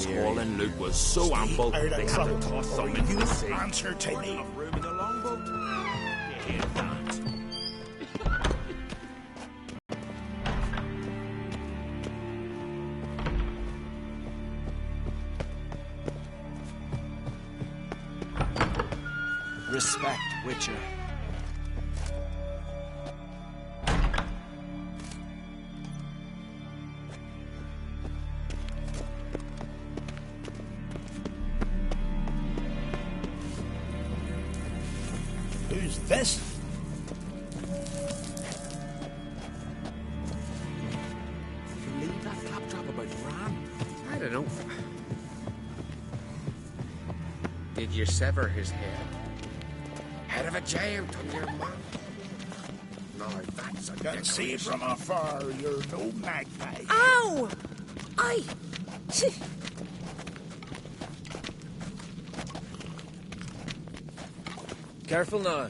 haul and loot was so ample, they had to toss some into the sea. Answer to me. Enough room in the longboat? You hear that? Respect, Witcher. Who's this? Believe that claptrap about Bran? I don't know. Did you sever his head? Head of a giant on your mount. No, that's a Can see from afar you're no magpie. Ow! Aye! Careful now.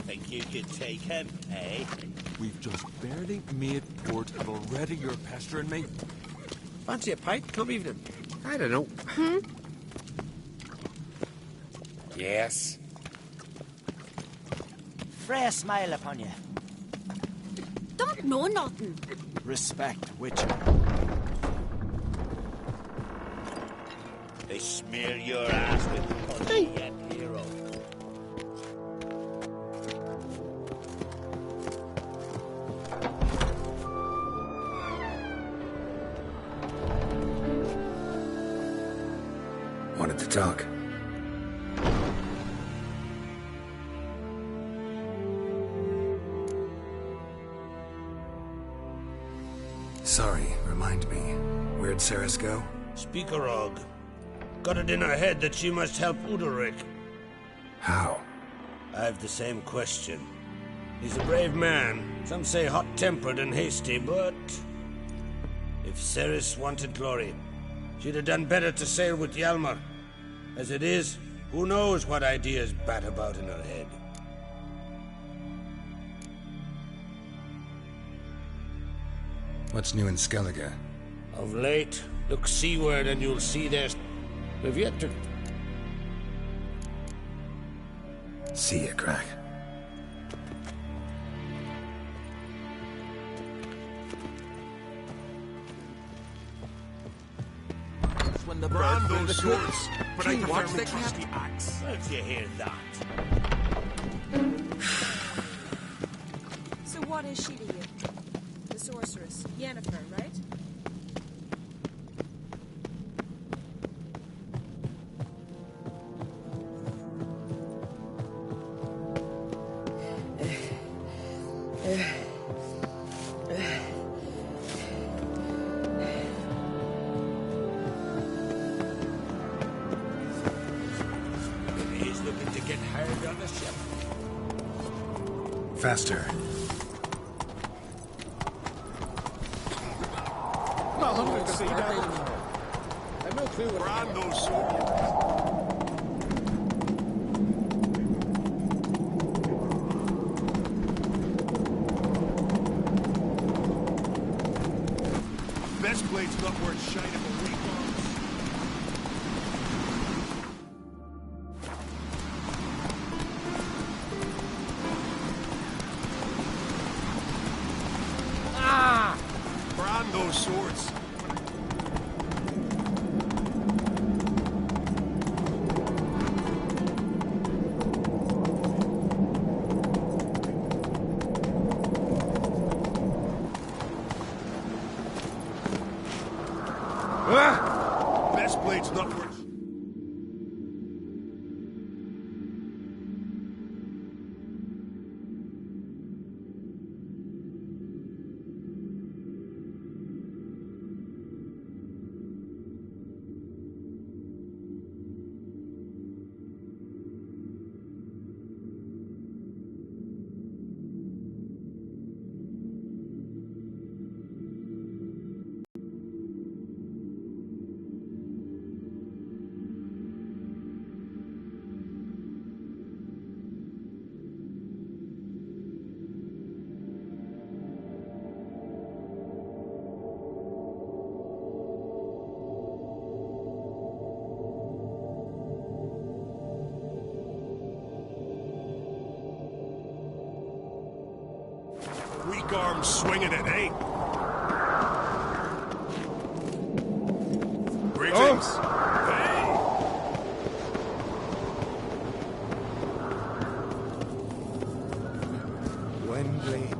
Think you could take him, eh? We've just barely made port and already you're pestering me. Fancy a pint? Come evening. I don't know. Yes. Freya smile upon you. Don't know nothing. Respect, Witcher. They smear your ass with honey and hero. Wanted to talk. Sorry, remind me. Where'd Ceres go? Speakerog. Got it in her head that she must help Udalric. How? I've the same question. He's a brave man. Some say hot-tempered and hasty, but... if Ceres wanted glory, she'd have done better to sail with Hjalmar. As it is, who knows what ideas bat about in her head. What's new in Skellige? Of late, look seaward and you'll see there's... We've yet to... See ya, crack. When the Bran goes swords, but I watch the trusty axe. Don't you hear that? So what is she to you? The sorceress, Yennefer, right? He's looking to get hired on the ship. Faster. I've no clue what Bran goes swords. Best blade's not worth shining a week on. Bran goes swords. Best blade's not worth. Weak arms swinging it, eh? Greetings. Hey! One blade.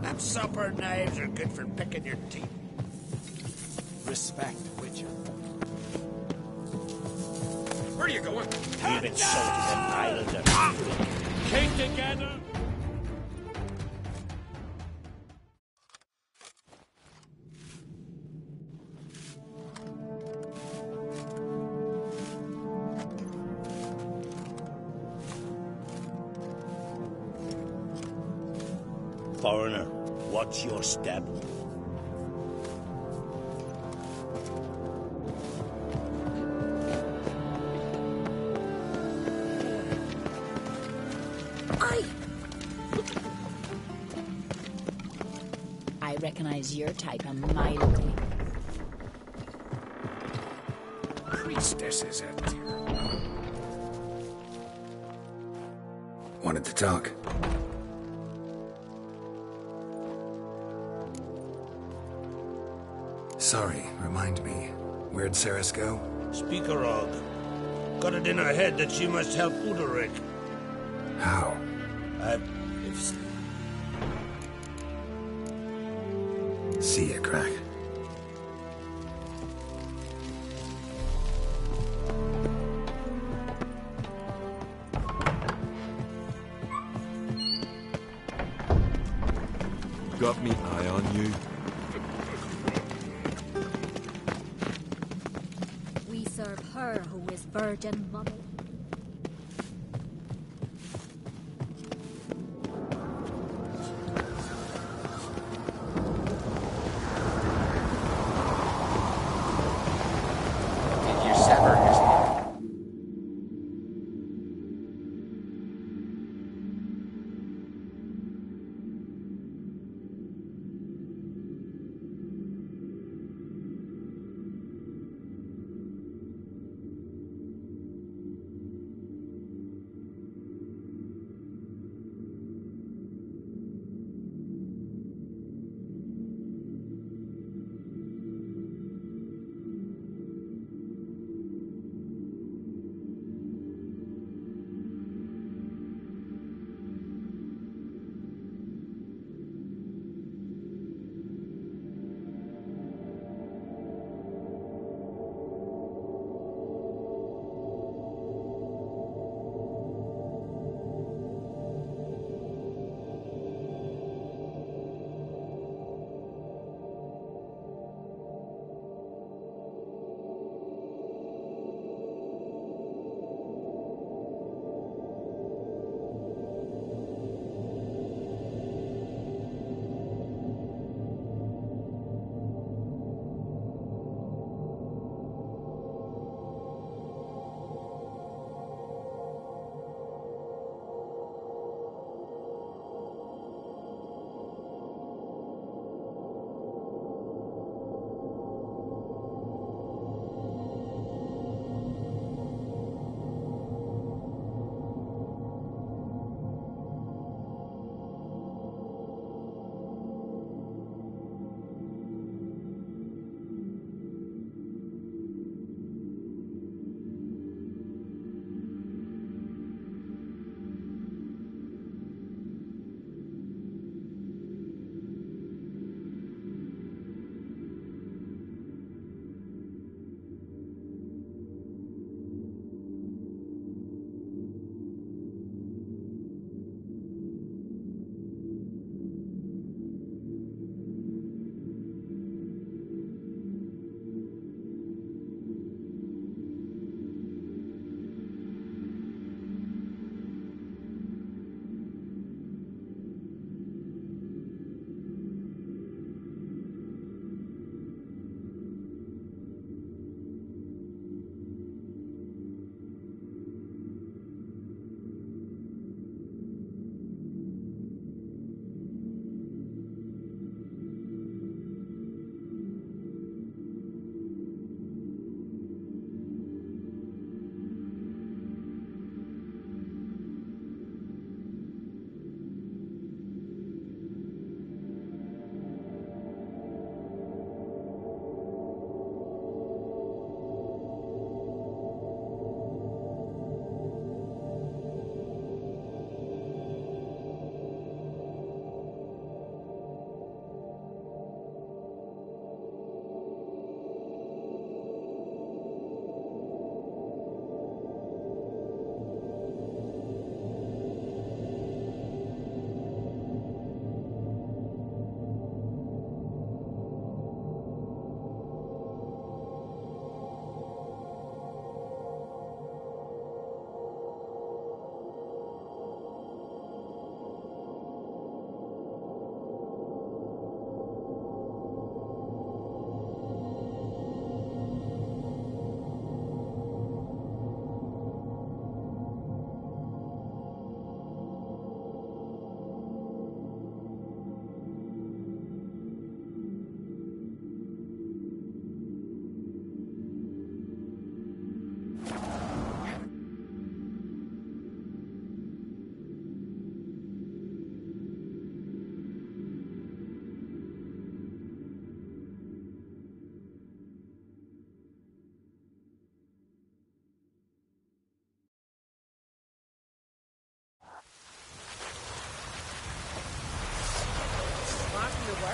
Them supper knives are good for picking your teeth. Respect, Witcher. Where are you going? You've insulted them islands of King together! Foreigner, what's your step? I recognize your type a mile away. Priestesses out there. Wanted to talk. Sorry, remind me. Where'd Ceres go? Speakerog. Got it in her head that she must help Udalric. How? If... See ya, Crack. Got me eye on you. We serve her who is Virgin Mother. Did you sever his head?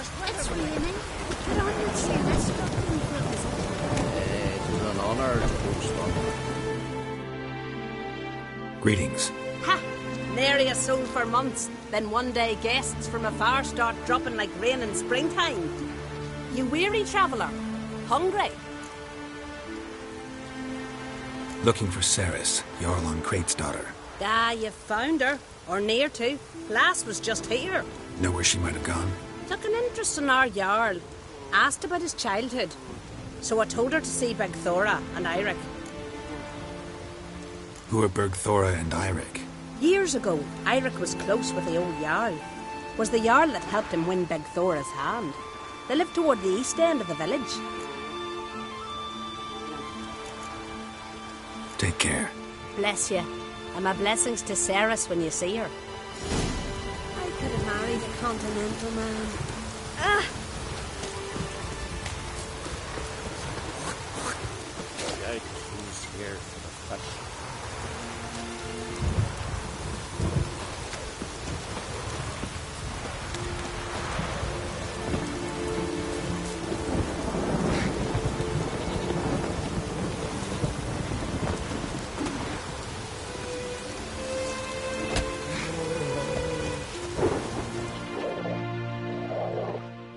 It's raining. Get on with Sarah. Stop being focused. It was an honor to host one. Greetings. Ha! Nary a soul for months. Then one day guests from afar start dropping like rain in springtime. You weary traveller? Hungry? Looking for Ceres, Jarl on Crate's daughter. Ah, you found her. Or near to. Lass was just here. Know where she might have gone? Took an interest in our Jarl. Asked about his childhood. So I told her to see Bergthora and Eirik. Who are Bergthora and Eirik? Years ago, Eirik was close with the old Jarl. Was the Jarl that helped him win Bergthora's hand. They lived toward the east end of the village. Take care. Bless you. And my blessings to Ceres when you see her. I could have married a continental man. Ah! Who's here for the touch?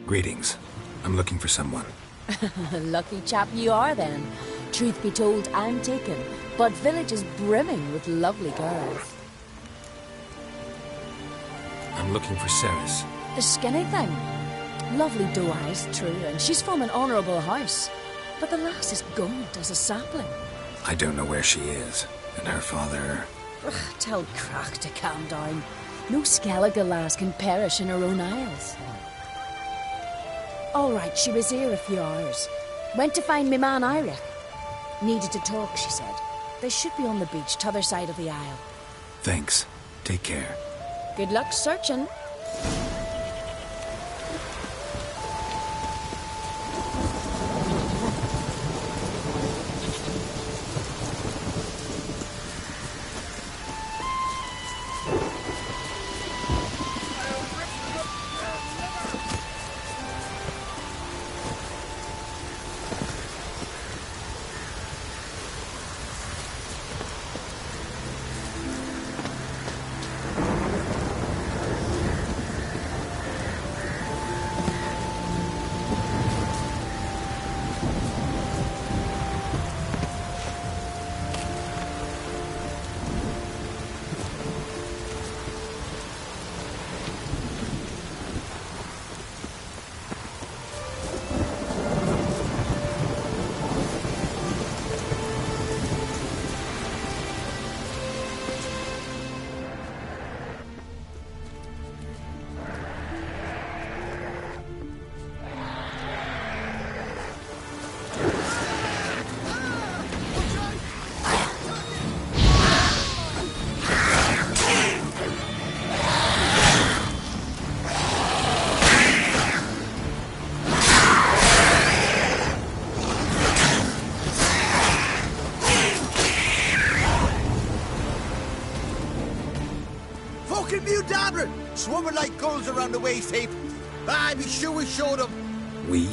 Greetings. I'm looking for someone. Lucky chap you are then. Truth be told, I'm taken, but village is brimming with lovely girls. I'm looking for Ceres. The skinny thing. Lovely doe eyes, true, and she's from an honourable house. But the lass is gaunt as a sapling. I don't know where she is, and her father... Ugh, tell Crack to calm down. No Skellige lass can perish in her own isles. All right, she was here a few hours. Went to find me man Eirik. Needed to talk, she said. They should be on the beach, t'other side of the isle. Thanks. Take care. Good luck searching. Swarming like gulls around the waist heap. Be sure we showed them. We?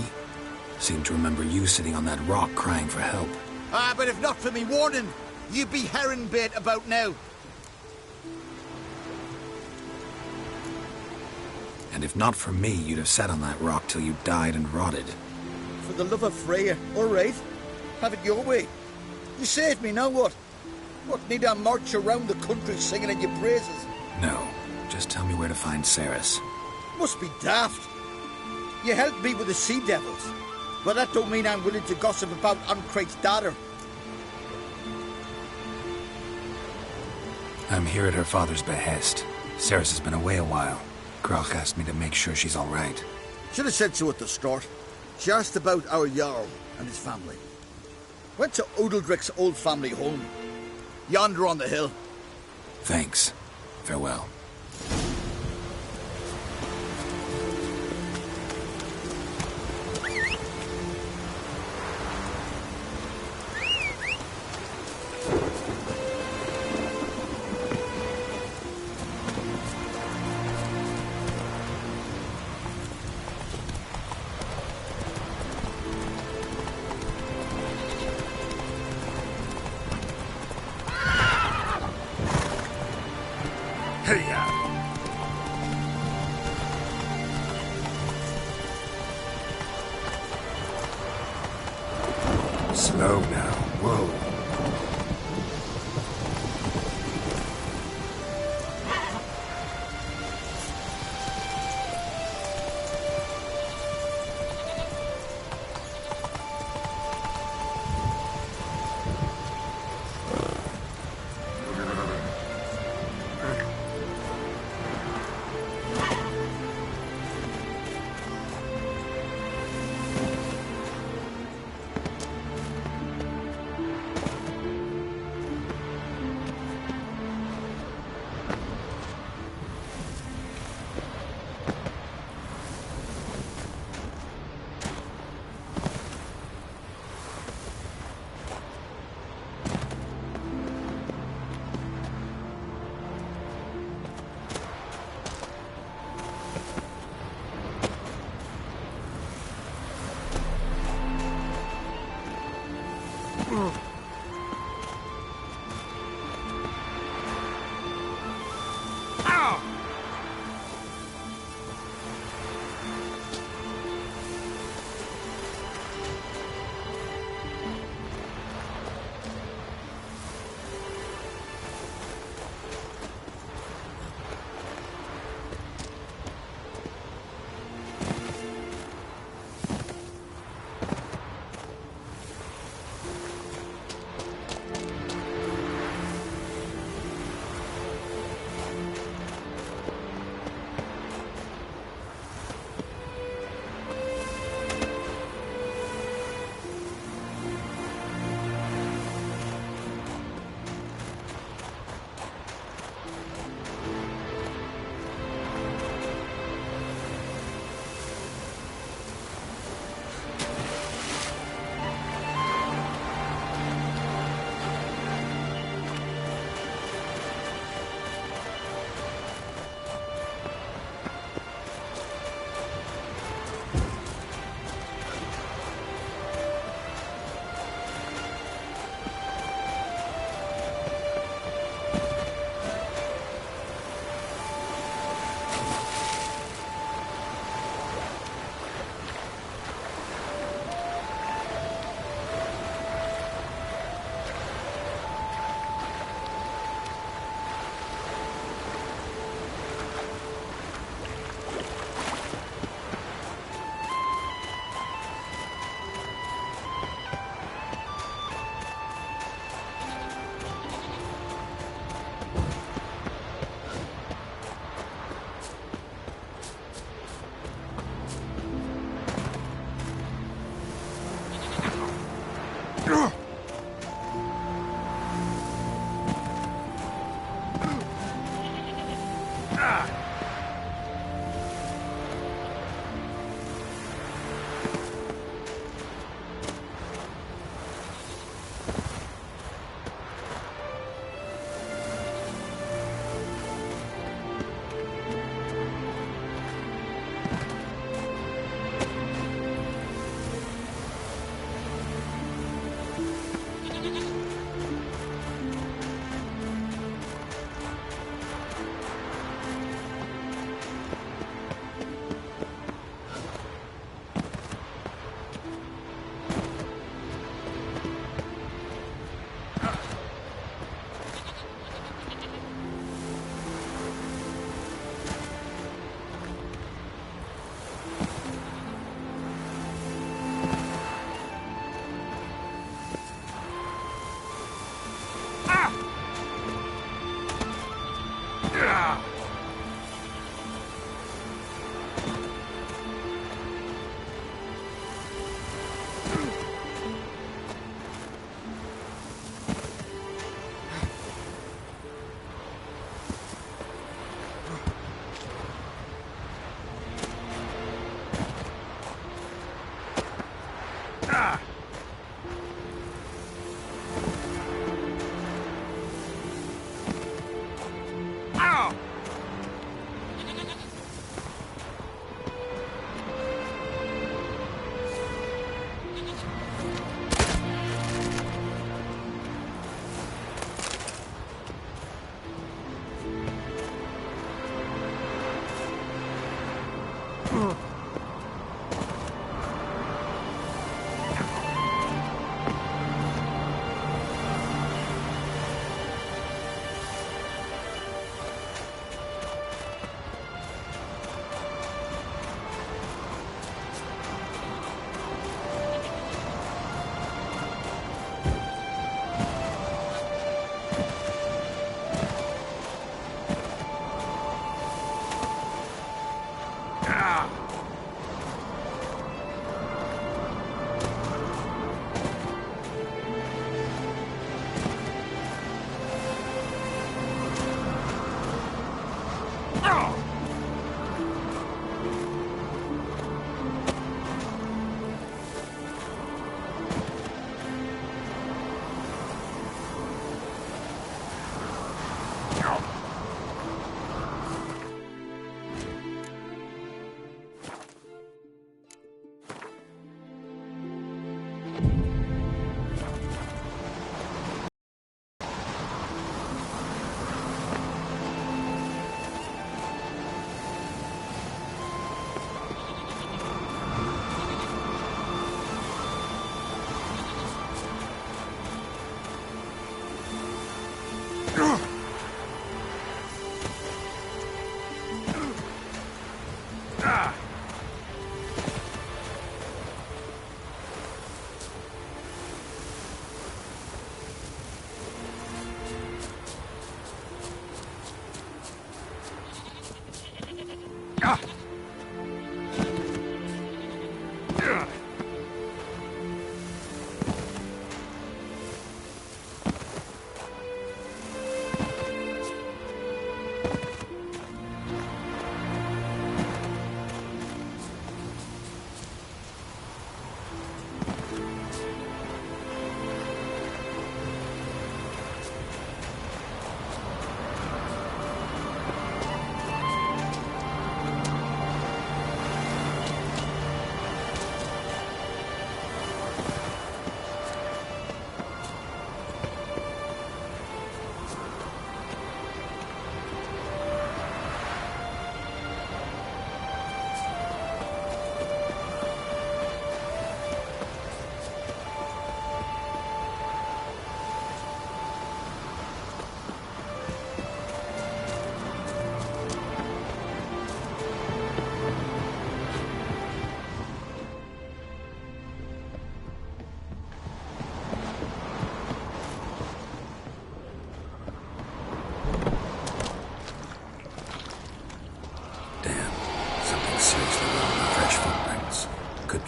Seem to remember you sitting on that rock crying for help. But if not for me warning, you'd be herring bait about now. And if not for me, you'd have sat on that rock till you died and rotted. For the love of Freya, all right. Have it your way. You saved me, now what? What, need I march around the country singing in your praises? No. Just tell me where to find Ceres. Must be daft. You helped me with the Sea Devils. But that don't mean I'm willing to gossip about Uncrate's daughter. I'm here at her father's behest. Ceres has been away a while. Krach asked me to make sure she's all right. Should have said so at the start. She asked about our Jarl and his family. Went to Odeldrick's old family home. Yonder on the hill. Thanks. Farewell. Slow now. Whoa.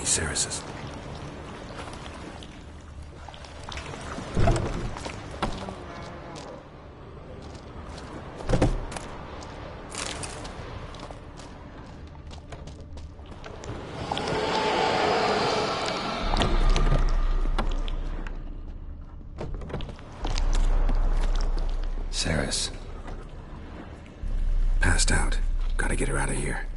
Ceres's. Ceres. Passed out. Gotta get her out of here.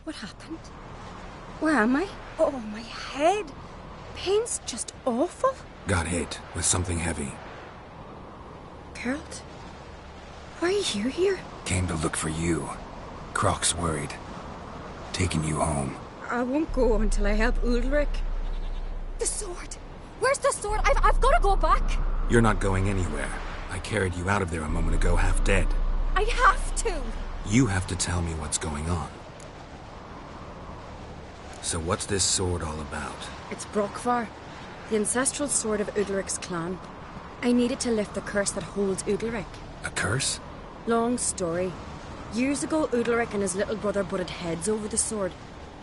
What happened? Where am I? Oh, my head. Pain's just awful. Got hit with something heavy. Geralt? Why are you here? Came to look for you. Croc's worried. Taking you home. I won't go until I help Ulrich. The sword! Where's the sword? I've got to go back! You're not going anywhere. I carried you out of there a moment ago half dead. I have to! You have to tell me what's going on. So what's this sword all about? It's Brokvar, the ancestral sword of Udalric's clan. I need it to lift the curse that holds Udalric. A curse? Long story. Years ago, Udalric and his little brother butted heads over the sword.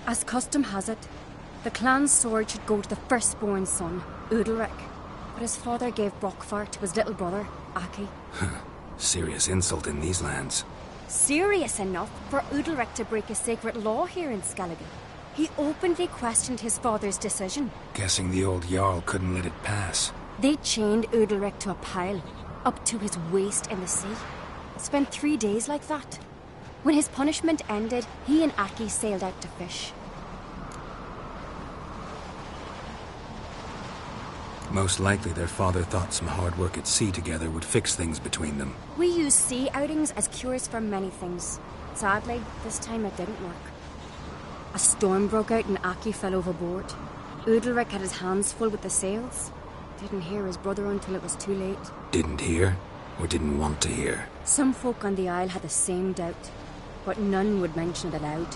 As custom has it, the clan's sword should go to the firstborn son, Udalric. But his father gave Brokvar to his little brother, Aki. Serious insult in these lands. Serious enough for Udalric to break a sacred law here in Skellige. He openly questioned his father's decision. Guessing the old Jarl couldn't let it pass. They chained Udalric to a pile, up to his waist in the sea. Spent 3 days like that. When his punishment ended, he and Aki sailed out to fish. Most likely their father thought some hard work at sea together would fix things between them. We use sea outings as cures for many things. Sadly, this time it didn't work. A storm broke out and Aki fell overboard. Udalric had his hands full with the sails. Didn't hear his brother until it was too late. Didn't hear? Or didn't want to hear? Some folk on the Isle had the same doubt, but none would mention it aloud.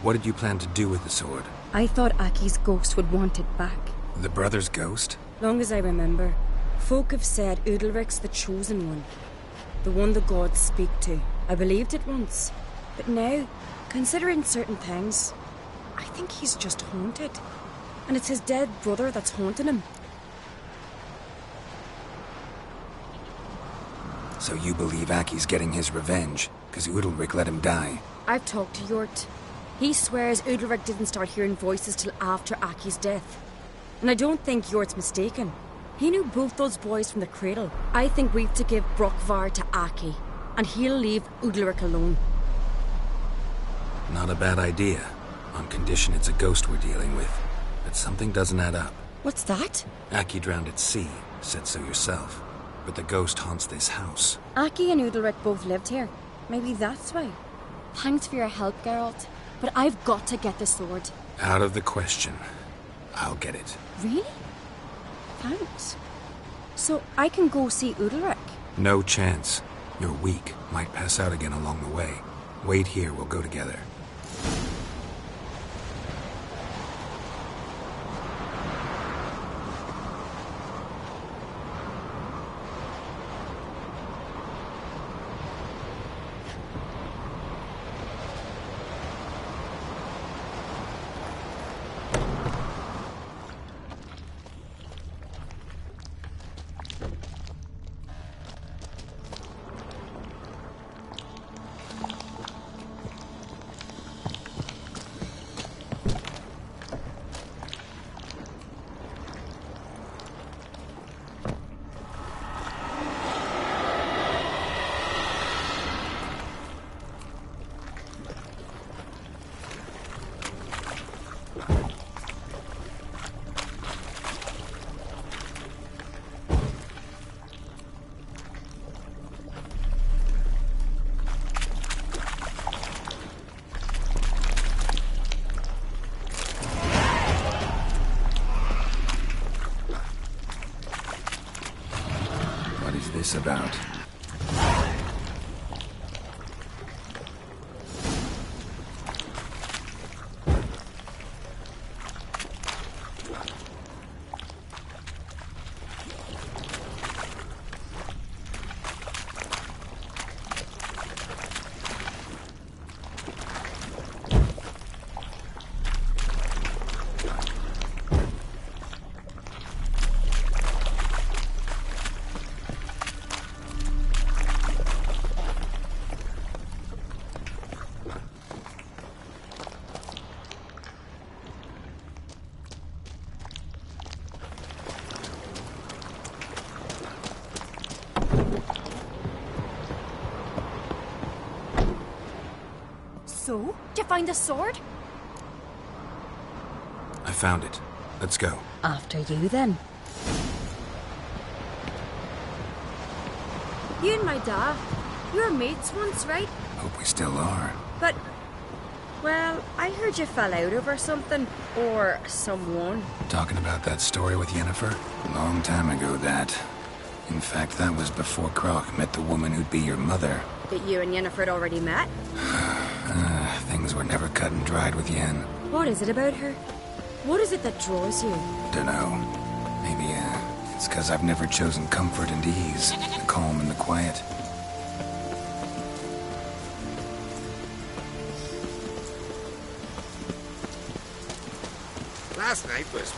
What did you plan to do with the sword? I thought Aki's ghost would want it back. The brother's ghost? Long as I remember, folk have said Udalric's the chosen one. The one the gods speak to. I believed it once. But now, considering certain things, I think he's just haunted. And it's his dead brother that's haunting him. So you believe Aki's getting his revenge, because Udalric let him die? I've talked to Yort. He swears Udalric didn't start hearing voices till after Aki's death. And I don't think Yort's mistaken. He knew both those boys from the cradle. I think we've to give Brokvar to Aki, and he'll leave Udalric alone. Not a bad idea, on condition it's a ghost we're dealing with. But something doesn't add up. What's that? Aki drowned at sea, said so yourself. But the ghost haunts this house. Aki and Udalric both lived here. Maybe that's why. Thanks for your help, Geralt. But I've got to get the sword. Out of the question. I'll get it. Really? Thanks. So I can go see Udalric? No chance. You're weak. Might pass out again along the way. Wait here, we'll go together. this about? So, did you find the sword? I found it. Let's go. After you, then. You and my dad, you were mates once, right? Hope we still are. But, well, I heard you fell out over something. Or someone. Talking about that story with Yennefer? Long time ago, that. In fact, that was before Croc met the woman who'd be your mother. That you and Yennefer had already met? Things were never cut and dried with Yen. What is it about her? What is it that draws you? Dunno. Maybe, it's because I've never chosen comfort and ease, the calm and the quiet. Last night was...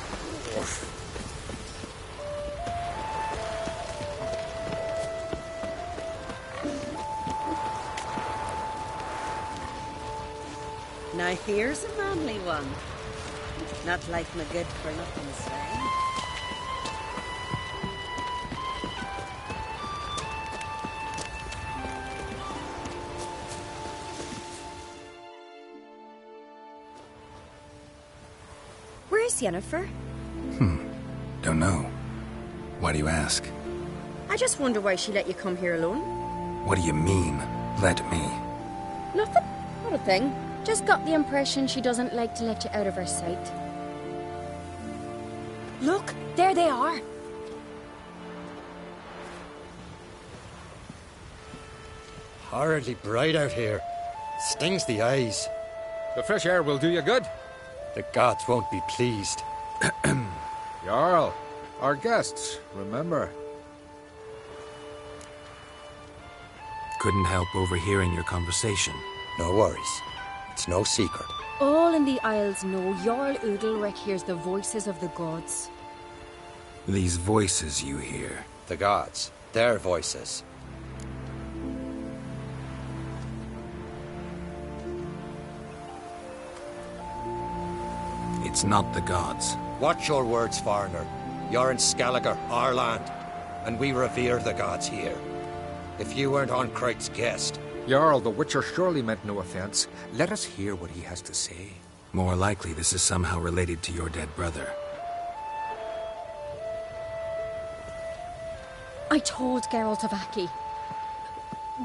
Now here's a manly one. Not like my good-for-nothing slang. Where's Yennefer? Don't know. Why do you ask? I just wonder why she let you come here alone. What do you mean, let me? Nothing. Not a thing. Just got the impression she doesn't like to let you out of her sight. Look, there they are. Horridly bright out here. Stings the eyes. The fresh air will do you good. The gods won't be pleased. Jarl, our guests, remember. Couldn't help overhearing your conversation. No worries. It's no secret. All in the Isles know Jarl Udalric hears the voices of the gods. These voices you hear. The gods. Their voices. It's not the gods. Watch your words, foreigner. You're in Skelliger, our land, and we revere the gods here. If you weren't on Kright's guest... Jarl, the Witcher surely meant no offense. Let us hear what he has to say. More likely this is somehow related to your dead brother. I told Geralt of Aki.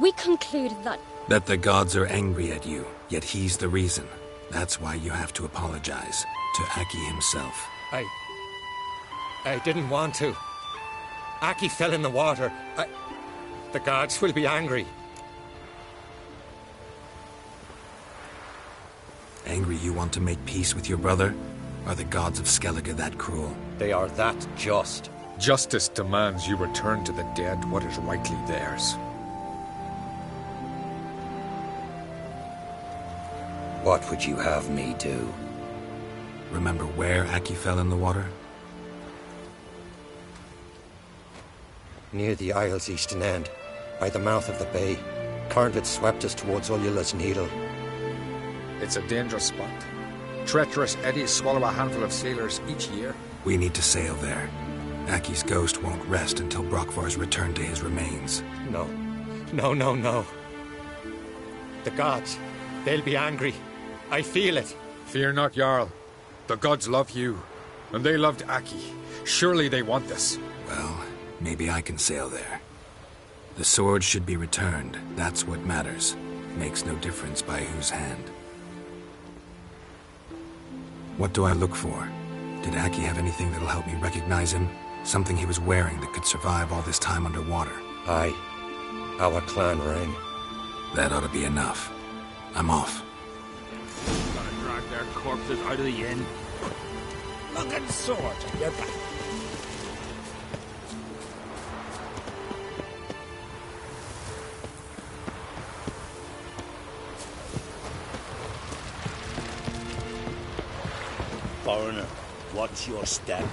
We concluded that... That the gods are angry at you, yet he's the reason. That's why you have to apologize. To Aki himself. I didn't want to. Aki fell in the water. The gods will be angry. Angry you want to make peace with your brother? Are the gods of Skellige that cruel? They are that just. Justice demands you return to the dead what is rightly theirs. What would you have me do? Remember where Aki fell in the water? Near the Isle's eastern end, by the mouth of the bay. Current had swept us towards Ullula's Needle. It's a dangerous spot. Treacherous eddies swallow a handful of sailors each year. We need to sail there. Aki's ghost won't rest until Brokvar's returned to his remains. No. No. The gods, they'll be angry. I feel it. Fear not, Jarl. The gods love you, and they loved Aki. Surely they want this. Well, maybe I can sail there. The sword should be returned. That's what matters. Makes no difference by whose hand. What do I look for? Did Aki have anything that'll help me recognize him? Something he was wearing that could survive all this time underwater? Aye. Our clan ring. That ought to be enough. I'm off. Gonna drag their corpses out of the inn. Look at sword. You're back. Foreigner, watch your step.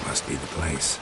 Must be the place.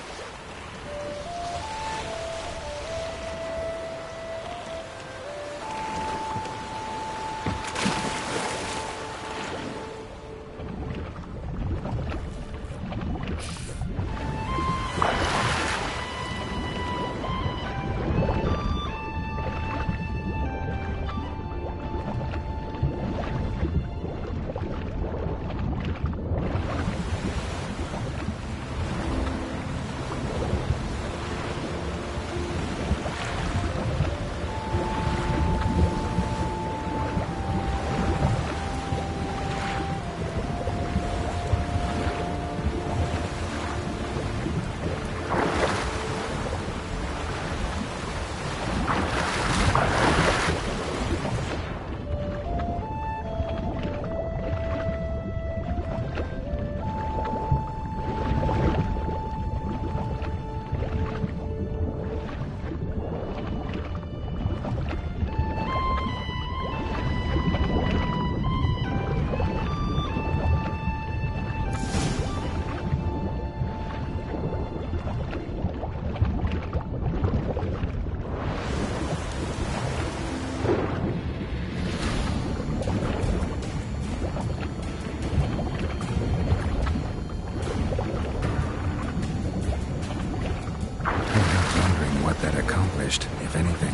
If anything.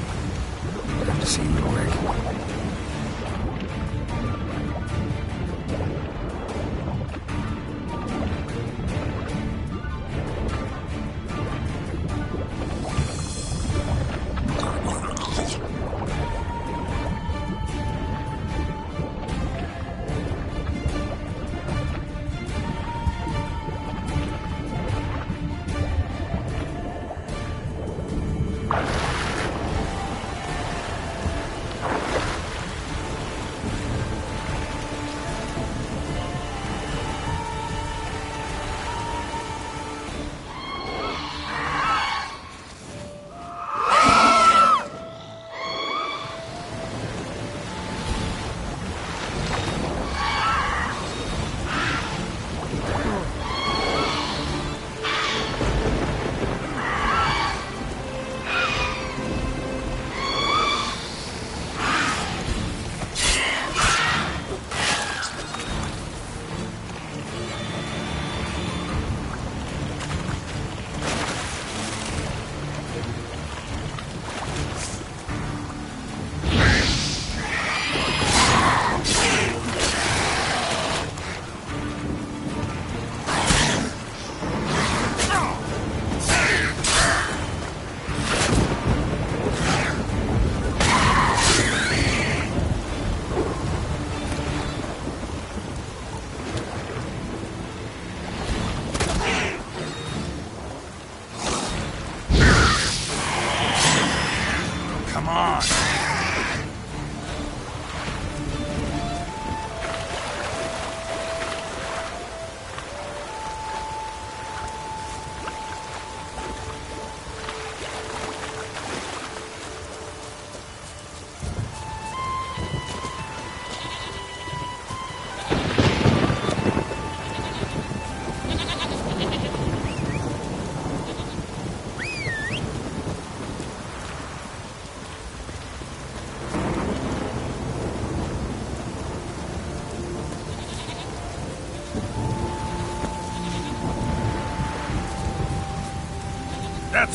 Good to see you, Rick.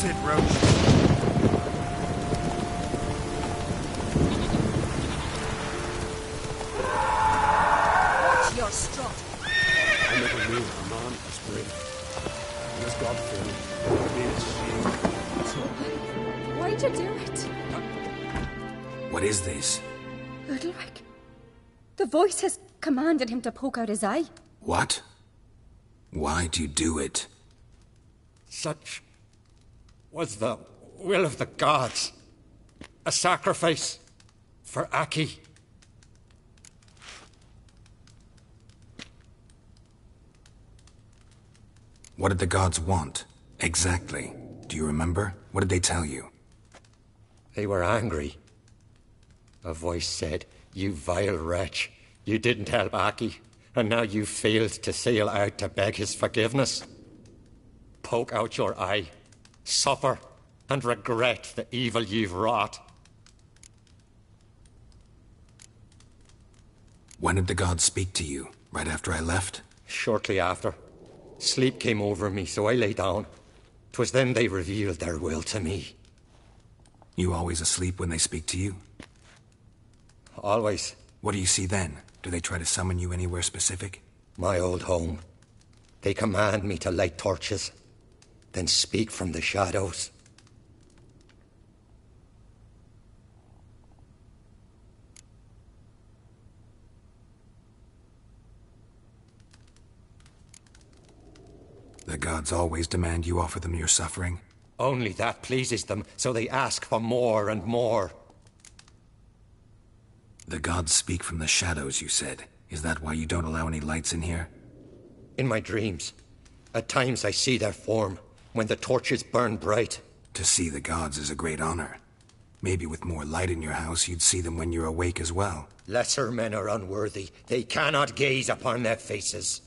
it, Roach. Your strut. I never knew a man was brave. He was God-fearing. Why'd you do it? What is this? Udalric. The voice has commanded him to poke out his eye. What? Why'd you do it? Such was the will of the gods. A sacrifice for Aki. What did the gods want? Exactly. Do you remember? What did they tell you? They were angry. A voice said, "You vile wretch. You didn't help Aki, and now you failed to sail out to beg his forgiveness. Poke out your eye, suffer, and regret the evil you've wrought." When did the gods speak to you? Right after I left? Shortly after. Sleep came over me, so I lay down. 'Twas then they revealed their will to me. You always asleep when they speak to you? Always. What do you see then? Do they try to summon you anywhere specific? My old home. They command me to light torches, then speak from the shadows. The gods always demand you offer them your suffering? Only that pleases them, so they ask for more and more. The gods speak from the shadows, you said. Is that why you don't allow any lights in here? In my dreams. At times I see their form, when the torches burn bright. To see the gods is a great honor. Maybe with more light in your house, you'd see them when you're awake as well. Lesser men are unworthy. They cannot gaze upon their faces.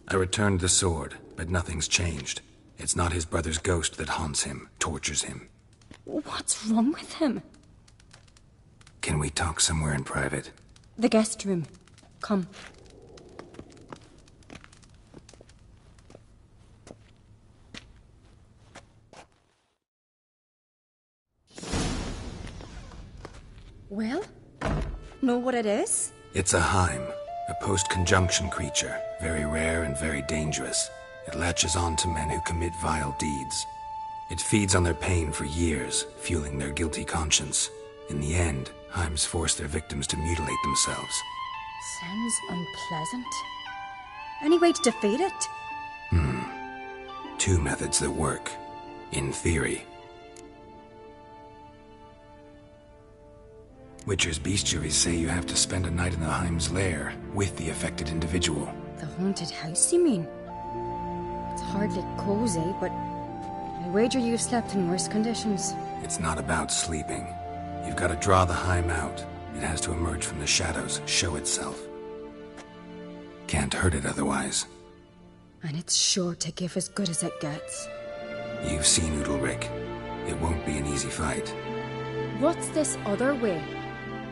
I returned the sword, but nothing's changed. It's not his brother's ghost that haunts him, tortures him. What's wrong with him? Can we talk somewhere in private? The guest room. Come. Well, know what it is? It's a Heim, a post-conjunction creature, very rare and very dangerous. It latches on to men who commit vile deeds. It feeds on their pain for years, fueling their guilty conscience. In the end, Heims force their victims to mutilate themselves. Sounds unpleasant. Any way to defeat it? Two methods that work. In theory. Witcher's bestiaries say you have to spend a night in the Heim's lair with the affected individual. The haunted house, you mean? It's hardly cozy, but I wager you've slept in worse conditions. It's not about sleeping. You've got to draw the Heim out. It has to emerge from the shadows, show itself. Can't hurt it otherwise. And it's sure to give as good as it gets. You've seen Udalric. It won't be an easy fight. What's this other way?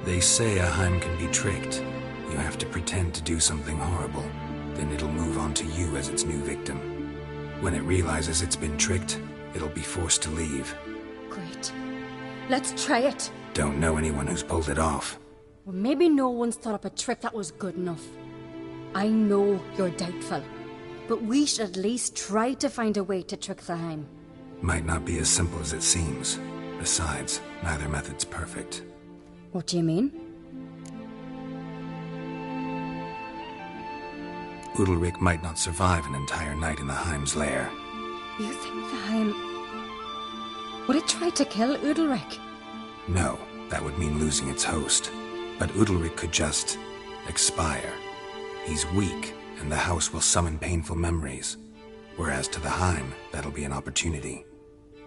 They say a Heim can be tricked. You have to pretend to do something horrible. Then it'll move on to you as its new victim. When it realizes it's been tricked, it'll be forced to leave. Great. Let's try it. Don't know anyone who's pulled it off. Well, maybe no one's thought up a trick that was good enough. I know you're doubtful, but we should at least try to find a way to trick the Heim. Might not be as simple as it seems. Besides, neither method's perfect. What do you mean? Udalric might not survive an entire night in the Heim's lair. You think the Heim... Would it try to kill Udalric? No, that would mean losing its host. But Udalric could just... expire. He's weak, and the house will summon painful memories. Whereas to the Heim, that'll be an opportunity.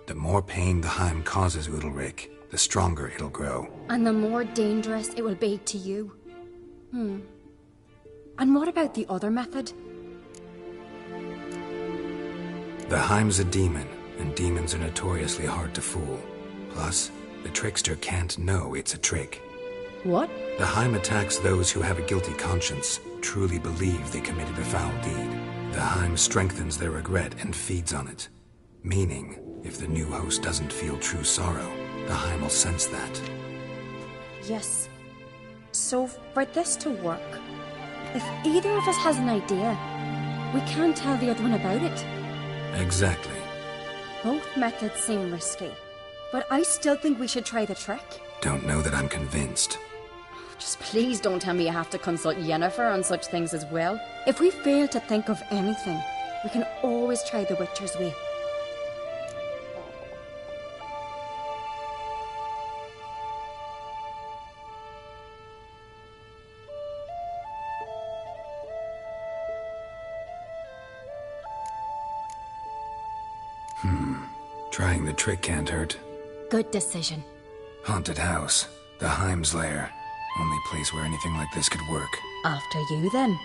The more pain the Heim causes Udalric, the stronger it'll grow. And the more dangerous it will be to you. And what about the other method? The Heim's a demon, and demons are notoriously hard to fool. Plus, The trickster can't know it's a trick. What? The Heim attacks those who have a guilty conscience, truly believe they committed a foul deed. The Heim strengthens their regret and feeds on it. Meaning, if the new host doesn't feel true sorrow, the Heim will sense that. Yes. So, for this to work, if either of us has an idea, we can't tell the other one about it. Exactly. Both methods seem risky, but I still think we should try the trick. Don't know that I'm convinced. Just please don't tell me you have to consult Yennefer on such things as well. If we fail to think of anything, we can always try the Witcher's way. Trying the trick can't hurt. Good decision. Haunted house. The Heim's lair. Only place where anything like this could work. After you, then.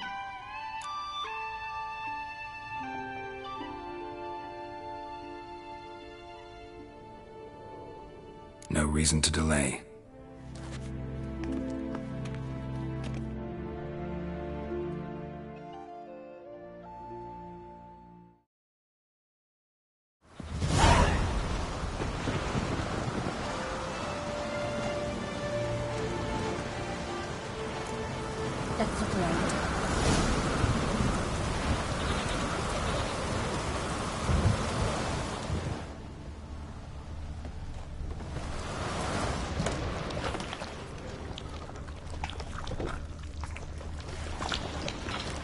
No reason to delay. Let's look around.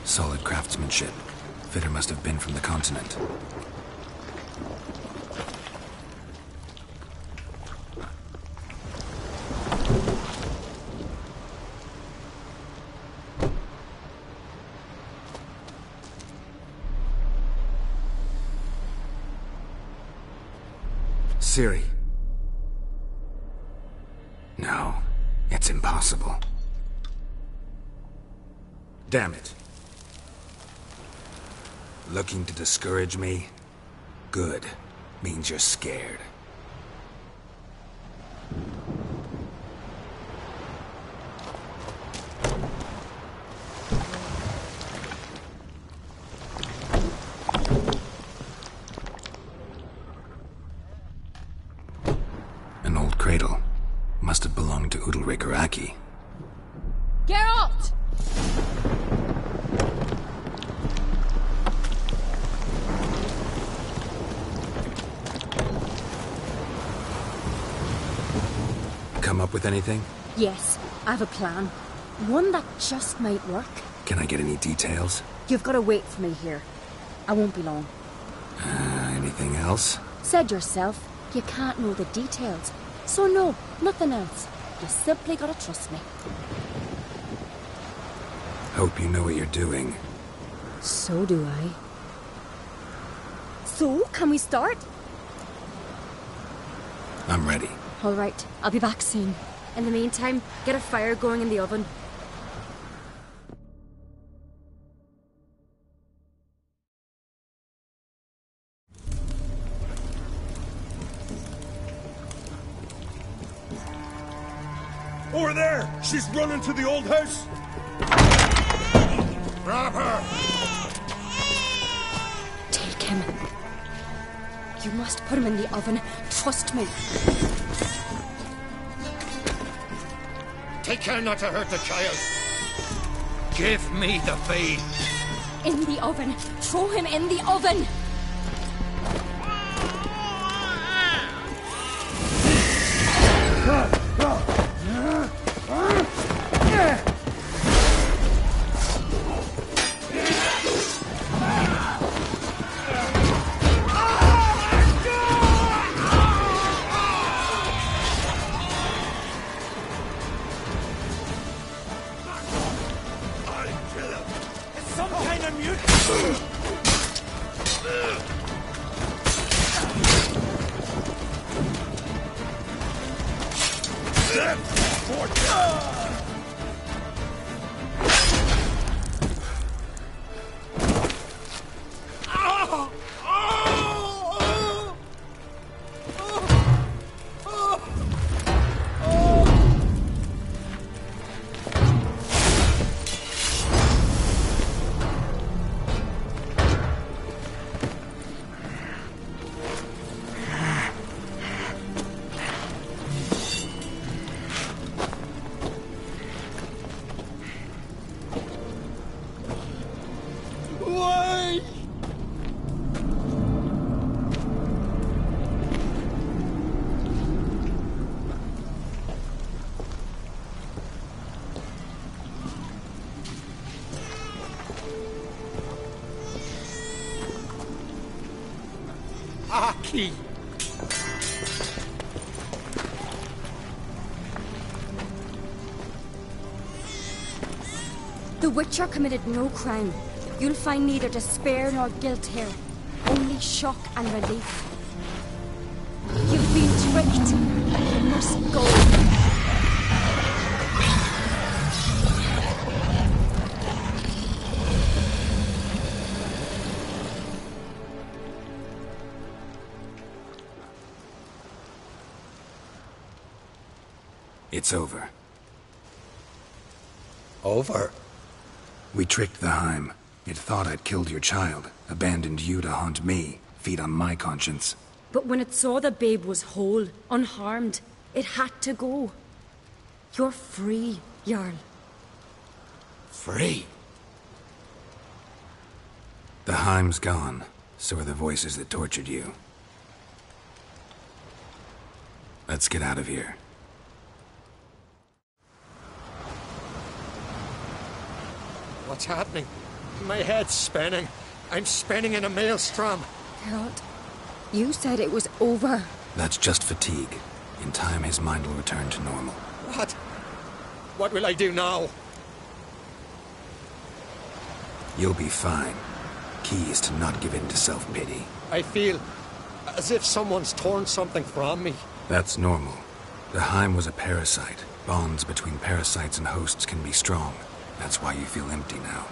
Solid craftsmanship. Fitter must have been from the continent. Ciri. No, it's impossible. Damn it. Looking to discourage me? Good. Means you're scared. An old cradle. Must have belonged to Udalric or Aki. Geralt! Come up with anything? Yes, I have a plan. One that just might work. Can I get any details? You've got to wait for me here. I won't be long. Anything else? Said yourself, you can't know the details. So no, nothing else. You simply gotta trust me. Hope you know what you're doing. So do I. So, can we start? I'm ready. All right, I'll be back soon. In the meantime, get a fire going in the oven. Over there! She's running to the old house! Grab her! Take him. You must put him in the oven. Trust me. Take care not to hurt the child. Give me the feed. In the oven. Throw him in the oven. Some kind of mutant! Aki! The Witcher committed no crime. You'll find neither despair nor guilt here. Only shock and relief. You've been tricked. You must go. It's over. Over? We tricked the Heim. It thought I'd killed your child, abandoned you to haunt me, feed on my conscience. But when it saw the babe was whole, unharmed, it had to go. You're free, Jarl. Free? The Heim's gone, so are the voices that tortured you. Let's get out of here. What's happening? My head's spinning. I'm spinning in a maelstrom. Geralt, you said it was over. That's just fatigue. In time, his mind will return to normal. What? What will I do now? You'll be fine. Key is to not give in to self-pity. I feel as if someone's torn something from me. That's normal. The Heim was a parasite. Bonds between parasites and hosts can be strong. That's why you feel empty now.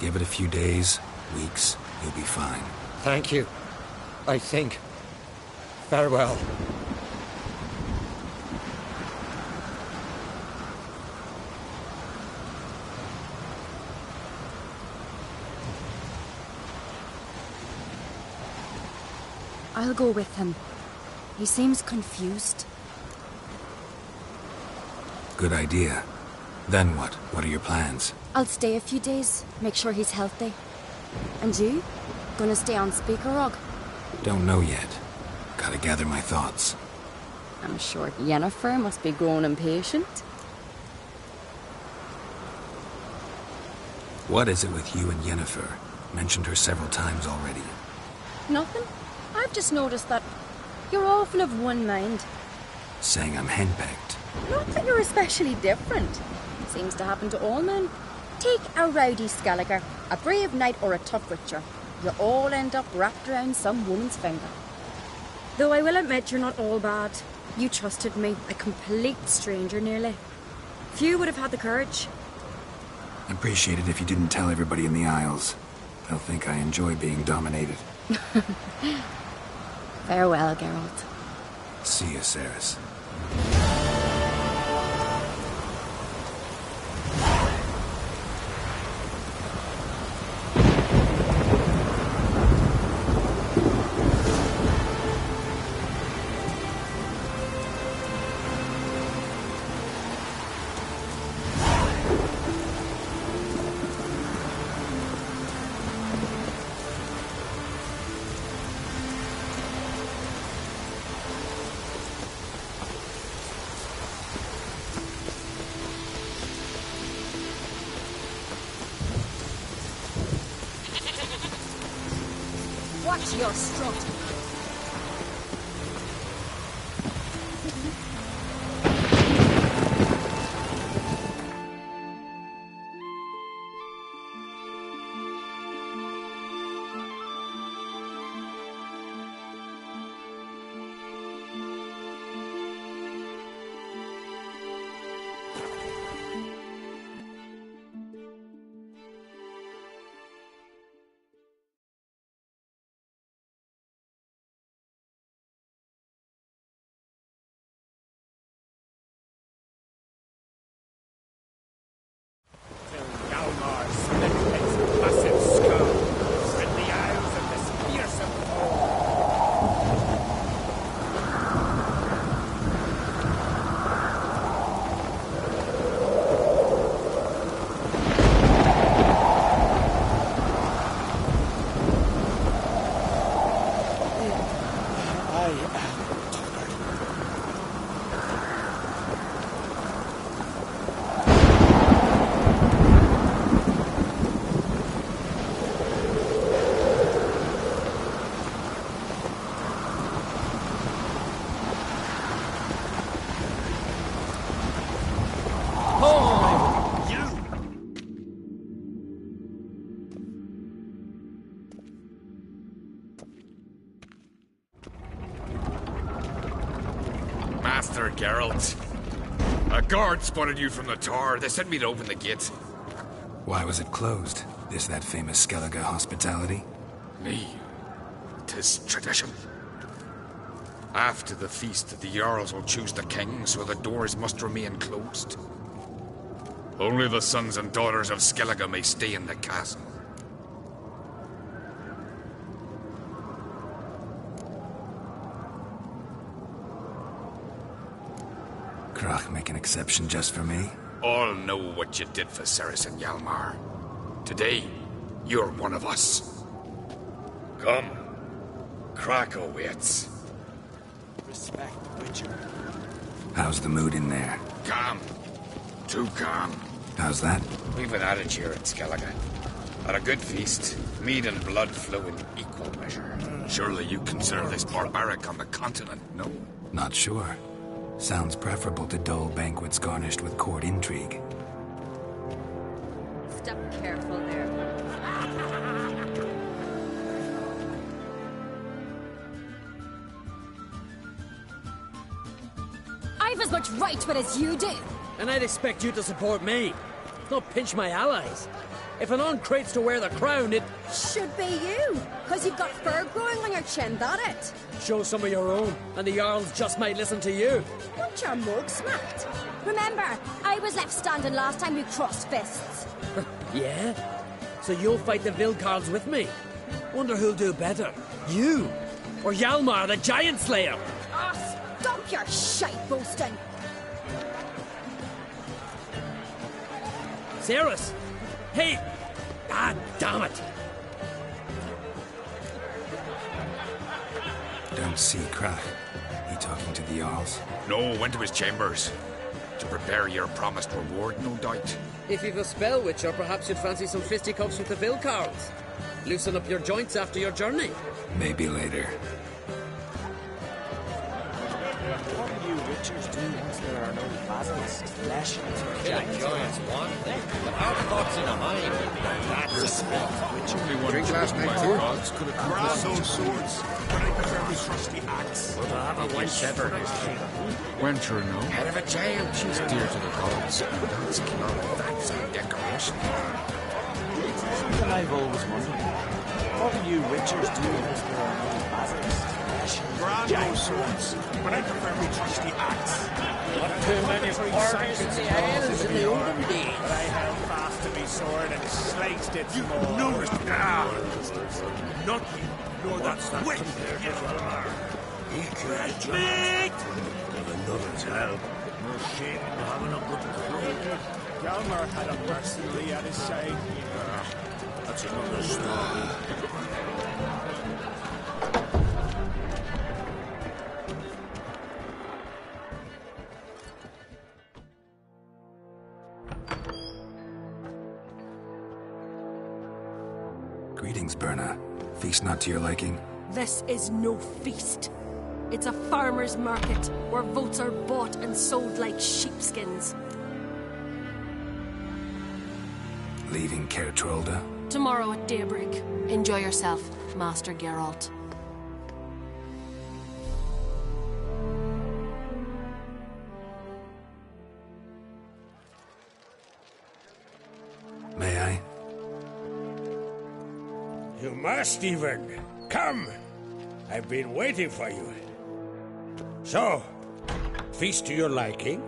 Give it a few days, weeks, you'll be fine. Thank you. I think. Farewell. I'll go with him. He seems confused. Good idea. Then what? What are your plans? I'll stay a few days, make sure he's healthy. And you? Gonna stay on Speaker Rog? Don't know yet. Gotta gather my thoughts. I'm sure Yennefer must be growing impatient. What is it with you and Yennefer? Mentioned her several times already. Nothing. I've just noticed that you're often of one mind. Saying I'm henpecked. Not that you're especially different. Seems to happen to all men. Take a rowdy Skelliger, a brave knight or a tough witcher. You all end up wrapped around some woman's finger. Though I will admit you're not all bad. You trusted me, a complete stranger nearly. Few would have had the courage. I'd appreciate it if you didn't tell everybody in the Isles. They'll think I enjoy being dominated. Farewell, Geralt. See you, Ceres. Watch your strut. Geralt. A guard spotted you from the tower. They sent me to open the gate. Why was it closed? Is that famous Skellige hospitality? Me. 'Tis tradition. After the feast, the Jarls will choose the king, so the doors must remain closed. Only the sons and daughters of Skellige may stay in the castle. Krach make an exception just for me? All know what you did for Ceres and Hjalmar. Today, you're one of us. Come. Krach awaits. Respect, Witcher. How's the mood in there? Calm. Too calm. How's that? We've an adage here at Skellige. At a good feast, mead and blood flow in equal measure. Surely you consider this barbaric on the continent, no? Not sure. Sounds preferable to dull banquets garnished with court intrigue. Step careful there. I've as much right to it as you do. And I'd expect you to support me, not pinch my allies. If an on-crate's to wear the crown, it should be you, because you've got fur growing on your chin, that it? Show some of your own, and the Jarls just might listen to you. Want your mug smacked? Remember, I was left standing last time we crossed fists. Yeah? So you'll fight the Vilcarls with me? Wonder who'll do better, you or Hjalmar, the Giant Slayer? Oh, stop your shite boasting. Ceres! Hey! Ah, damn it! Don't see Krach. He talking to the Jarls? No, went to his chambers. To prepare your promised reward, no doubt. If you've a spell, Witcher, perhaps you'd fancy some fisticuffs with the Vilcarls. Loosen up your joints after your journey. Maybe later. What do you Witchers do once there are no basilisks, flesh, Killing giants one thing, but our thoughts in a mind. That's respect, Witcher? Only one drink last night, too. Gods could have grab those swords, but I prefer the trusty axe. Well, to have a white sever his head. Wenture, no? Head of a giant. She's dear to the gods. That's cloth, that's a decoration. Something I've always wondered. What do you Witchers do once there are no basilisks, flesh, Grab those swords, but I prefer the trusty axe. Not too many parties in the isles in the olden days. But I held fast to my sword and sliced it small. Noticed nothing, nor that's that compared to Hjalmar. He can't make with another's help. No shame in having a good crew. Hjalmar had a mercenary at his side. That's another story. Greetings, Berna. Feast not to your liking? This is no feast. It's a farmer's market where votes are bought and sold like sheepskins. Leaving Caer Trolda? Tomorrow at daybreak. Enjoy yourself, Master Geralt. May I? You must, even. Come! I've been waiting for you. So, feast to your liking?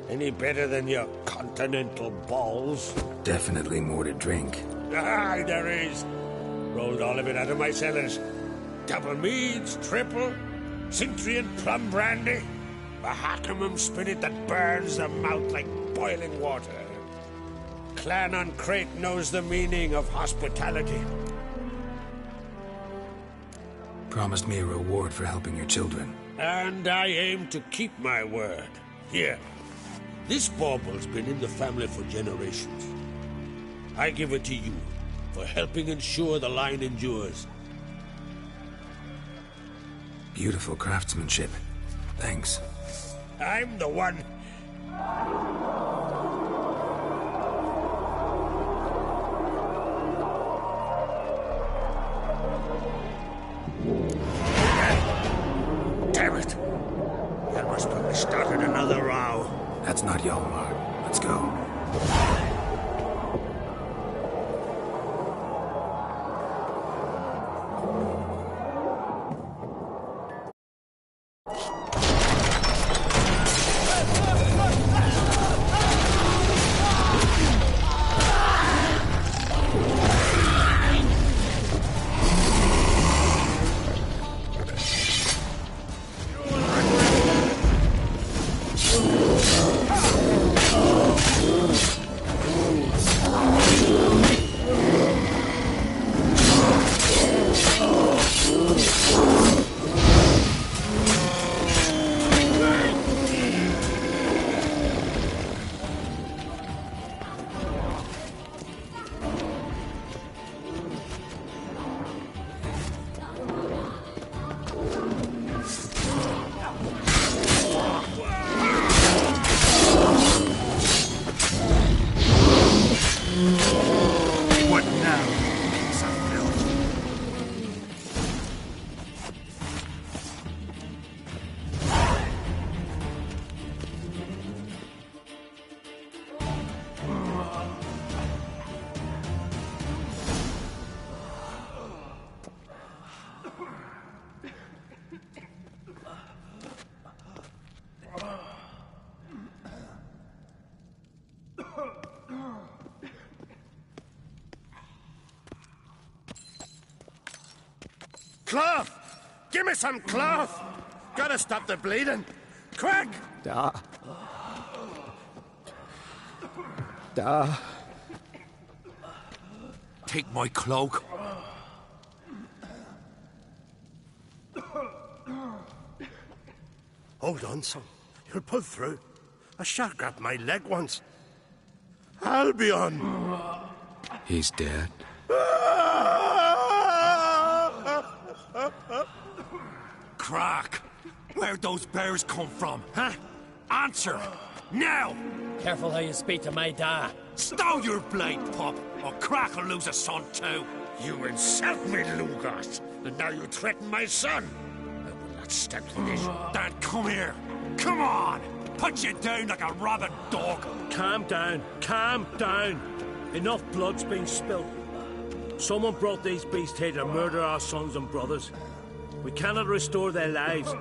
Any better than your continental balls? Definitely more to drink. Aye, there is. Rolled all of it out of my cellars. Double meads, triple, Cintrian plum brandy, a Hackamum spirit that burns the mouth like boiling water. Clan on Crate knows the meaning of hospitality. Promised me a reward for helping your children. And I aim to keep my word. Here. This bauble's been in the family for generations. I give it to you for helping ensure the line endures. Beautiful craftsmanship. Thanks. I'm the one. Damn it! That must have started Cloth! Give me some cloth! Gotta stop the bleeding. Quick! Da. Take my cloak. Hold on, son. You'll pull through. A shark grabbed my leg once. Albion! He's dead. Crack! Where'd those bears come from, huh? Answer! Now! Careful how you speak to my dad. Stow your blade, pup, or Crack will lose a son too. You insult me, Lugas, and now you threaten my son. I will not stand for this. Dad, come here. Come on! Put you down like a rabid dog. Calm down. Calm down. Enough blood's been spilled. Someone brought these beasts here to murder our sons and brothers. We cannot restore their lives.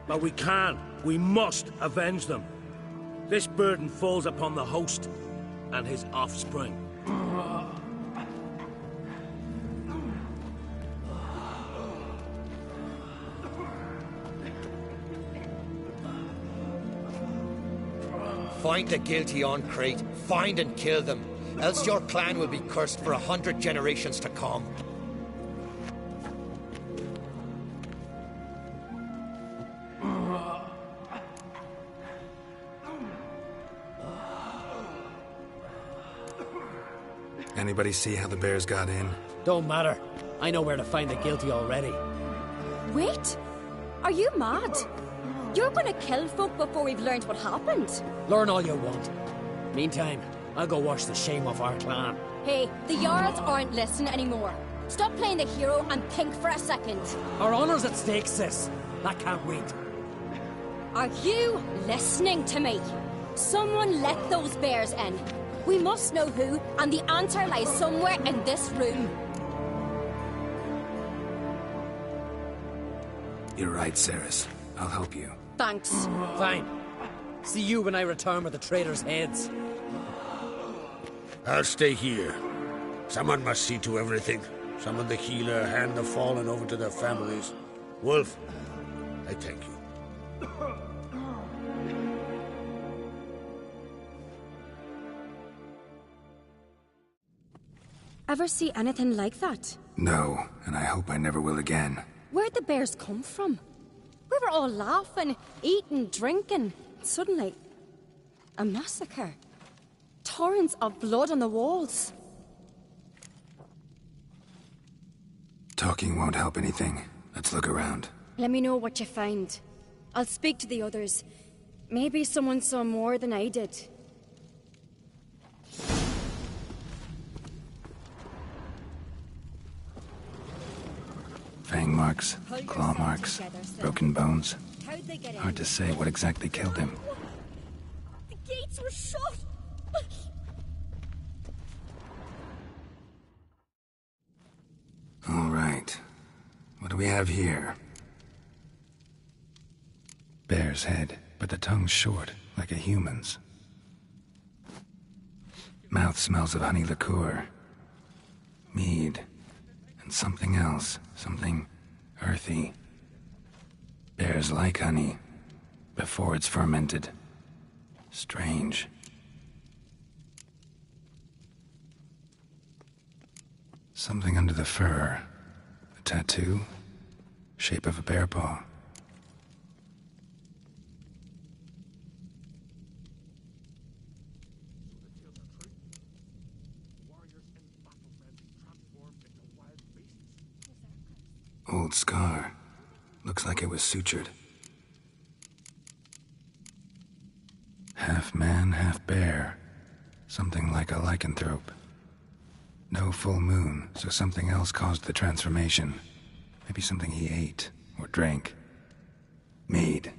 But we can. We must avenge them. This burden falls upon the host and his offspring. Find the guilty on Crete. Find and kill them. Else your clan will be cursed for 100 generations to come. Anybody see how the bears got in? Don't matter. I know where to find the guilty already. Wait! Are you mad? You're gonna kill folk before we've learned what happened. Learn all you want. Meantime, I'll go wash the shame off our clan. Hey, the Jarls aren't listening anymore. Stop playing the hero and think for a second. Our honor's at stake, sis. That can't wait. Are you listening to me? Someone let those bears in. We must know who, and the answer lies somewhere in this room. You're right, Ceres. I'll help you. Thanks. Fine. See you when I return with the traitors' heads. I'll stay here. Someone must see to everything. Summon the healer, hand the fallen over to their families. Wolf, I thank you. Ever see anything like that? No, and I hope I never will again. Where'd the bears come from? We were all laughing, eating, drinking. Suddenly, a massacre. Torrents of blood on the walls. Talking won't help anything. Let's look around. Let me know what you find. I'll speak to the others. Maybe someone saw more than I did. Fang marks, claw marks, broken bones. How'd they get in? Hard to say what exactly killed him. The gates were shut! All right. What do we have here? Bear's head, but the tongue's short, like a human's. Mouth smells of honey liqueur. Mead. And something else. Something earthy. Bears like honey. Before it's fermented. Strange. Something under the fur. A tattoo. Shape of a bear paw. Old scar. Looks like it was sutured. Half man, half bear. Something like a lycanthrope. No full moon, so something else caused the transformation. Maybe something he ate or drank. Mead.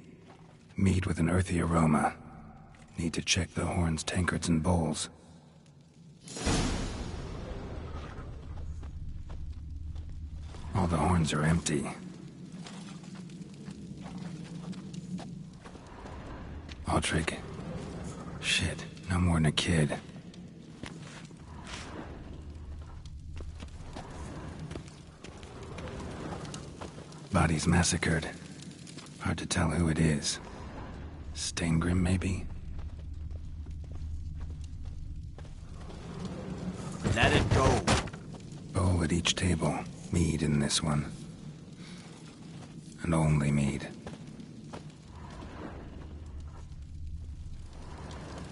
Mead with an earthy aroma. Need to check the horns, tankards, and bowls. All the horns are empty. Aldrich. Shit, No more than a kid. Bodies massacred. Hard to tell who it is. Staingrim, maybe? Let it go. Bowl at each table. Mead in this one. And only mead.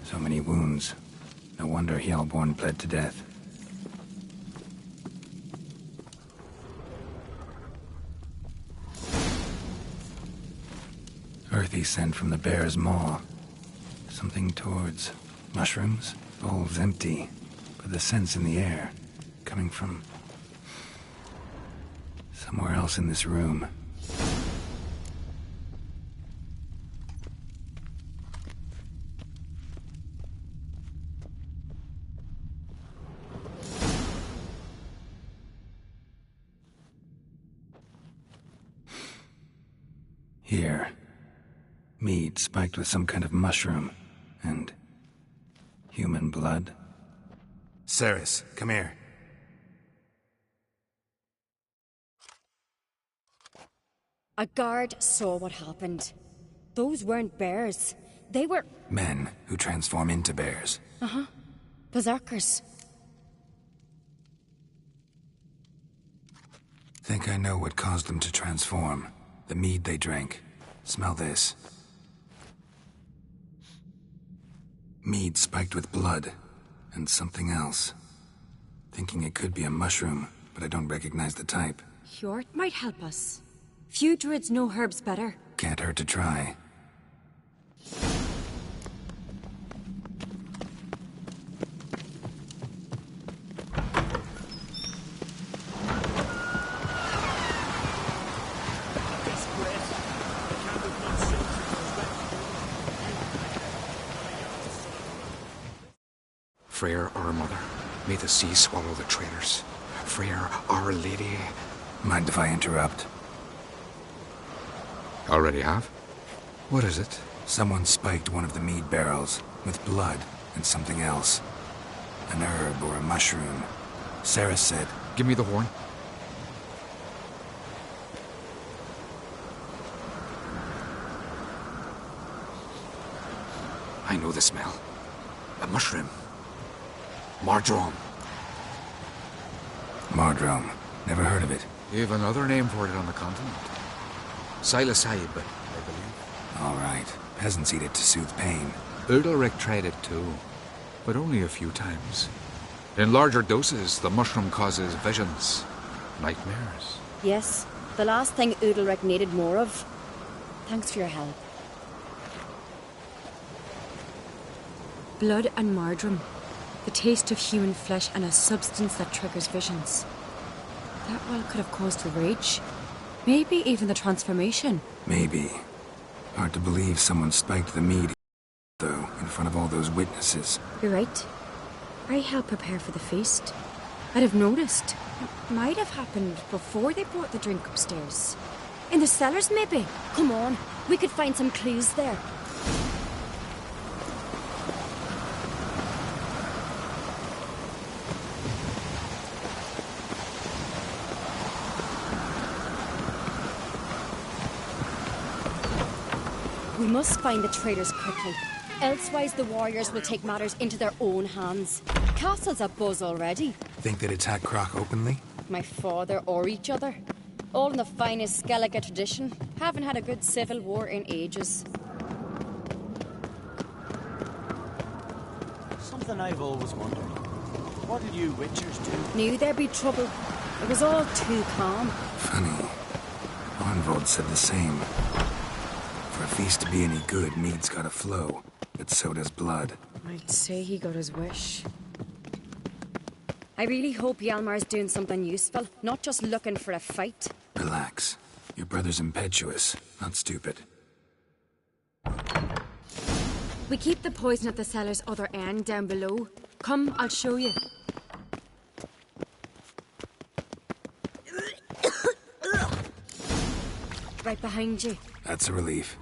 So many wounds. No wonder Hjalborn bled to death. Earthy scent from the bear's maw. Something towards mushrooms. Bowl's empty, but the scent's in the air. Coming from somewhere else in this room. Here. Mead spiked with some kind of mushroom. And human blood. Ceres, come here. A guard saw what happened. Those weren't bears. They were... Men who transform into bears. Uh-huh. Berserkers. Think I know what caused them to transform. The mead they drank. Smell this. Mead spiked with blood. And something else. Thinking it could be a mushroom, but I don't recognize the type. Hjort might help us. Few druids know herbs better. Can't hurt to try. Freyr, our mother, may the sea swallow the traitors. Freyr, our lady. Mind if I interrupt? Already have? What is it? Someone spiked one of the mead barrels with blood and something else. An herb or a mushroom. Sarah said... Give me the horn. I know the smell. A mushroom. Mardrome. Mardrome. Never heard of it. You've another name for it on the continent. Psilocybin, I believe. All right. Peasants eat it to soothe pain. Udalric tried it too, but only a few times. In larger doses, the mushroom causes visions, nightmares. Yes, the last thing Udalric needed more of. Thanks for your help. Blood and Mardrome. The taste of human flesh and a substance that triggers visions. That well could have caused the rage. Maybe even the transformation. Maybe. Hard to believe someone spiked the mead, though, in front of all those witnesses. You're right. I helped prepare for the feast. I'd have noticed. It might have happened before they brought the drink upstairs. In the cellars, maybe? Come on, we could find some clues there. We must find the traitors quickly. Elsewise, the warriors will take matters into their own hands. Castle's abuzz already. Think they'd attack Croc openly? My father or each other. All in the finest Skellige tradition. Haven't had a good civil war in ages. Something I've always wondered. What did you witchers do? Knew there'd be trouble. It was all too calm. Funny. Arnvold said the same. For a feast to be any good, mead's gotta flow. But so does blood. I'd say he got his wish. I really hope Hjalmar's doing something useful, not just looking for a fight. Relax. Your brother's impetuous, not stupid. We keep the poison at the cellar's other end down below. Come, I'll show you. Right behind you. That's a relief.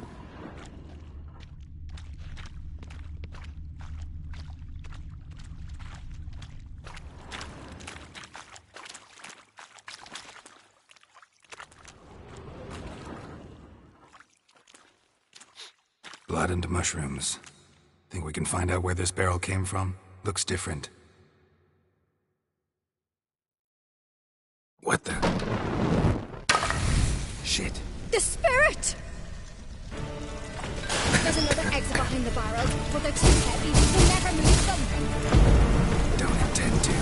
Blood and mushrooms. Think we can find out where this barrel came from? Looks different. What the? Shit. The spirit! There's another exit behind the barrels, but they're too heavy. We'll never move them. Don't intend to.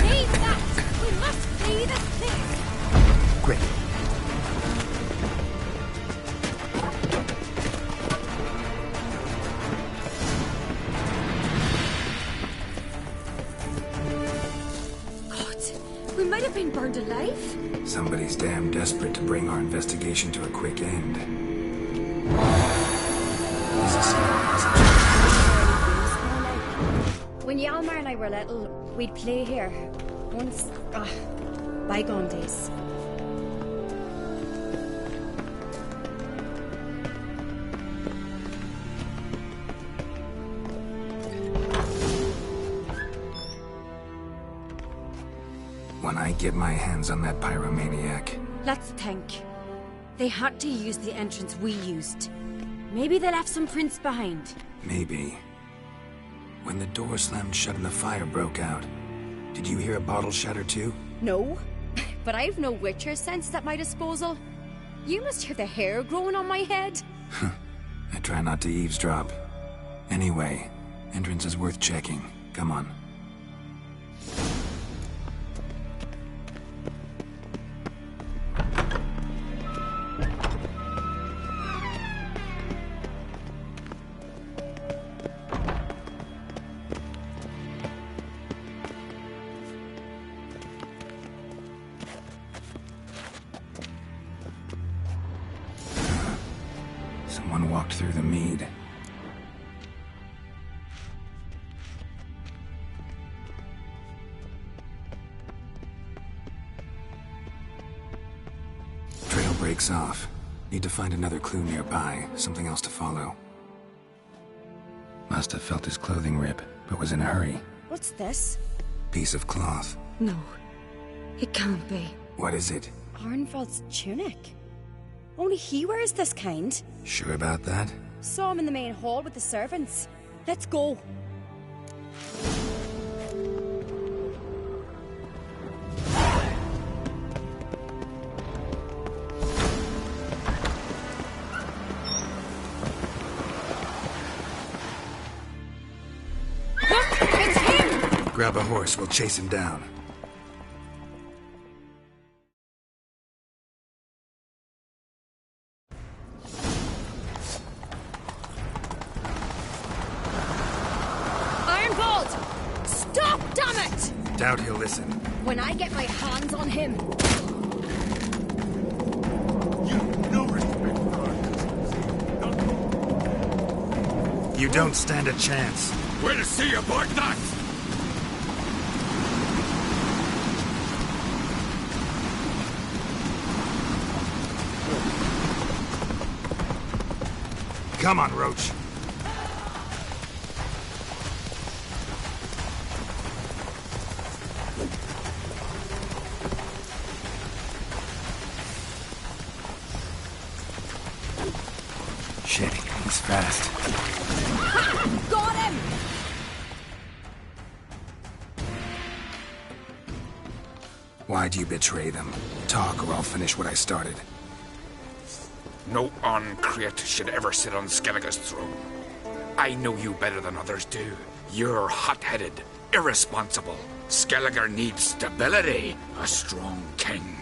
Leave that! We must flee this place! Quick. We might have been burned alive. Somebody's damn desperate to bring our investigation to a quick end. When Yalmar and I were little, we'd play here. Once, bygone days. When I get my hands on that pyromaniac. Let's think. They had to use the entrance we used. Maybe they left some prints behind. Maybe. When the door slammed shut and the fire broke out, did you hear a bottle shatter too? No, but I've no Witcher sense at my disposal. You must hear the hair growing on my head. I try not to eavesdrop. Anyway, entrance is worth checking. Come on. Someone walked through the mead. Trail breaks off. Need to find another clue nearby, something else to follow. Must have felt his clothing rip, but was in a hurry. What's this? Piece of cloth. No, it can't be. What is it? Arnvald's tunic. Only he wears this kind. Sure about that? Saw him in the main hall with the servants. Let's go. Look, it's him! Grab a horse, we'll chase him down. Doubt he'll listen. When I get my hands on him. You don't stand a chance. Where to see aboard that? Come on, Roach. Shit, he's fast. Ha! Got him! Why'd you betray them? Talk or I'll finish what I started. No Oncreate should ever sit on Skellige's throne. I know you better than others do. You're hot-headed, irresponsible. Skellige needs stability, a strong king.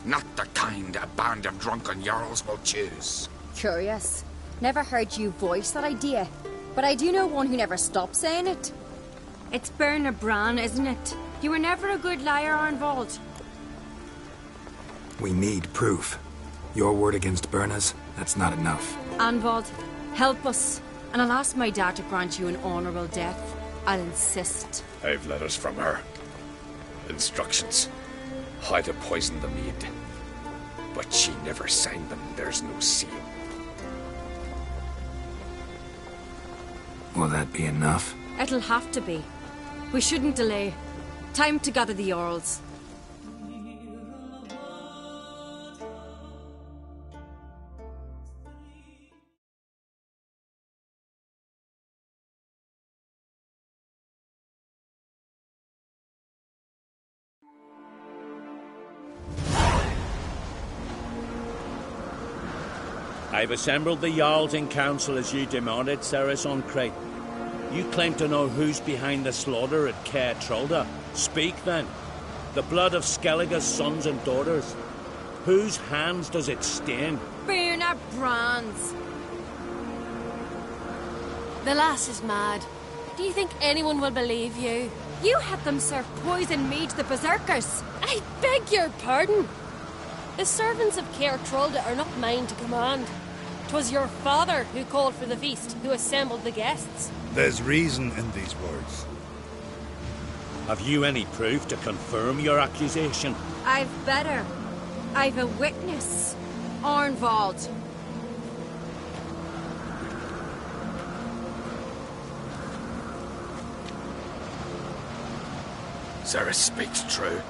Not the kind a band of drunken jarls will choose. Curious. Never heard you voice that idea, but I do know one who never stops saying it. It's Bernard Bran, isn't it? You were never a good liar, Arnvald. We need proof. Your word against Berna's, that's not enough. Arnvald, help us, and I'll ask my dad to grant you an honorable death. I'll insist. I've letters from her. Instructions. How to poison the mead. But she never signed them. There's no seal. Will that be enough? It'll have to be. We shouldn't delay. Time to gather the Jarls. I've assembled the Jarls in council as you demanded, Ceres on Crate. You claim to know who's behind the slaughter at Caer Trolda. Speak then. The blood of Skellige's sons and daughters. Whose hands does it stain? Birna Brands. The lass is mad. Do you think anyone will believe you? You had them serve poison mead to the berserkers. I beg your pardon. The servants of Caer Trolda are not mine to command. 'Twas your father who called for the feast, who assembled the guests. There's reason in these words. Have you any proof to confirm your accusation? I've better. I've a witness. Arnvald. Ceres speaks true.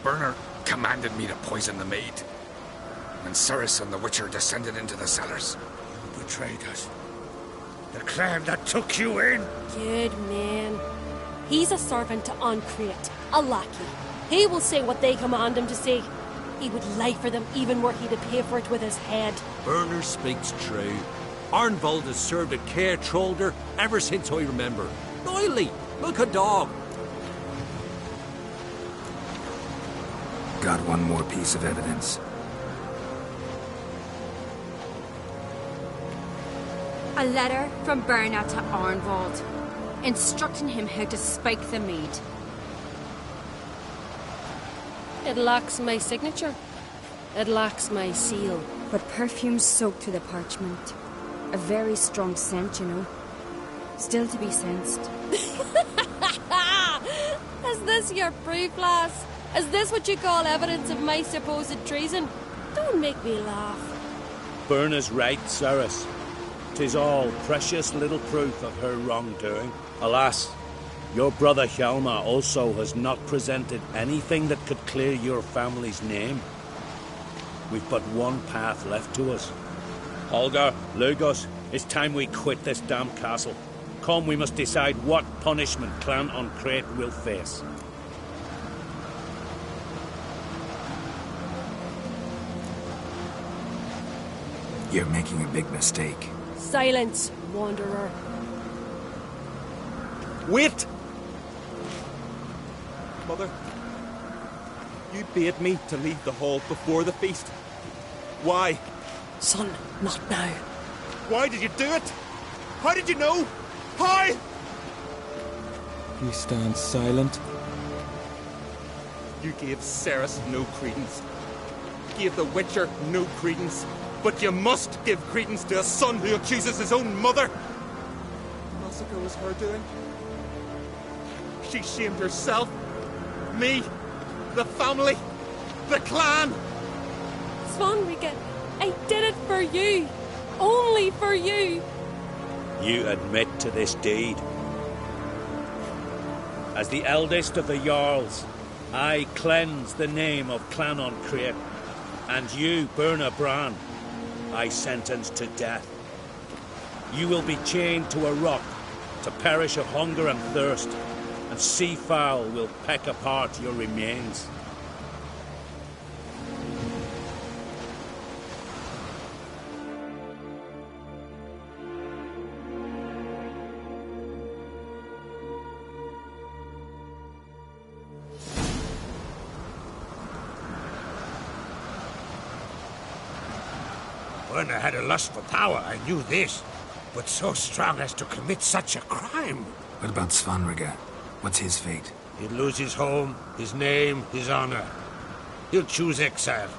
Bernard commanded me to poison the maid. And Ceres and the Witcher descended into the cellars. You betrayed us. The clan that took you in. Good man. He's a servant to Ancrate, a lackey. He will say what they command him to say. He would lie for them even were he to pay for it with his head. Berner speaks true. Arnvald has served at Caer Trolder ever since I remember. Loyally, like a dog. Got one more piece of evidence. A letter from Birna to Arnvald, instructing him how to spike the mead. It lacks my signature. It lacks my seal. But perfume soaked through the parchment. A very strong scent, you know. Still to be sensed. Is this your proof, lass? Is this what you call evidence of my supposed treason? Don't make me laugh. Berna's right, Ceres. 'Tis all precious little proof of her wrongdoing. Alas, your brother Hjalmar also has not presented anything that could clear your family's name. We've but one path left to us. Holger, Lugos, it's time we quit this damn castle. Come, we must decide what punishment Clan Ancrate will face. You're making a big mistake. Silence, wanderer. Wait! Mother, you bade me to leave the hall before the feast. Why? Son, not now. Why did you do it? How did you know? How? You stand silent. You gave Ceres no credence. Gave the Witcher no credence. But you must give credence to a son who accuses his own mother. The massacre was her doing. She shamed herself, me, the family, the clan. Svanrige, I did it for you. Only for you. You admit to this deed. As the eldest of the Jarls, I cleanse the name of Clan Ancrate, and you, Birna Bran, I sentence to death. You will be chained to a rock to perish of hunger and thirst, and sea fowl will peck apart your remains. Werner had a lust for power, I knew this. But so strong as to commit such a crime. What about Svanrige? What's his fate? He'll lose his home, his name, his honor. He'll choose exile.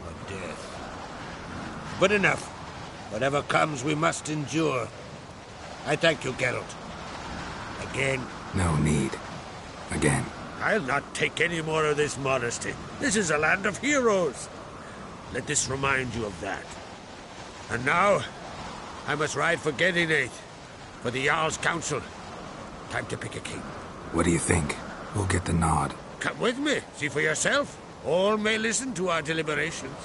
Or death. But enough. Whatever comes, we must endure. I thank you, Geralt. Again. No need. Again. I'll not take any more of this modesty. This is a land of heroes. Let this remind you of that. And now, I must ride for Gedinate. For the Jarl's Council. Time to pick a king. What do you think? Who'll get the nod? Come with me. See for yourself. All may listen to our deliberations.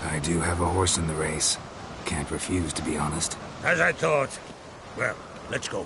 I do have a horse in the race. Can't refuse, to be honest. As I thought. Well, let's go.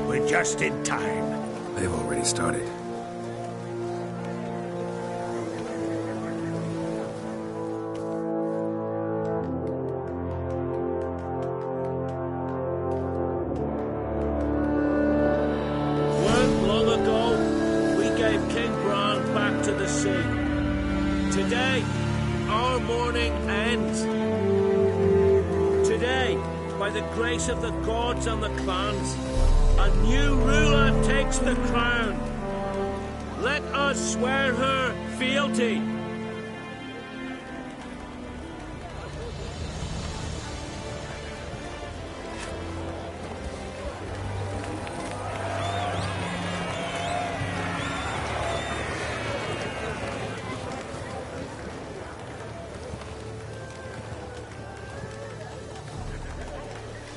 We're just in time. They've already started. Weren't long ago, we gave King Bran back to the sea. Today, our mourning ends. Today, by the grace of the gods and the clans, a new ruler takes the crown. Let us swear her fealty.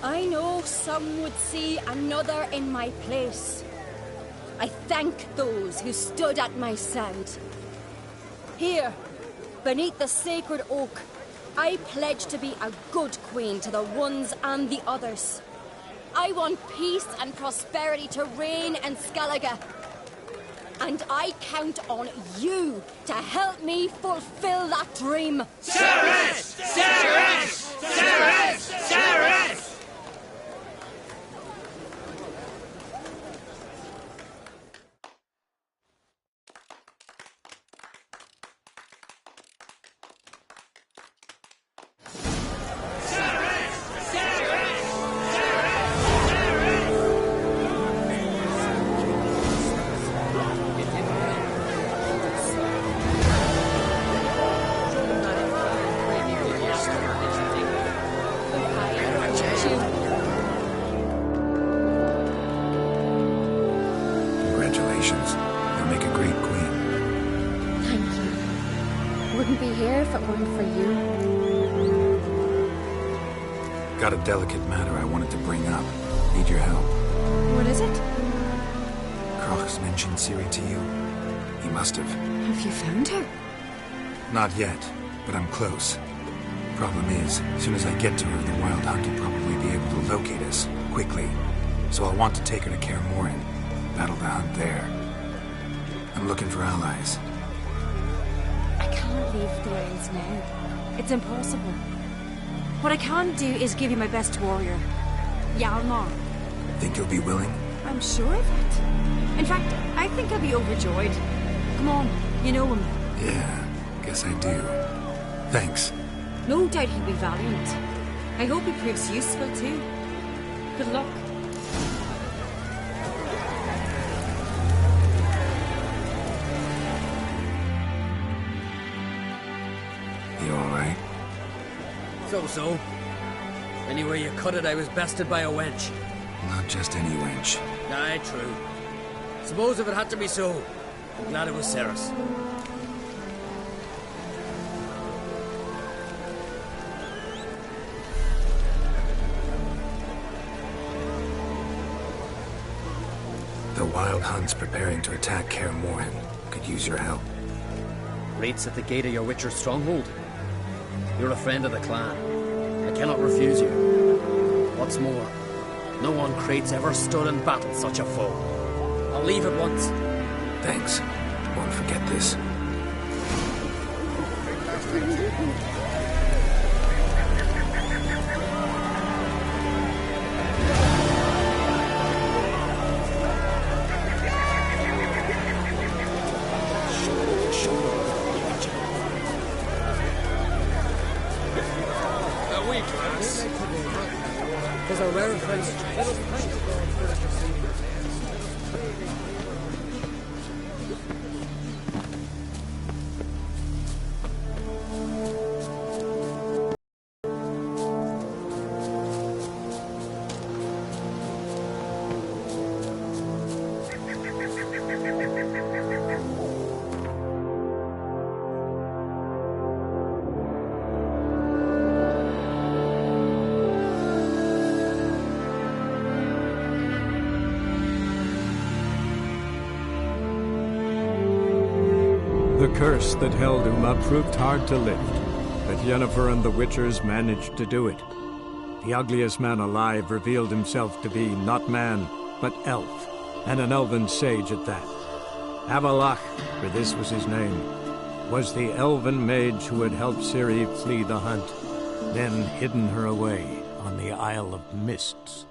I know some would see another in my place. I thank those who stood at my side. Here, beneath the sacred oak, I pledge to be a good queen to the ones and the others. I want peace and prosperity to reign in Skellige. And I count on you to help me fulfill that dream. Ceres! Ceres! Ceres! Ceres! Congratulations. You'll make a great queen. Thank you. Wouldn't be here if it weren't for you. Got a delicate matter I wanted to bring up. Need your help. What is it? Croc's mentioned Ciri to you. He must have. Have you found her? Not yet, but I'm close. Problem is, as soon as I get to her, the Wild Hunt will probably be able to locate us, quickly. So I'll want to take her to Kaer Morhen. Battle the hunt there. I'm looking for allies. I can't leave Thorns now. It's impossible. What I can do is give you my best warrior, Hjalmar. Think you'll be willing? I'm sure of it. In fact, I think he'll be overjoyed. Come on, you know him. Yeah, guess I do. Thanks. No doubt he'll be valiant. I hope he proves useful too. Good luck. You alright? So. Anywhere you cut it, I was bested by a wench. Not just any wench. Aye, true. Suppose if it had to be so, I'm glad it was Ceres. The Wild Hunt's preparing to attack Kaer Morhen. Could use your help. Rates at the gate of your Witcher's stronghold. You're a friend of the clan. I cannot refuse you. What's more, no one Crate's ever stood in battle such a foe. I'll leave at once. Thanks. Won't forget this. 'Tis a rare thing. The curse that held Uma proved hard to lift, but Yennefer and the Witchers managed to do it. The ugliest man alive revealed himself to be not man, but elf, and an elven sage at that. Avalach, for this was his name, was the elven mage who had helped Ciri flee the hunt, then hidden her away on the Isle of Mists.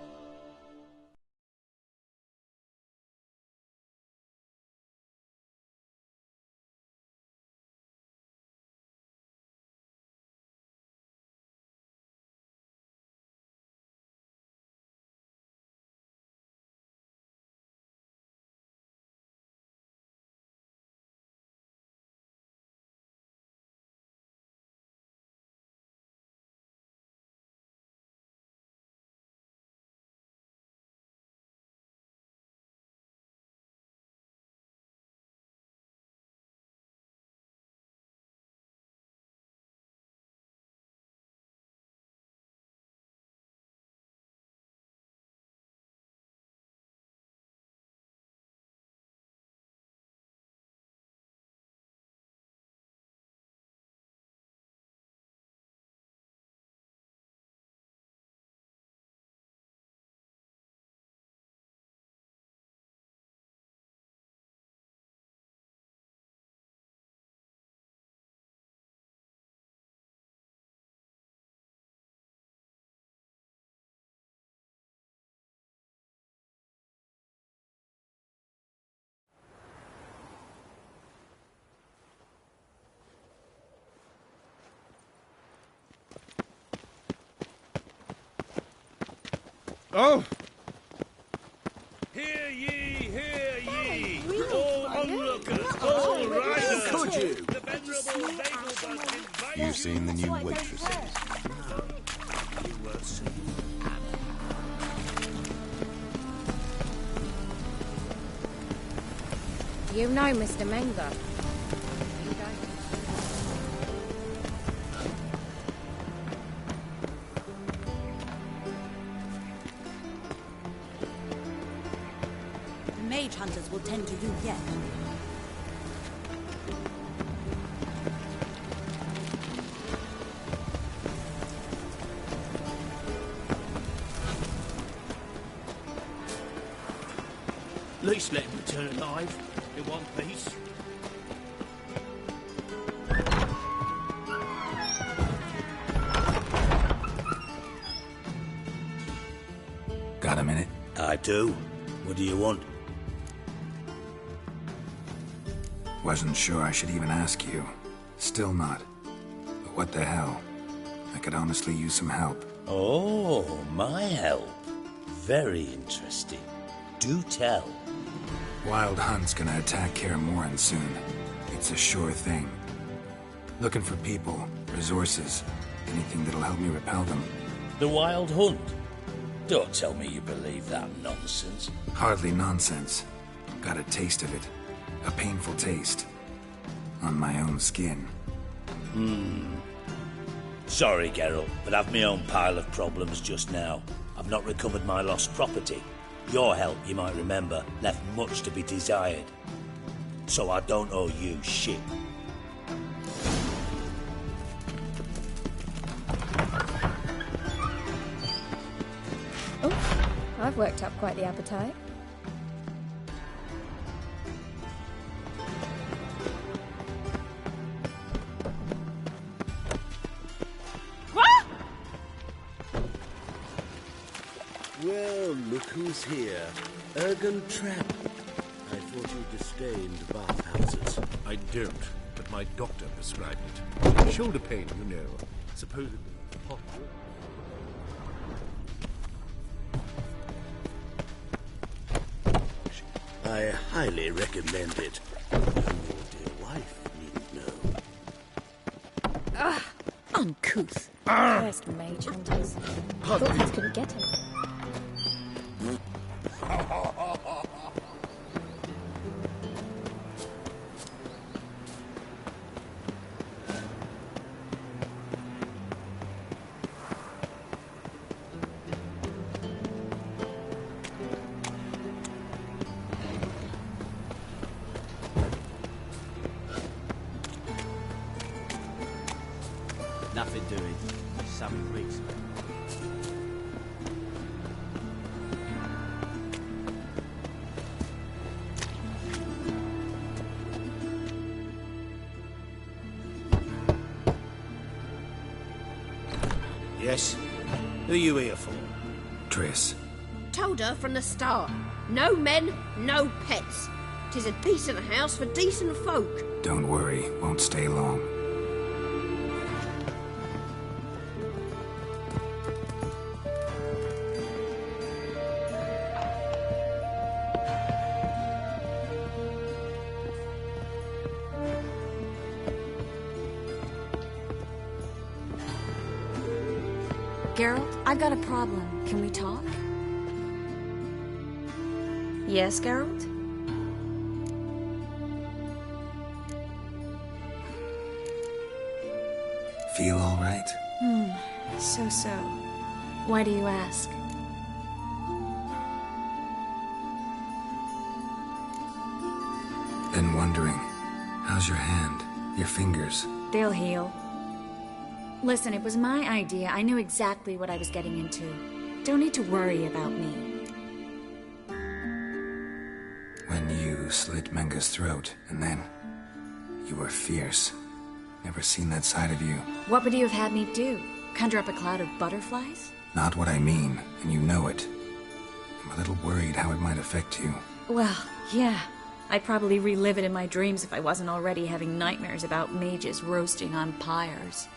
Oh! Hear ye, hear ye! All onlookers, all riders! Could you? The venerable Vegelbud invites You've seen the new waitresses. You will see. You know Mr. Menga. You don't. The mage hunters will tend to you yet. At least let him return alive, in one piece. Got a minute? I do. What do you want? Wasn't sure I should even ask you. Still not. But what the hell? I could honestly use some help. Oh, my help. Very interesting. Do tell. Wild Hunt's gonna attack Kaer Morhen soon. It's a sure thing. Looking for people, resources, anything that'll help me repel them. The Wild Hunt? Don't tell me you believe that nonsense. Hardly nonsense. Got a taste of it. A painful taste. On my own skin. Sorry, Geralt, but I've my own pile of problems just now. I've not recovered my lost property. Your help, you might remember, left much to be desired. So I don't owe you shit. Oh, I've worked up quite the appetite. Well, look who's here. Ergen Tramp. I thought you disdained bathhouses. I don't, but my doctor prescribed it. Shoulder pain, you know. Supposedly hot. I highly recommend it. Your dear wife needn't know. Ah, uncouth. Cursed mage hunters. Thought I couldn't get him. Nothing doing. Some weeks. Yes? Who you here for? Triss. Told her from the start. No men, no pets. 'Tis a decent house for decent folk. Don't worry, won't stay long. Geralt, I got a problem. Can we talk? Yes, Geralt? Feel all right? So. Why do you ask? Been wondering. How's your hand? Your fingers? They'll heal. Listen, it was my idea. I knew exactly what I was getting into. Don't need to worry about me. When you slit Menga's throat, and then... you were fierce. Never seen that side of you. What would you have had me do? Conjure up a cloud of butterflies? Not what I mean, and you know it. I'm a little worried how it might affect you. Well, yeah. I'd probably relive it in my dreams if I wasn't already having nightmares about mages roasting on pyres.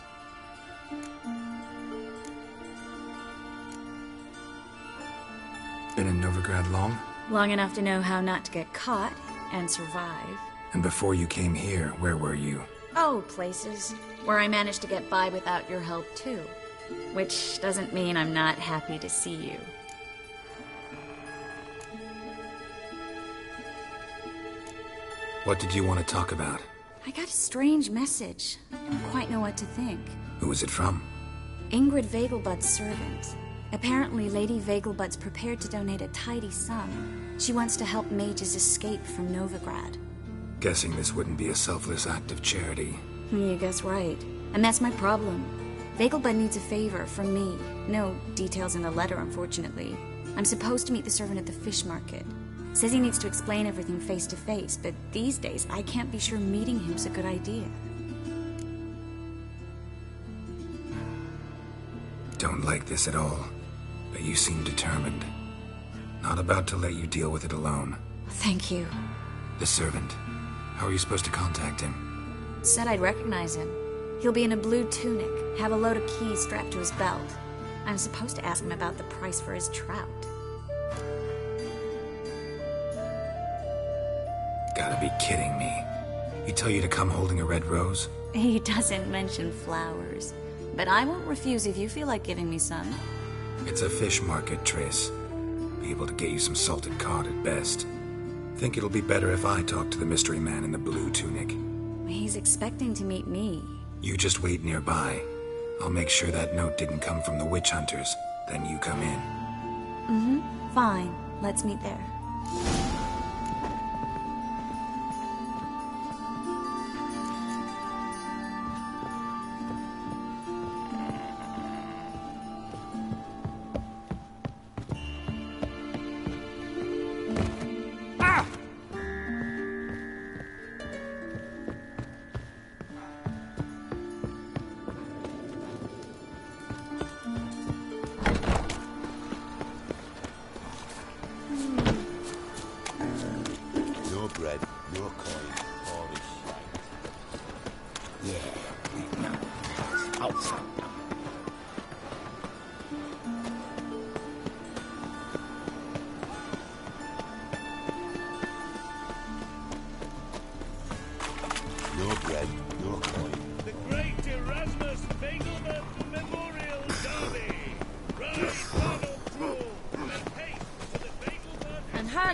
Been in Novigrad long? Long enough to know how not to get caught and survive. And before you came here, where were you? Oh, places where I managed to get by without your help, too. Which doesn't mean I'm not happy to see you. What did you want to talk about? I got a strange message. I don't quite know what to think. Who was it from? Ingrid Vegelbud's servant. Apparently, Lady Vegelbud's prepared to donate a tidy sum. She wants to help mages escape from Novigrad. Guessing this wouldn't be a selfless act of charity. You guess right. And that's my problem. Vegelbud needs a favor from me. No details in the letter, unfortunately. I'm supposed to meet the servant at the fish market. Says he needs to explain everything face to face, but these days I can't be sure meeting him's a good idea. Don't like this at all, but you seem determined. Not about to let you deal with it alone. Thank you. The servant. How are you supposed to contact him? Said I'd recognize him. He'll be in a blue tunic, have a load of keys strapped to his belt. I'm supposed to ask him about the price for his trout. Gotta be kidding me. He tell you to come holding a red rose? He doesn't mention flowers. But I won't refuse if you feel like giving me some. It's a fish market, Triss. Be able to get you some salted cod at best. Think it'll be better if I talk to the mystery man in the blue tunic. He's expecting to meet me. You just wait nearby. I'll make sure that note didn't come from the witch hunters. Then you come in. Mm-hmm. Fine. Let's meet there.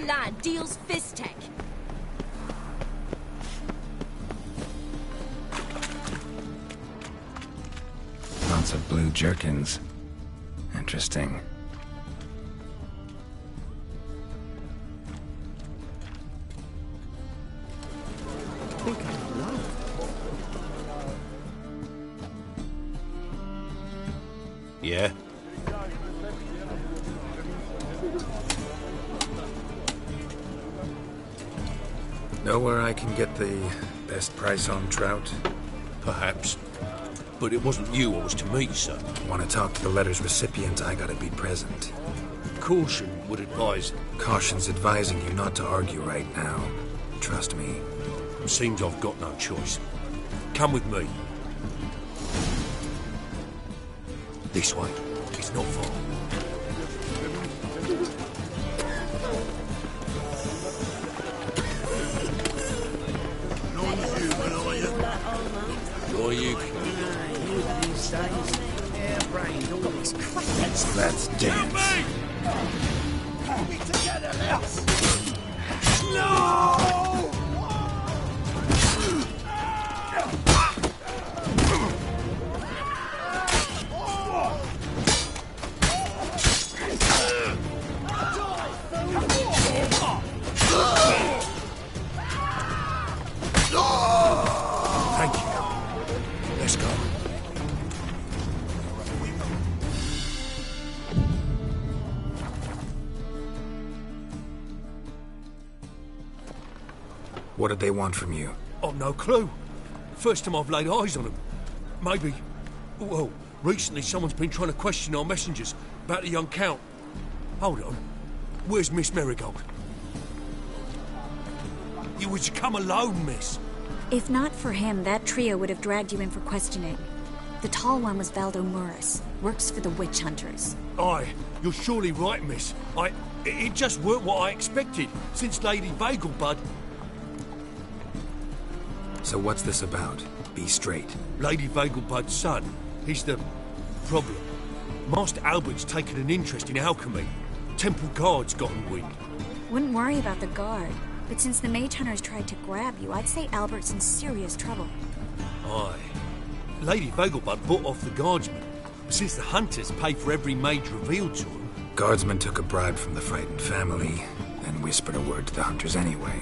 One lad deals fist tech. Lots of blue jerkins. Interesting. Yeah? Know where I can get the best price on trout? Perhaps. But it wasn't you I was to meet, sir. Want to talk to the letter's recipient, I gotta be present. Caution would advise. Caution's advising you not to argue right now. Trust me. Seems I've got no choice. Come with me. This way. It's not far. What are you? Let's dance. Thank you. Let's go. What did they want from you? I've no clue. First time I've laid eyes on them. Maybe... Well, recently someone's been trying to question our messengers about the young Count. Hold on. Where's Miss Marigold? You was to come alone, miss. If not for him, that trio would have dragged you in for questioning. The tall one was Valdo Murris, works for the witch hunters. Aye, you're surely right, miss. It just weren't what I expected, since Lady Vagelbud... So what's this about? Be straight. Lady Vagelbud's son, he's the problem. Master Albert's taken an interest in alchemy. Temple guards gotten wind. Wouldn't worry about the guard, but since the mage hunters tried to grab you, I'd say Albert's in serious trouble. Aye. Lady Vagelbud bought off the guardsmen, since the hunters pay for every mage revealed to them. Guardsmen took a bribe from the frightened family, and whispered a word to the hunters anyway.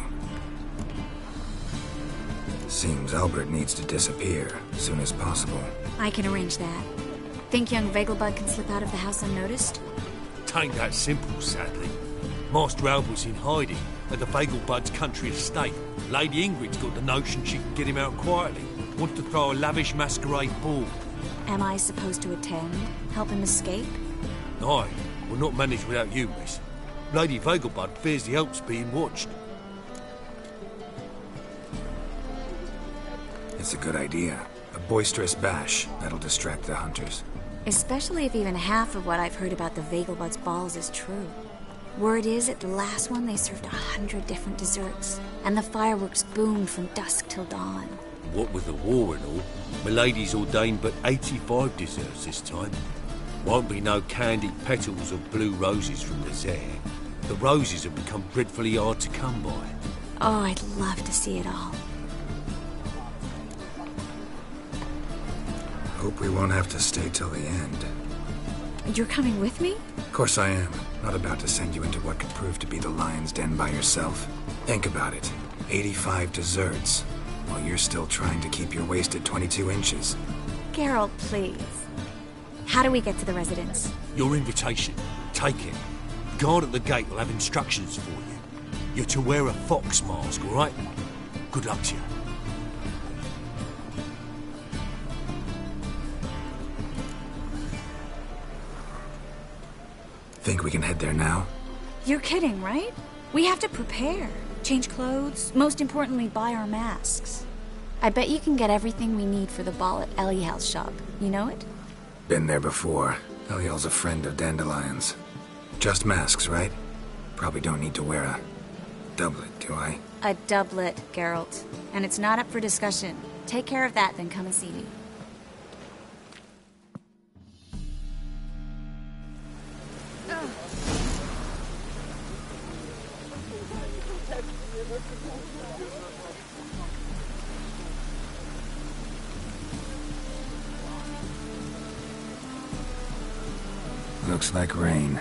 Seems Albert needs to disappear as soon as possible. I can arrange that. Think young Vagelbud can slip out of the house unnoticed? Tain't that simple, sadly. Master Albert's in hiding at the Vagelbud's country estate. Lady Ingrid's got the notion she can get him out quietly. Wants to throw a lavish masquerade ball. Am I supposed to attend? Help him escape? Aye, we'll not manage without you, miss. Lady Vagelbud fears the help's being watched. It's a good idea. A boisterous bash that'll distract the hunters. Especially if even half of what I've heard about the Vagelbud's balls is true. Word is, at the last one they served 100 different desserts, and the fireworks boomed from dusk till dawn. What with the war and all, Milady's ordained but 85 desserts this time. Won't be no candied petals or blue roses from the Zaire. The roses have become dreadfully hard to come by. Oh, I'd love to see it all. Hope we won't have to stay till the end. You're coming with me? Of course I am. Not about to send you into what could prove to be the lion's den by yourself. Think about it. 85 desserts, while you're still trying to keep your waist at 22 inches. Geralt, please. How do we get to the residence? Your invitation. Take it. Guard at the gate will have instructions for you. You're to wear a fox mask, all right? Good luck to you. Think we can head there now? You're kidding, right? We have to prepare. Change clothes. Most importantly, buy our masks. I bet you can get everything we need for the ball at Eliel's shop. You know it? Been there before. Eliel's a friend of Dandelion's. Just masks, right? Probably don't need to wear a doublet, do I? A doublet, Geralt. And it's not up for discussion. Take care of that, then come and see me. Looks like rain.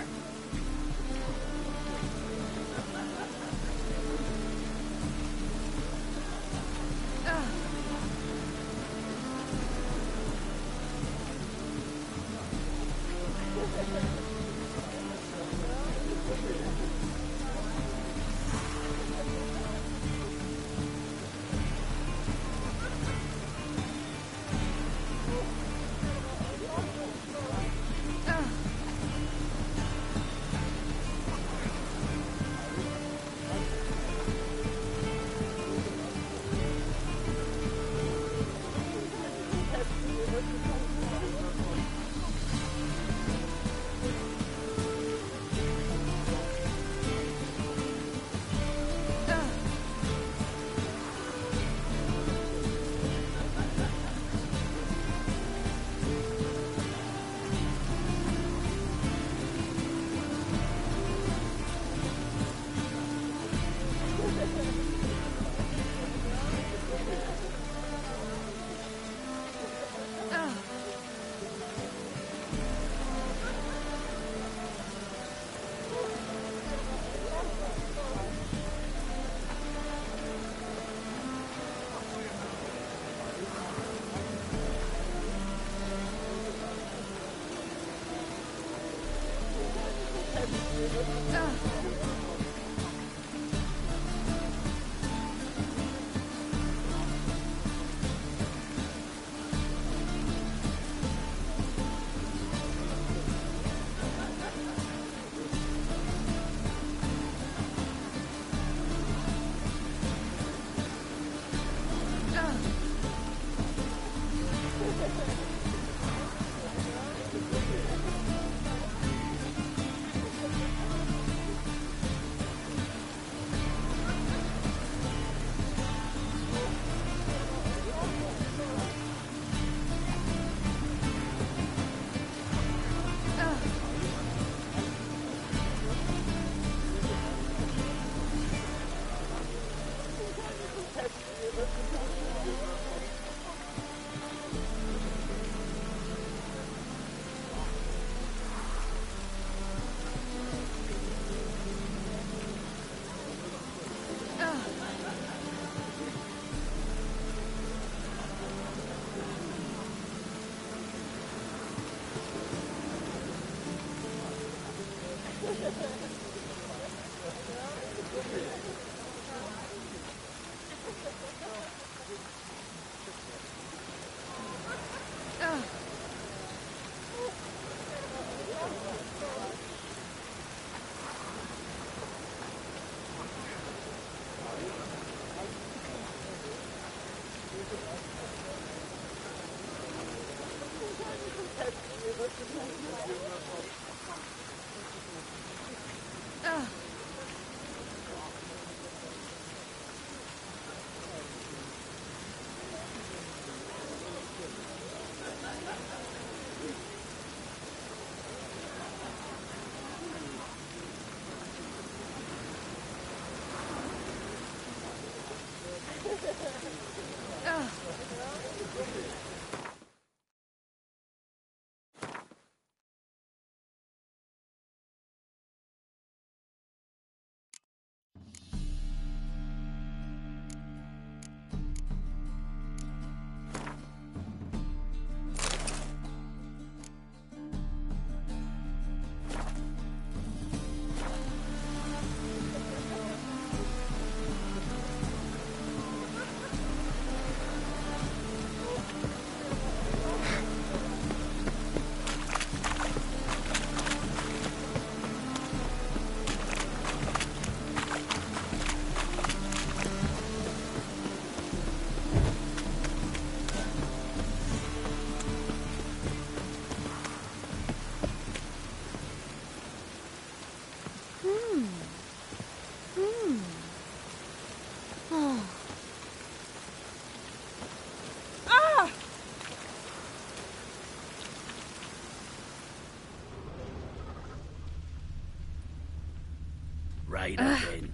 Right again.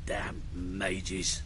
Damn mages.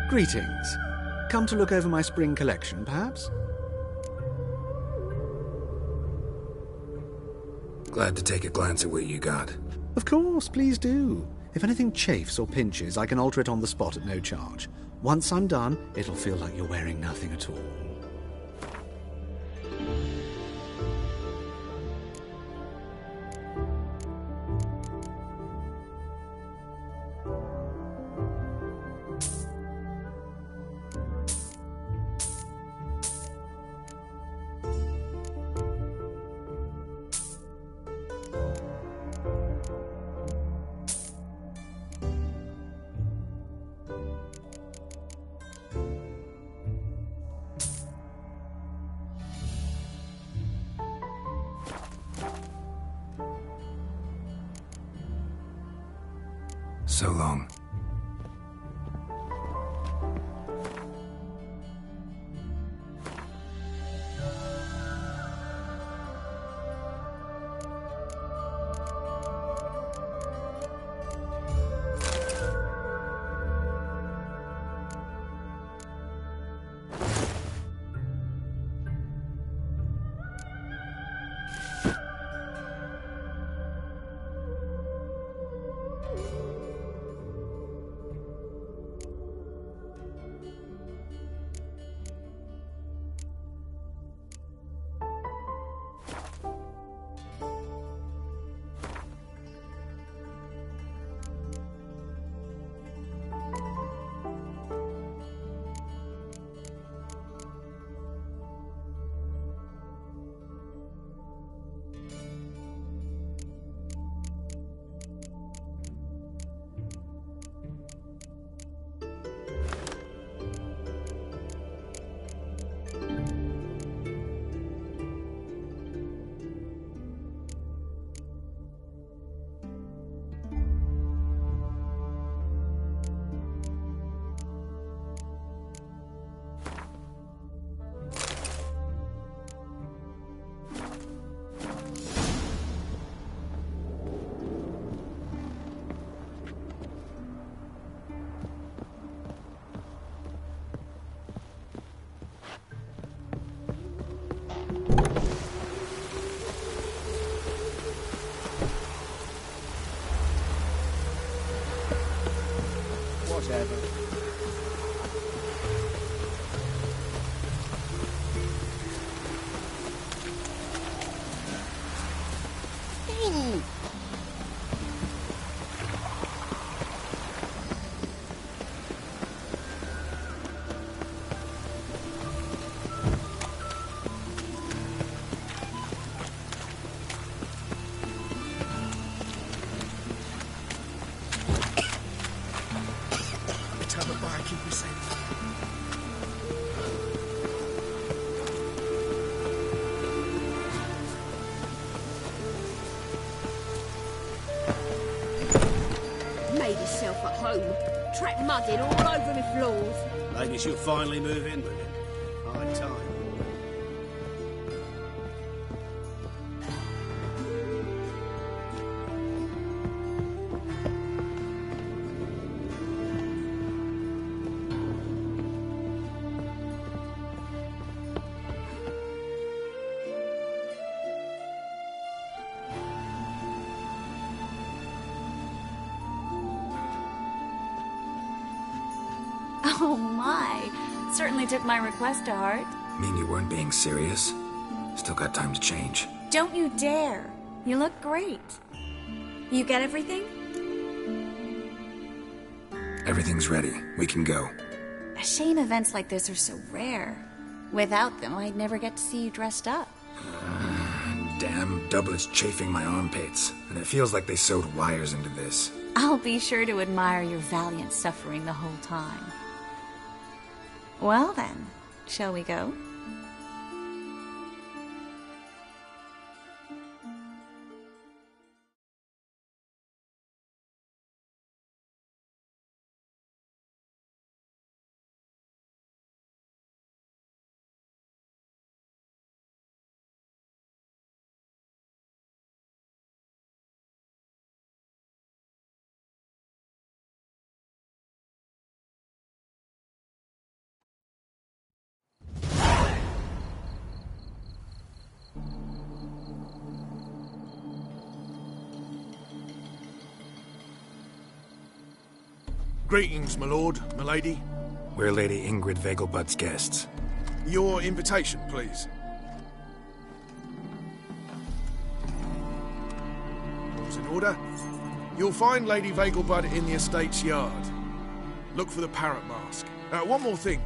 Greetings. Come to look over my spring collection, perhaps? Glad to take a glance at what you got. Of course, please do. If anything chafes or pinches, I can alter it on the spot at no charge. Once I'm done, it'll feel like you're wearing nothing at all. So long. Whatever. Tell the barkeeper safe. Made yourself at home. Track mudding all over me floors. Maybe she'll finally move in with him. High time. Oh my. Certainly took my request to heart. Mean you weren't being serious? Still got time to change. Don't you dare. You look great. You get everything? Everything's ready. We can go. A shame events like this are so rare. Without them, I'd never get to see you dressed up. Damn doublets chafing my armpits, and it feels like they sewed wires into this. I'll be sure to admire your valiant suffering the whole time. Well then, shall we go? Greetings, my lord, my lady. We're Lady Ingrid Vegelbud's guests. Your invitation, please. All's in order. You'll find Lady Vegelbud in the estate's yard. Look for the parrot mask. One more thing.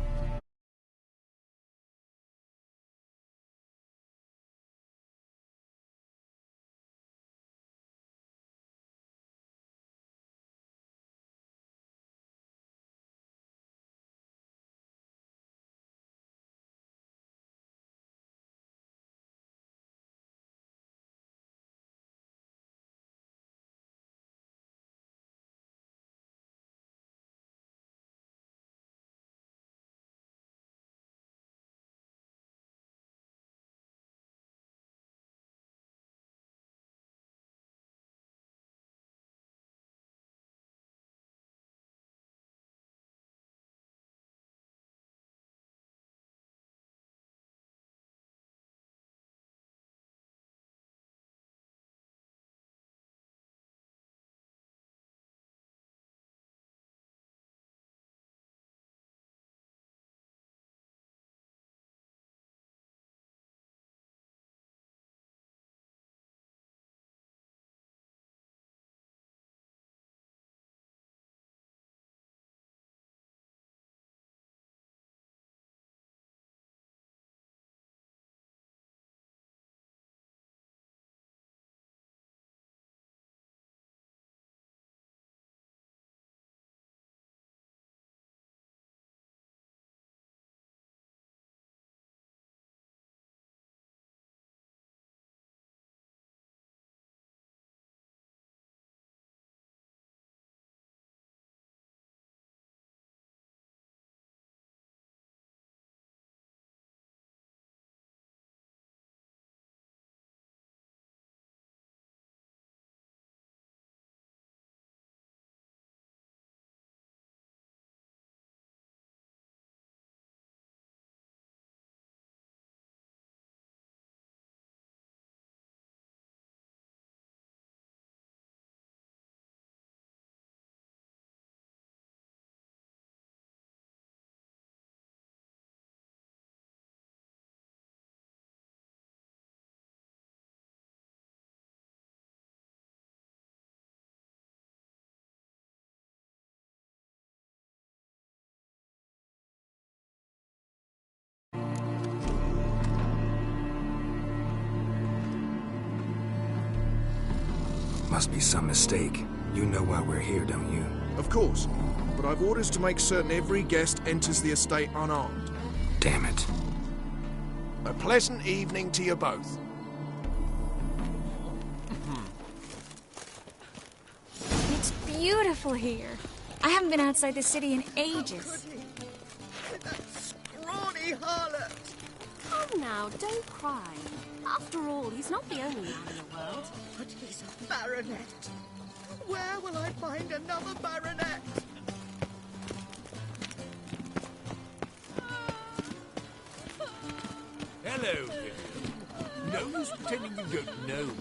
Must be some mistake. You know why we're here, don't you? Of course, but I've orders to make certain every guest enters the estate unarmed. Damn it. A pleasant evening to you both. It's beautiful here. I haven't been outside the city in ages. That scrawny harlot! Come now, don't cry. After all, he's not the only man in the world. But he's a baronet. Where will I find another baronet? Hello, Vivian. No use pretending you don't know me.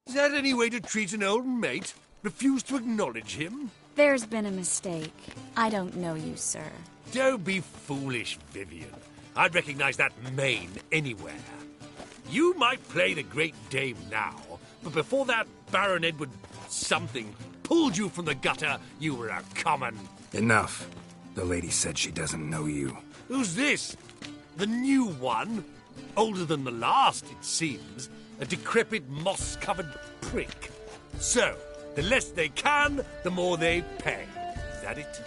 Is that any way to treat an old mate? Refuse to acknowledge him? There's been a mistake. I don't know you, sir. Don't be foolish, Vivian. I'd recognize that mane anywhere. You might play the great dame now, But before that Baron Edward something pulled you from the gutter, you were a common... Enough. The lady said she doesn't know you. Who's this? The new one? Older than the last, it seems. A decrepit, moss-covered prick. So, the less they can, the more they pay. Is that it?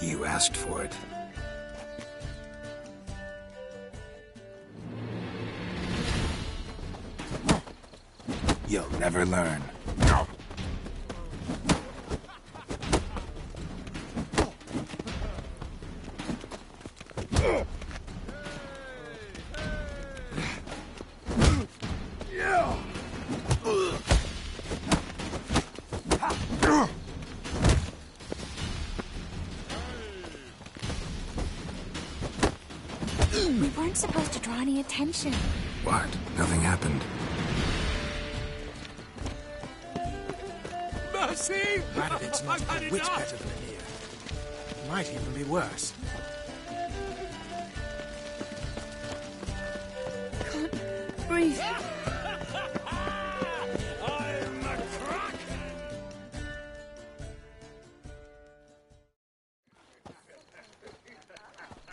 You asked for it. You'll never learn. We weren't supposed to draw any attention. What? Nothing happened. Mercy! Radovic's not a whit better than here. Might even be worse. Can't breathe.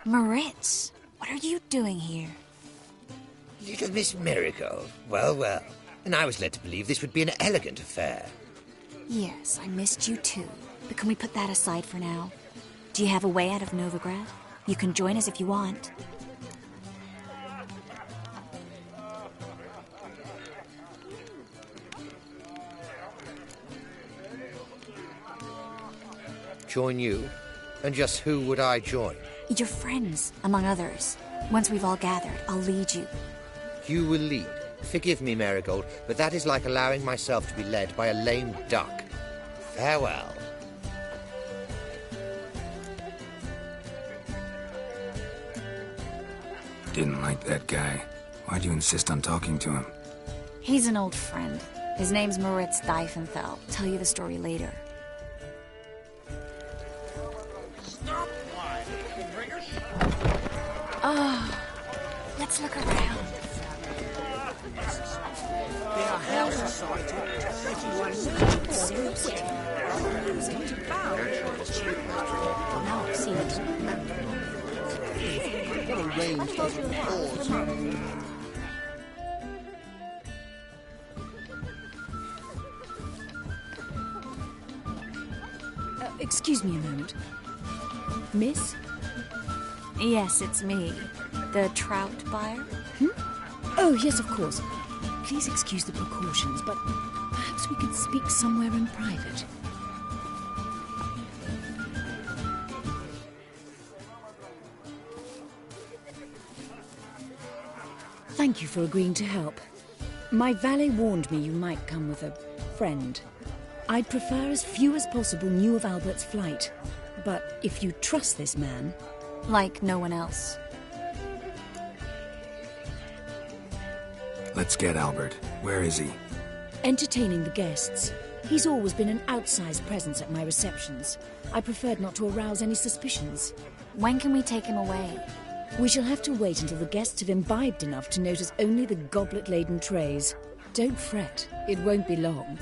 Moritz, what are you doing here? Little Miss Marigold. Well, well. And I was led to believe this would be an elegant affair. Yes, I missed you too. But can we put that aside for now? Do you have a way out of Novigrad? You can join us if you want. Join you? And just who would I join? Your friends, among others. Once we've all gathered, I'll lead you. You will lead. Forgive me, Marigold, but that is like allowing myself to be led by a lame duck. Farewell. Didn't like that guy. Why'd you insist on talking to him? He's an old friend. His name's Moritz Diefenthal. Tell you the story later. Oh, let's look around. They are hell society. Now I've seen it. Arranged as reports. Excuse me a moment. Miss? Yes, it's me. The trout buyer? Oh, yes, of course. Please excuse the precautions, but perhaps we could speak somewhere in private. Thank you for agreeing to help. My valet warned me you might come with a friend. I'd prefer as few as possible knew of Albert's flight. But if you trust this man... Like no one else. Let's get Albert. Where is he? Entertaining the guests. He's always been an outsized presence at my receptions. I preferred not to arouse any suspicions. When can we take him away? We shall have to wait until the guests have imbibed enough to notice only the goblet-laden trays. Don't fret. It won't be long.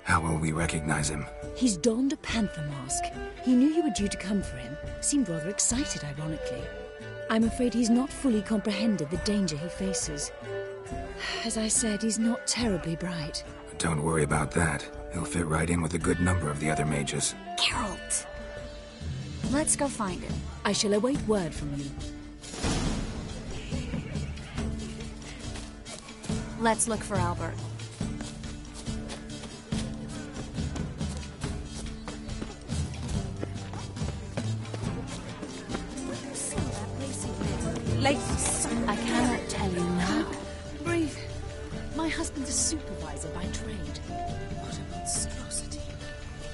How will we recognize him? He's donned a panther mask. He knew you were due to come for him. Seemed rather excited, ironically. I'm afraid he's not fully comprehended the danger he faces. As I said, he's not terribly bright. Don't worry about that. He'll fit right in with a good number of the other mages. Geralt! Let's go find him. I shall await word from you. Let's look for Albert. Ladies, I cannot tell you now. Breathe. My husband's a supervisor by trade. What a monstrosity.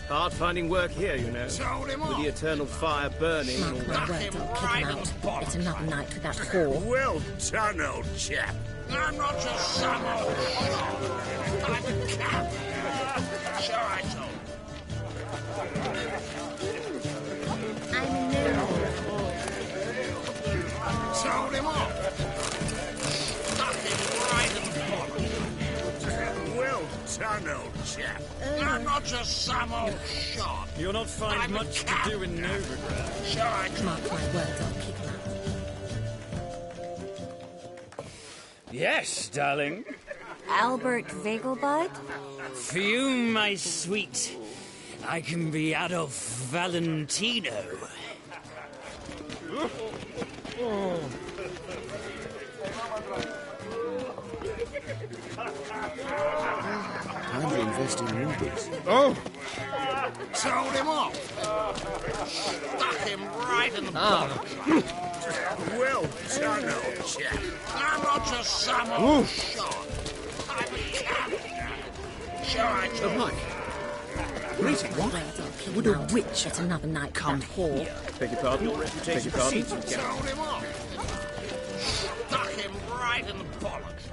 Hard finding work here, you know. With the eternal fire burning. Mark my words, I'll kick him out. It's another night with that whore. Well done, old chap. I'm not just some old I'm a cat. So I told. I'm a just some old shot. You'll not find much to do in Novigrad. Shall I Mark my words, I'll kick him out. Yes, darling. Albert Vegelbud? For you, my sweet, I can be Adolf Valentino. Time to invest in rubies. Oh! Sold him off. Stuck him right in the bottom. Well done, old chap. I'm not just some old shot. I'm a character. Shall I tell you? Greeting, what? Would a witch at another night come here? Beg your pardon? Beg your pardon? Sold him off. Stuck him right in the bollocks.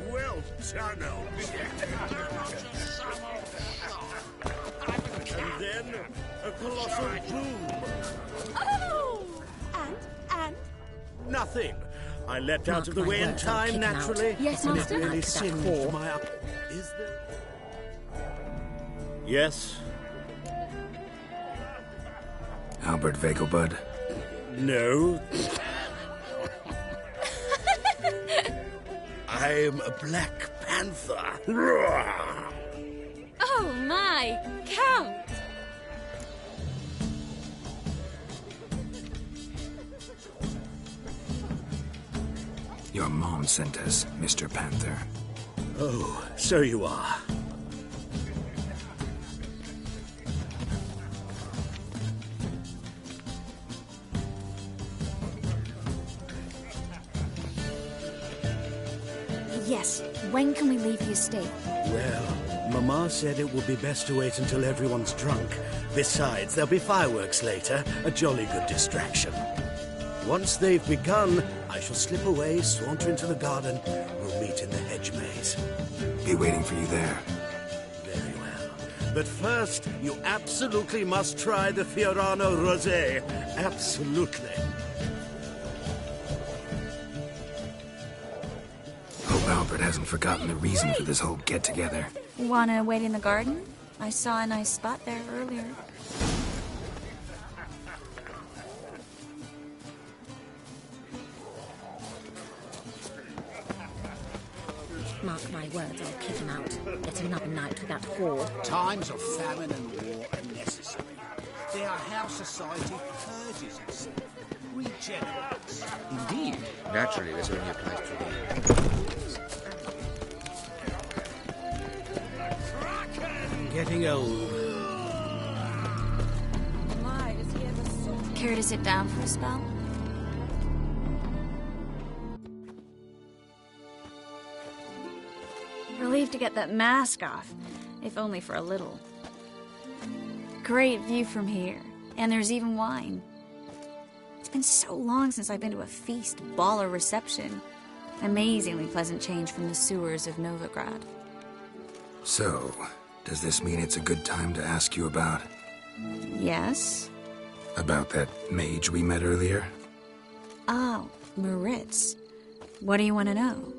Well done, old chap. I'm not just some old shot. And then a colossal boom. Oh! And? Nothing. I leapt out of the my way in words, I'll time, kick him out. naturally. Yes, and master. it really That singed whore. my up. Is there? Yes? Albert Vegelbud. No. I'm a Black Panther. Oh my, Count! Your mom sent us, Mr. Panther. Oh, so you are. Yes. When can we leave the estate? Well, Mama said it would be best to wait until everyone's drunk. Besides, there'll be fireworks later, a jolly good distraction. Once they've begun, I shall slip away, saunter into the garden. We'll meet in the hedge maze. Be waiting for you there. Very well. But first, you absolutely must try the Fiorano Rosé. Absolutely. Hope Albert hasn't forgotten the reason for this whole get-together. Wanna wait in the garden? I saw a nice spot there earlier. Mark my words, I'll kick him out. Get another night with that whore. Times of famine and war are necessary. They are how society purges itself, regenerates. Indeed. Naturally, this only applies to the... Getting old. My, does he ever so... Care to sit down for a spell? Relieved to get that mask off, if only for a little. Great view from here, and there's even wine. It's been so long since I've been to a feast, ball, or reception. Amazingly pleasant change from the sewers of Novigrad. So, does this mean it's a good time to ask you about... Yes? about that mage we met earlier? Oh, Moritz. What do you want to know?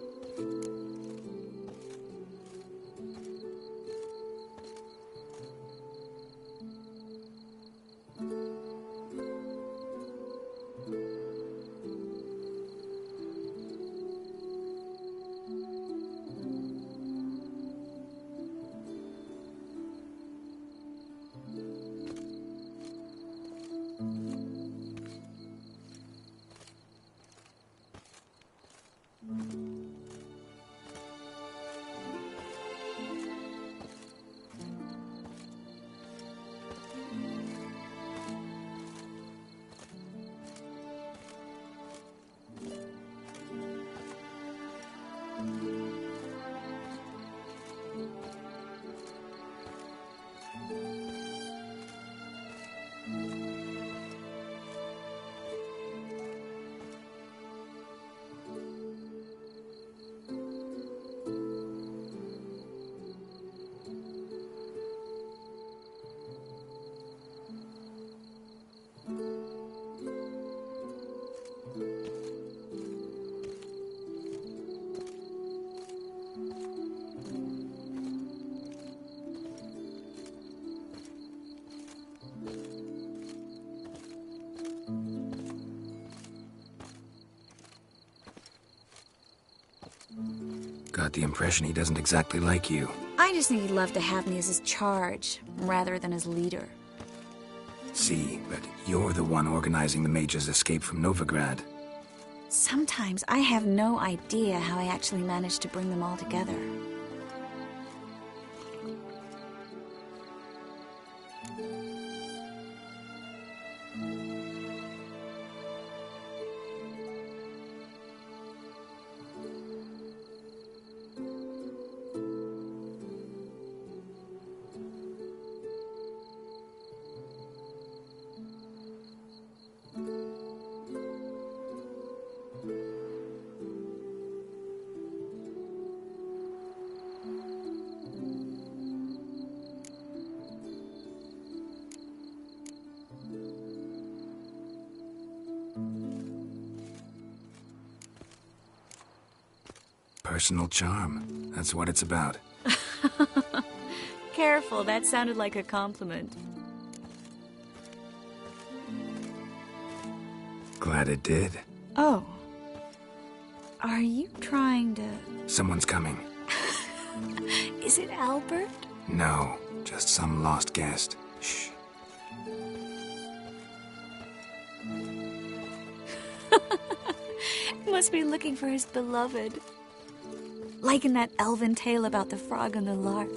Got the impression he doesn't exactly like you. I just think he'd love to have me as his charge, rather than his leader. See, but you're the one organizing the mage's escape from Novigrad. Sometimes I have no idea how I actually managed to bring them all together. Personal charm. That's what it's about. Careful, that sounded like a compliment. Glad it did. Oh. Are you trying to... Someone's coming. Is it Albert? No, just some lost guest. Shh. Must be looking for his beloved. Like in that elven tale about the frog and the lark.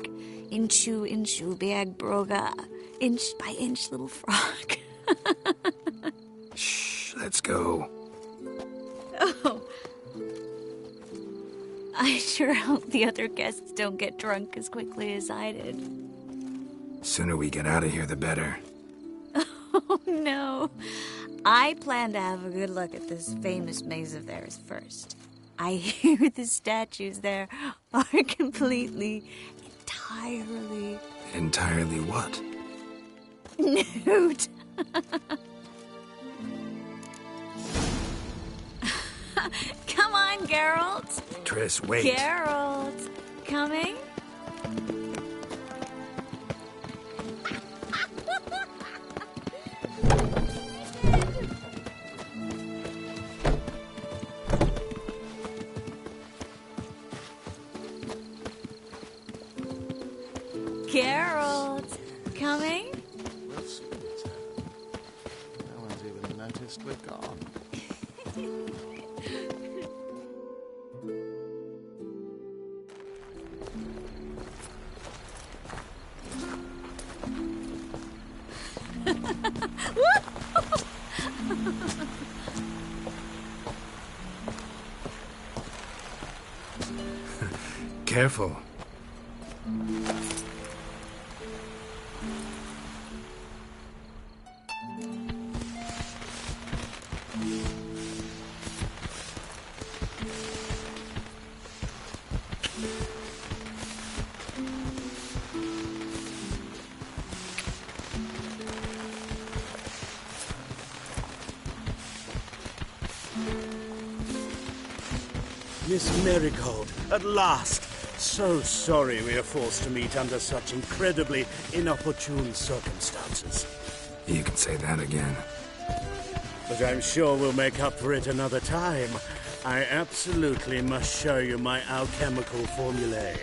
Inchu, inchu, beag broga. Inch by inch, little frog. Shh, let's go. Oh. I sure hope the other guests don't get drunk as quickly as I did. Sooner we get out of here, the better. Oh, no. I plan to have a good look at this famous maze of theirs first. I hear the statues there are completely, entirely... Entirely what? Nude. Come on, Geralt. Triss, wait. Geralt, coming? Geralt, coming? We'll soon return. No one's even noticed we're gone. Careful. Miss Marigold, at last! So sorry we are forced to meet under such incredibly inopportune circumstances. You can say that again. But I'm sure we'll make up for it another time. I absolutely must show you my alchemical formulae.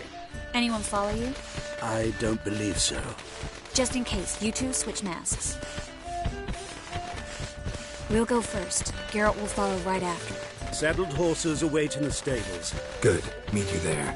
Anyone follow you? I don't believe so. Just in case, you two switch masks. We'll go first. Geralt will follow right after. Saddled horses await in the stables. Good. Meet you there.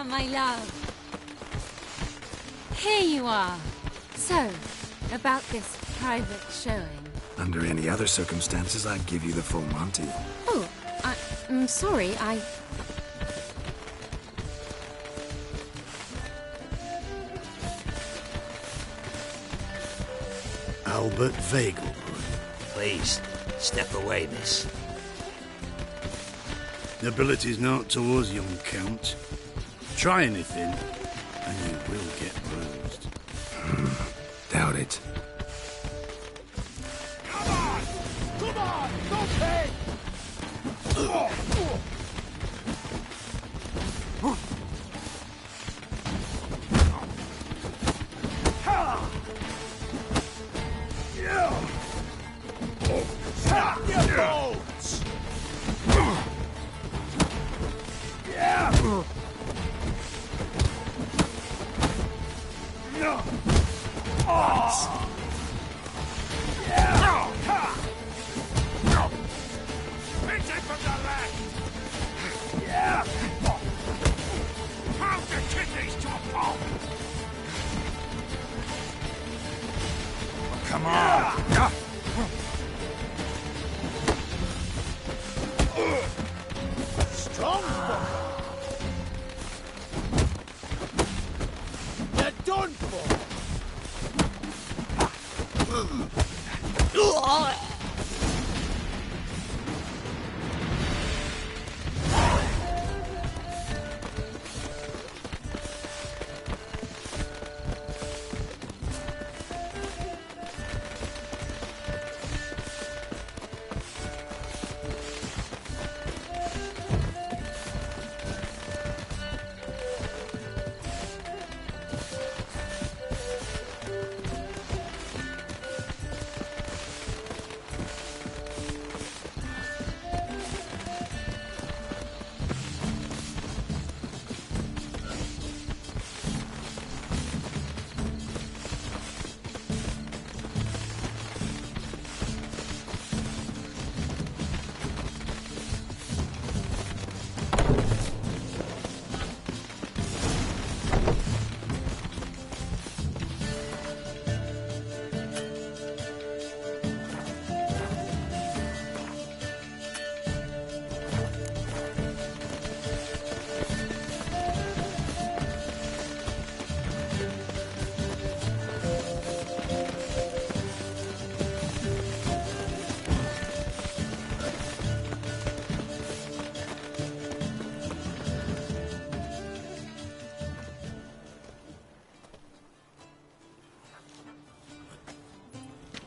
My love. Here you are. So, about this private showing. Under any other circumstances, I'd give you the full Monty. Oh, I'm sorry, Albert Vagel. Please, step away, miss. Nobility's not towards young Count. Try anything, and you will get bruised. Doubt it. Come on! Don't pay! Tap your bones! Yeah! From the left! Yeah! Pound the kidneys to a pulp! Come on! Strong fucker! You're done for!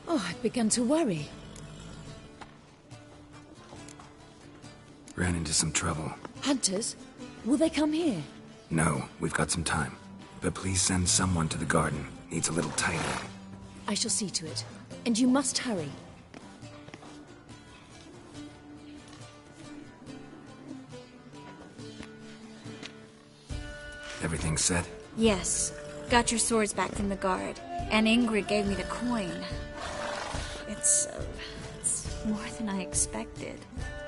Oh, I'd begun to worry. Ran into some trouble. Hunters? Will they come here? No, we've got some time. But please send someone to the garden. Needs a little tidying. I shall see to it. And you must hurry. Everything set? Yes. Got your swords back from the guard. And Ingrid gave me the coin. It's more than I expected.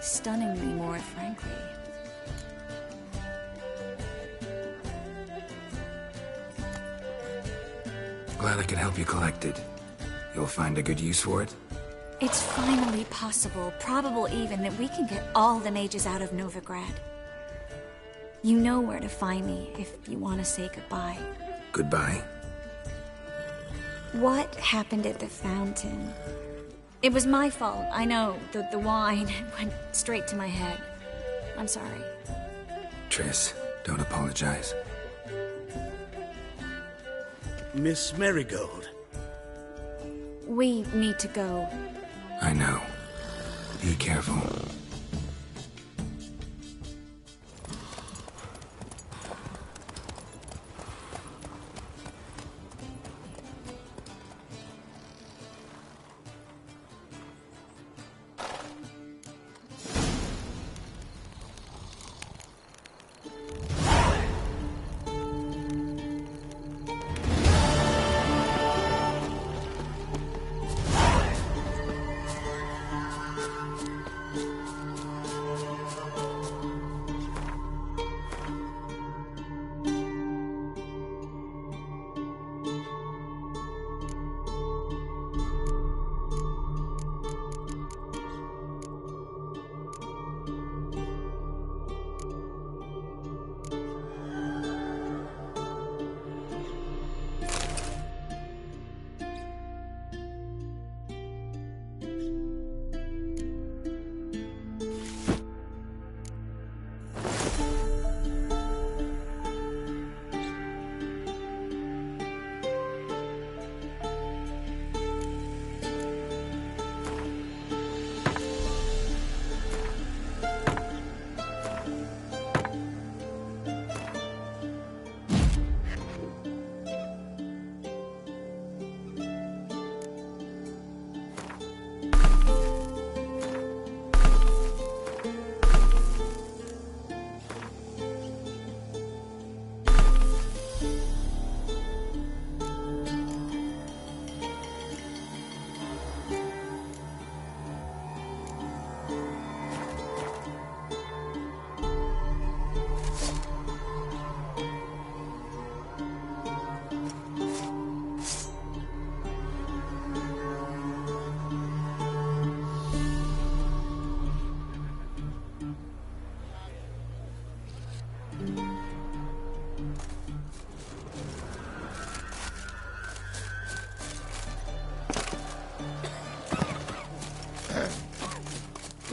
Stunningly more, frankly. Glad I could help you collect it. You'll find a good use for it? It's finally possible, probable even, that we can get all the mages out of Novigrad. You know where to find me if you want to say goodbye. Goodbye? What happened at the fountain? It was my fault, I know. The wine went straight to my head. I'm sorry. Triss, don't apologize. Miss Marigold. We need to go. I know. Be careful.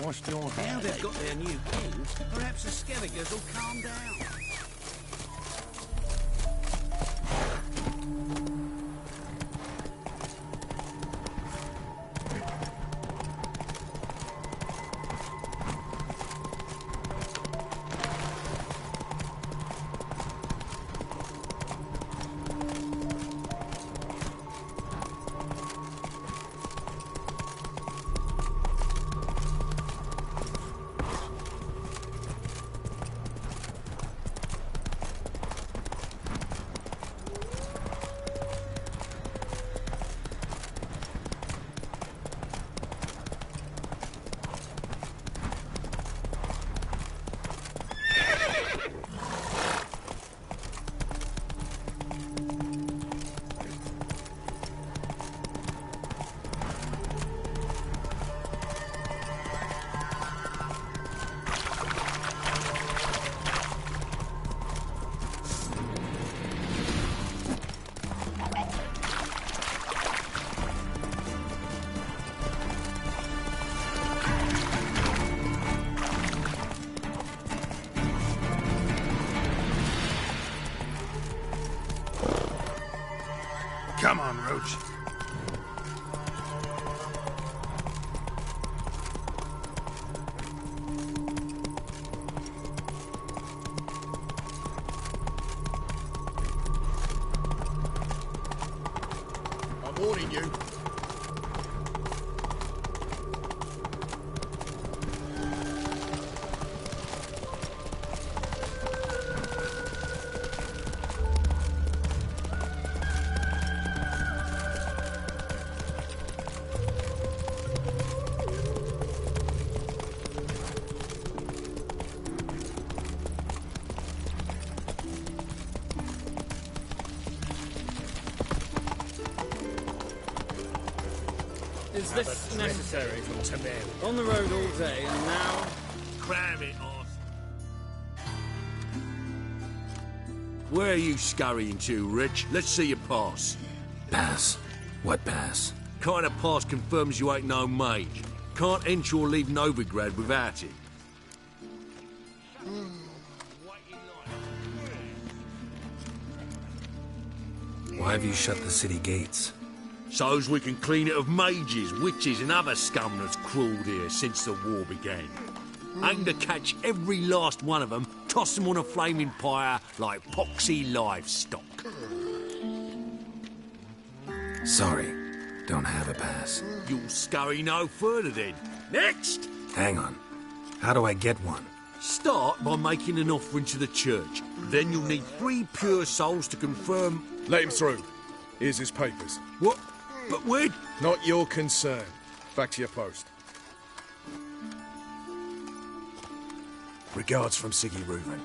Now they've got their new king, perhaps the Skelligers will calm down. Come on, Roach. I'm warning you. Is this necessary? On the road all day, and now... Cram it, off. Where are you scurrying to, Rich? Let's see your pass. Pass? What pass? Kind of pass confirms you ain't no mage. Can't enter or leave Novigrad without it. Why have you shut the city gates? So's we can clean it of mages, witches and other scum that's crawled here since the war began. Aim to catch every last one of them, toss them on a flaming pyre like poxy livestock. Sorry, don't have a pass. You'll scurry no further then. Next! Hang on. How do I get one? Start by making an offering to the church. Then you'll need 3 pure souls to confirm... Let him through. Here's his papers. What? But where... Not your concern. Back to your post. Regards from Siggy Reuven.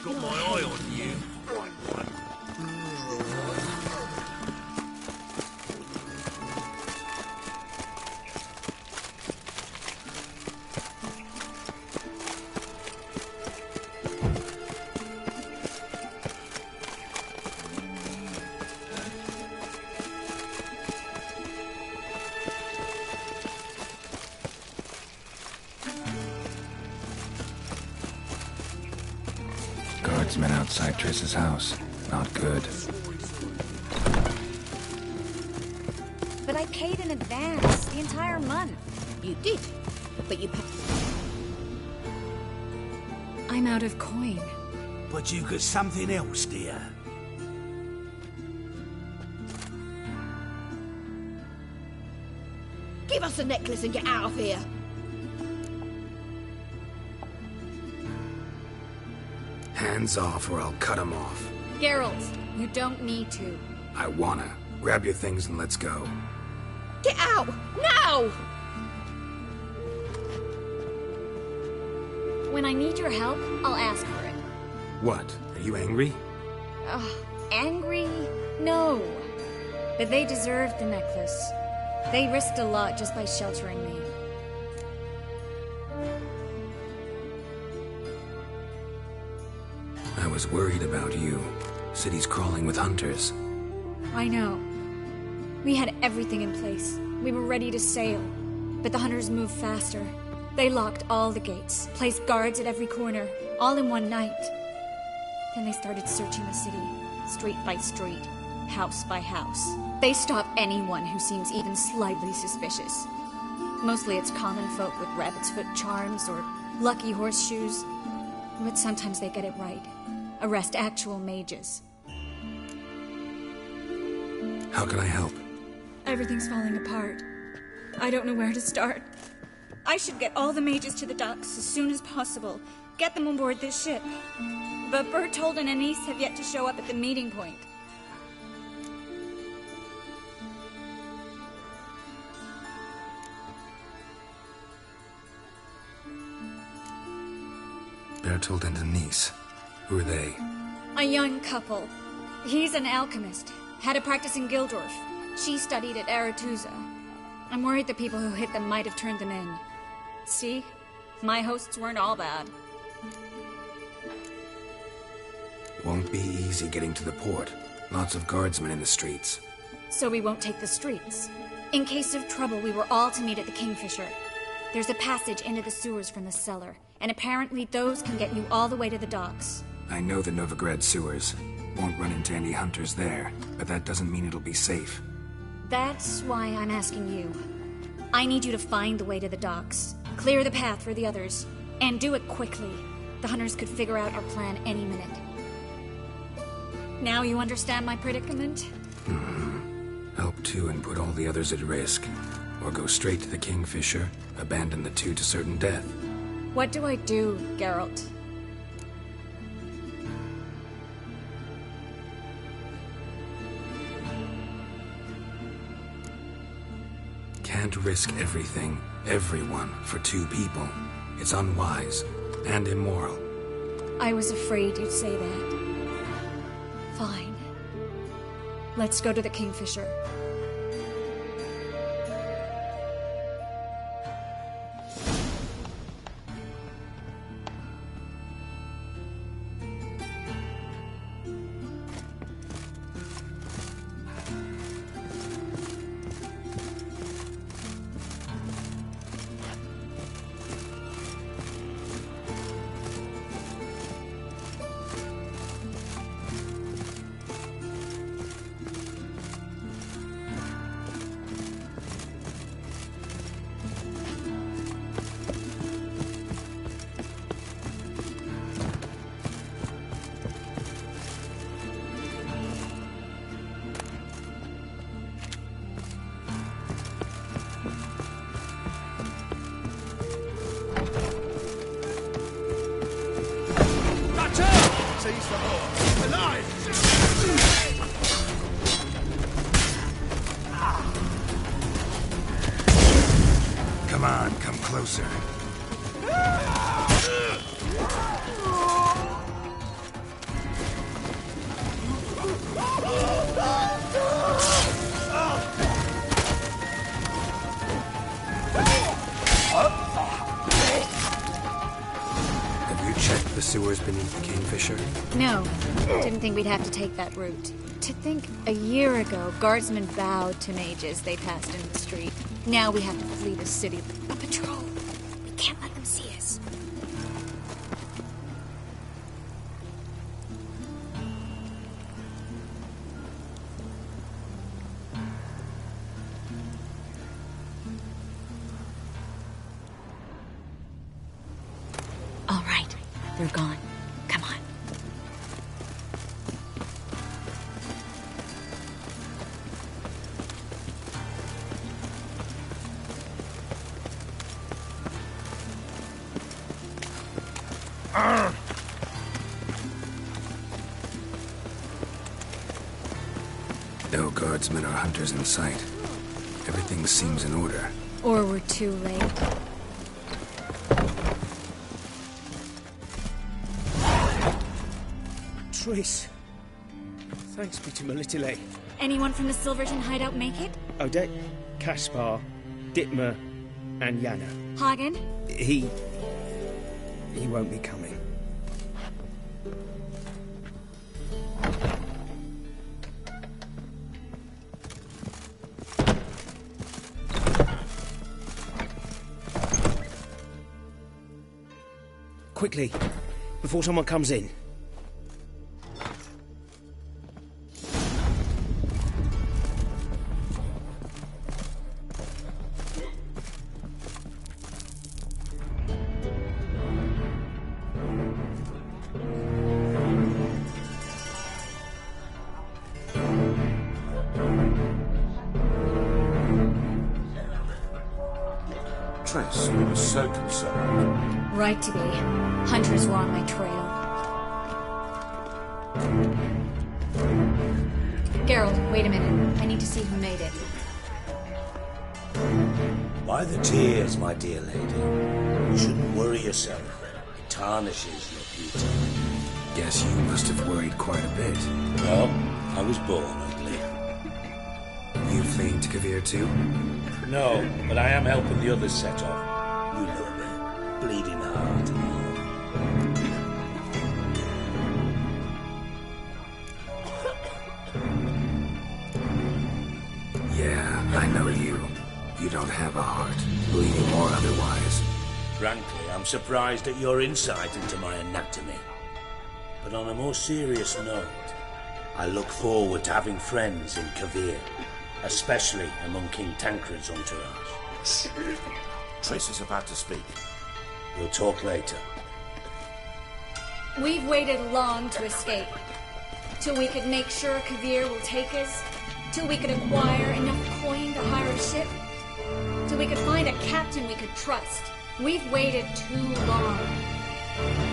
Got my eye on you. Guardsmen outside Triss's house. Not good. But I paid in advance, the entire month. You did, but you... I'm out of coin. But you got something else, dear. Give us the necklace and get out of here. Hands off or I'll cut them off. Geralt, you don't need to. I wanna. Grab your things and let's go. Get out! Now! When I need your help, I'll ask for it. What? Are you angry? Angry? No. But they deserved the necklace. They risked a lot just by sheltering me. I was worried about you. City's crawling with hunters. I know. We had everything in place. We were ready to sail. But the hunters moved faster. They locked all the gates, placed guards at every corner, all in one night. Then they started searching the city, street by street, house by house. They stop anyone who seems even slightly suspicious. Mostly it's common folk with rabbit's foot charms or lucky horseshoes. But sometimes they get it right. Arrest actual mages. How can I help? Everything's falling apart. I don't know where to start. I should get all the mages to the docks as soon as possible. Get them on board this ship. But Berthold and Anise have yet to show up at the meeting point. Bertold and Anise. Who are they? A young couple. He's an alchemist. Had a practice in Gildorf. She studied at Aretusa. I'm worried the people who hit them might have turned them in. See? My hosts weren't all bad. Won't be easy getting to the port. Lots of guardsmen in the streets. So we won't take the streets. In case of trouble, we were all to meet at the Kingfisher. There's a passage into the sewers from the cellar, and apparently those can get you all the way to the docks. I know the Novigrad sewers. Won't run into any hunters there, but that doesn't mean it'll be safe. That's why I'm asking you. I need you to find the way to the docks, clear the path for the others, and do it quickly. The hunters could figure out our plan any minute. Now you understand my predicament? Help two and put all the others at risk. Or go straight to the Kingfisher, abandon the two to certain death. What do I do, Geralt? Can't risk everything, everyone, for two people. It's unwise and immoral. I was afraid you'd say that. Fine. Let's go to the Kingfisher. Seize the horse! Alive! Come on, come closer. The sewers beneath the Kingfisher? No. Didn't think we'd have to take that route. To think a year ago, guardsmen bowed to mages they passed in the street. Now we have to flee the city. A patrol. We can't let them see us. All right. They're gone. Come on. No guardsmen or hunters in sight. Everything seems in order. Or we're too late. Triss. Thanks be to Melitele. Anyone from the Silverton hideout make it? Odette, Caspar, Dittmer, and Yana. Hagen? He won't be coming. quickly, before someone comes in. Triss, we were so concerned. Right to be. Hunters were on my trail. Geralt, wait a minute. I need to see who made it. Why the tears, my dear lady? You shouldn't worry yourself. It tarnishes your beauty. Guess you must have worried quite a bit. Well, I was born ugly. You fleeing to Kavir too? No, but I am helping the others set off. You know me. Bleeding heart and all. Yeah, I know you. You don't have a heart, bleeding or otherwise. Frankly, I'm surprised at your insight into my anatomy. But on a more serious note, I look forward to having friends in Kavir, especially among King Tancred's entourage. Triss is about to speak. We'll talk later. We've waited long to escape. Till we could make sure Kavir will take us. Till we could acquire enough coin to hire a ship. Till we could find a captain we could trust. We've waited too long.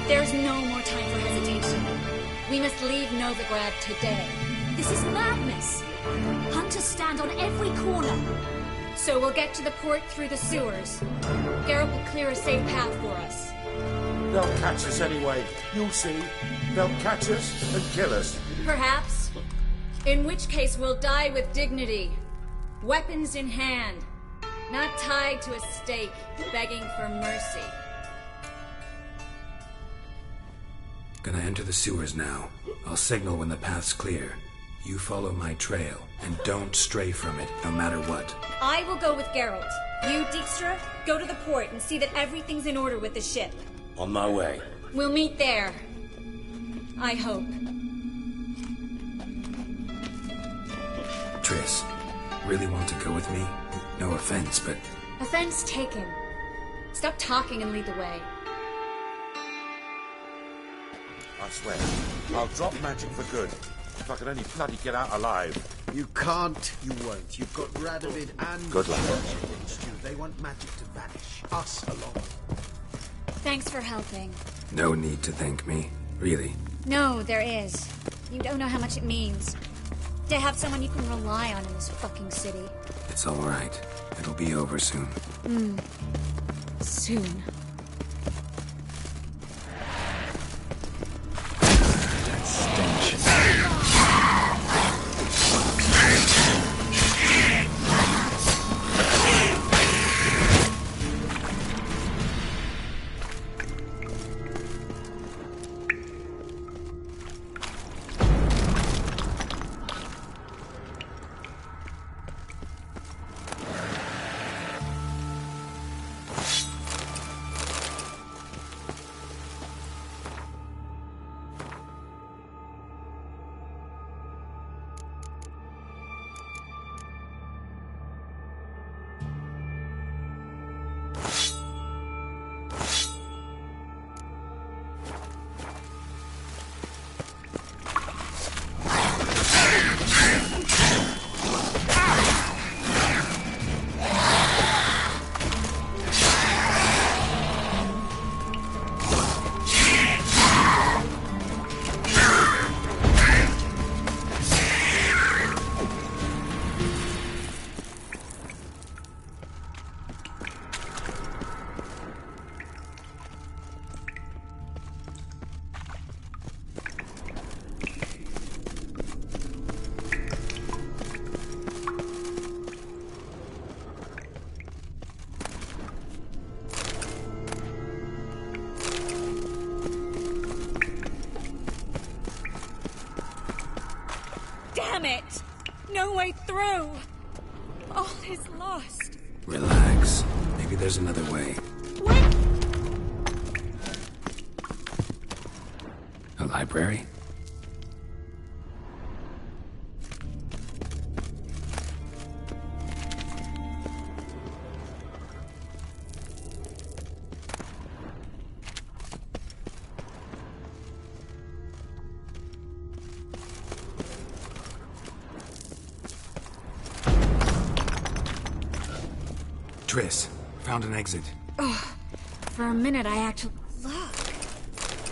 There's no more time for hesitation. We must leave Novigrad today. This is madness. Hunters stand on every corner. So we'll get to the port through the sewers. Geralt will clear a safe path for us. They'll catch us anyway. You'll see. They'll catch us and kill us. Perhaps. In which case we'll die with dignity. Weapons in hand. Not tied to a stake, begging for mercy. Gonna enter the sewers now. I'll signal when the path's clear. You follow my trail, and don't stray from it, no matter what. I will go with Geralt. You, Dijkstra, go to the port and see that everything's in order with the ship. On my way. We'll meet there. I hope. Triss, really want to go with me? No offense, but... Offense taken. Stop talking and lead the way. I swear, I'll drop magic for good. If I could only bloody get out alive. You can't, you won't. You've got Radovid and... Good luck. against you. They want magic to vanish. Us alone. Thanks for helping. No need to thank me, really. No, there is. You don't know how much it means. To have someone you can rely on in this fucking city. It's all right. It'll be over soon. Soon. That stench. Damn it! No way through! All is lost. Relax. Maybe there's another way. library? Triss, found an exit. Oh, for a minute I actually... Look!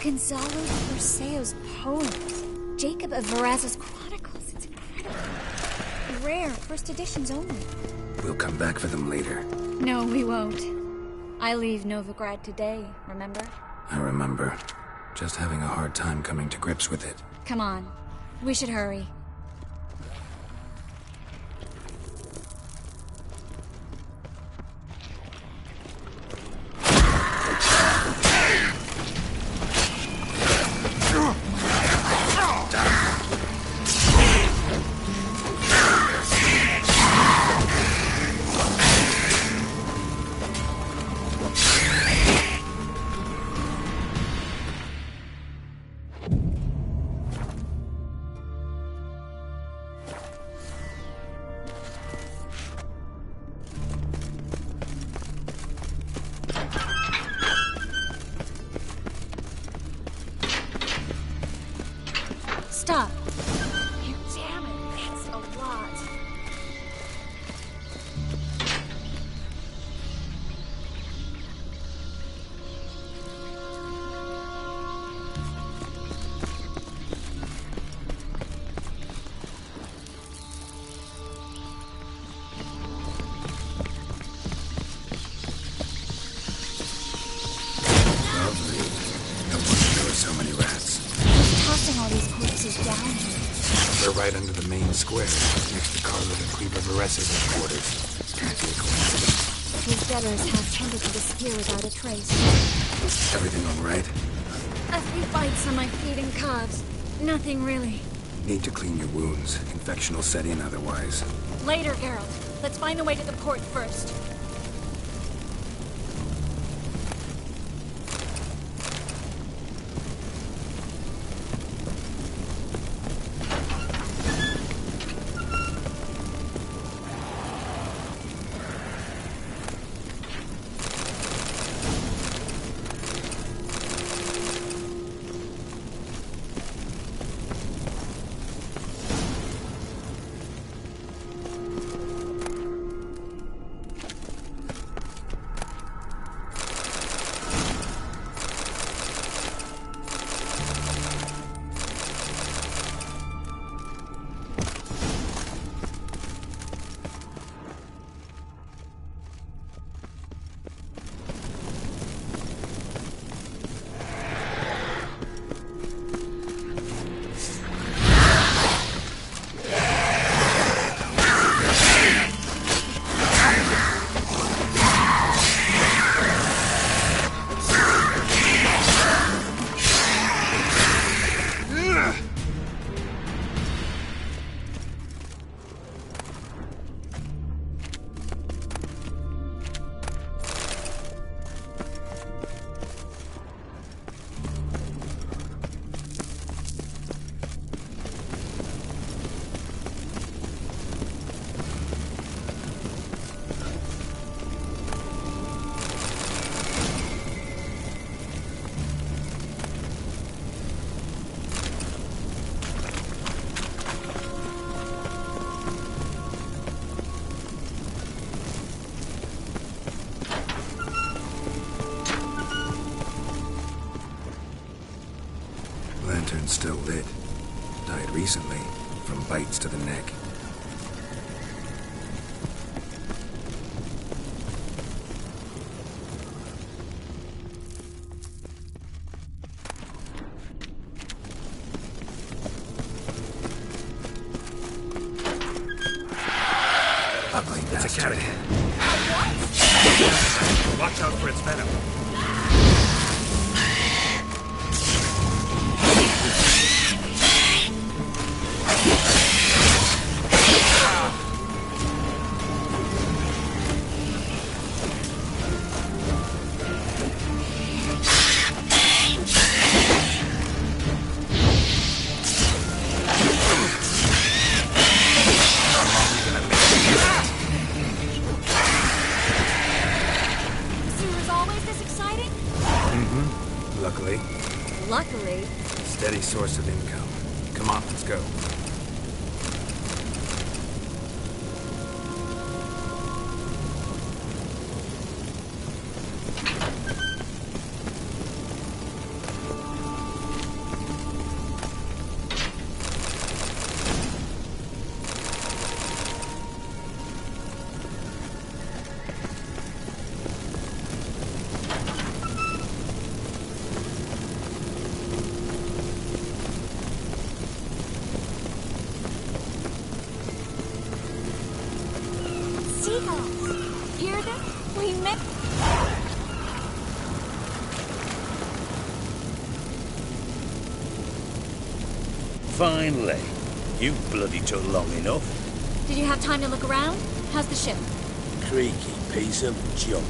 Gonzalo de Berceo's poems. Jacob of Varaz's chronicles. It's incredible. Rare, first editions only. We'll come back for them later. No, we won't. I leave Novigrad today, remember? I remember. Just having a hard time coming to grips with it. Come on. We should hurry. Stop. You damn it. That's a lot. Lovely. No wonder there were so many rats. Tossing all these corpses down here. We're right under the main square, next to Carlo de Varaz's headquarters. Can't be a coincidence. His debtors have tended to disappear without a trace. Everything all right? A few bites on my feet and calves. Nothing really. Need to clean your wounds. Infection will set in otherwise. Later, Geralt. Let's find the way to the port first. Lantern's still lit. Died recently, from bites to the neck. Ugly bastard. It's a carrot. Watch out for its venom. Luckily, Luckily. steady source of income. Come on, let's go. Seagulls. Hear them? We met. Finally. You bloody took long enough. Did you have time to look around? How's the ship? Creaky piece of junk.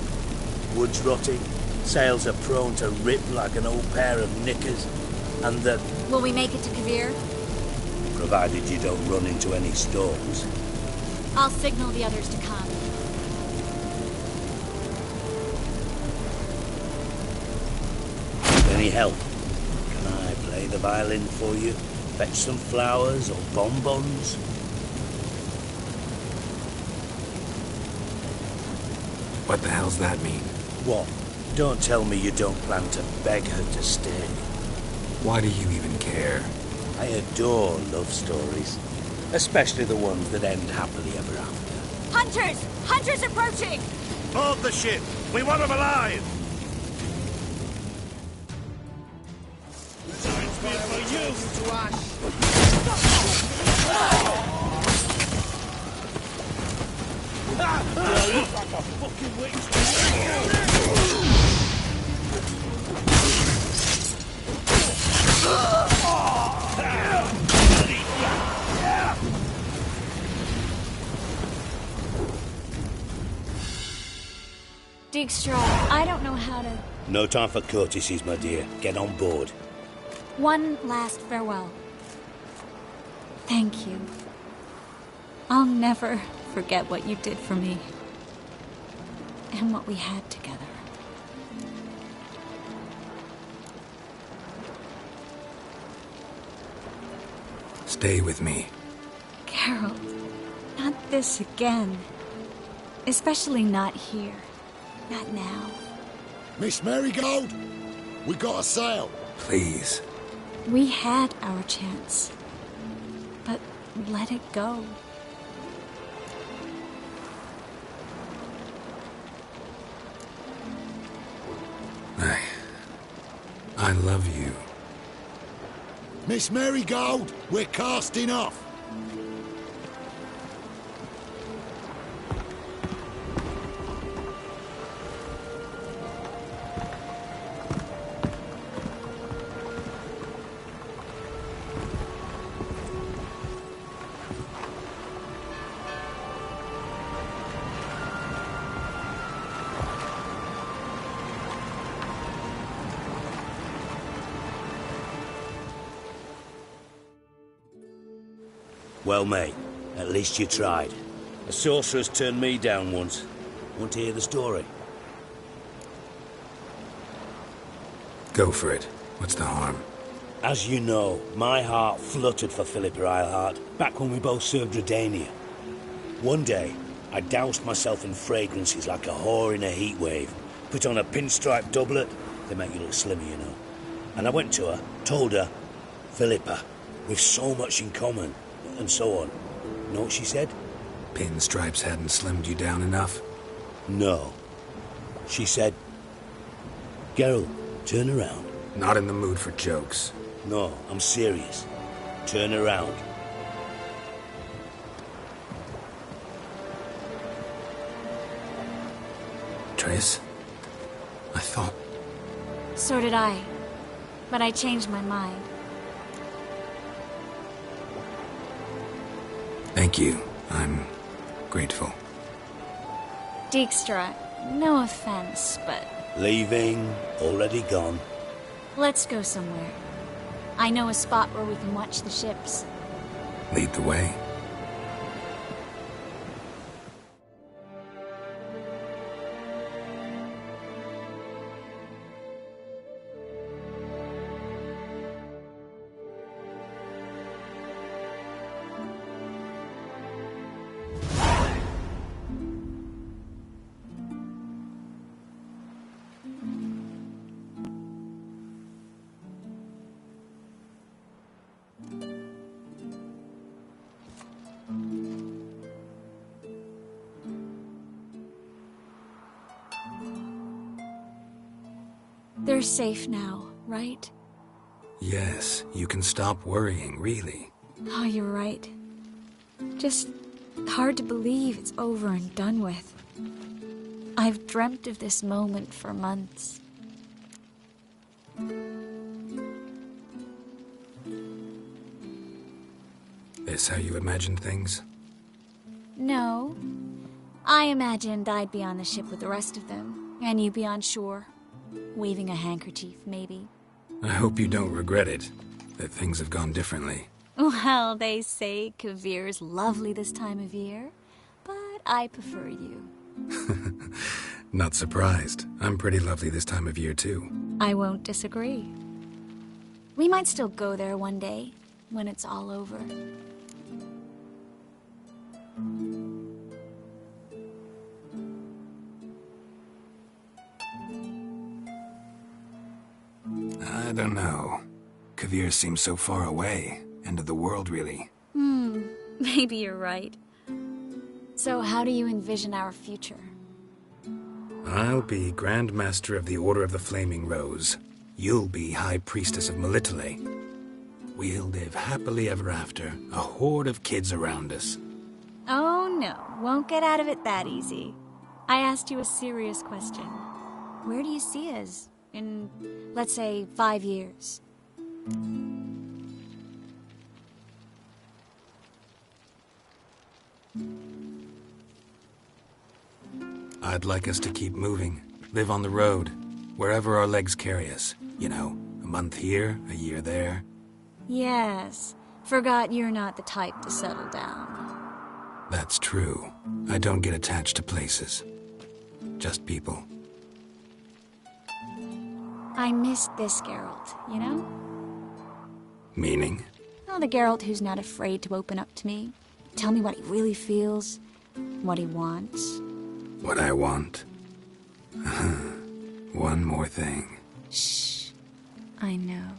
Wood's rotting. Sails are prone to rip like an old pair of knickers. And the... Will we make it to Kavir? Provided you don't run into any storms. I'll signal the others to come. Any help? Can I play the violin for you? Fetch some flowers or bonbons? What the hell's that mean? What? Don't tell me you don't plan to beg her to stay. Why do you even care? I adore love stories. Especially the ones that end happily ever after. Hunters! Hunters approaching! Board the ship! We want them alive! Dijkstra, I don't know how to... No time for courtesies, my dear. Get on board. One last farewell. Thank you. I'll never forget what you did for me. And what we had together. Stay with me. Carol, not this again. Especially not here. Not now. Miss Marigold, we got a sail. Please. We had our chance. But let it go. I love you. Miss Marigold, we're casting off. Well, mate, at least you tried. A sorceress turned me down once. Want to hear the story? Go for it. What's the harm? As you know, my heart fluttered for Philippa Eilhart back when we both served Redania. One day, I doused myself in fragrances like a whore in a heat wave. Put on a pinstripe doublet. They make you look slimmer, you know. And I went to her, told her, Philippa, we've so much in common. And so on. Know what she said? Pinstripes hadn't slimmed you down enough? No. She said, Geralt, turn around. Not in the mood for jokes. No, I'm serious. Turn around. Triss? I thought... So did I. But I changed my mind. Thank you. I'm grateful. Dijkstra, no offense, but... Leaving, already gone. Let's go somewhere. I know a spot where we can watch the ships. Lead the way. They're safe now, right? Yes, you can stop worrying, really. Oh, you're right. Just hard to believe it's over and done with. I've dreamt of this moment for months. This how you imagined things? No. I imagined I'd be on the ship with the rest of them, and you'd be on shore, waving a handkerchief, maybe. I hope you don't regret it, that things have gone differently. Well, they say Kavir's lovely this time of year, but I prefer you. Not surprised. I'm pretty lovely this time of year, too. I won't disagree. We might still go there one day, when it's all over. I don't know. Kavir seems so far away. End of the world, really. Maybe you're right. So how do you envision our future? I'll be Grand Master of the Order of the Flaming Rose. You'll be High Priestess of Melitele. We'll live happily ever after, a horde of kids around us. Oh no, won't get out of it that easy. I asked you a serious question. Where do you see us in, let's say, 5 years? I'd like us to keep moving, live on the road, wherever our legs carry us. You know, a month here, a year there. Yes, forgot you're not the type to settle down. That's true. I don't get attached to places. Just people. I missed this Geralt, you know? Meaning? Oh, the Geralt who's not afraid to open up to me. Tell me what he really feels, what he wants. What I want. One more thing. Shh. I know.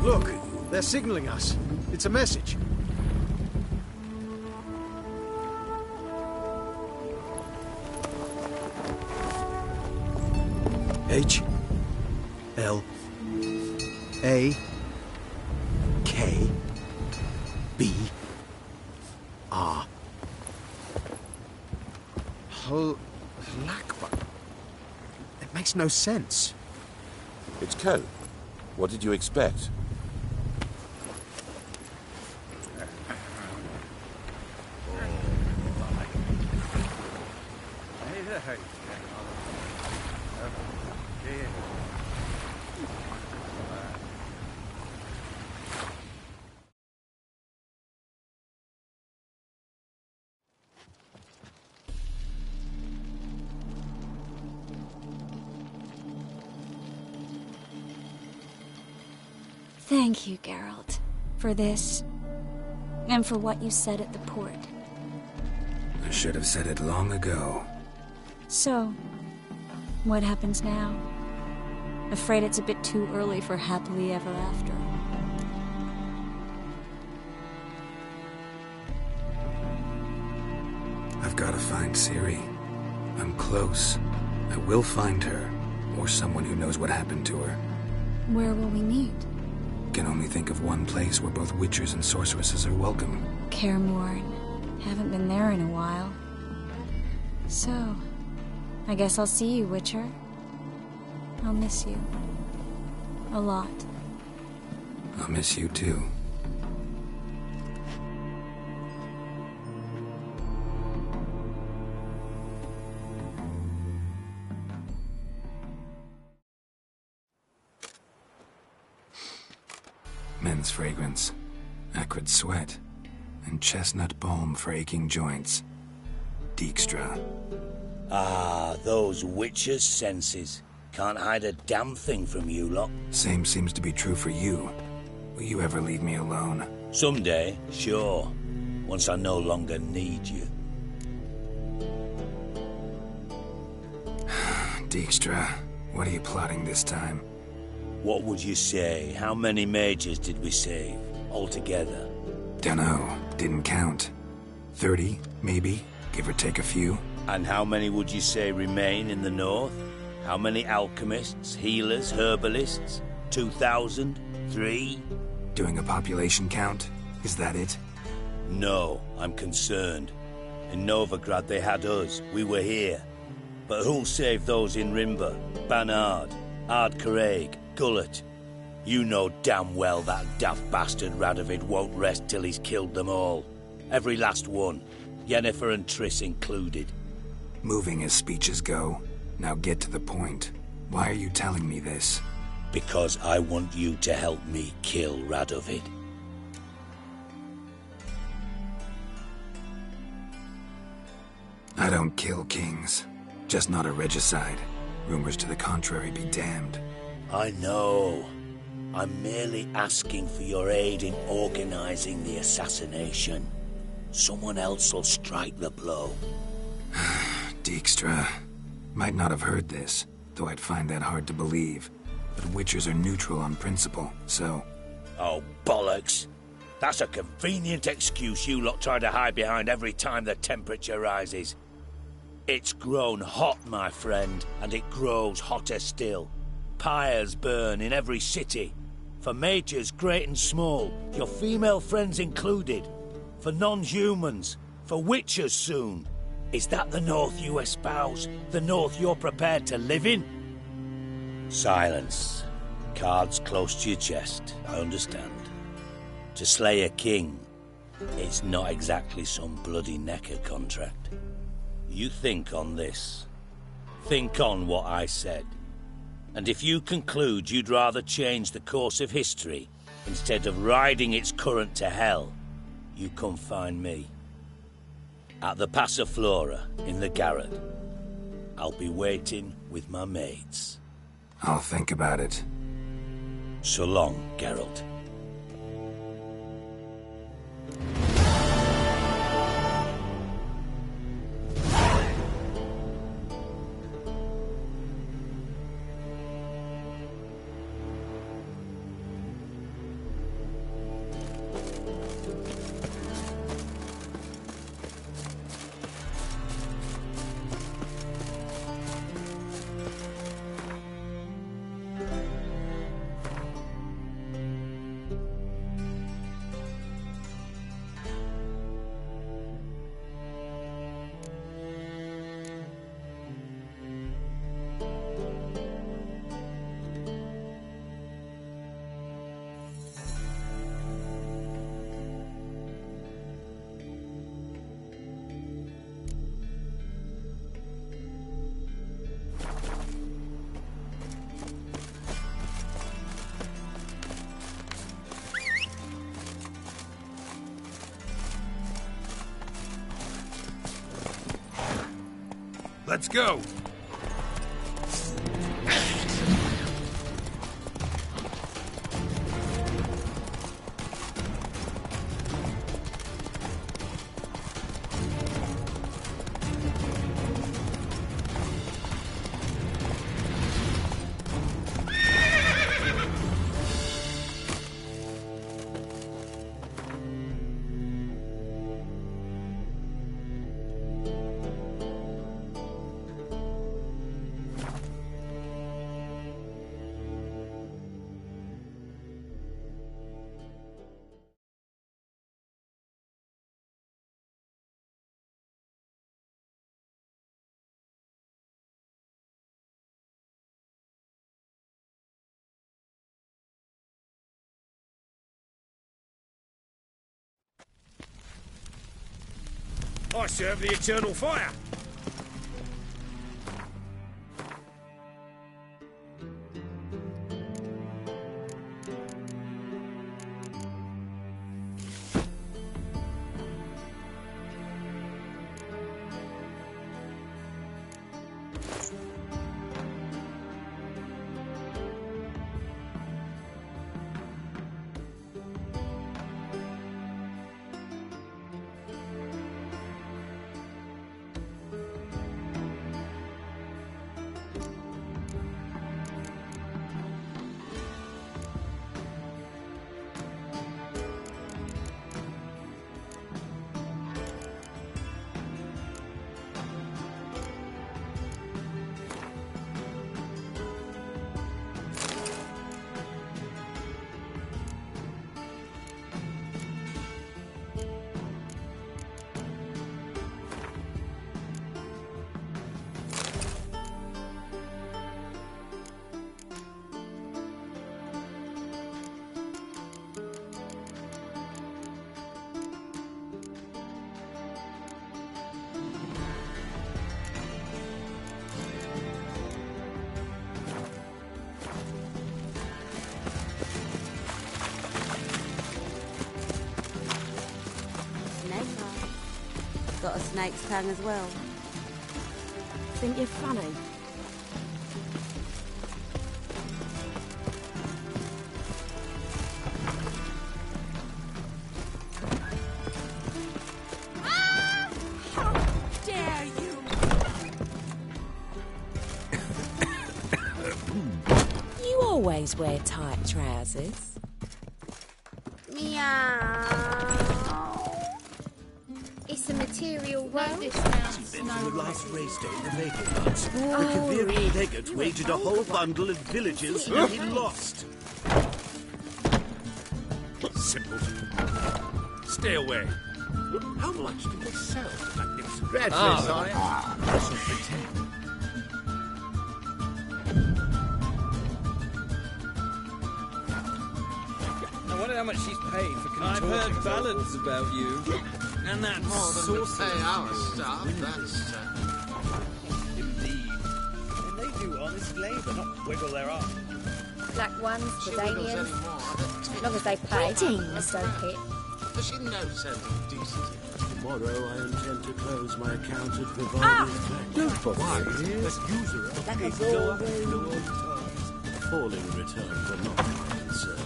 Look, they're signaling us. It's a message. H L A K B R Lakbar. It makes no sense. It's code. What did you expect? Thank you, Geralt, for this, and for what you said at the port. I should have said it long ago. So, what happens now? Afraid it's a bit too early for happily ever after. I've got to find Ciri. I'm close. I will find her, or someone who knows what happened to her. Where will we meet? Can only think of one place where both witchers and sorceresses are welcome. Kaer Morhen. Haven't been there in a while. So, I guess I'll see you, Witcher. I'll miss you. A lot. I'll miss you too. incense fragrance, acrid sweat, and chestnut balm for aching joints. Dijkstra. Ah, those witches' senses. Can't hide a damn thing from you lot. Same seems to be true for you. Will you ever leave me alone? Someday, sure. Once I no longer need you. Dijkstra, what are you plotting this time? What would you say? How many mages did we save, altogether? Dunno. Didn't count. 30, maybe, give or take a few. And how many would you say remain in the north? How many alchemists, healers, herbalists? 2,000? 3? Doing a population count? Is that it? No, I'm concerned. In Novigrad they had us. We were here. But who'll save those in Rimba? Banard, Ardcaraig, Gullet? You know damn well that daft bastard Radovid won't rest till he's killed them all. Every last one. Yennefer and Triss included. Moving as speeches go. Now get to the point. Why are you telling me this? Because I want you to help me kill Radovid. I don't kill kings. Just not a regicide. Rumors to the contrary be damned. I know. I'm merely asking for your aid in organizing the assassination. Someone else will strike the blow. Dijkstra. Might not have heard this, though I'd find that hard to believe. But Witchers are neutral on principle, so... Oh, bollocks. That's a convenient excuse you lot try to hide behind every time the temperature rises. It's grown hot, my friend, and it grows hotter still. Pyres burn in every city. For mages great and small, your female friends included. For non-humans, for witchers soon. Is that the North you espouse? The North you're prepared to live in? Silence. Cards close to your chest, I understand. To slay a king, it's not exactly some bloody necker contract. You think on this. Think on what I said. And if you conclude you'd rather change the course of history instead of riding its current to hell, you come find me. At the Passiflora in the Garret. I'll be waiting with my mates. I'll think about it. So long, Geralt. Let's go. I serve the eternal fire. Got a snake's tongue as well. Think you're funny? How dare you! You always wear tight trousers. Meow. It's a material road. Then for the last race day in the Vegas months, the Kaviri legate wagered a whole bundle of villages and he lost. Simpleton. Stay away. How much did they sell for magnificent? Gradually, sire. Mustn't pretend. I wonder how much she's paid for contorting. I've heard ballads about you. And that More than saucy. to pay our staff, that's... Indeed. And they do honest labour, not wiggle their arm. Black ones, She wiggles Jordanians. anymore, As long as they pay. Greetings. Don't hit. Does she know sense of decency? Tomorrow I intend to close my account at Vivaldi. Ah! Don't bother. Yes. Usurer. Like a It's ball. no times. Falling returns are not my concern.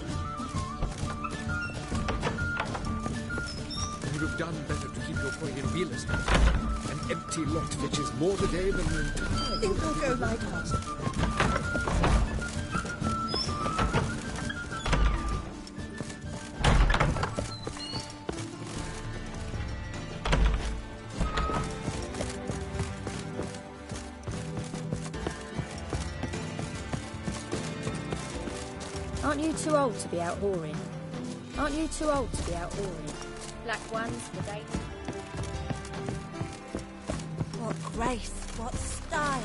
You'd have done better to keep your point in real estate. An empty lot fetches more today than an entire... I think I'll go lie down. Aren't you too old to be out whoring? Aren't you too old to be out whoring? Black ones, the day. What grace, what style.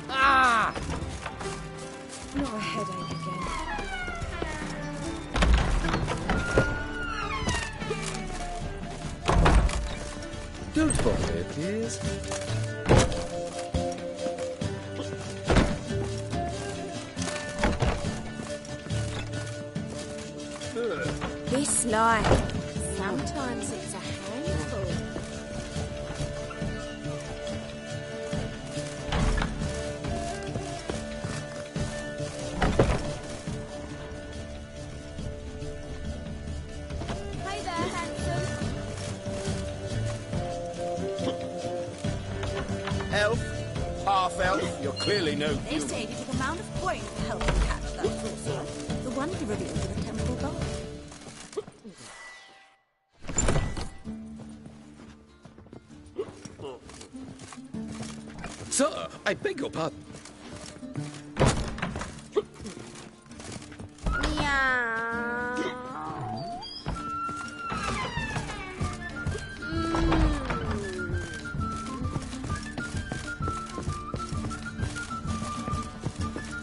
Ah! Not a headache again. Don't bother, please. This life, sometimes it's a handful. Hey there, handsome. Elf? Half-elf? You're clearly no They human. say you took a mound of coin to help them catch that sorcerer. The one he revealed to the temple god. Sir, I beg your pardon.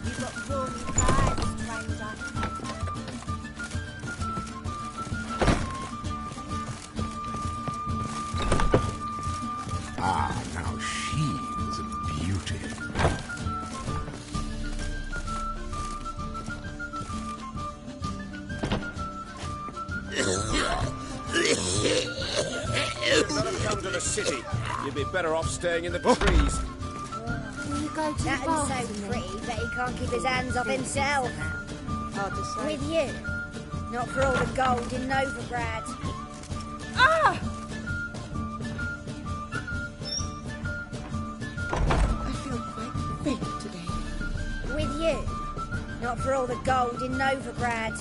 You've got thorny thighs, stranger. Ah, now she is a beauty. Let them come to the city. You'd be better off staying in the trees. Will you go too That far? is so pretty that he can't keep his hands off himself. Hard to say. With you. Not for all the gold in Novigrad. Ah! I feel quite faint today. With you. Not for all the gold in Novigrad.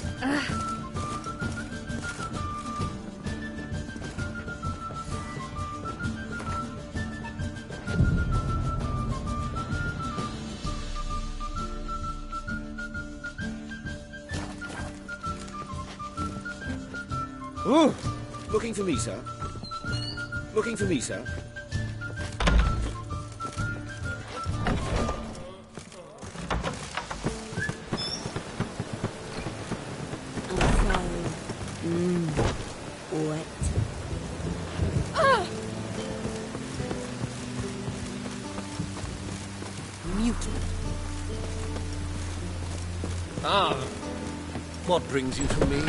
Ooh! Looking for me, sir? Looking for me, sir? What? Ah! Ah, What brings you to me?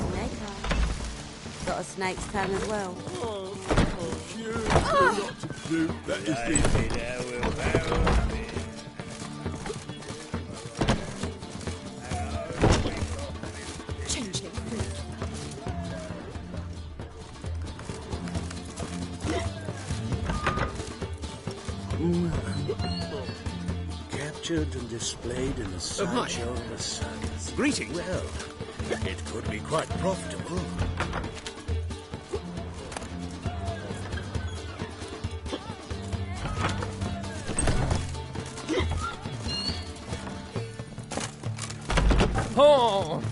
Snake eye. Got a snake's tongue as well. Changeling. Captured and displayed in a sideshow of the circus. Greetings. Well, it could be quite profitable. Oh!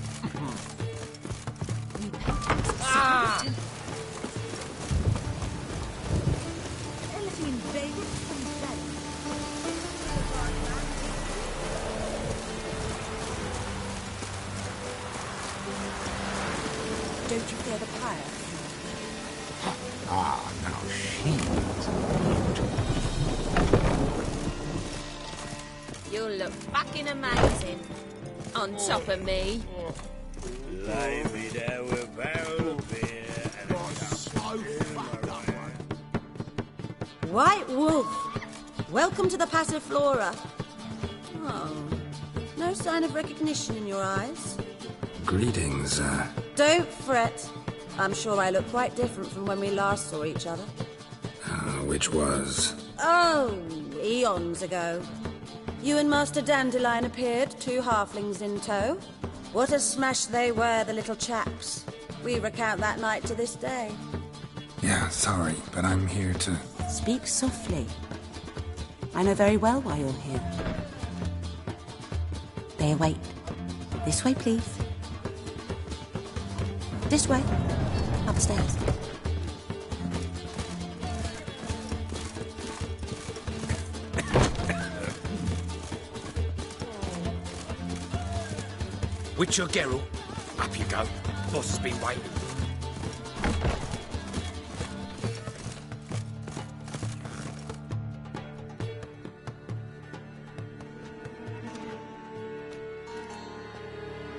Don't you fear the pyre? Ah, now she. You look fucking amazing. On top of me. Lay me there with a barrel of beer and a White Wolf, welcome to the Passiflora. Oh, no sign of recognition in your eyes. Greetings, Don't fret. I'm sure I look quite different from when we last saw each other. which was... Oh, eons ago. You and Master Dandelion appeared, 2 halflings in tow. What a smash they were, the little chaps. We recount that night to this day. Yeah, sorry, but I'm here to... Speak softly. I know very well why you're here. They await. This way, please. This way. Upstairs. Witcher Geralt, up you go. Boss has been waiting.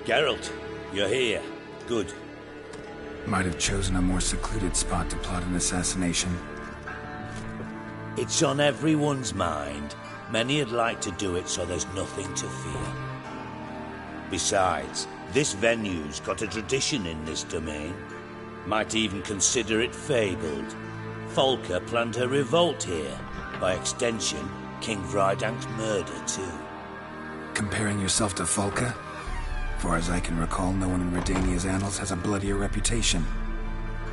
Geralt, you're here. Good. Might have chosen a more secluded spot to plot an assassination. It's on everyone's mind. Many would like to do it so there's nothing to fear. Besides, this venue's got a tradition in this domain. Might even consider it fabled. Folker planned her revolt here. By extension, King Vrydank's murder, too. Comparing yourself to Folka? Far as I can recall, no one in Redania's annals has a bloodier reputation.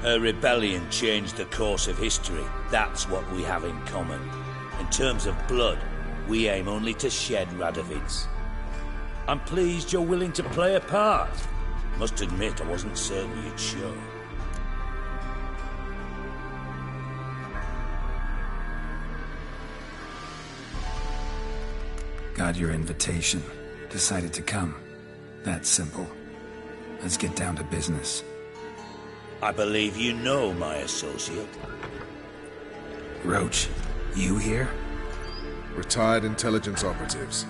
Her rebellion changed the course of history. That's what we have in common. In terms of blood, we aim only to shed Radovid's. I'm pleased you're willing to play a part. Must admit, I wasn't certain you'd show. Got your invitation. Decided to come. That simple. Let's get down to business. I believe you know my associate. Roach, you here? Retired intelligence operatives.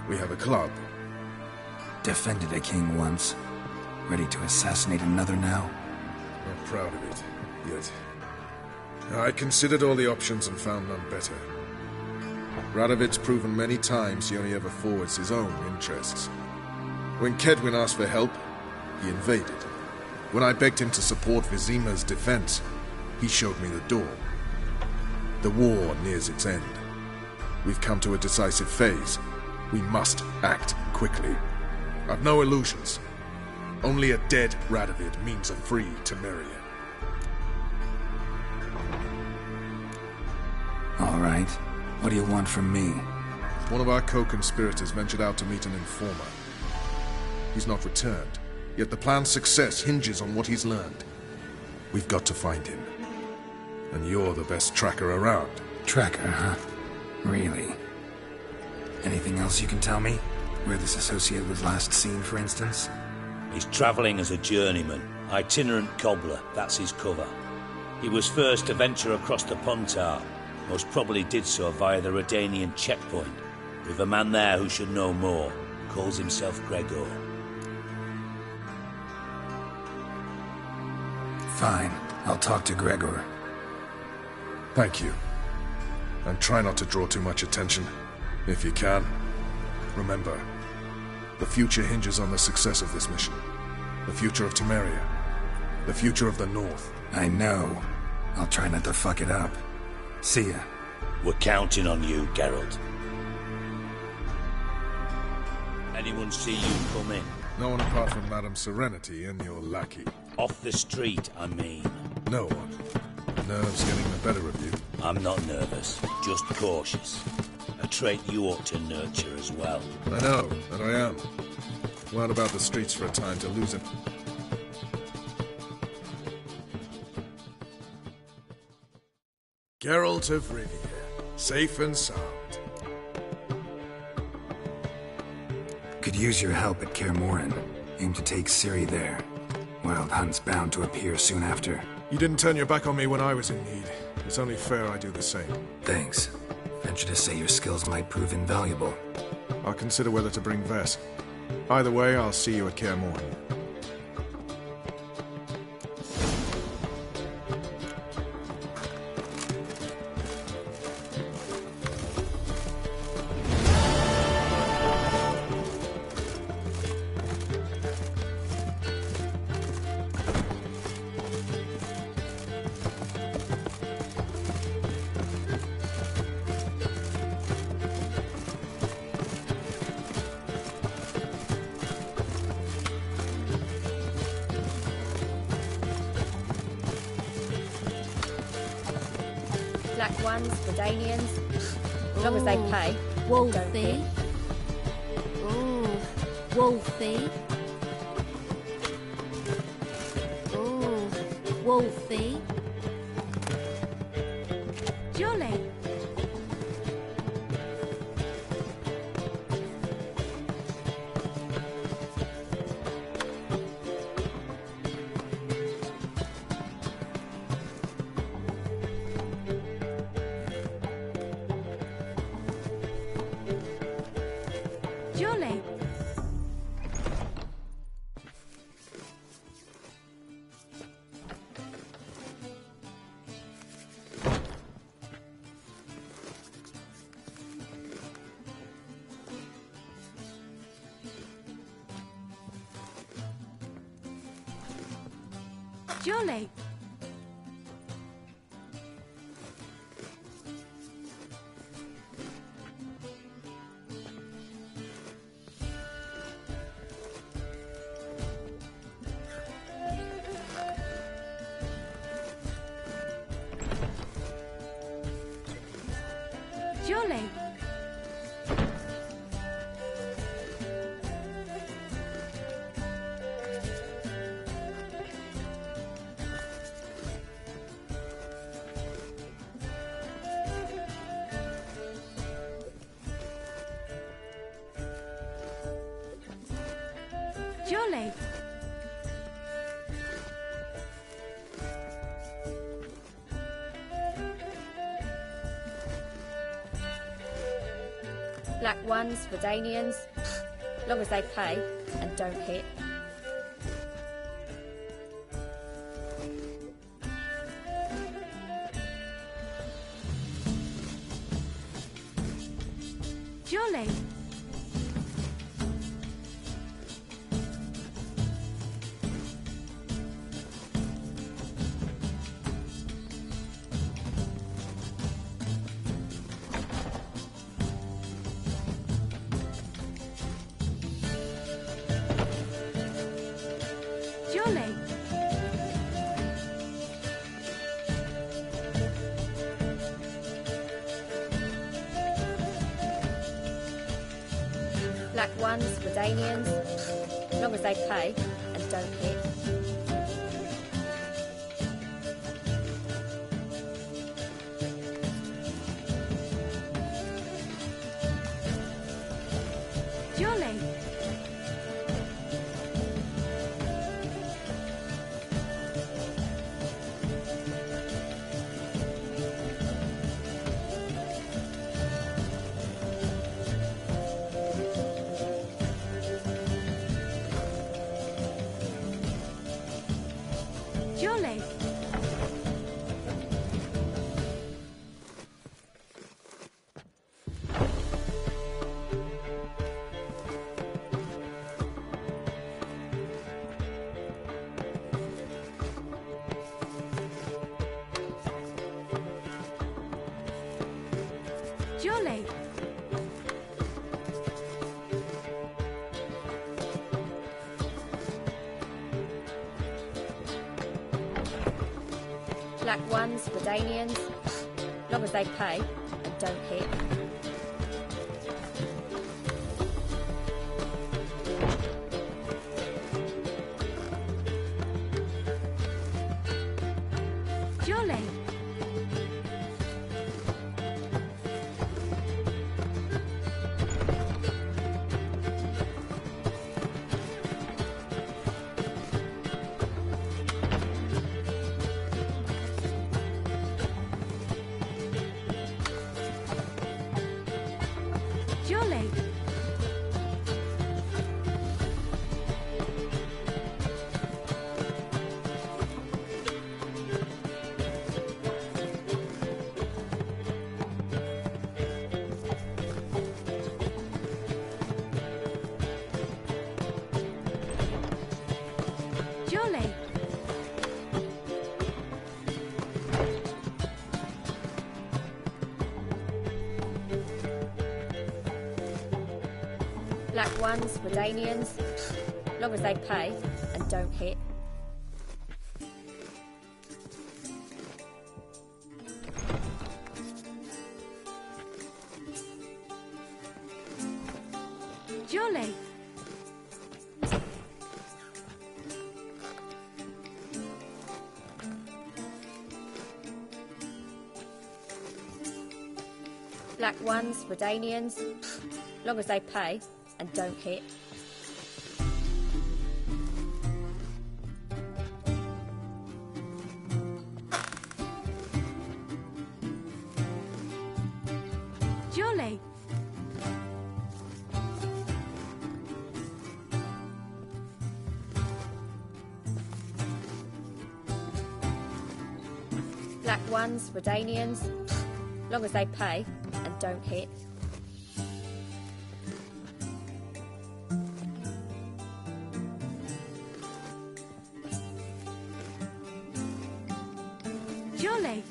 We have a club. Defended a king once. Ready to assassinate another now? Not proud of it, yet. I considered all the options and found none better. Radovid's proven many times he only ever forwards his own interests. When Kedwin asked for help, he invaded. When I begged him to support Vizima's defense, he showed me the door. The war nears its end. We've come to a decisive phase. We must act quickly. I've no illusions. Only a dead Radovid means a free Temeria. All right. What do you want from me? One of our co-conspirators ventured out to meet an informer. He's not returned, yet the plan's success hinges on what he's learned. We've got to find him. And you're the best tracker around. Tracker, huh? Really? Anything else you can tell me? Where this associate was last seen, for instance? He's travelling as a journeyman. Itinerant cobbler, that's his cover. He was first to venture across the Pontar. Most probably did so via the Redanian checkpoint. with a man there who should know more. Calls himself Gregor. Fine. I'll talk to Gregor. Thank you. And try not to draw too much attention, if you can. Remember, the future hinges on the success of this mission. The future of Temeria. The future of the North. I know. I'll try not to fuck it up. See ya. We're counting on you, Geralt. Anyone see you come in? No one apart from Madame Serenity and your lackey. Off the street, I mean. No one. Nerves getting the better of you. I'm not nervous, just cautious. A trait you ought to nurture as well. I know, and I am. Well about the streets for a time to lose it. Geralt of Rivia, safe and sound. Could use your help at Kaer Morhen. Aim to take Ciri there. Wild Hunt's bound to appear soon after. You didn't turn your back on me when I was in need. It's only fair I do the same. Thanks. Venture to say your skills might prove invaluable. I'll consider whether to bring Vess. Either way, I'll see you at Kaer Morhen. Black ones, Verdanians, as long as they pay. Wolfie. Ooh, Wolfie. Ooh, Wolfie. Jolly. Jolly. Jolly. Jolly. Jolly. Black ones, Verdanians, as long as they pay and don't hit. Jolly. Jolly. Black ones, Verdanians, as long as they pay and don't hit. Jolly. Black ones, Redanians, long as they pay and don't hit. Jolly. Jolly. Jolly. Black ones, Redanians, long as they pay and don't hit. Jolly. Black ones, Redanians, long as they pay and don't hit. Jolly. Black ones, Redanians, long as they pay and don't hit. Jolly.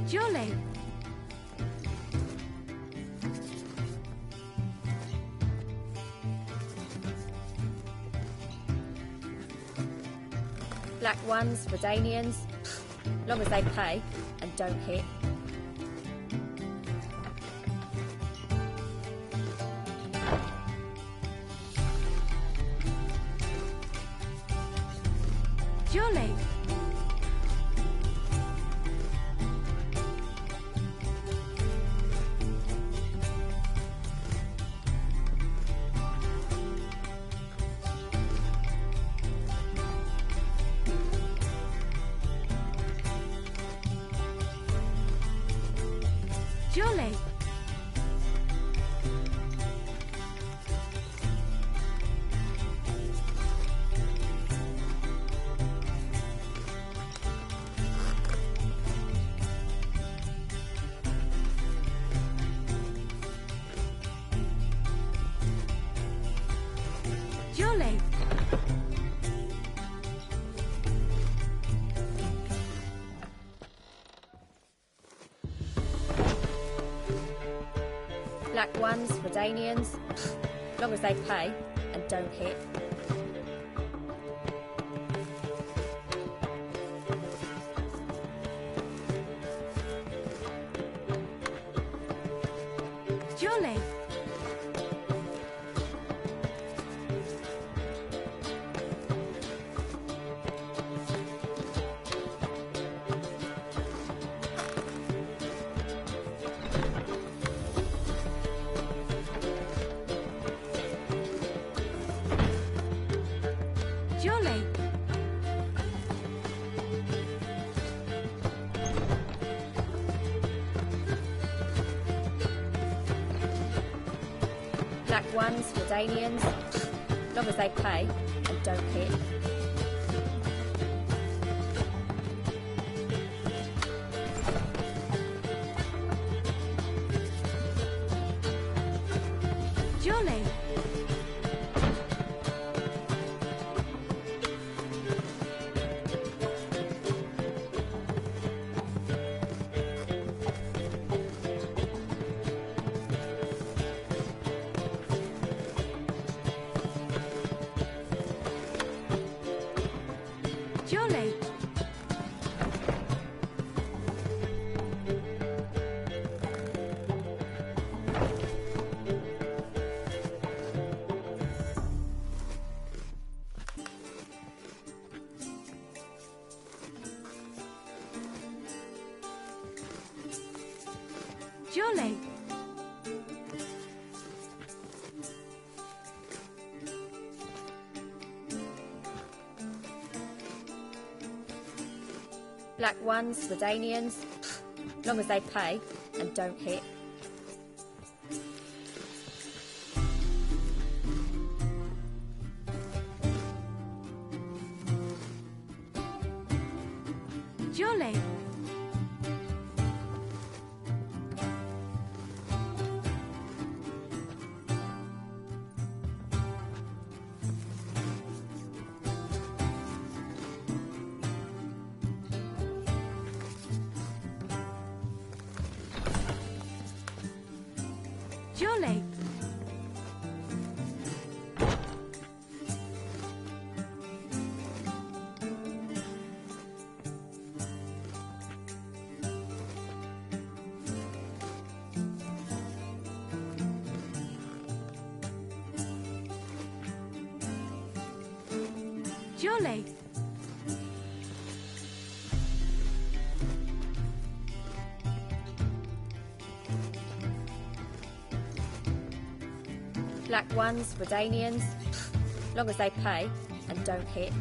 Jolly. Black ones, Redanians, long as they pay and don't hit. Jolly. Jolly. Jolly. Black ones, Redanians, long as they pay and don't hit. Jolly. Jolly. Black ones, Redanians, long as they pay and don't hit. Jolly. Jolly. Black ones, Redanians, long as they pay and don't hit. Jolly. Jolly. Jolly. Black ones, Redanians, long as they pay and don't hit.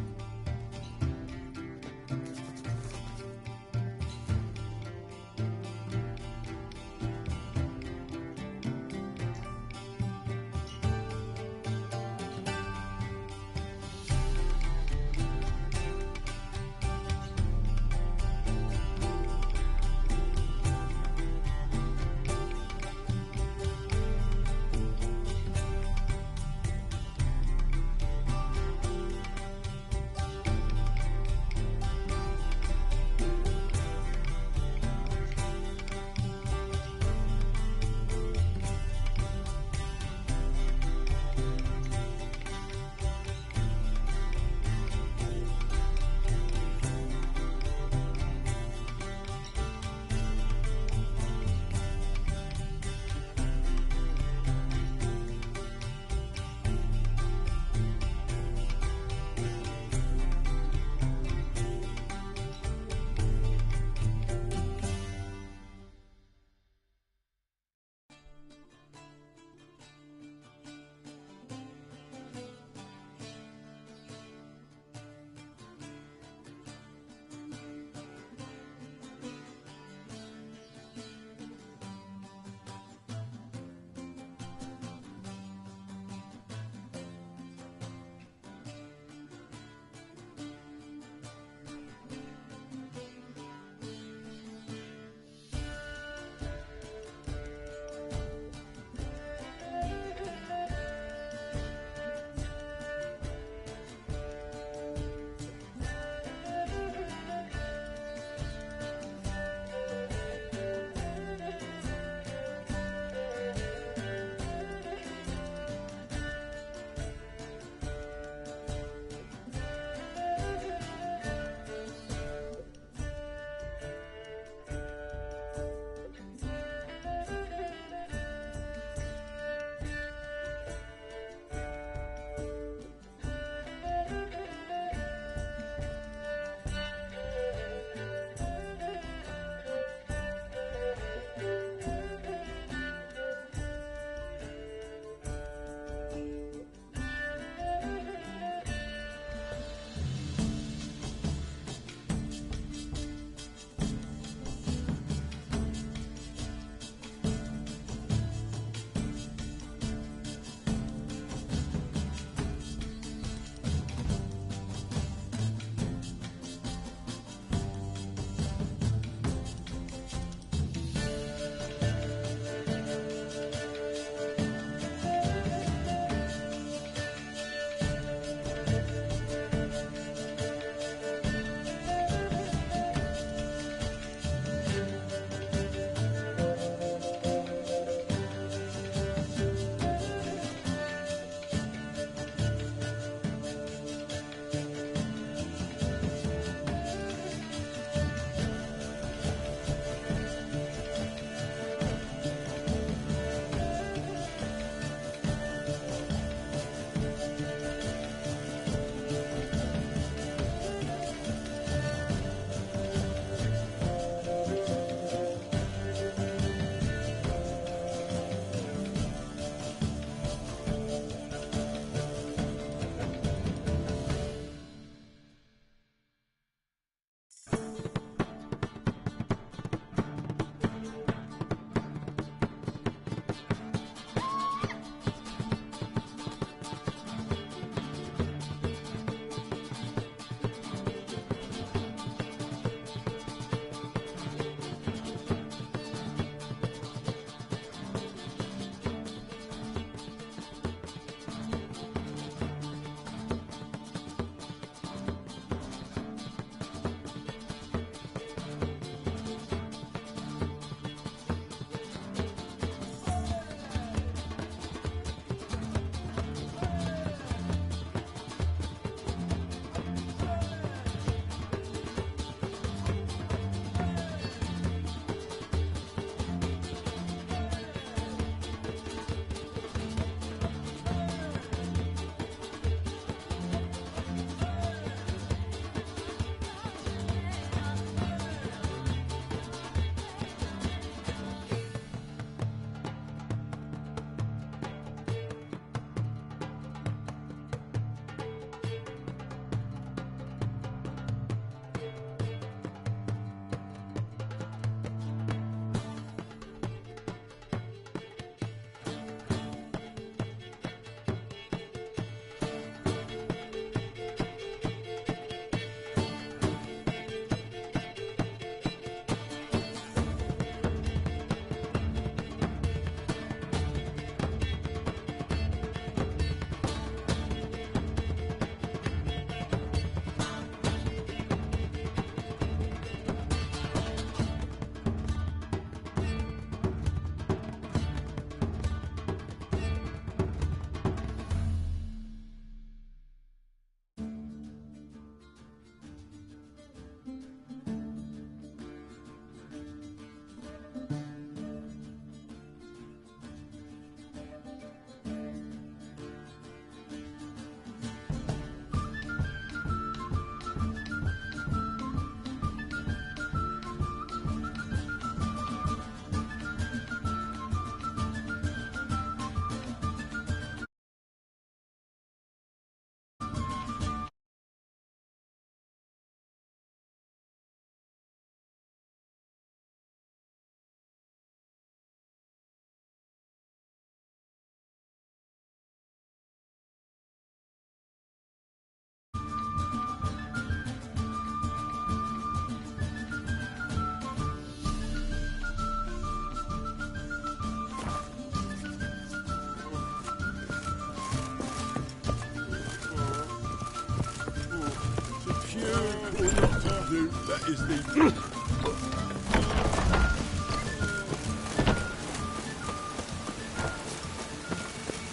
is the...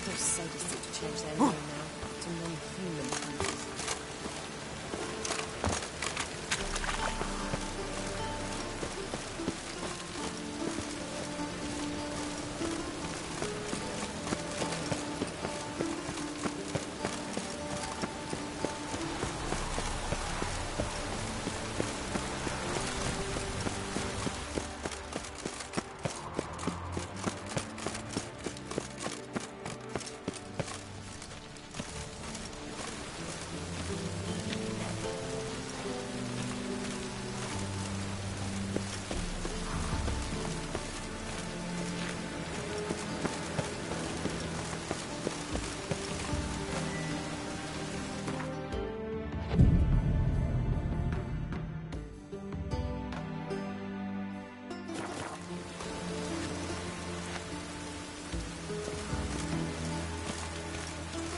Those sadists seem to change their name now to non-human hunters.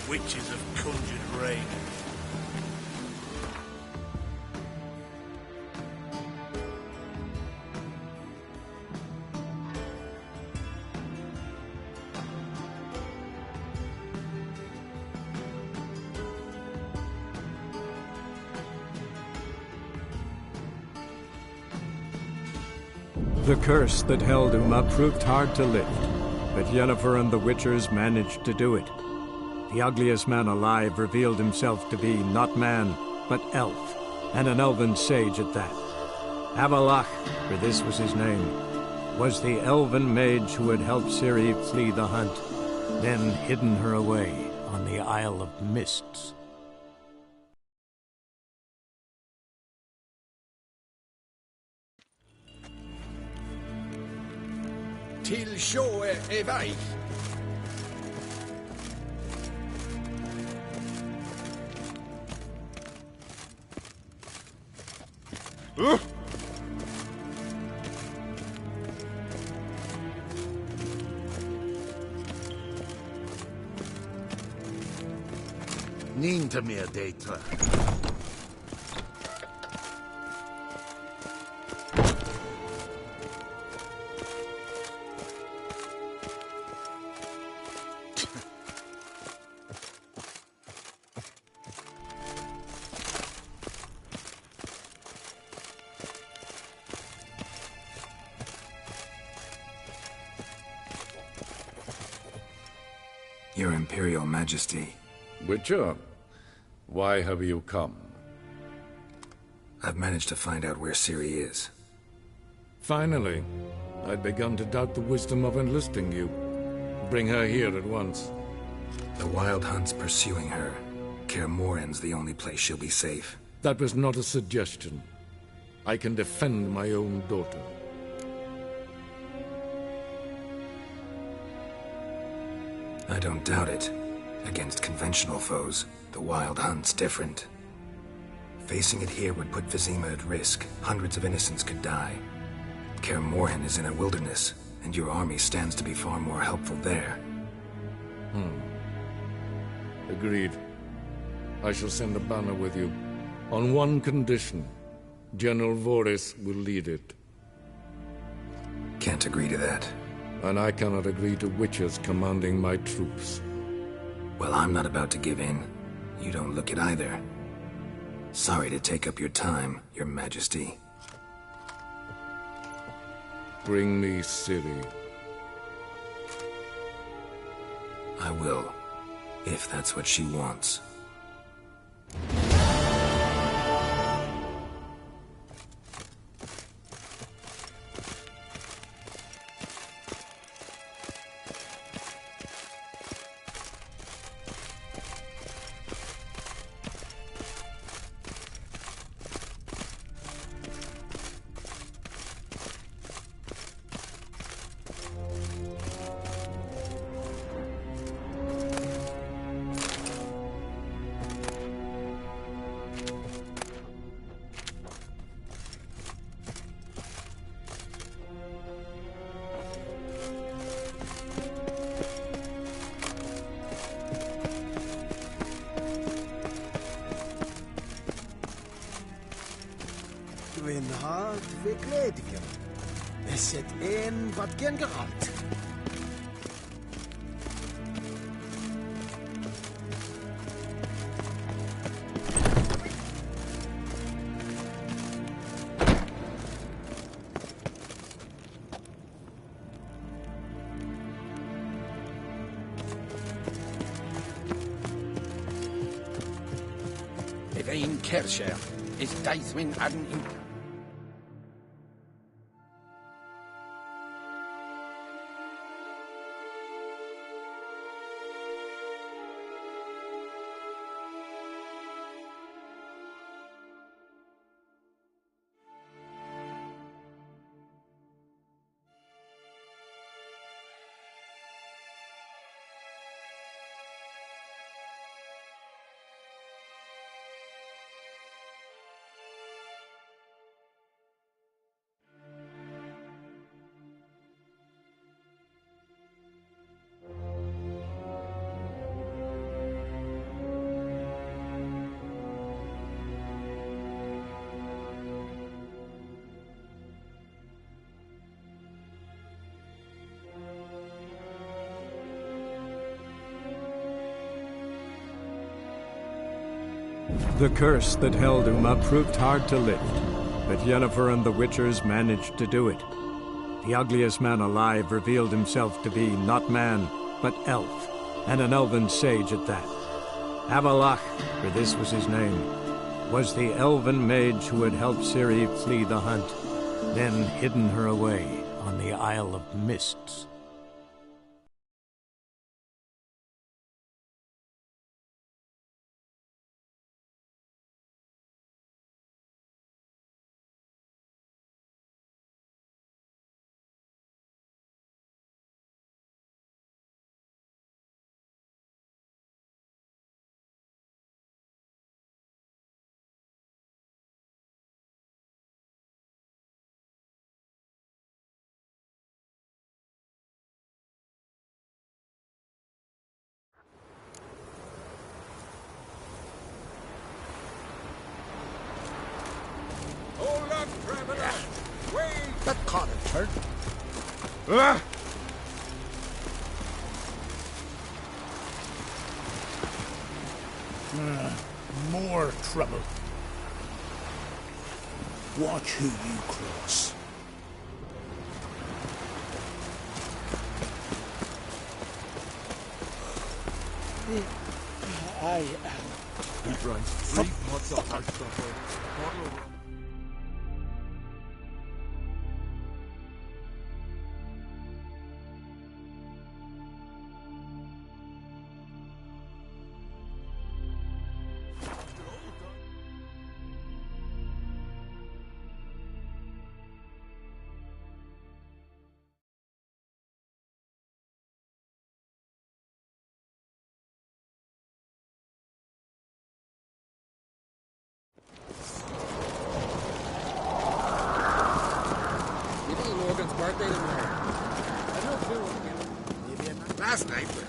Witches have conjured rain. The curse that held Uma proved hard to lift, but Yennefer and the Witchers managed to do it. The ugliest man alive revealed himself to be not man, but elf, and an elven sage at that. Avalach, for this was his name, was the elven mage who had helped Ciri flee the hunt, then hidden her away on the Isle of Mists. Till sjå är väg. Inte mer dejtra. Your Imperial Majesty. Witcher, why have you come? I've managed to find out where Ciri is. Finally. I'd begun to doubt the wisdom of enlisting you. Bring her here at once. The Wild Hunt's pursuing her. Kaer Morhen's the only place she'll be safe. That was not a suggestion. I can defend my own daughter. I don't doubt it. Against conventional foes, the Wild Hunt's different. Facing it here would put Vizima at risk. Hundreds of innocents could die. Kaer Morhen is in a wilderness, and your army stands to be far more helpful there. Agreed. I shall send a banner with you. On one condition. General Voris will lead it. Can't agree to that. And I cannot agree to witches commanding my troops. Well, I'm not about to give in. You don't look it either. Sorry to take up your time, Your Majesty. Bring me Ciri. I will, if that's what she wants. kledigen. Is het een wat geen gerand? Een kerscher is Deithwin adden in. The curse that held Uma proved hard to lift, but Yennefer and the Witchers managed to do it. The ugliest man alive revealed himself to be not man, but elf, and an elven sage at that. Avalach, for this was his name, was the elven mage who had helped Ciri flee the hunt, then hidden her away on the Isle of Mists. Hold up, traveler! Wait! That caught a turn. More trouble. Watch who you cross. I am. He runs 3 pots of hard stuff. Birthday tomorrow. I don't know what maybe last night, but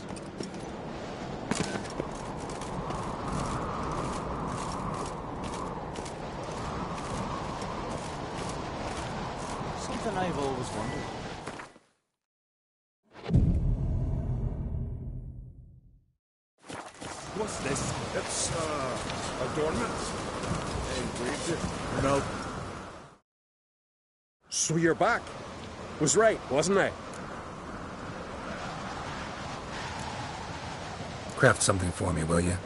something I've always wondered. What's this? It's, adornments. Engraved it? No. So you're back. Was right, wasn't I? Craft something for me, will you?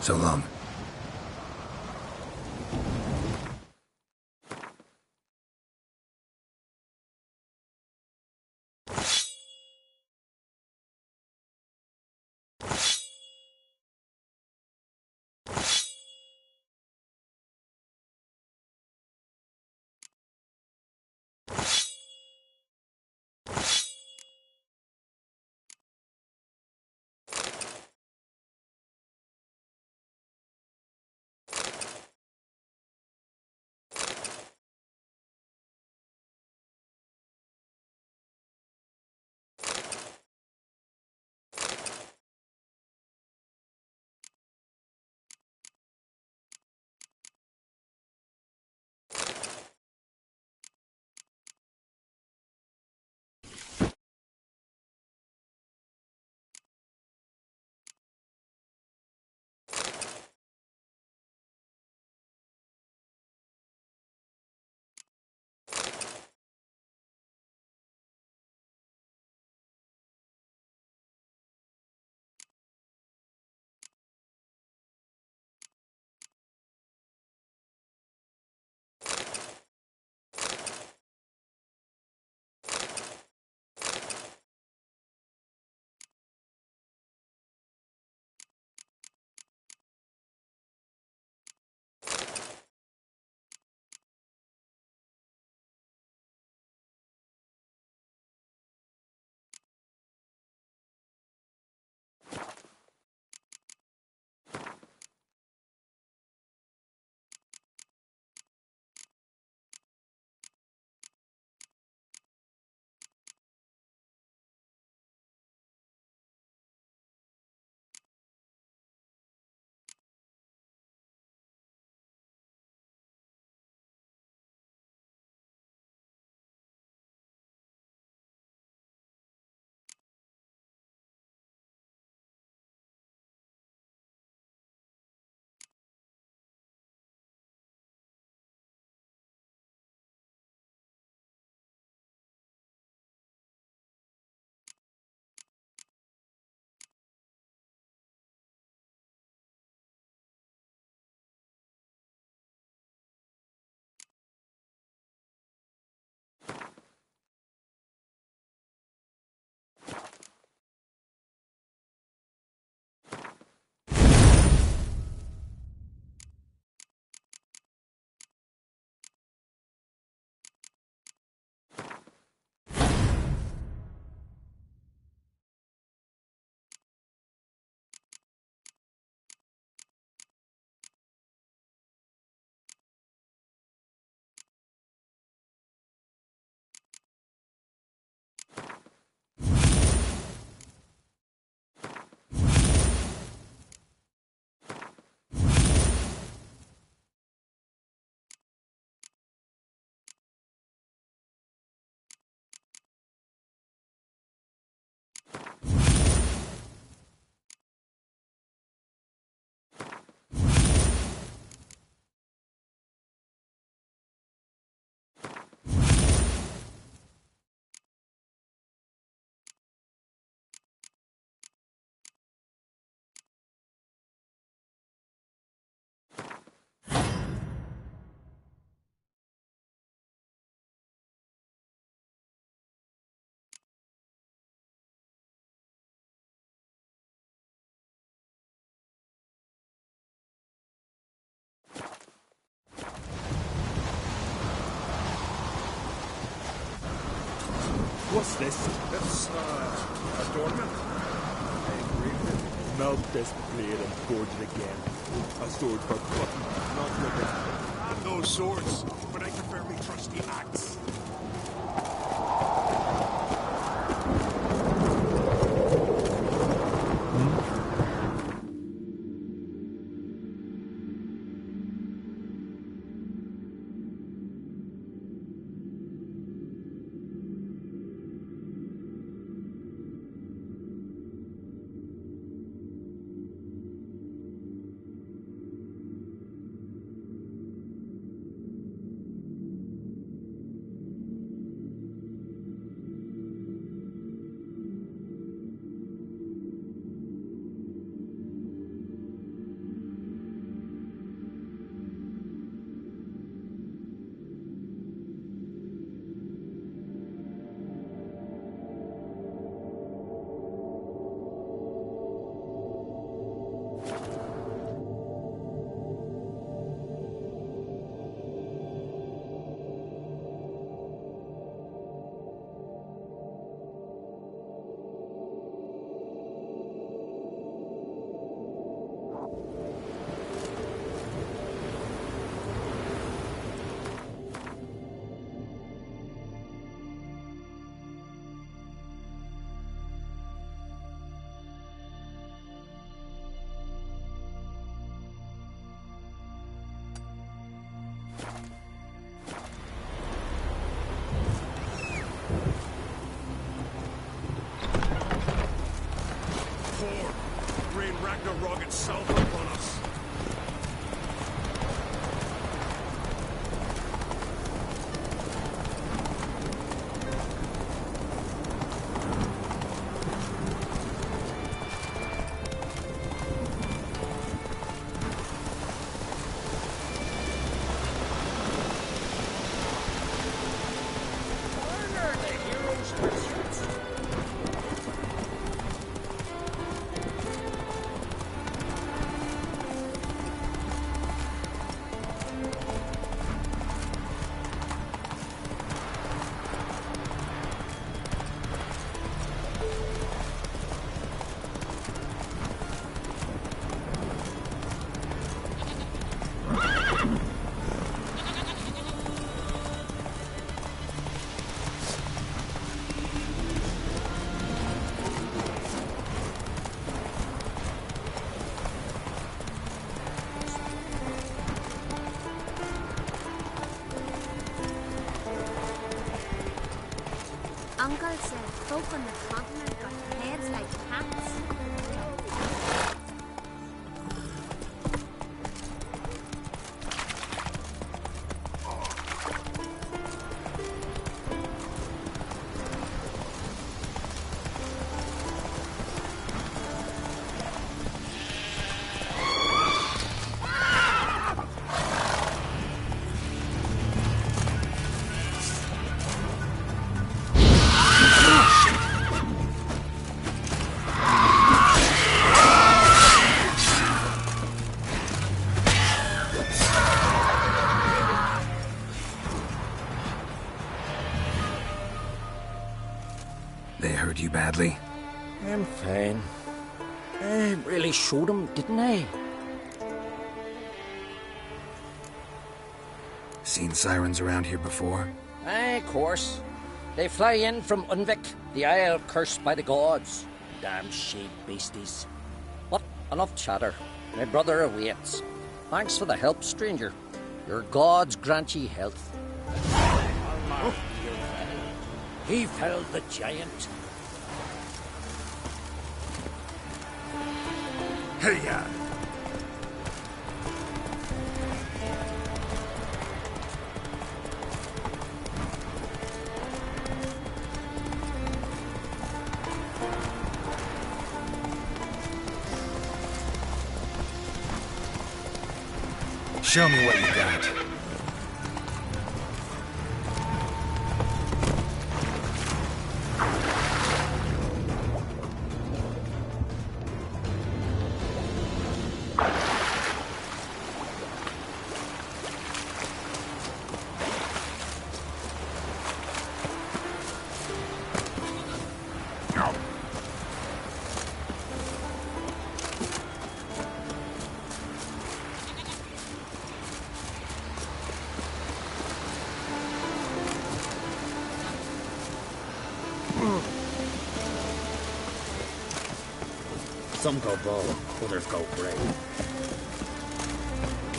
So long. What's this? It's, adornment. I engraved it. Melt this blade and forge it again. A sword for cutting, not looking. I have those swords, but I prefer my trusty axe. Ragnarok itself upon us. Uncle said folk on the continent got heads like cats. They hurt you badly? I'm fine. I really showed him, didn't I? Seen sirens around here before? Aye, of course. They fly in from Unvik, the isle cursed by the gods. Damn shade beasties. But enough chatter. My brother awaits. Thanks for the help, stranger. Your gods grant ye health. Oh. He felled the giant. Hey-ya! Show me what you got. Some go bow, others go brave.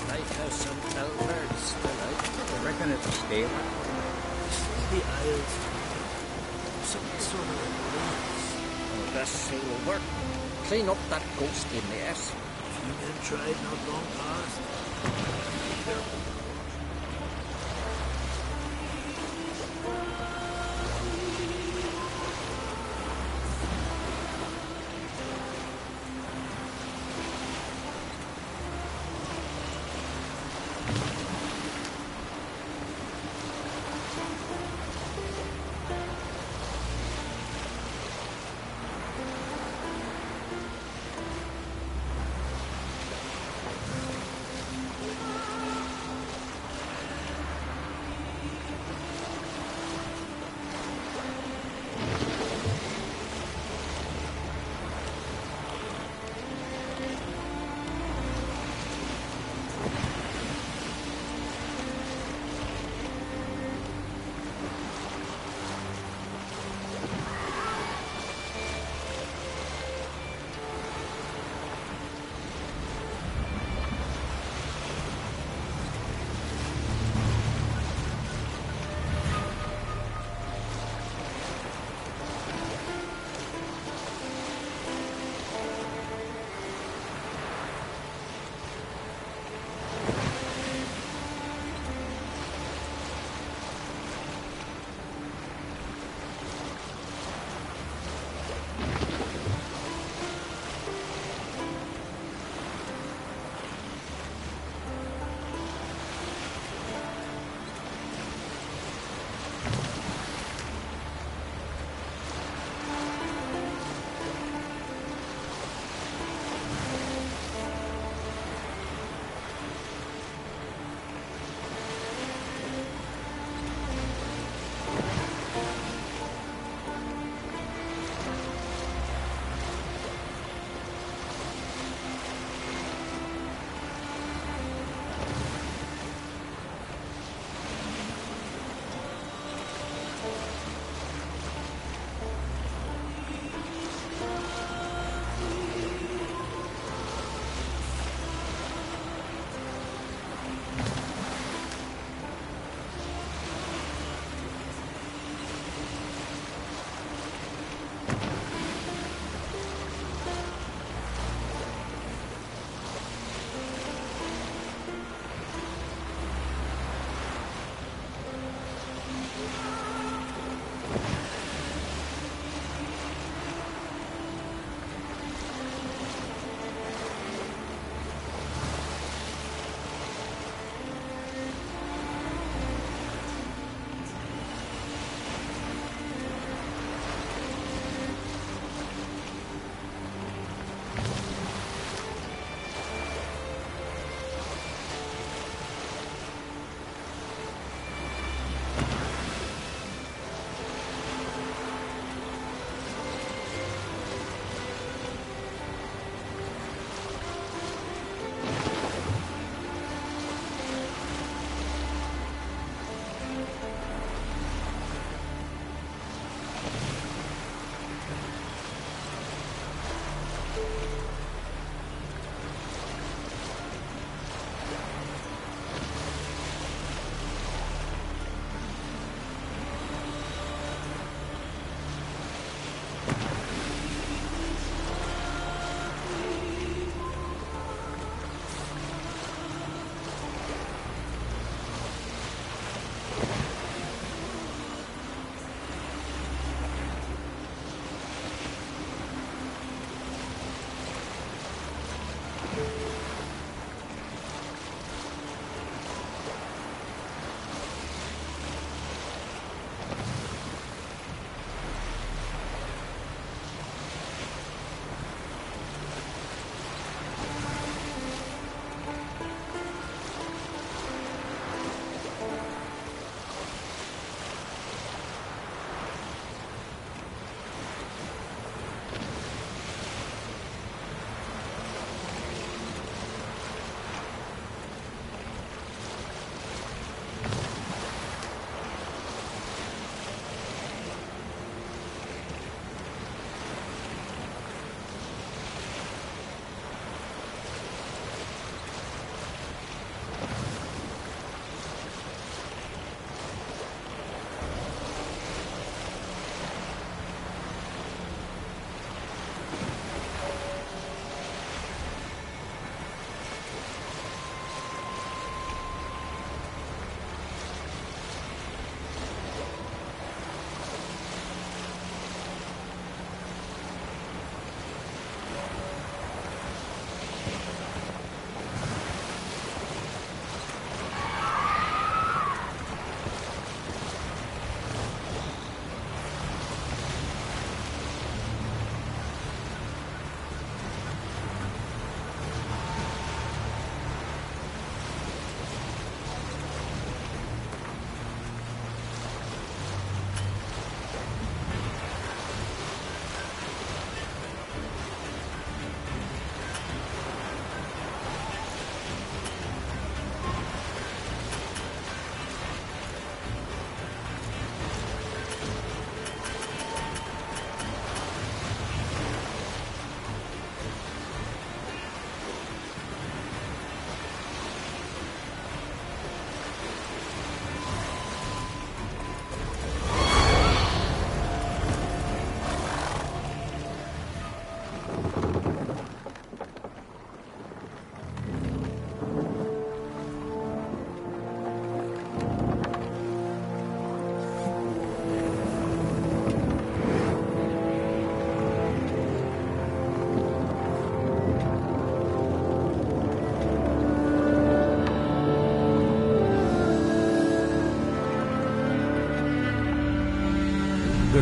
Like how some elbirds still out. I reckon it's a stable. The Isles. Some sort of ruins. Oh, let's sail over. Clean up that ghostly mess. Few men tried not long past.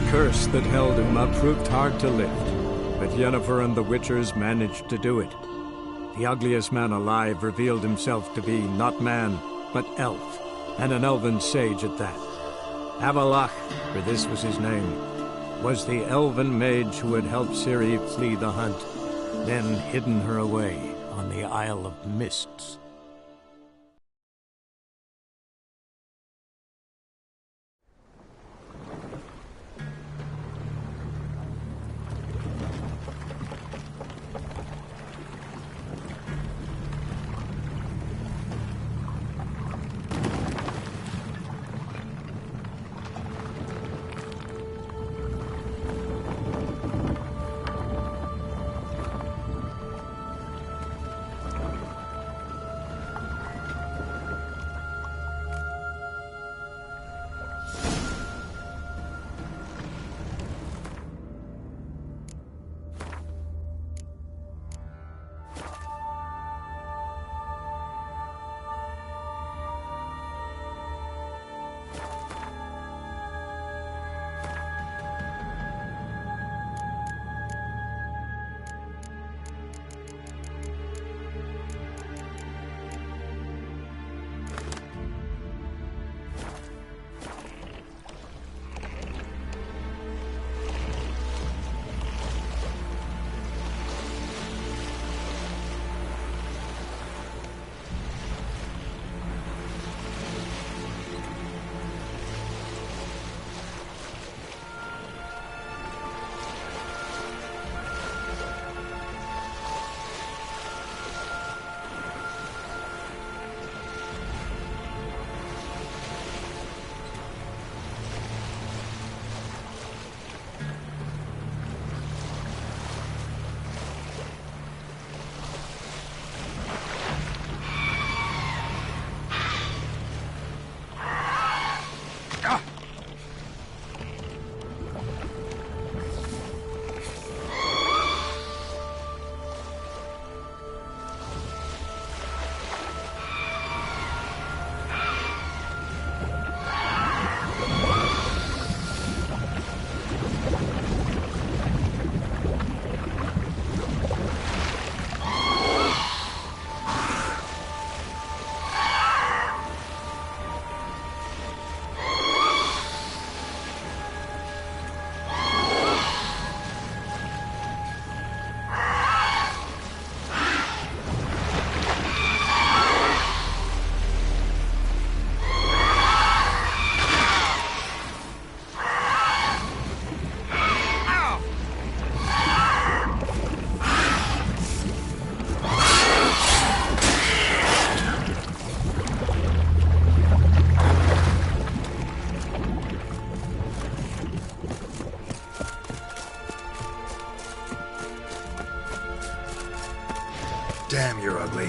curse that held Uma proved hard to lift, but Yennefer and the Witchers managed to do it. The ugliest man alive revealed himself to be not man, but elf, and an elven sage at that. Avalach, for this was his name, was the elven mage who had helped Ciri flee the hunt, then hidden her away on the Isle of Mists. Damn, you're ugly.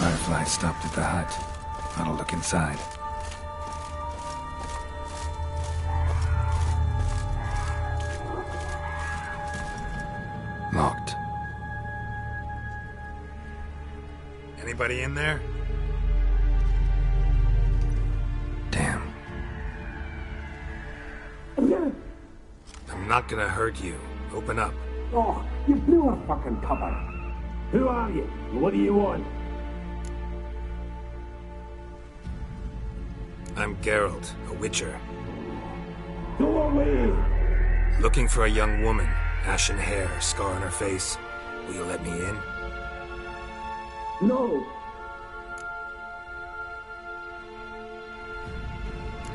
Firefly stopped at the hut. I'll look inside. Locked. Anybody in there? Damn. I'm not gonna hurt you. Open up. Oh, you blew a fucking cover. Who are you? What do you want? I'm Geralt, a witcher. Go away! Looking for a young woman. Ashen hair, scar on her face. Will you let me in? No.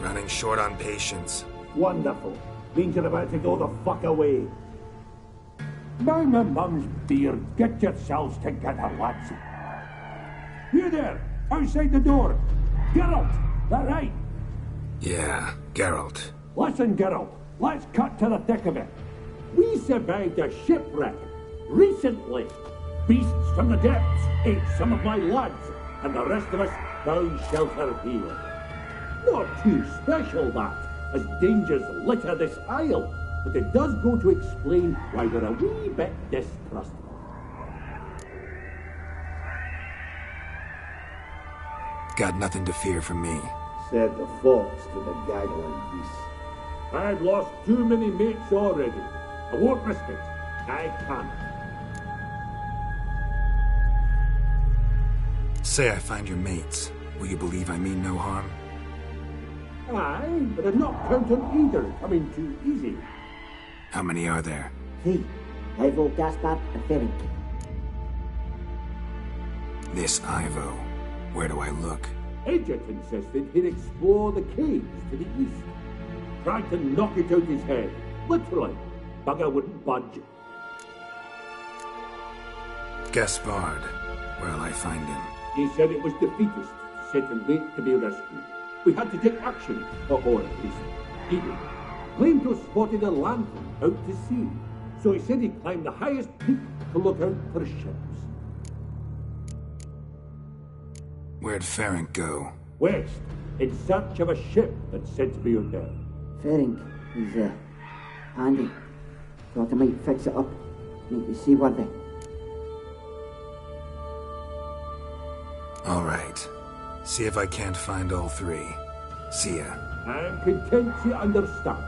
Running short on patience. Wonderful. means you're about to go the fuck away. By my mum's beard, get yourselves together, lads. You there, outside the door. Geralt, that right? Yeah, Geralt. Listen, Geralt, let's cut to the thick of it. We survived a shipwreck recently. Beasts from the depths ate some of my lads, and the rest of us found shelter here. Not too special, that, as dangers litter this isle, but it does go to explain why we're a wee bit distrustful. Got nothing to fear from me. Said the fox to the gaggling beast. I've lost too many mates already. I won't risk it. I can't. Say I find your mates. Will you believe I mean no harm? Aye, but I'm not counting either coming too easy. How many are there? 3. Ivo, Gaspard, and Ferenc. This Ivo. Where do I look? Agent insisted he'd explore the caves to the east. Tried to knock it out his head. Literally. Bugger wouldn't budge. Gaspard. Where'll I find him? He said it was defeatist, set and wait to be rescued. We had to take action, or at least he did. Claimed to have spotted a lantern out to sea, so he said he'd climb the highest peak to look out for ships. Where'd Ferenc go? West, in search of a ship that's said to be out there. Ferenc, he's, handy. Thought I might fix it up, make you seaworthy. All right. See if I can't find all 3. See ya. I'm content you understand.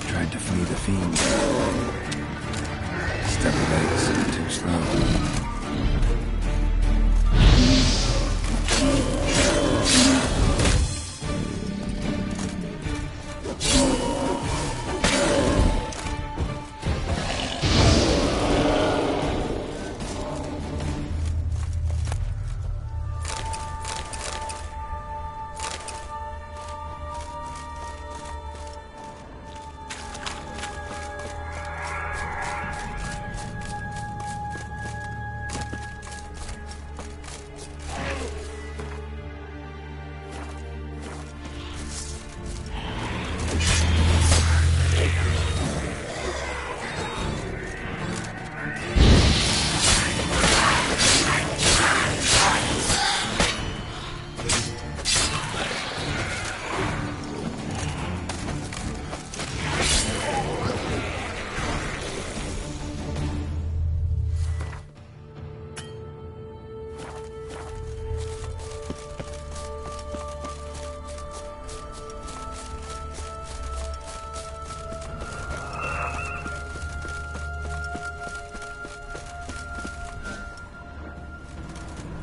Tried to flee the fiend. Stubby legs, too slow.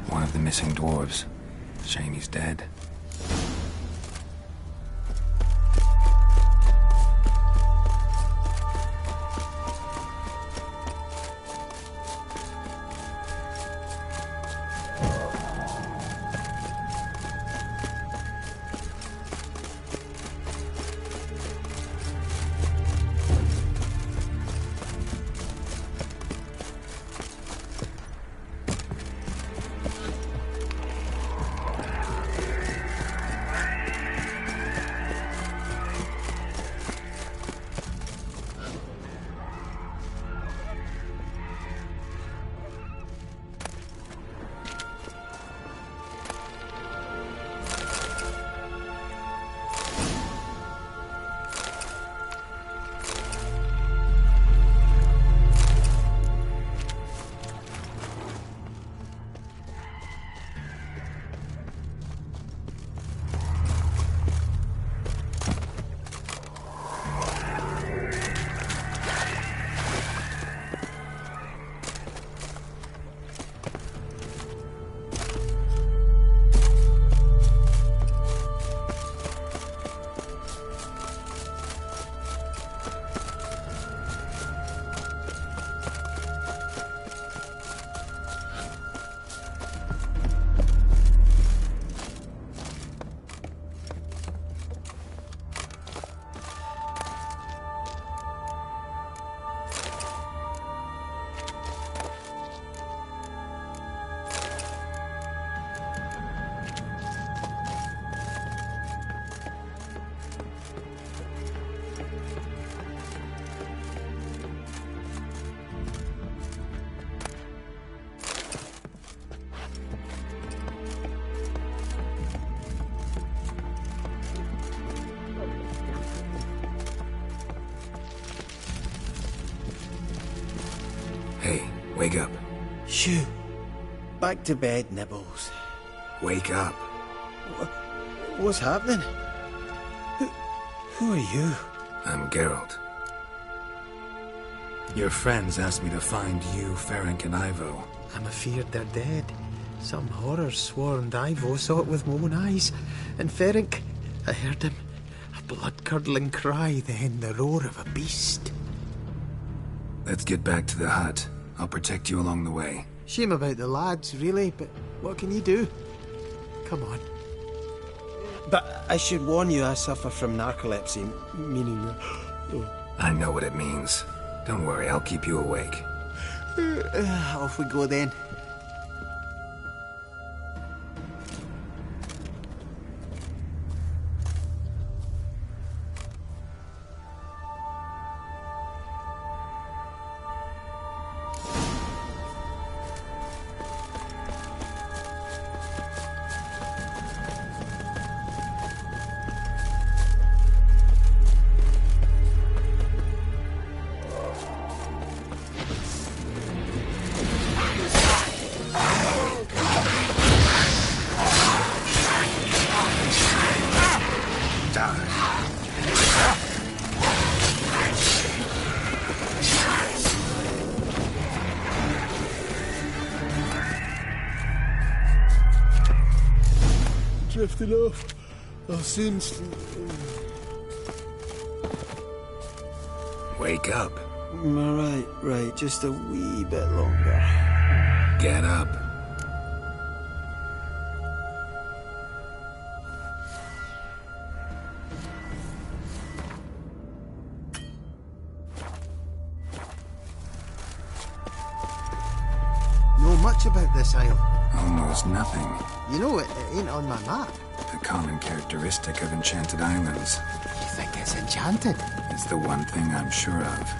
One of the missing dwarves. Shame he's dead. Wake up. Shoo. Back to bed, Nibbles. Wake up. What's happening? Who are you? I'm Geralt. Your friends asked me to find you, Ferenc, and Ivo. I'm afeard they're dead. Some horror swarmed Ivo, saw it with my own eyes. And Ferenc, I heard him. A blood-curdling cry, then the roar of a beast. Let's get back to the hut. I'll protect you along the way. Shame about the lads, really, but what can you do? Come on. But I should warn you, I suffer from narcolepsy, meaning... I know what it means. Don't worry, I'll keep you awake. Off we go then. Drifting off. I'll soon sleep. Wake up. Right. Just a wee bit longer. Get up. Know much about this isle? Almost nothing. You know, it ain't on my map. A common characteristic of enchanted islands. You think it's enchanted? It's the one thing I'm sure of.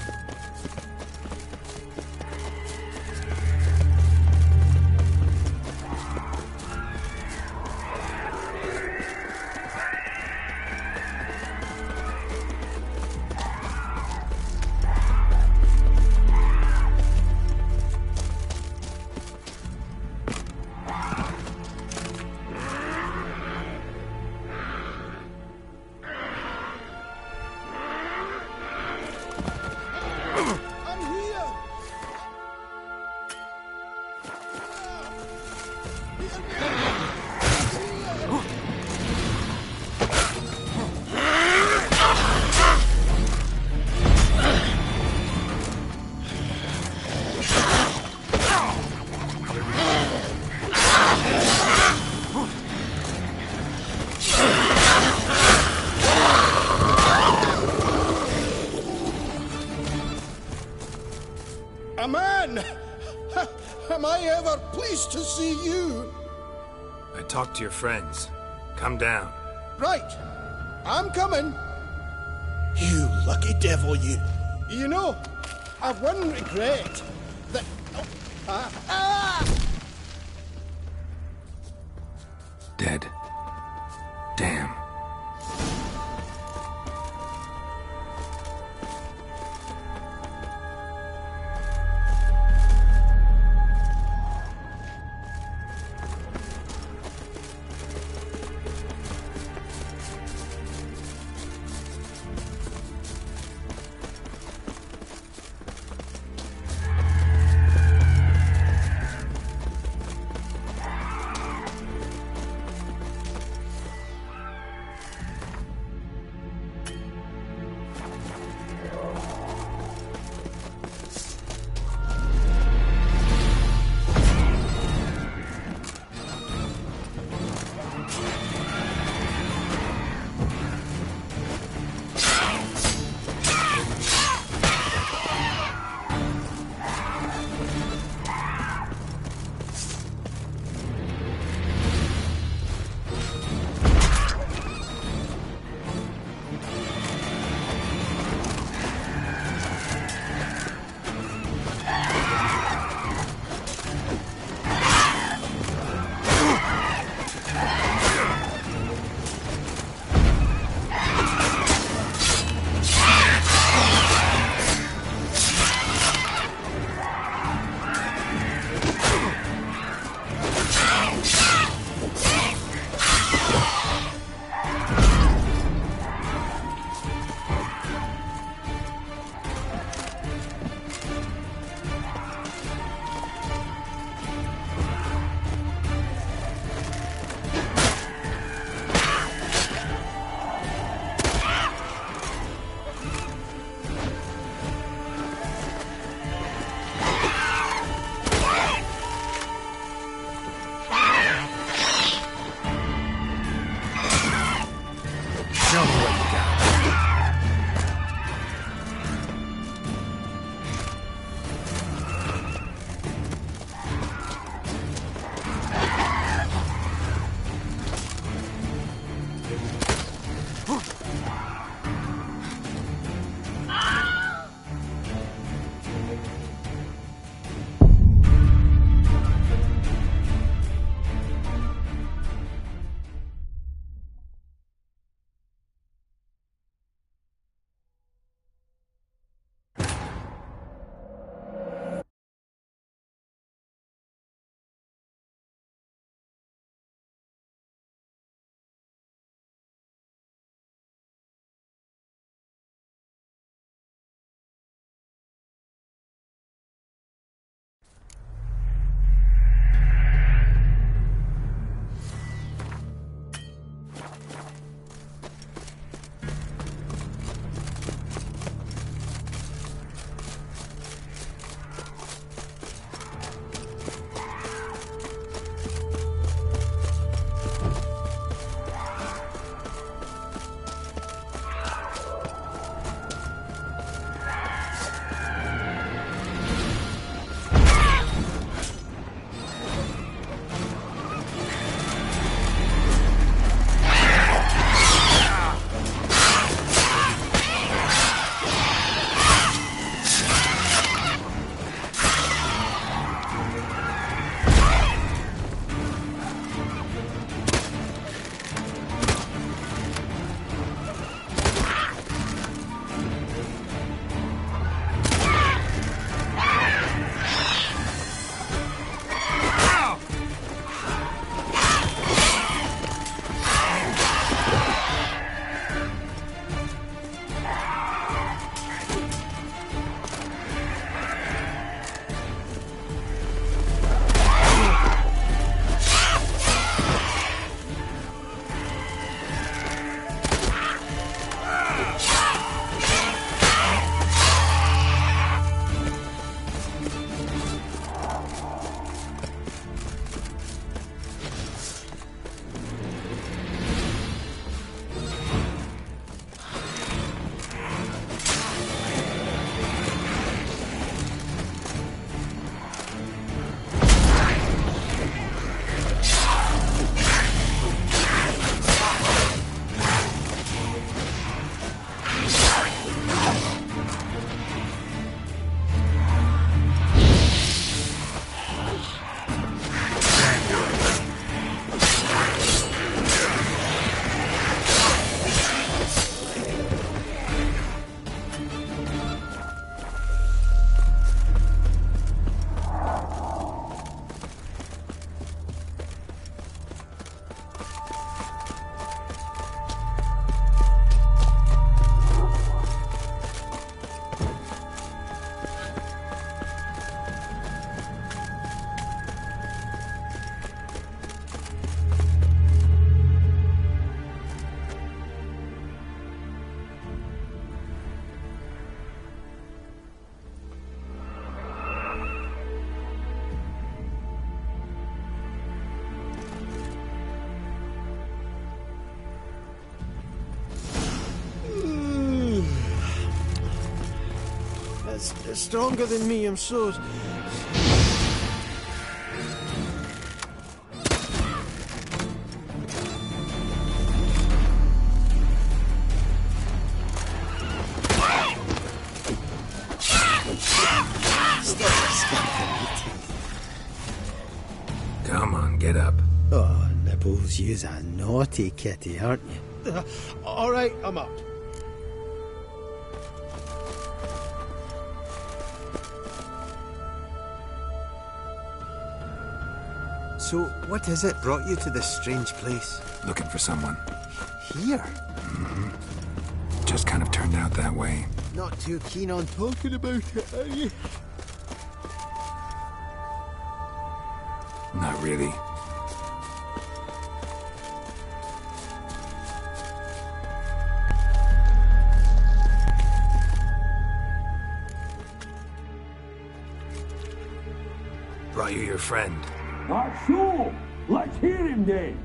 A man! Am I ever pleased to see you? I talked to your friends. Come down. Right. I'm coming. You lucky devil, you. You know, I've one regret. That... Dead. Damn. bit stronger than me, I'm so... Come on, get up. Oh, Nibbles, you's a naughty kitty, aren't you? All right, I'm up. So, what is it brought you to this strange place? Looking for someone. Here? Just kind of turned out that way. Not too keen on talking about it, are you? Not really. Brought you your friend. So, let's hear him then.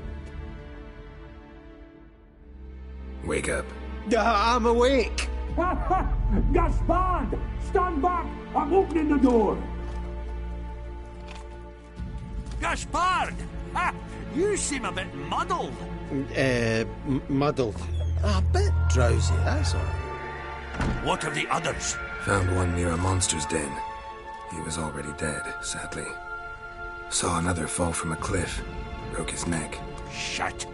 Wake up. I'm awake. Gaspard, stand back. I'm opening the door. Gaspard! Ha! You seem a bit muddled. Muddled. A bit drowsy, that's all. What of the others? Found one near a monster's den. He was already dead, sadly. Saw another fall from a cliff. Broke his neck. Shit.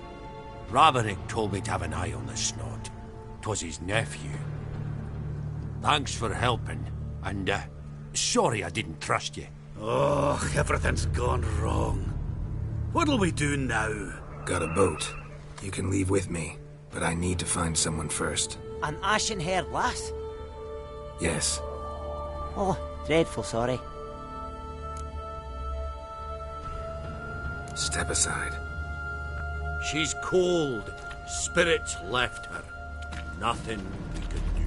Roderick told me to have an eye on the snot. 'Twas his nephew. Thanks for helping, and, sorry I didn't trust you. Oh, everything's gone wrong. What'll we do now? Got a boat. You can leave with me, but I need to find someone first. An ashen-haired lass? Yes. Oh, dreadful sorry. Step aside. She's cold. Spirits left her. Nothing we could do.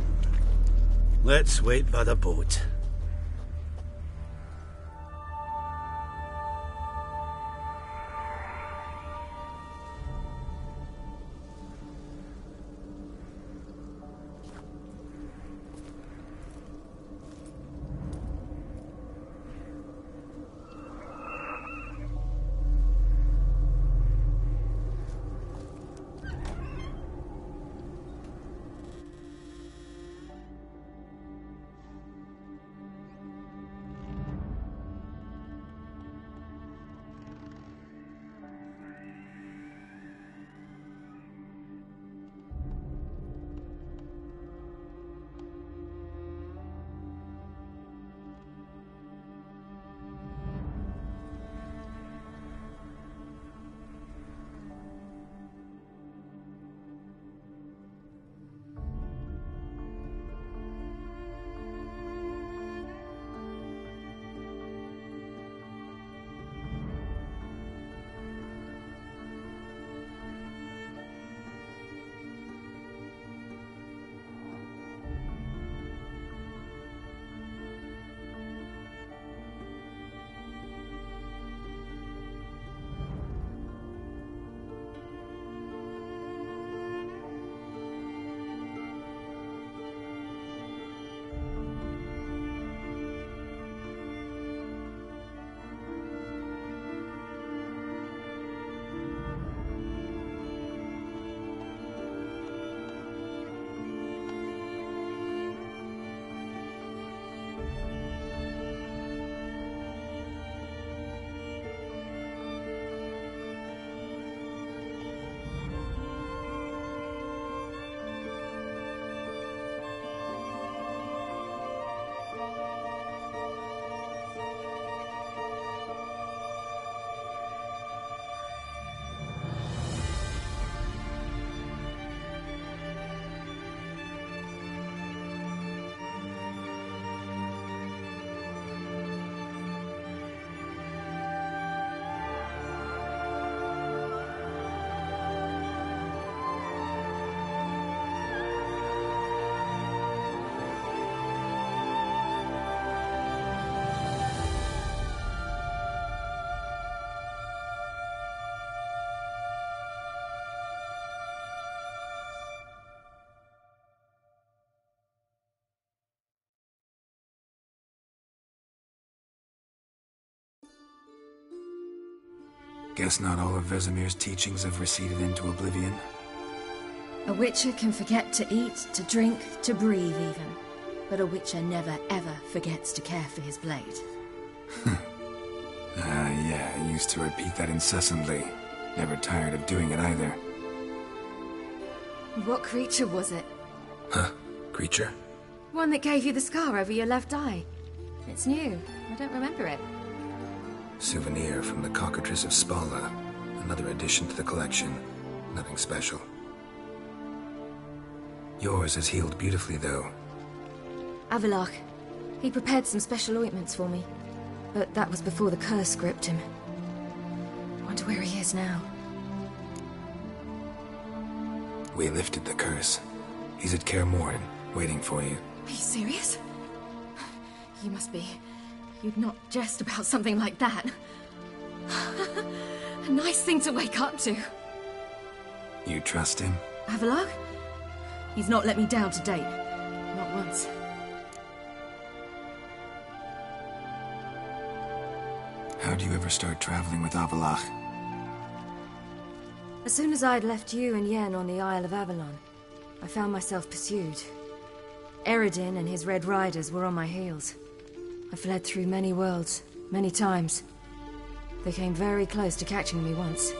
Let's wait by the boat. Guess not all of Vesemir's teachings have receded into oblivion. A witcher can forget to eat, to drink, to breathe even. But a witcher never ever forgets to care for his blade. Yeah, I used to repeat that incessantly. Never tired of doing it either. What creature was it? Huh? Creature? One that gave you the scar over your left eye. It's new. I don't remember it. Souvenir from the Cockatrice of Spala. Another addition to the collection. Nothing special. Yours has healed beautifully, though. Avalok. He prepared some special ointments for me. But that was before the curse gripped him. Wonder where he is now. We lifted the curse. He's at Kaer Morhen, waiting for you. Are you serious? You must be. You'd not jest about something like that. A nice thing to wake up to. You trust him? Avalok? He's not let me down to date. Not once. How'd you ever start traveling with Avalok? As soon as I'd left you and Yen on the Isle of Avalon, I found myself pursued. Eredin and his Red Riders were on my heels. I fled through many worlds, many times. They came very close to catching me once.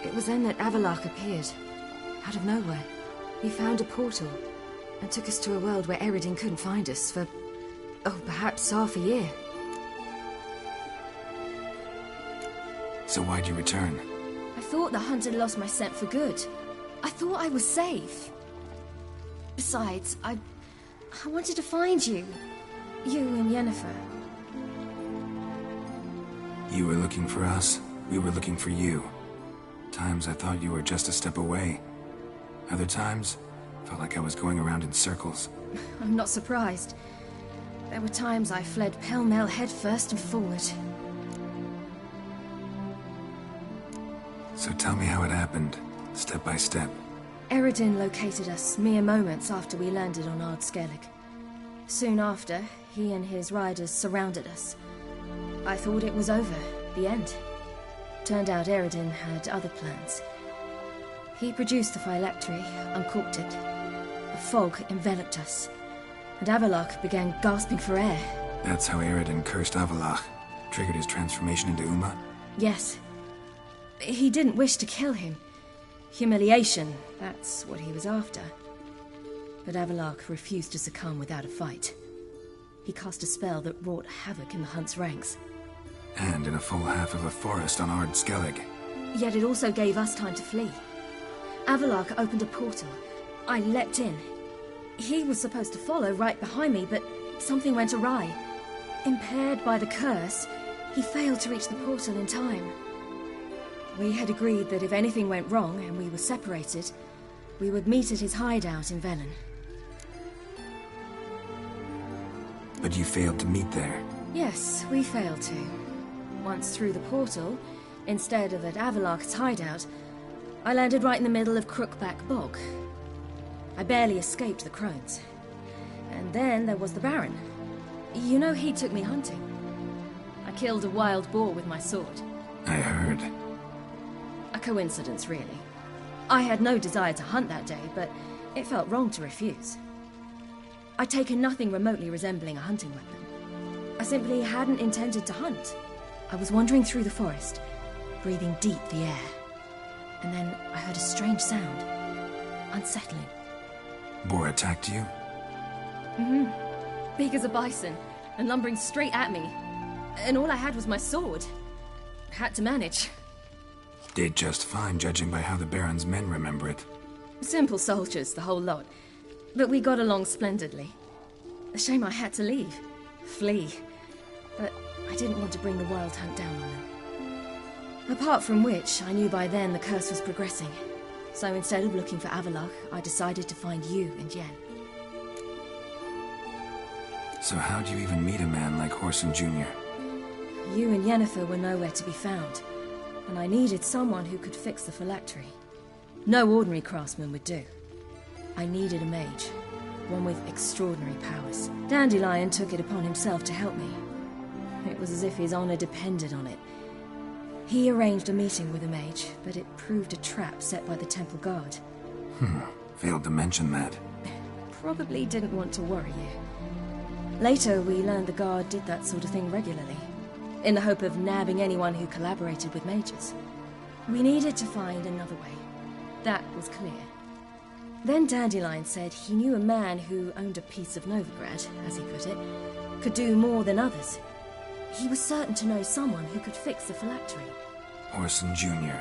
It was then that Avalok appeared, out of nowhere. He found a portal, and took us to a world where Eredin couldn't find us for, perhaps half a year. So why'd you return? I thought the hunt had lost my scent for good. I thought I was safe. Besides, I wanted to find you. You and Yennefer. You were looking for us, we were looking for you. Times I thought you were just a step away. Other times, felt like I was going around in circles. I'm not surprised. There were times I fled pell-mell headfirst and forward. So tell me how it happened, step by step. Eredin located us mere moments after we landed on Ard Skellig. Soon after, he and his riders surrounded us. I thought it was over, the end. Turned out Eredin had other plans. He produced the phylactery, uncorked it. A fog enveloped us, and Avalok began gasping for air. That's how Eredin cursed Avalok, triggered his transformation into Uma? Yes. He didn't wish to kill him. Humiliation, that's what he was after. But Avalok refused to succumb without a fight. He cast a spell that wrought havoc in the hunt's ranks. And in a full half of a forest on Ard Skellig. Yet it also gave us time to flee. Avalok opened a portal. I leapt in. He was supposed to follow right behind me, but something went awry. Impaired by the curse, he failed to reach the portal in time. We had agreed that if anything went wrong and we were separated, we would meet at his hideout in Velen. But you failed to meet there. Yes, we failed to. Once through the portal, instead of at Avalok's hideout, I landed right in the middle of Crookback Bog. I barely escaped the crones. And then there was the Baron. You know, he took me hunting. I killed a wild boar with my sword. I heard. A coincidence, really. I had no desire to hunt that day, but it felt wrong to refuse. I'd taken nothing remotely resembling a hunting weapon. I simply hadn't intended to hunt. I was wandering through the forest, breathing deep the air. And then I heard a strange sound. Unsettling. Boar attacked you? Mm-hmm. Big as a bison, and lumbering straight at me. And all I had was my sword. Had to manage. Did just fine, judging by how the Baron's men remember it. Simple soldiers, the whole lot. But we got along splendidly. A shame I had to leave. Flee. But I didn't want to bring the wild hunt down on them. Apart from which, I knew by then the curse was progressing. So instead of looking for Avalok, I decided to find you and Yen. So how'd you even meet a man like Whoreson Jr.? You and Yennefer were nowhere to be found, and I needed someone who could fix the phylactery. No ordinary craftsman would do. I needed a mage, one with extraordinary powers. Dandelion took it upon himself to help me. It was as if his honor depended on it. He arranged a meeting with a mage, but it proved a trap set by the temple guard. Failed to mention that. Probably didn't want to worry you. Later, we learned the guard did that sort of thing regularly, in the hope of nabbing anyone who collaborated with mages. We needed to find another way. That was clear. Then Dandelion said he knew a man who owned a piece of Novigrad, as he put it, could do more than others. He was certain to know someone who could fix the phylactery. Orson Jr.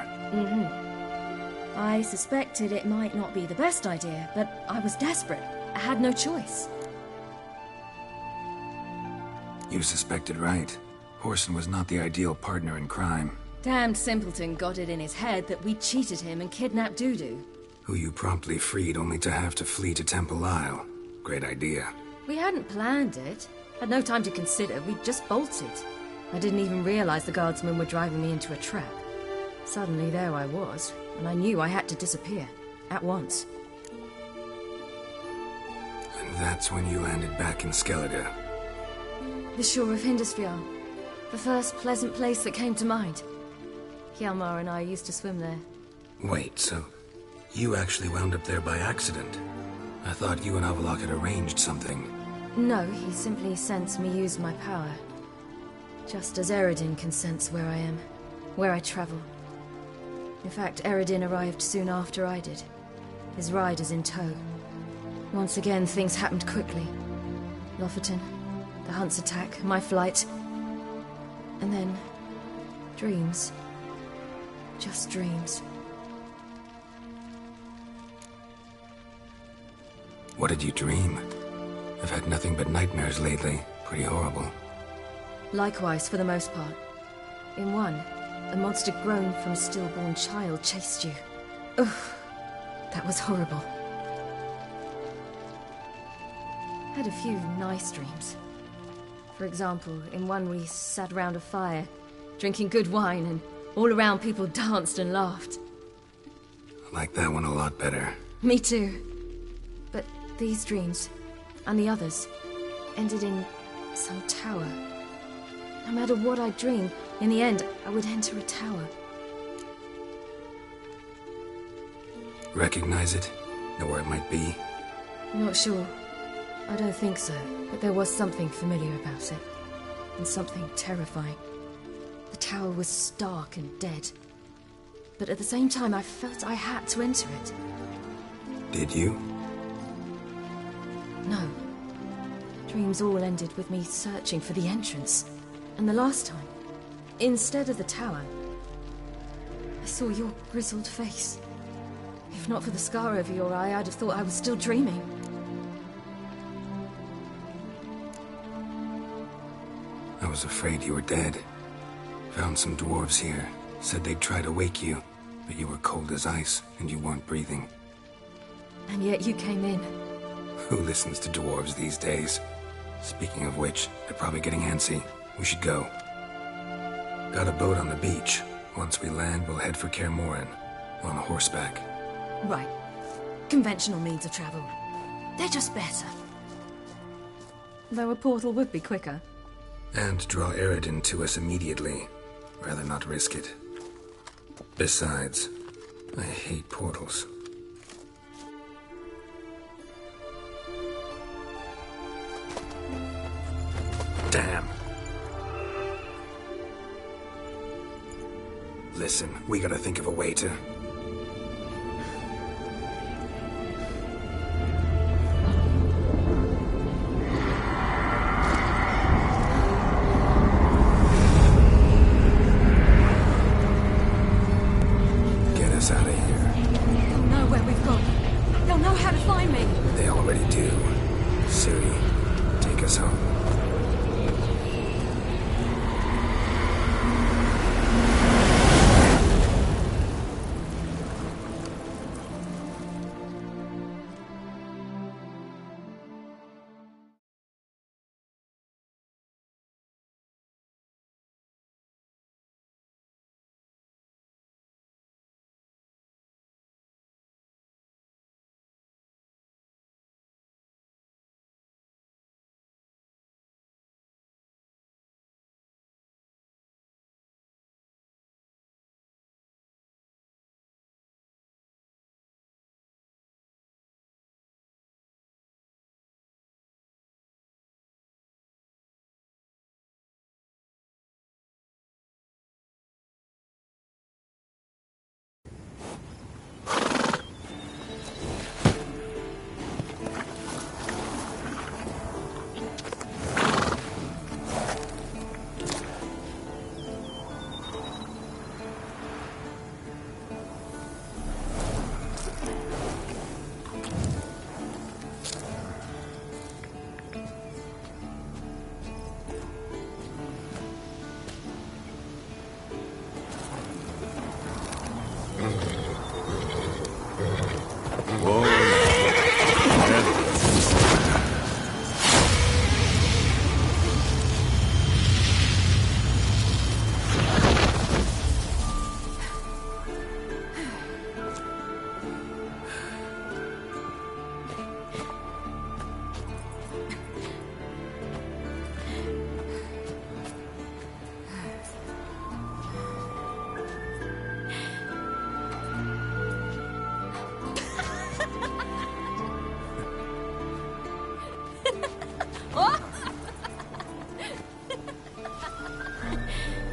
I suspected it might not be the best idea, but I was desperate. I had no choice. You suspected right. Orson was not the ideal partner in crime. Damned simpleton got it in his head that we cheated him and kidnapped Dudu. Who you promptly freed only to have to flee to Temple Isle. Great idea. We hadn't planned it. Had no time to consider. We just bolted. I didn't even realize the guardsmen were driving me into a trap. Suddenly there I was, and I knew I had to disappear. At once. And that's when you landed back in Skellige. The shore of Hindusfjall. The first pleasant place that came to mind. Hjalmar and I used to swim there. Wait, so you actually wound up there by accident? I thought you and Avalok had arranged something. No, he simply sensed me use my power. Just as Eredin can sense where I am, where I travel. In fact, Eredin arrived soon after I did. His riders in tow. Once again, things happened quickly. Lofoten, the Hunt's attack, my flight. And then, dreams. Just dreams. What did you dream? I've had nothing but nightmares lately. Pretty horrible. Likewise, for the most part. In one, a monster grown from a stillborn child chased you. Ugh, that was horrible. Had a few nice dreams. For example, in one we sat around a fire, drinking good wine, and all around people danced and laughed. I like that one a lot better. Me too. But these dreams, and the others, ended in some tower. No matter what I dreamed, in the end, I would enter a tower. Recognize it? Know where it might be? Not sure. I don't think so, but there was something familiar about it. And something terrifying. The tower was stark and dead. But at the same time, I felt I had to enter it. Did you? No. Dreams all ended with me searching for the entrance. And the last time, instead of the tower, I saw your grizzled face. If not for the scar over your eye, I'd have thought I was still dreaming. I was afraid you were dead. Found some dwarves here. Said they'd try to wake you, but you were cold as ice, and you weren't breathing. And yet you came in. Who listens to dwarves these days? Speaking of which, they're probably getting antsy. We should go. Got a boat on the beach. Once we land, we'll head for Kaer Morhen. On horseback. Right. Conventional means of travel. They're just better. Though a portal would be quicker. And draw Eredin to us immediately. Rather not risk it. Besides, I hate portals. Damn. Listen, we gotta think of a way to... Get us out of here. They'll know where we've gone. They'll know how to find me. They already do. Siri, take us home.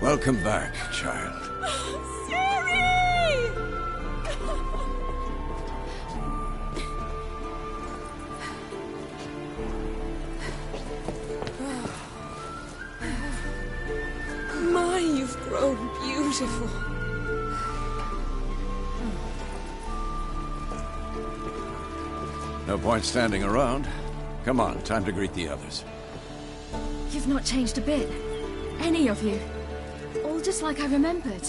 Welcome back, child. Siri! My, you've grown beautiful. No point standing around. Come on, time to greet the others. You've not changed a bit. Any of you. All just like I remembered.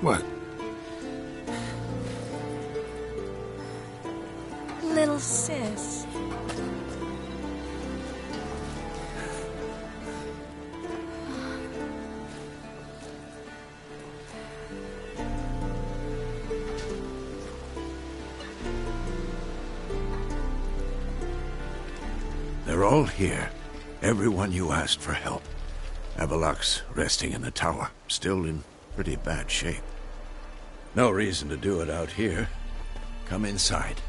What? Little sis. They're all here. Everyone you asked for help. Avalok's resting in the tower, still in pretty bad shape. No reason to do it out here. Come inside.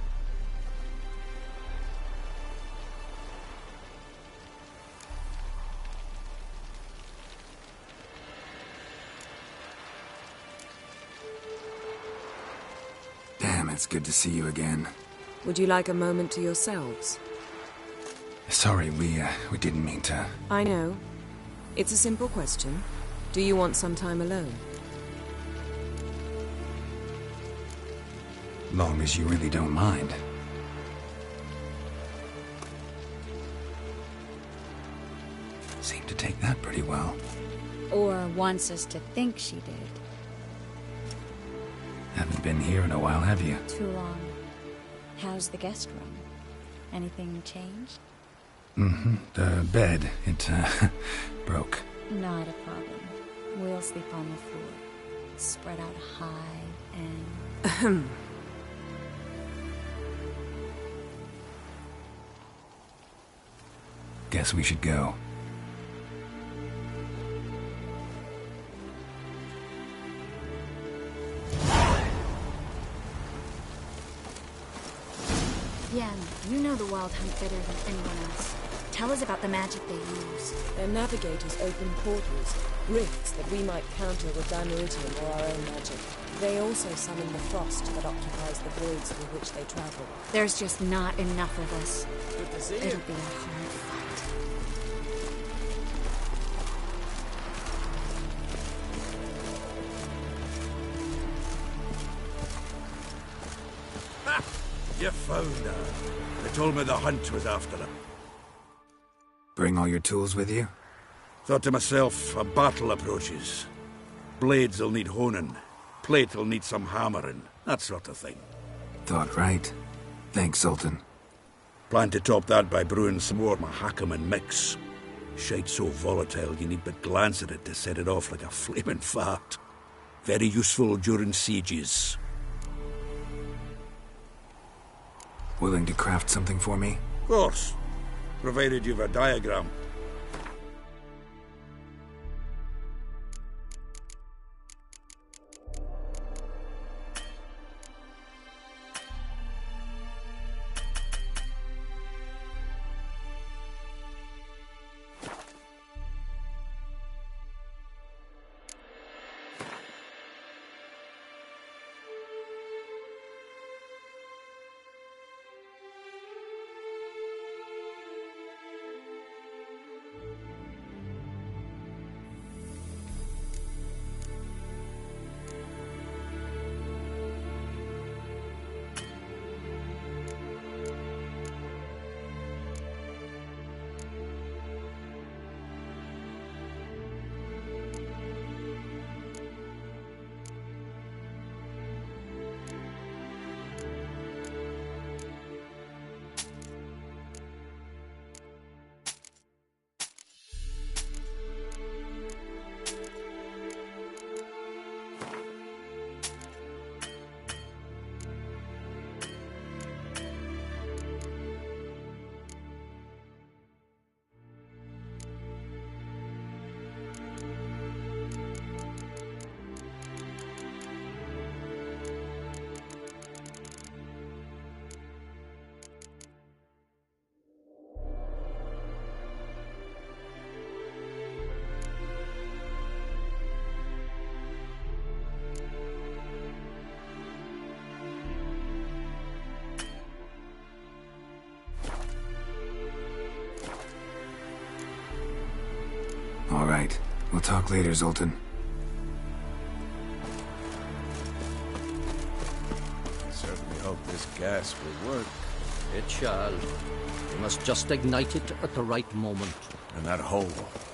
Damn, it's good to see you again. Would you like a moment to yourselves? Sorry, we didn't mean to. I know. It's a simple question. Do you want some time alone? Long as you really don't mind. Seem to take that pretty well. Or wants us to think she did. Haven't been here in a while, have you? Too long. How's the guest room? Anything changed? Mm-hmm. The bed, it, broke. Not a problem. We'll sleep on the floor. Spread out high and... Guess we should go. Yeah, you know the Wild Hunt better than anyone else. Tell us about the magic they use. Their navigators open portals, rifts that we might counter with Dimeritium or our own magic. They also summon the frost that occupies the voids through which they travel. There's just not enough of us. Good to see It'll you. be a hard fight. Ha! You found her. They told me the hunt was after her. Bring all your tools with you? Thought to myself, a battle approaches. Blades will need honing. Plate will need some hammering. That sort of thing. Thought right. Thanks, Sultan. Plan to top that by brewing some more Mahakam mix. Shite so volatile you need but glance at it to set it off like a flaming fart. Very useful during sieges. Willing to craft something for me? Of course. Provided you've a diagram. All right. We'll talk later, Zoltan. I certainly hope this gas will work. It shall. We must just ignite it at the right moment. And that hole,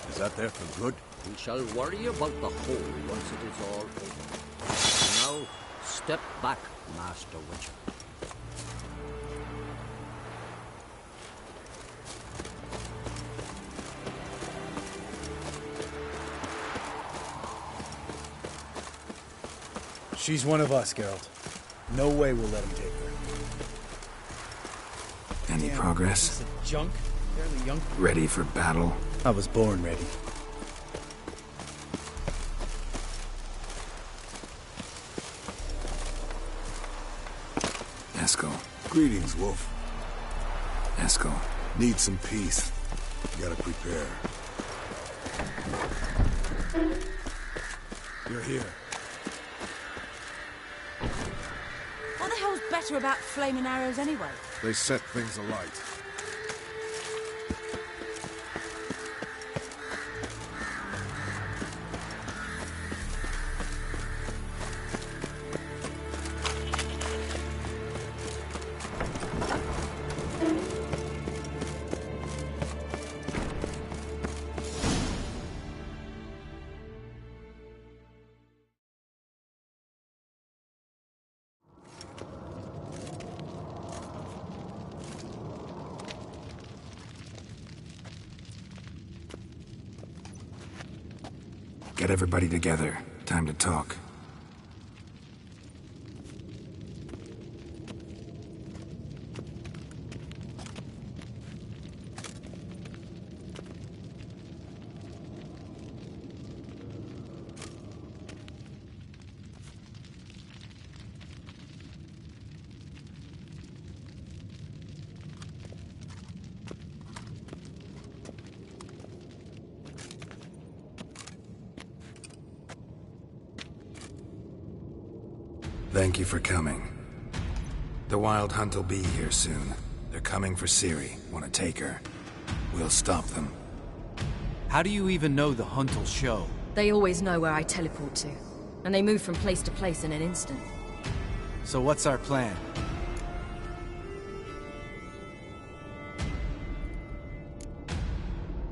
is that there for good? We shall worry about the hole once it is all open. Now, step back, Master Witcher. She's one of us, Geralt. No way we'll let him take her. Any progress? Piece of junk. Fairly young. Ready for battle? I was born ready. Eskel. Greetings, Wolf. Eskel. Need some peace. Gotta prepare. You're here. What the hell's better about flaming arrows anyway? They set things alight. Get everybody together. Time to talk. Thank you for coming. The Wild Hunt will be here soon. They're coming for Ciri. Want to take her? We'll stop them. How do you even know the Hunt will show? They always know where I teleport to. And they move from place to place in an instant. So what's our plan?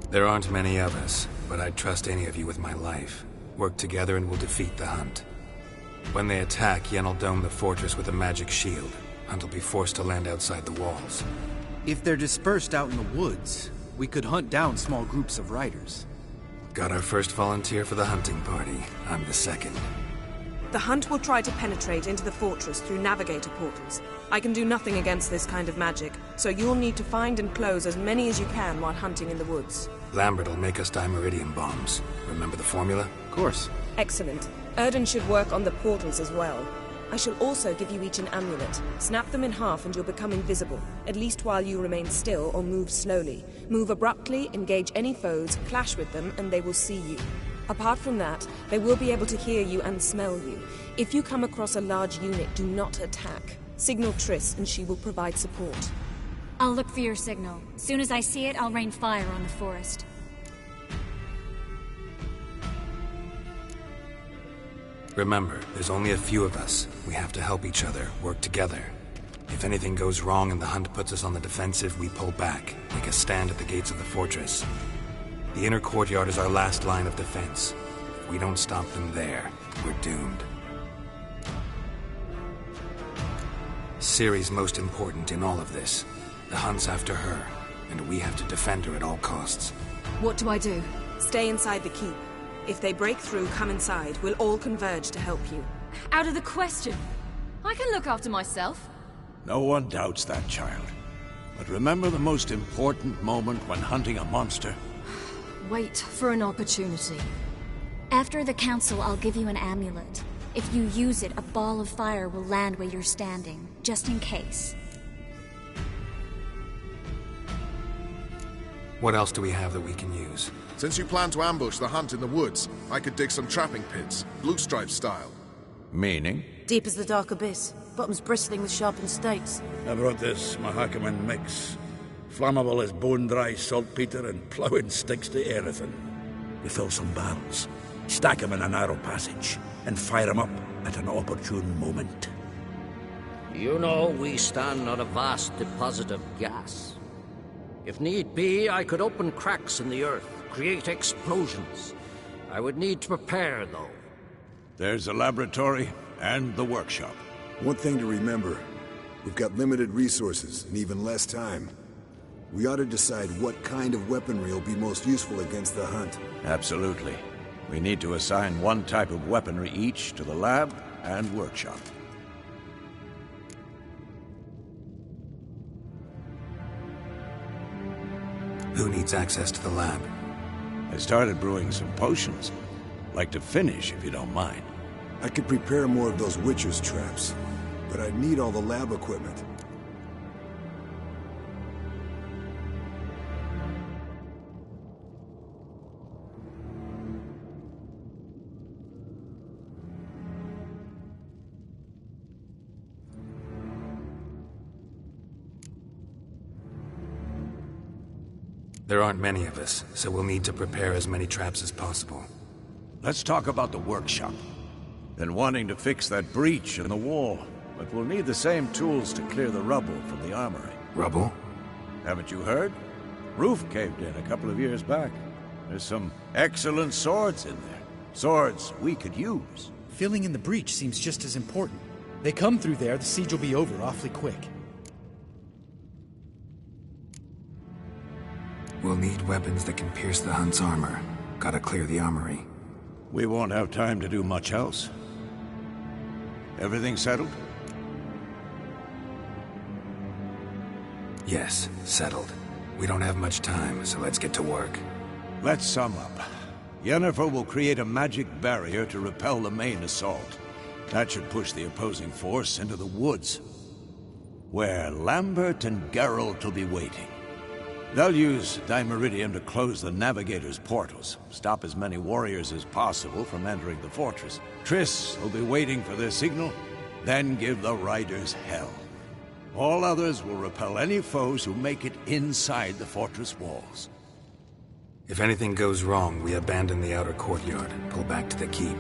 There aren't many of us, but I'd trust any of you with my life. Work together and we'll defeat the Hunt. When they attack, Yen will dome the fortress with a magic shield. Hunt will be forced to land outside the walls. If they're dispersed out in the woods, we could hunt down small groups of riders. Got our first volunteer for the hunting party. I'm the second. The Hunt will try to penetrate into the fortress through navigator portals. I can do nothing against this kind of magic, so you'll need to find and close as many as you can while hunting in the woods. Lambert will make us dimeridium bombs. Remember the formula? Of course. Excellent. Erden should work on the portals as well. I shall also give you each an amulet. Snap them in half and you'll become invisible, at least while you remain still or move slowly. Move abruptly, engage any foes, clash with them, and they will see you. Apart from that, they will be able to hear you and smell you. If you come across a large unit, do not attack. Signal Triss and she will provide support. I'll look for your signal. Soon as I see it, I'll rain fire on the forest. Remember, there's only a few of us. We have to help each other, work together. If anything goes wrong and the Hunt puts us on the defensive, we pull back, make a stand at the gates of the fortress. The inner courtyard is our last line of defense. If we don't stop them there, we're doomed. Ciri's most important in all of this. The Hunt's after her, and we have to defend her at all costs. What do I do? Stay inside the keep. If they break through, come inside. We'll all converge to help you. Out of the question. I can look after myself. No one doubts that, child. But remember the most important moment when hunting a monster? Wait for an opportunity. After the council, I'll give you an amulet. If you use it, a ball of fire will land where you're standing, just in case. What else do we have that we can use? Since you plan to ambush the Hunt in the woods, I could dig some trapping pits, blue stripe style. Meaning? Deep as the dark abyss, bottoms bristling with sharpened stakes. I brought this Mahakaman mix. Flammable as bone-dry saltpeter and ploughing sticks to everything. refill some barrels, stack them in a narrow passage, and fire them up at an opportune moment. You know we stand on a vast deposit of gas. If need be, I could open cracks in the earth, create explosions. I would need to prepare, though. There's the laboratory and the workshop. One thing to remember, we've got limited resources and even less time. We ought to decide what kind of weaponry will be most useful against the hunt. Absolutely. We need to assign one type of weaponry each to the lab and workshop. Who needs access to the lab? I started brewing some potions. Like to finish, if you don't mind. I could prepare more of those Witcher's traps, but I'd need all the lab equipment. There aren't many of us, so we'll need to prepare as many traps as possible. Let's talk about the workshop. Been wanting to fix that breach in the wall, but we'll need the same tools to clear the rubble from the armory. Rubble? Haven't you heard? Roof caved in a couple of years back. There's some excellent swords in there. Swords we could use. Filling in the breach seems just as important. They come through there, the siege will be over awfully quick. We'll need weapons that can pierce the Hunt's armor. Gotta clear the armory. We won't have time to do much else. Everything settled? Yes, settled. We don't have much time, so let's get to work. Let's sum up. Yennefer will create a magic barrier to repel the main assault. That should push the opposing force into the woods, where Lambert and Geralt will be waiting. They'll use Dimeridium to close the Navigator's portals, stop as many warriors as possible from entering the fortress. Triss will be waiting for their signal, then give the riders hell. All others will repel any foes who make it inside the fortress walls. If anything goes wrong, we abandon the outer courtyard and pull back to the keep.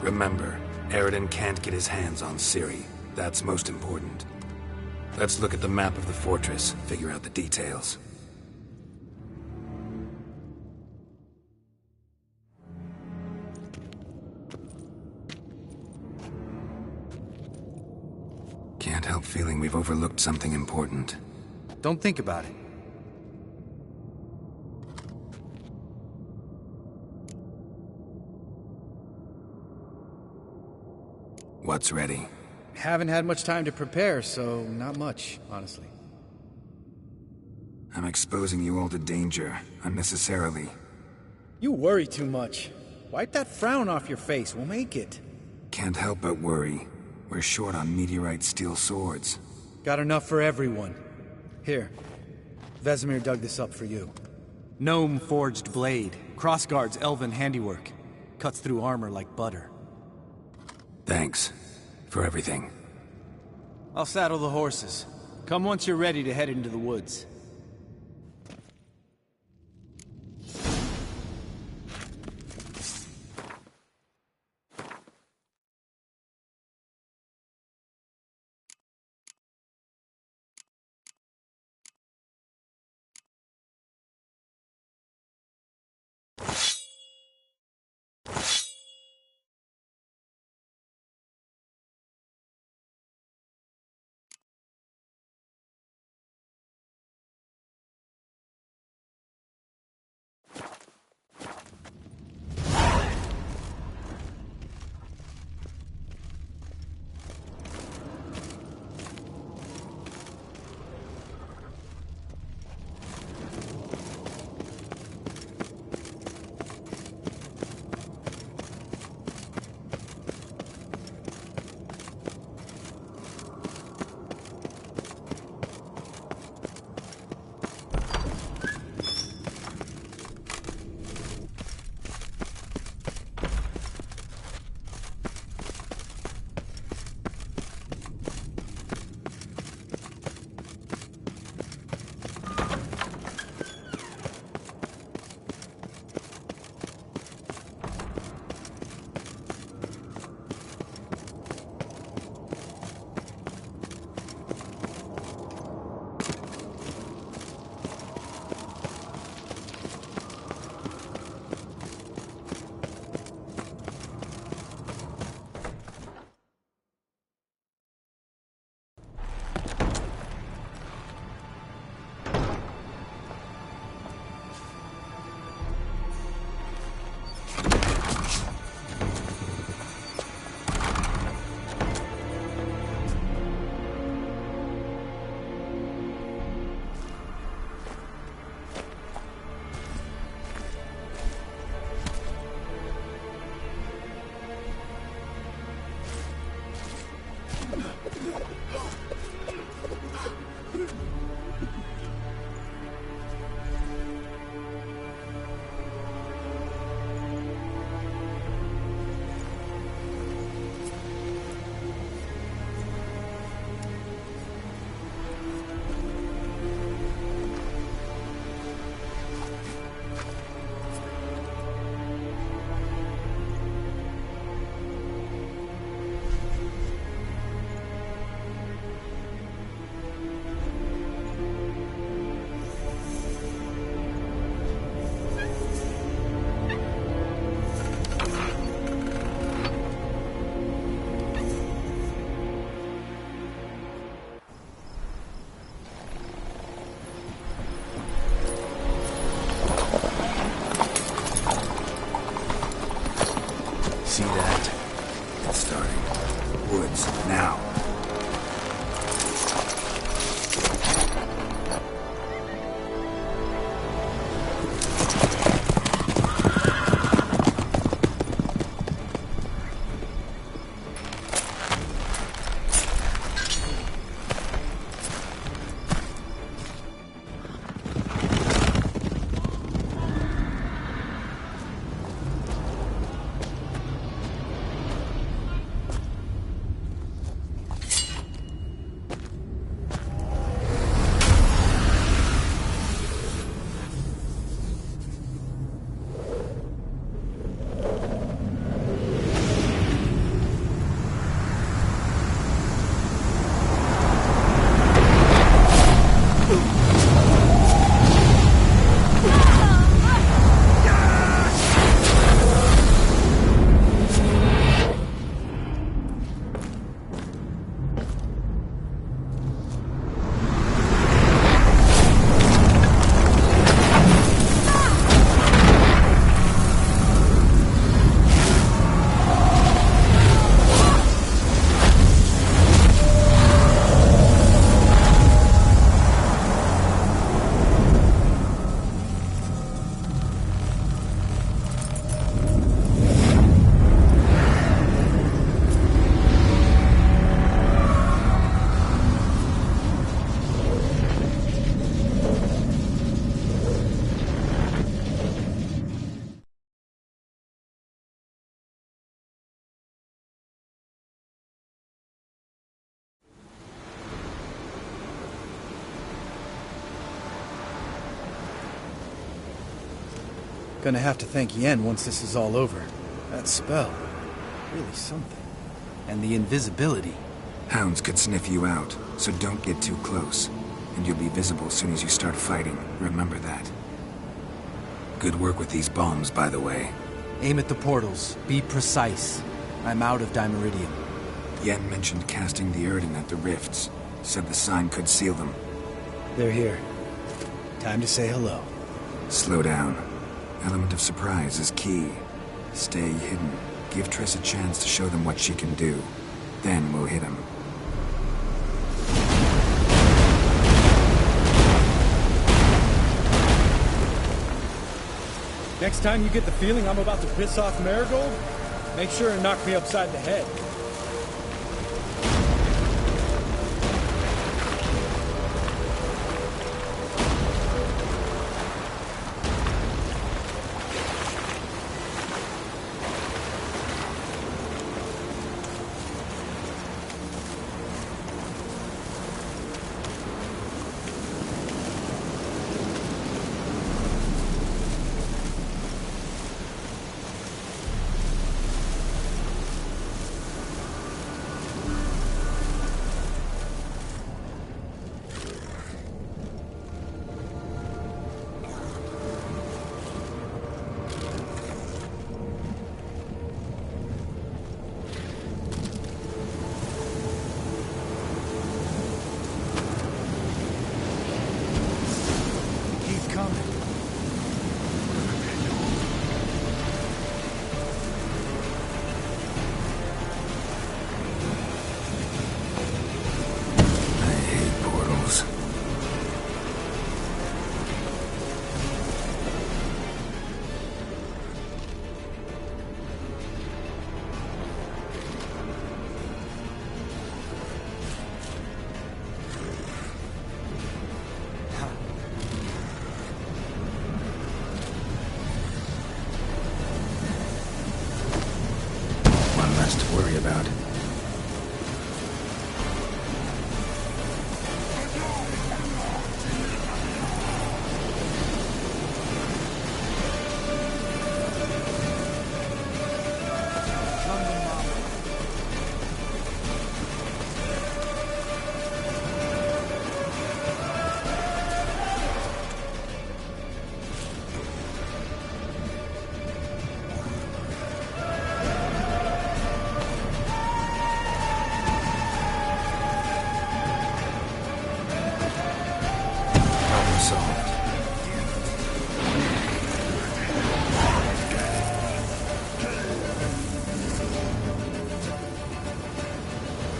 Remember, Aridin can't get his hands on Ciri. That's most important. Let's look at the map of the fortress, figure out the details. Can't help feeling we've overlooked something important. Don't think about it. What's ready? Haven't had much time to prepare, so not much, honestly. I'm exposing you all to danger, unnecessarily. You worry too much. Wipe that frown off your face, we'll make it. Can't help but worry. We're short on meteorite steel swords. Got enough for everyone. Here. Vesemir dug this up for you. Gnome forged blade. Crossguard's elven handiwork. Cuts through armor like butter. Thanks. For everything. I'll saddle the horses. Come once you're ready to head into the woods. portals, now. Gonna have to thank Yen once this is all over. That spell, really something. And the invisibility. Hounds could sniff you out, so don't get too close. And you'll be visible as soon as you start fighting. Remember that. Good work with these bombs, by the way. Aim at the portals. Be precise. I'm out of Dimeridium. Yen mentioned casting the Erdin at the rifts. Said the sign could seal them. They're here. Time to say hello. Slow down. Element of surprise is key. Stay hidden. Give Triss a chance to show them what she can do. Then we'll hit him. Next time you get the feeling I'm about to piss off Marigold, make sure and knock me upside the head.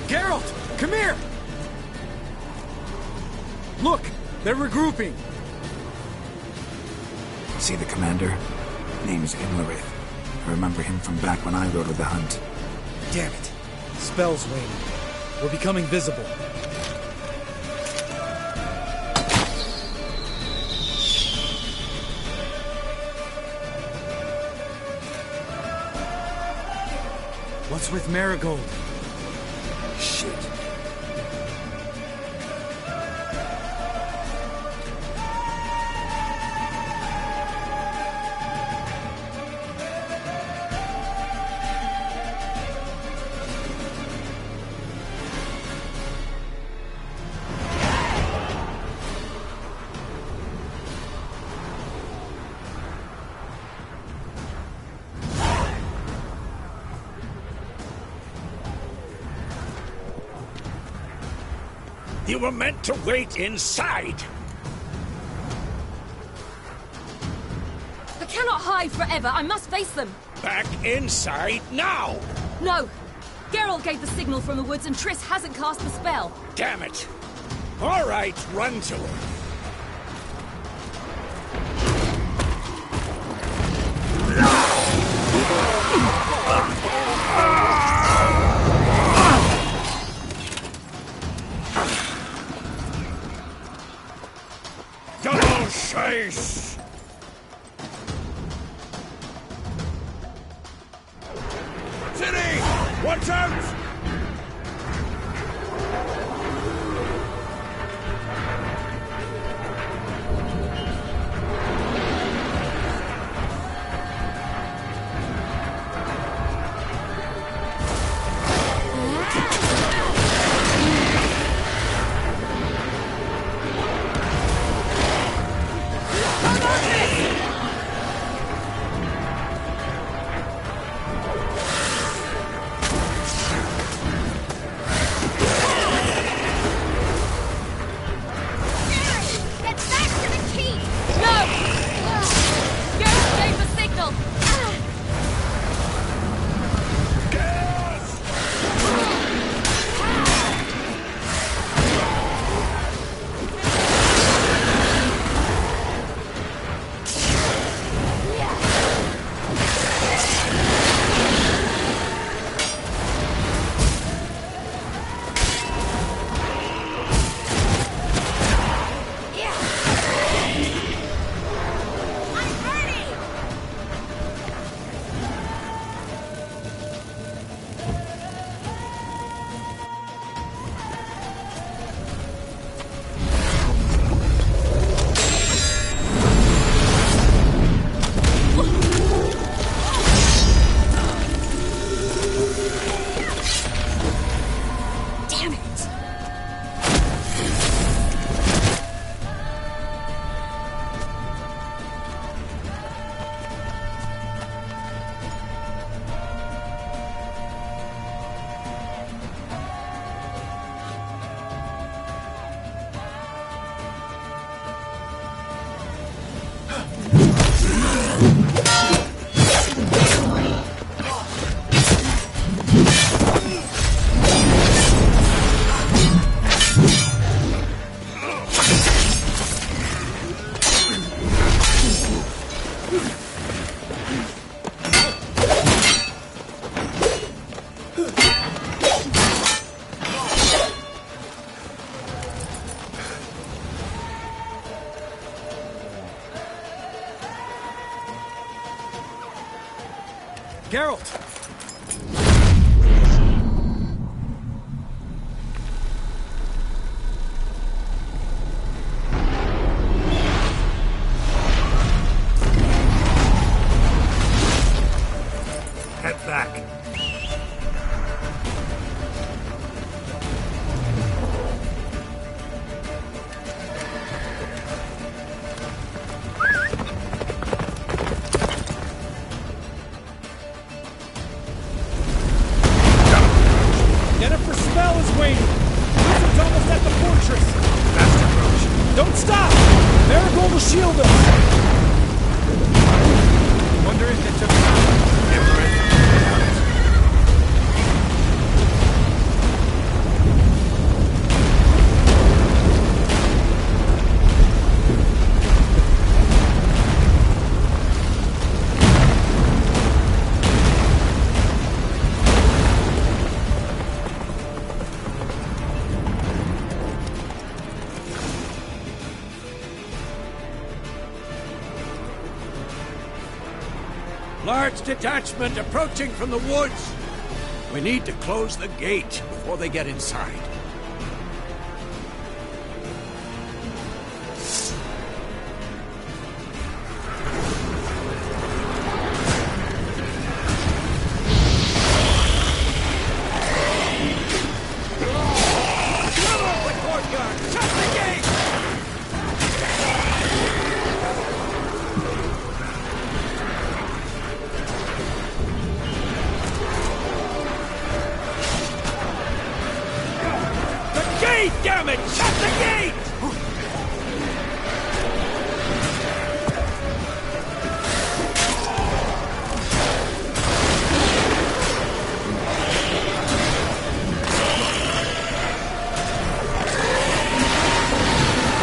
Geralt, come here! Look, they're regrouping. See the commander? Name's Imlerith. I remember him from back when I rode with the hunt. Damn it. Spell's waning. We're becoming visible. What's with Marigold? Shit. You were meant to wait inside! I cannot hide forever. I must face them. Back inside now! No! Geralt gave the signal from the woods and Triss hasn't cast the spell. Damn it! All right, run to her. Double chase! City! Watch out! Geralt! Head back. Jennifer's spell is waning! Wizard's almost at the fortress! Fast approach. Don't stop! Marigold will shield us! Wonder if they took it. Large detachment approaching from the woods. We need to close the gate before they get inside. Damn it! Shut the gate!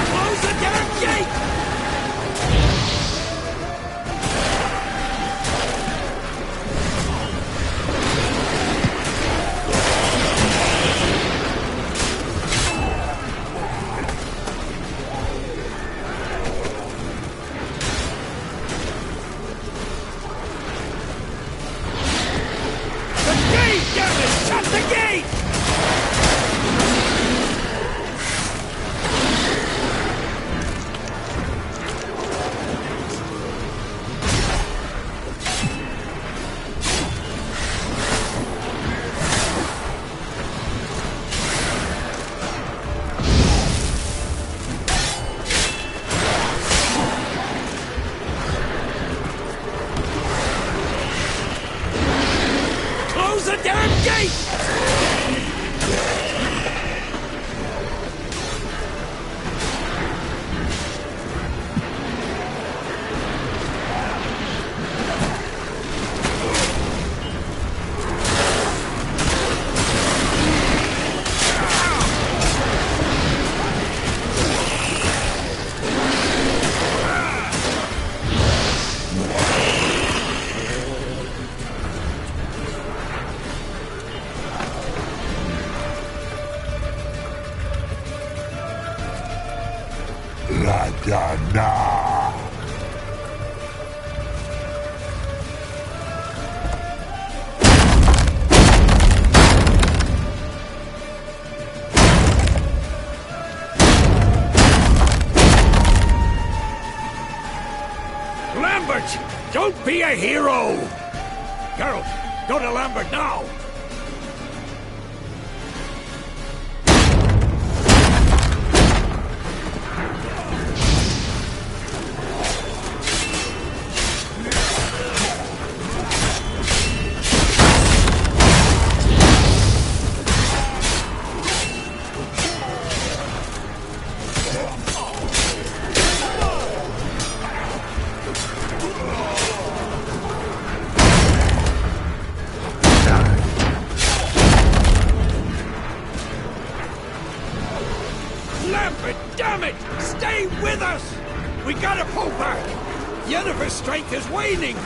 Close the damn gate! Close the damn gate! Lambert! Don't be a hero! Geralt, go to Lambert now! Lambert, damn it! Stay with us! We gotta pull back! Yennefer's strength is waning!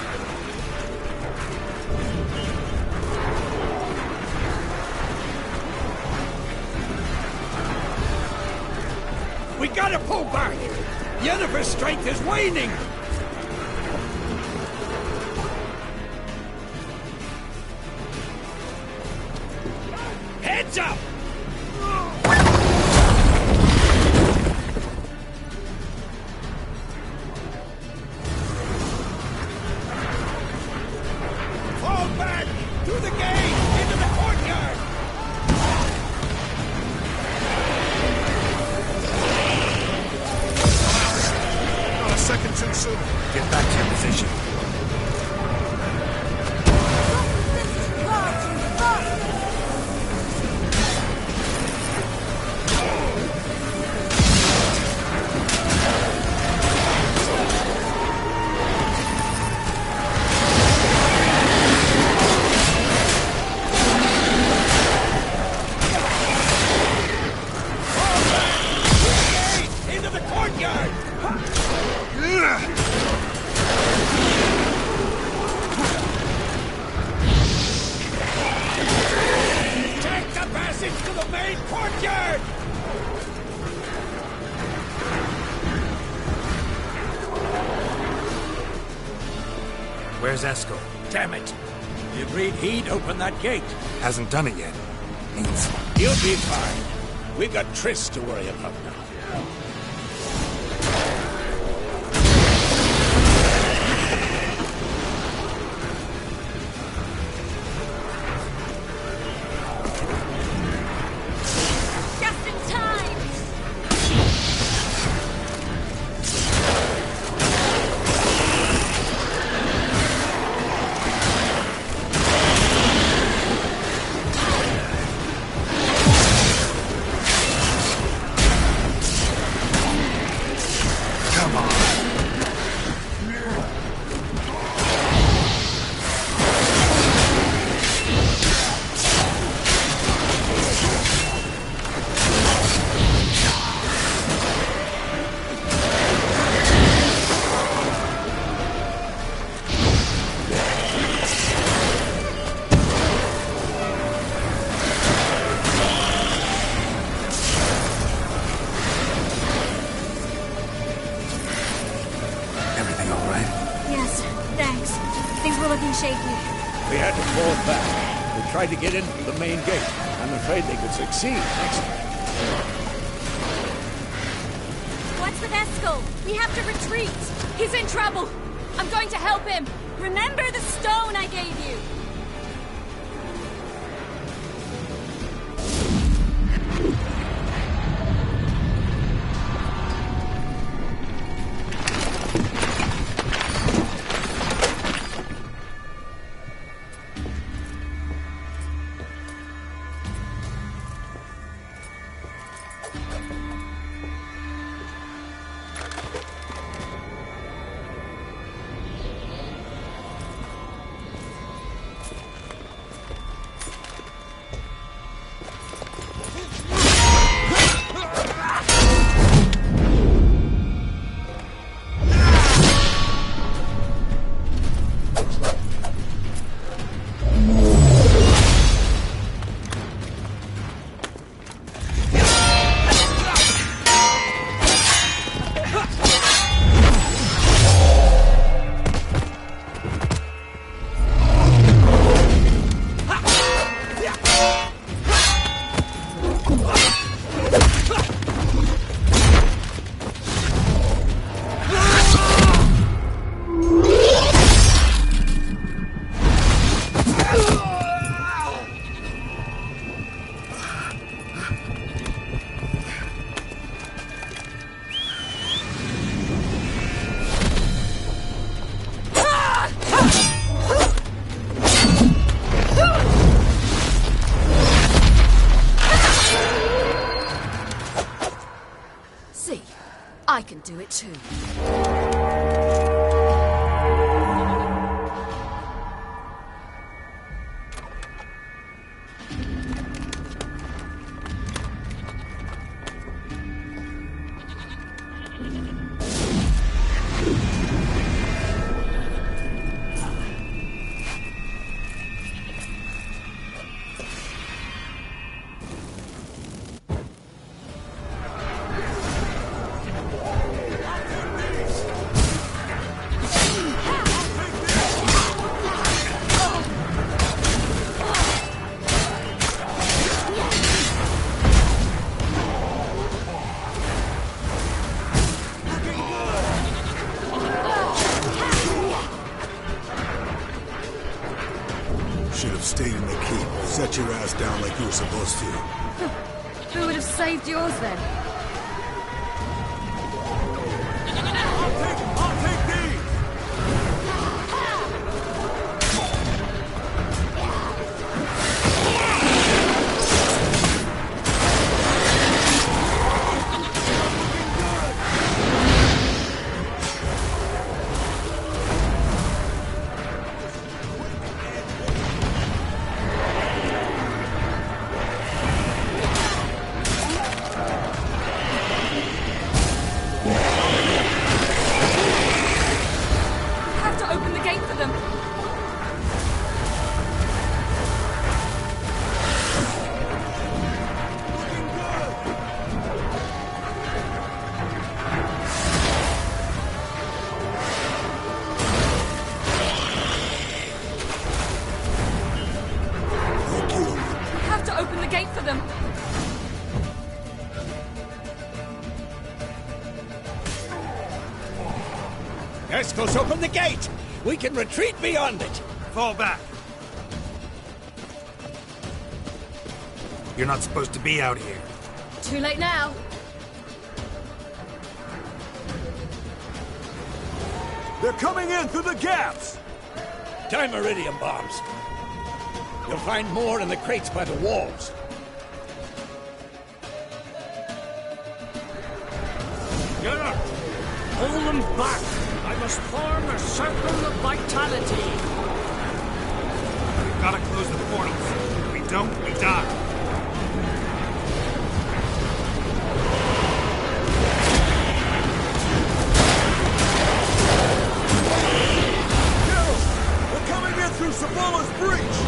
We gotta pull back! Yennefer's strength is waning! Heads up! Fall back! Through the gate! Into the courtyard! Not a second too soon. Get back to your position. Into the courtyard! Take the passage to the main courtyard! Where's Eskel? Damn it! He agreed he'd open that gate. Hasn't done it yet. Means He'll be fine. We got Triss to worry about now. Just in time! everything all right? Yes, thanks. Things were looking shaky. We had to fall back. We tried to get in through the main gate. I'm afraid they could succeed next time. What's with Eskel? We have to retreat. He's in trouble. I'm going to help him. Remember the stone I gave you. See, I can do it too. Should have stayed in the keep. Set your ass down like you were supposed to. Who would have saved yours then? I'll take these! Escos, open the gate! We can retreat beyond it! Fall back. You're not supposed to be out here. Too late now. They're coming in through the gaps! Time iridium bombs. You'll find more in the crates by the walls. Get up! Hold them back! I must form a circle of vitality! We've gotta close the portals. If we don't, we die. Through Sabala's breach!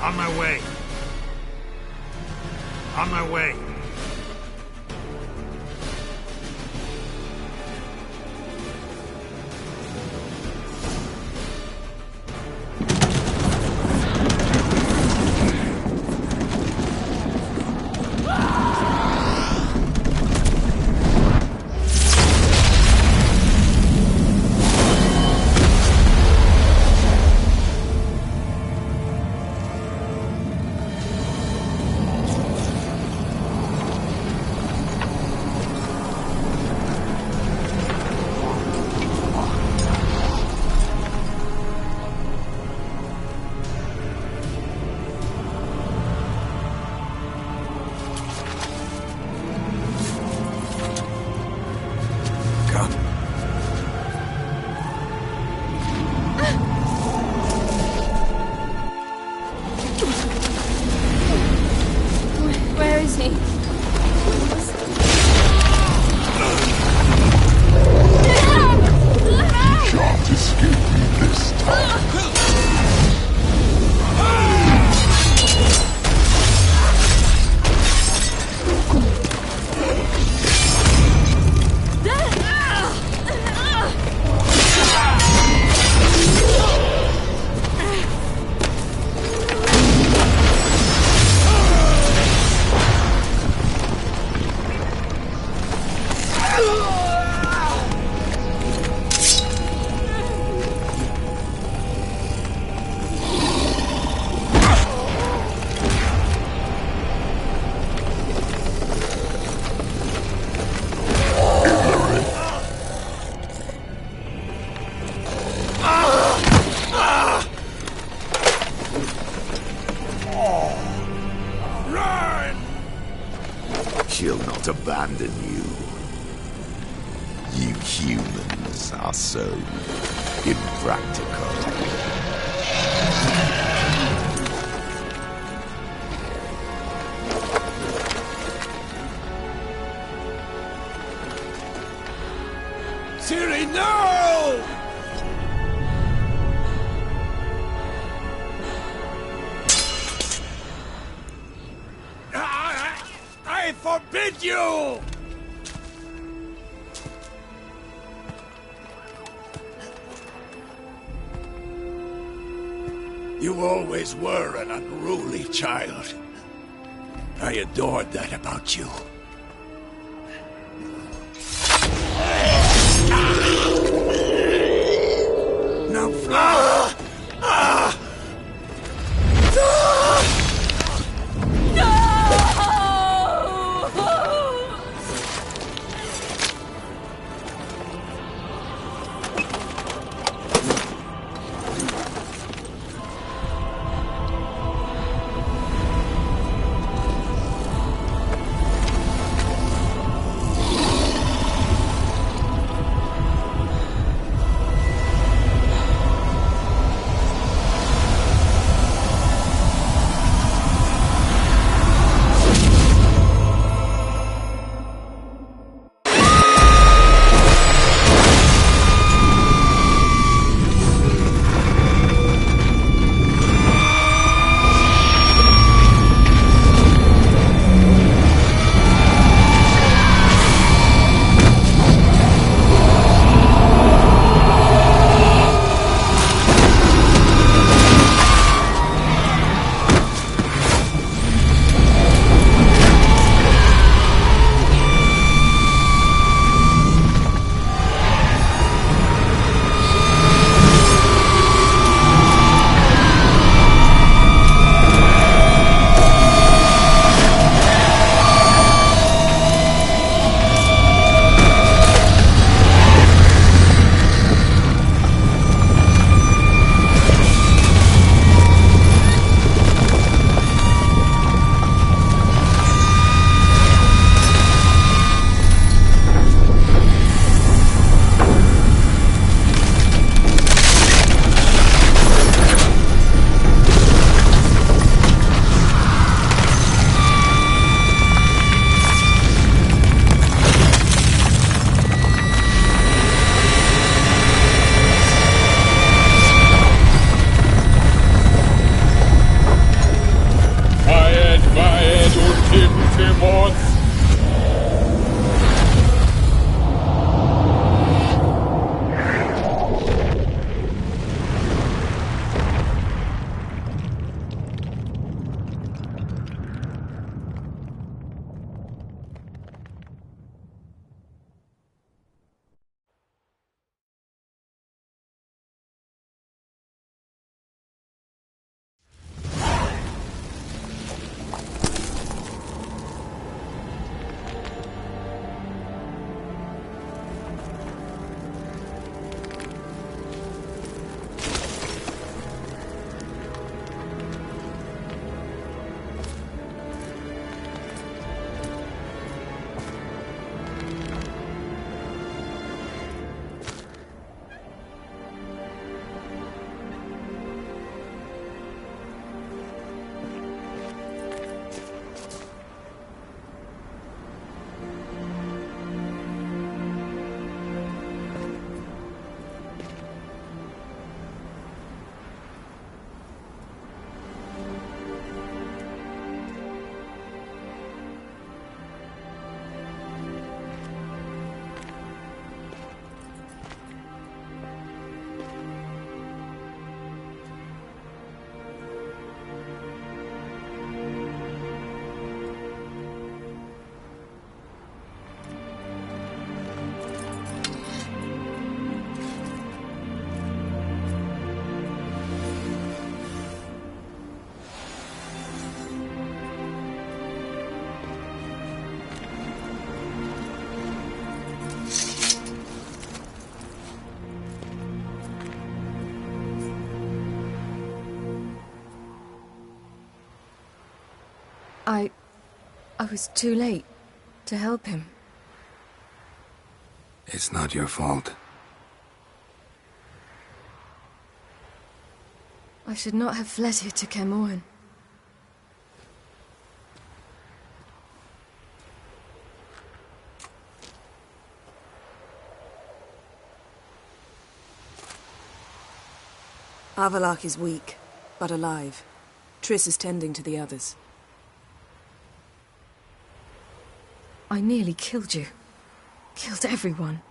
On my way. On my way. not abandon you. You humans are so impractical. Ciri, no! I forbid you! You always were an unruly child. I adored that about you. Now fly! I was too late. To help him. It's not your fault. I should not have fled here to Caermorhen. Avalak is weak, but alive. Triss is tending to the others. I nearly killed you. Killed everyone.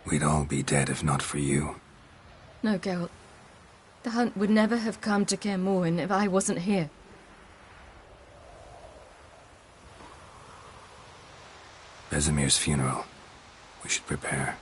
We'd all be dead if not for you. No, Geralt. The hunt would never have come to Caermorhen if I wasn't here. Vesemir's funeral. We should prepare.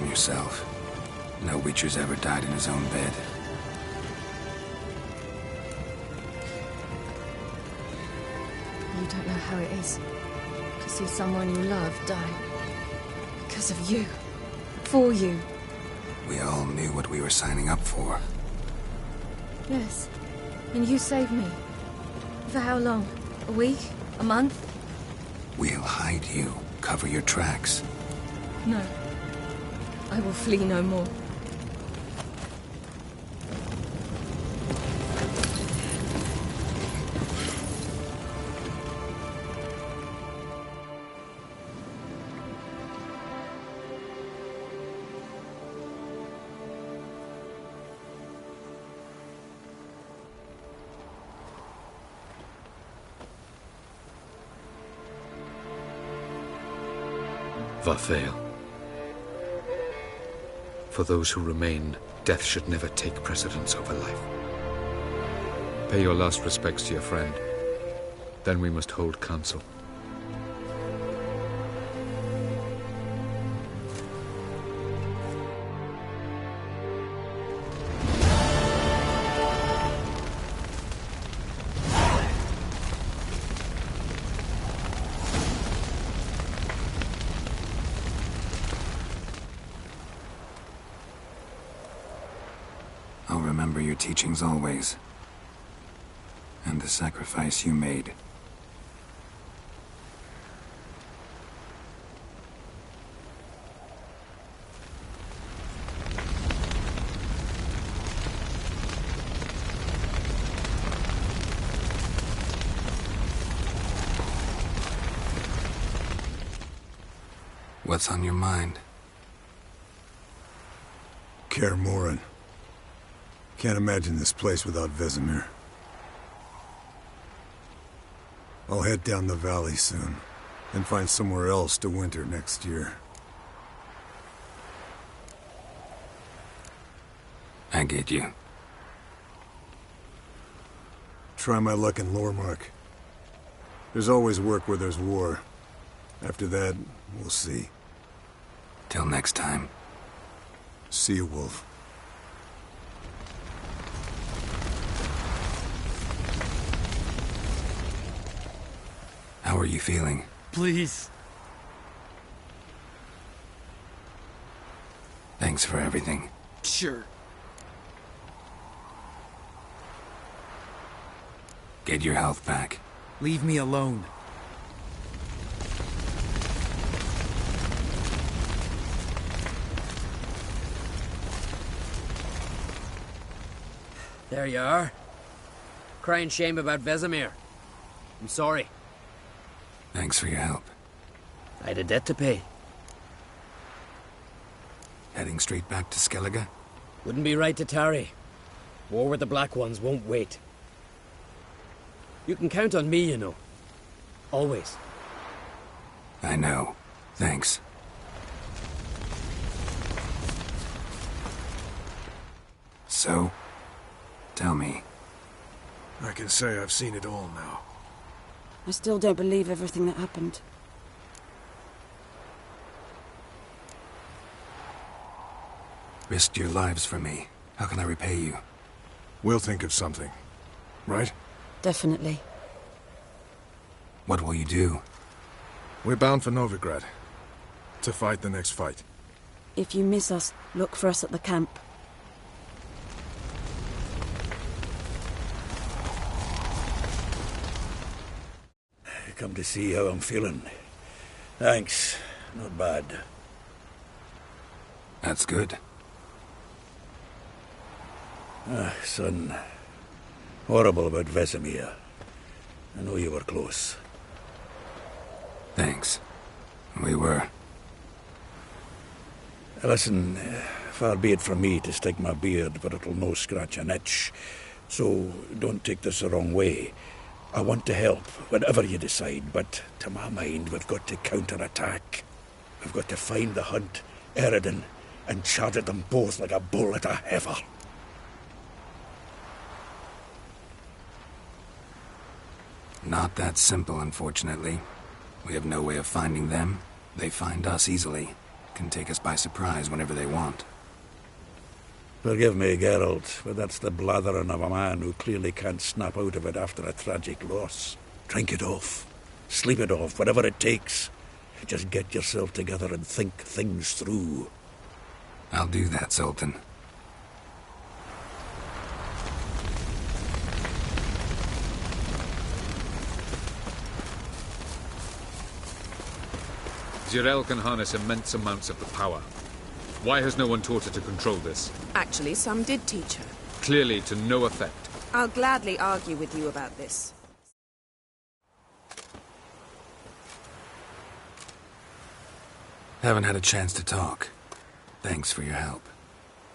Yourself. No Witcher's ever died in his own bed. You don't know how it is to see someone you love die. Because of you. For you. We all knew what we were signing up for. Yes. And you saved me. For how long? A week? A month? We'll hide you. Cover your tracks. No. I will flee no more. Varthael. For those who remain, death should never take precedence over life. Pay your last respects to your friend. Then we must hold council. I'll remember your teachings always. And the sacrifice you made. What's on your mind? Kaer Morhen. Can't imagine this place without Vesemir. I'll head down the valley soon, and find somewhere else to winter next year. I get you. Try my luck in Lormark. There's always work where there's war. After that, we'll see. Till next time. See you, Wolf. How are you feeling? Please. Thanks for everything. Sure. Get your health back. Leave me alone. There you are. Crying shame about Vesemir. I'm sorry. Thanks for your help. I had a debt to pay. Heading straight back to Skellige? Wouldn't be right to tarry. War with the Black Ones won't wait. You can count on me, you know. Always. I know. Thanks. So, tell me. I can say I've seen it all now. I still don't believe everything that happened. Risked your lives for me. How can I repay you? We'll think of something. Right? Definitely. What will you do? We're bound for Novigrad. To fight the next fight. If you miss us, look for us at the camp. Come to see how I'm feeling. Thanks. Not bad. That's good. Son. Horrible about Vesemir. I know you were close. Thanks. We were. Listen, far be it from me to stick my beard, but it'll no scratch an itch. So don't take this the wrong way. I want to help, whatever you decide, but to my mind, we've got to counterattack. We've got to find the Hunt, Eredin, and charge at them both like a bull at a heifer. Not that simple, unfortunately. We have no way of finding them. They find us easily. Can take us by surprise whenever they want. Forgive me, Geralt, but that's the blathering of a man who clearly can't snap out of it after a tragic loss. Drink it off. Sleep it off, whatever it takes. Just get yourself together and think things through. I'll do that, Sultan. Zirael can harness immense amounts of the power. Why has no one taught her to control this? Actually, some did teach her. Clearly to no effect. I'll gladly argue with you about this. Haven't had a chance to talk. Thanks for your help.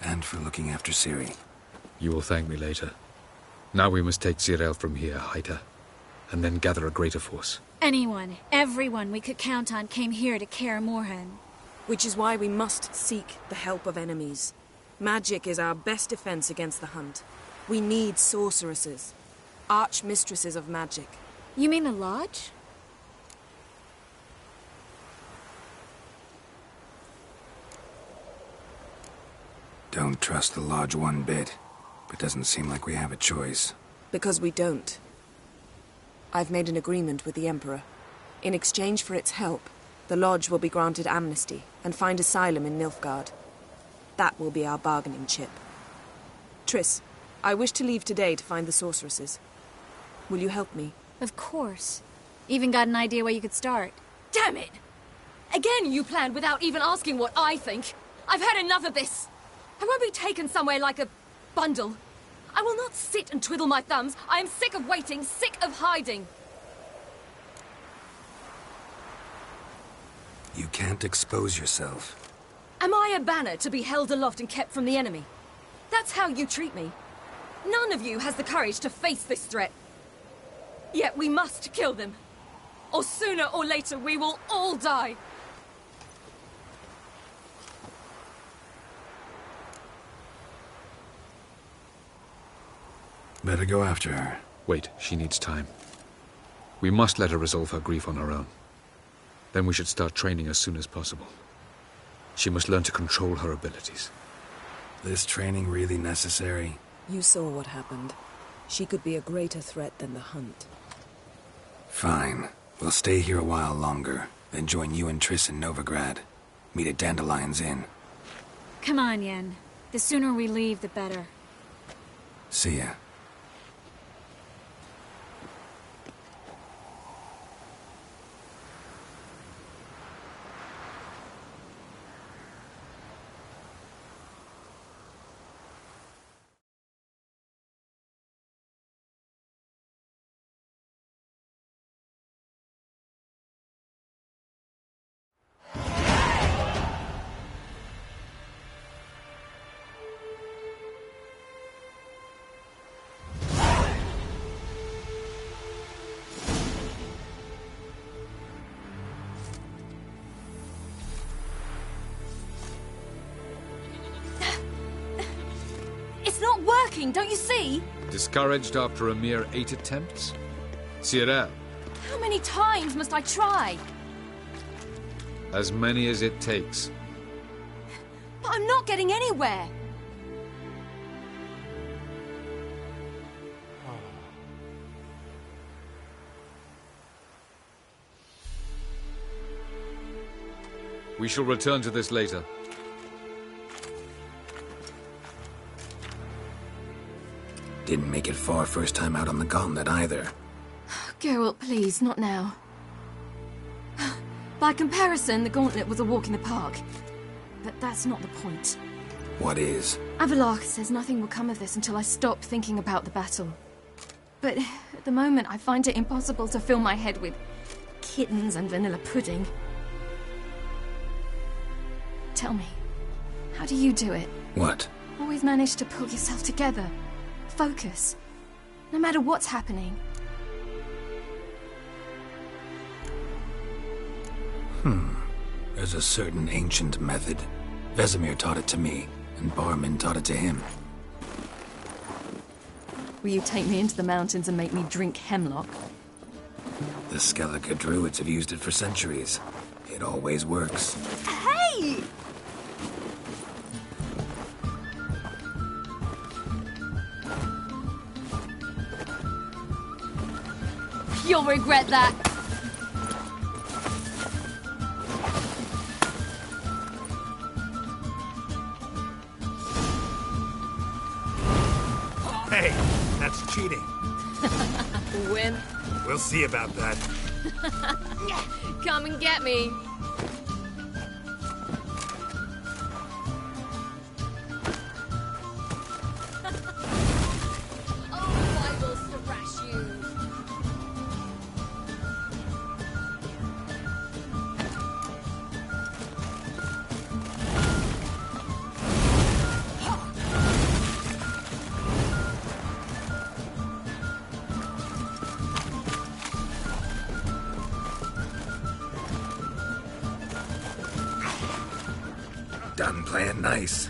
And for looking after Ciri. You will thank me later. Now we must take Zirael from here, hide her, and then gather a greater force. Anyone, everyone we could count on came here to Kaer Morhen. Which is why we must seek the help of enemies. Magic is our best defense against the Hunt. We need sorceresses. Archmistresses of magic. You mean the Lodge? Don't trust the Lodge one bit. It doesn't seem like we have a choice. Because we don't. I've made an agreement with the Emperor. In exchange for its help, the Lodge will be granted amnesty and find asylum in Nilfgaard. That will be our bargaining chip. Triss, I wish to leave today to find the sorceresses. Will you help me? Of course. Even got an idea where you could start. Damn it! Again you planned without even asking what I think. I've had enough of this. I won't be taken somewhere like a bundle. I will not sit and twiddle my thumbs. I am sick of waiting, sick of hiding. You can't expose yourself. Am I a banner to be held aloft and kept from the enemy? That's how you treat me. None of you has the courage to face this threat. Yet we must kill them. Or sooner or later we will all die. Better go after her. Wait, she needs time. We must let her resolve her grief on her own. Then we should start training as soon as possible. She must learn to control her abilities. This training really necessary? You saw what happened. She could be a greater threat than the Hunt. Fine. We'll stay here a while longer, then join you and Triss in Novigrad. Meet at Dandelion's Inn. Come on, Yen. The sooner we leave, the better. See ya. Don't you see? Discouraged after a mere 8 attempts? Cyril. How many times must I try? As many as it takes. But I'm not getting anywhere. We shall return to this later. Didn't make it far first time out on the gauntlet either. Geralt, please, not now. By comparison, the gauntlet was a walk in the park. But that's not the point. What is? Avallac'h says nothing will come of this until I stop thinking about the battle. But at the moment, I find it impossible to fill my head with kittens and vanilla pudding. Tell me, how do you do it? What? Always manage to pull yourself together. Focus. No matter what's happening. There's a certain ancient method. Vesemir taught it to me, and Barman taught it to him. Will you take me into the mountains and make me drink hemlock? The Skellige druids have used it for centuries. It always works. Hey! You'll regret that. Hey, that's cheating. Wimp. We'll see about that. Come and get me. Done playing nice.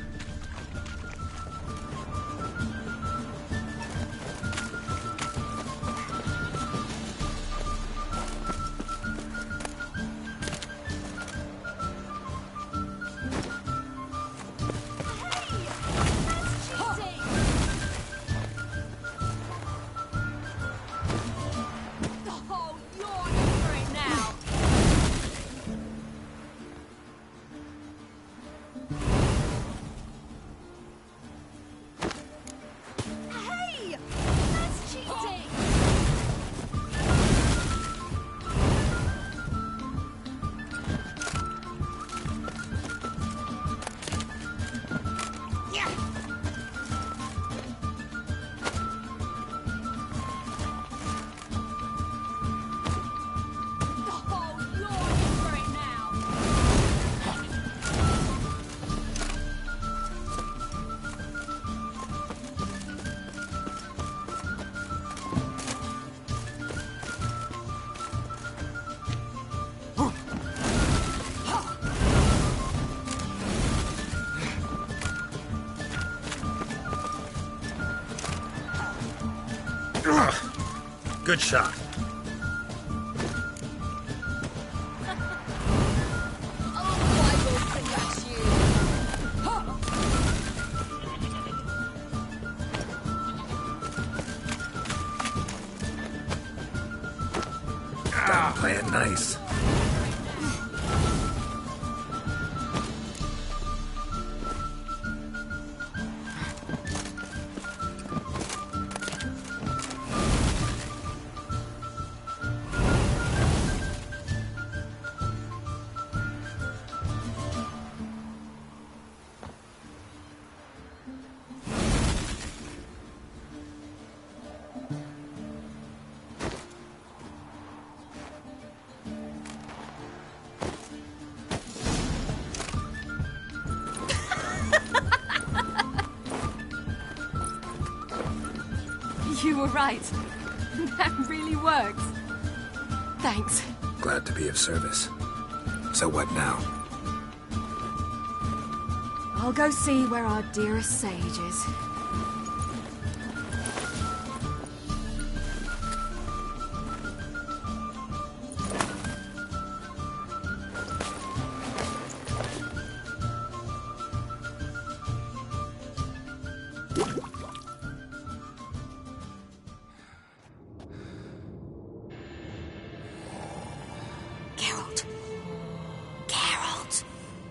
Good shot. Gotta play it nice. You were right. That really works. Thanks. Glad to be of service. So what now? I'll go see where our dearest sage is.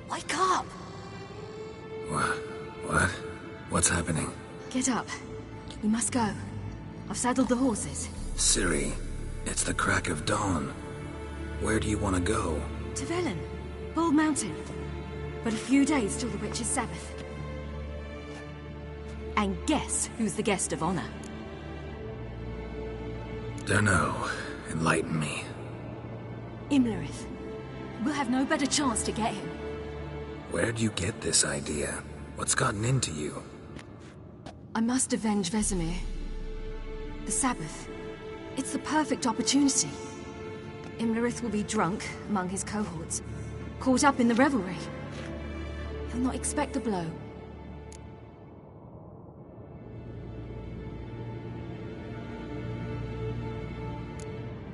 Wake up! What? What's happening? Get up. We must go. I've saddled the horses. Ciri, it's the crack of dawn. Where do you want to go? To Velen. Bald Mountain. But a few days till the Witch's Sabbath. And guess who's the guest of honor? Dunno. Enlighten me. Imlerith. We'll have no better chance to get him. Where'd you get this idea? What's gotten into you? I must avenge Vesemir. The Sabbath. It's the perfect opportunity. Imlerith will be drunk among his cohorts, caught up in the revelry. He'll not expect a blow.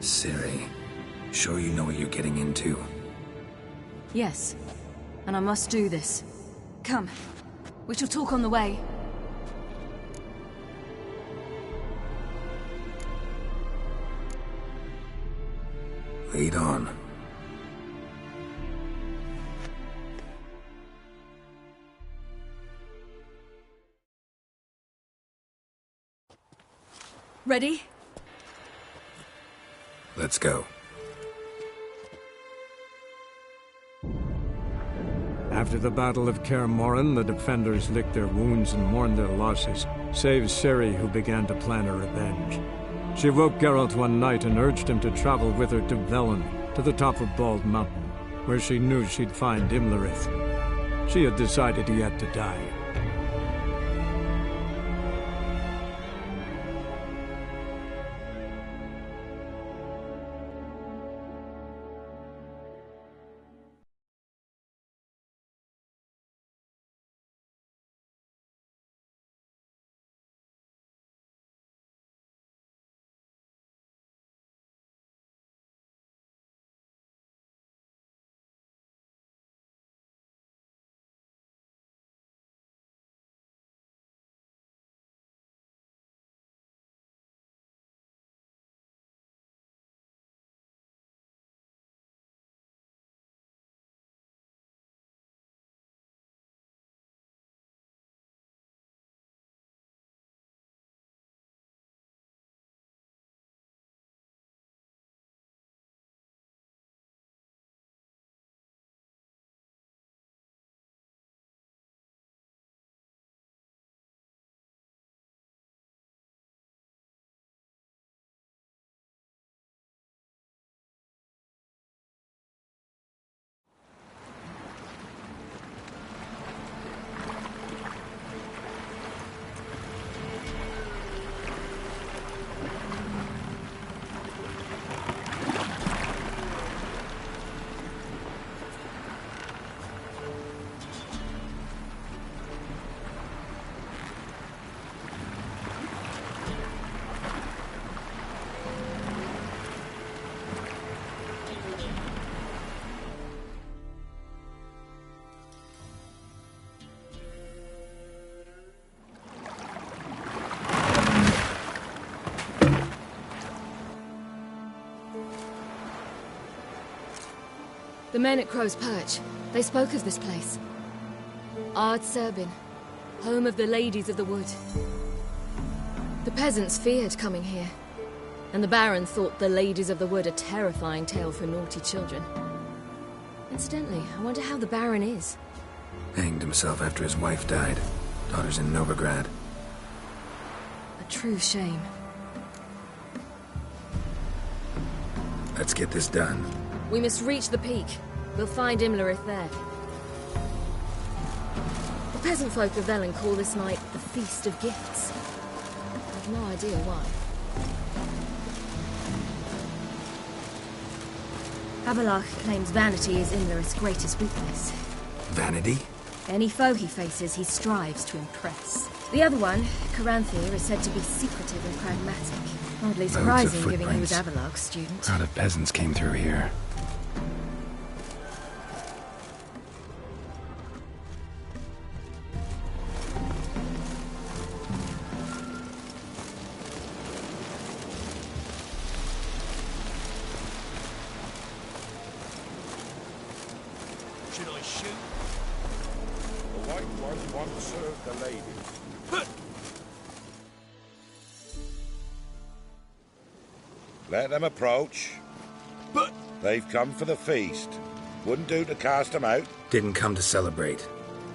Ciri, sure you know what you're getting into? Yes, and I must do this. Come, we shall talk on the way. Lead on. Ready? Let's go. After the Battle of Kaer Morhen, the defenders licked their wounds and mourned their losses, save Ciri, who began to plan a revenge. She woke Geralt one night and urged him to travel with her to Velen, to the top of Bald Mountain, where she knew she'd find Imlerith. She had decided he had to die. men at Crow's Perch, they spoke of this place. Ard Serbin, home of the Ladies of the Wood. The peasants feared coming here, and the Baron thought the Ladies of the Wood a terrifying tale for naughty children. Incidentally, I wonder how the Baron is. Hanged himself after his wife died. Daughter's in Novigrad. A true shame. Let's get this done. We must reach the peak. We'll find Imlerith there. The peasant folk of Velen call this night the Feast of Gifts. I've no idea why. Avalach claims vanity is Imlerith's greatest weakness. Vanity? Any foe he faces, he strives to impress. The other one, Caranthir, is said to be secretive and pragmatic. Hardly surprising, given he was Avalach's student. Crowd of peasants came through here. Should I shoot? The white ones want to serve the ladies. Let them approach. But they've come for the feast. Wouldn't do to cast them out. Didn't come to celebrate.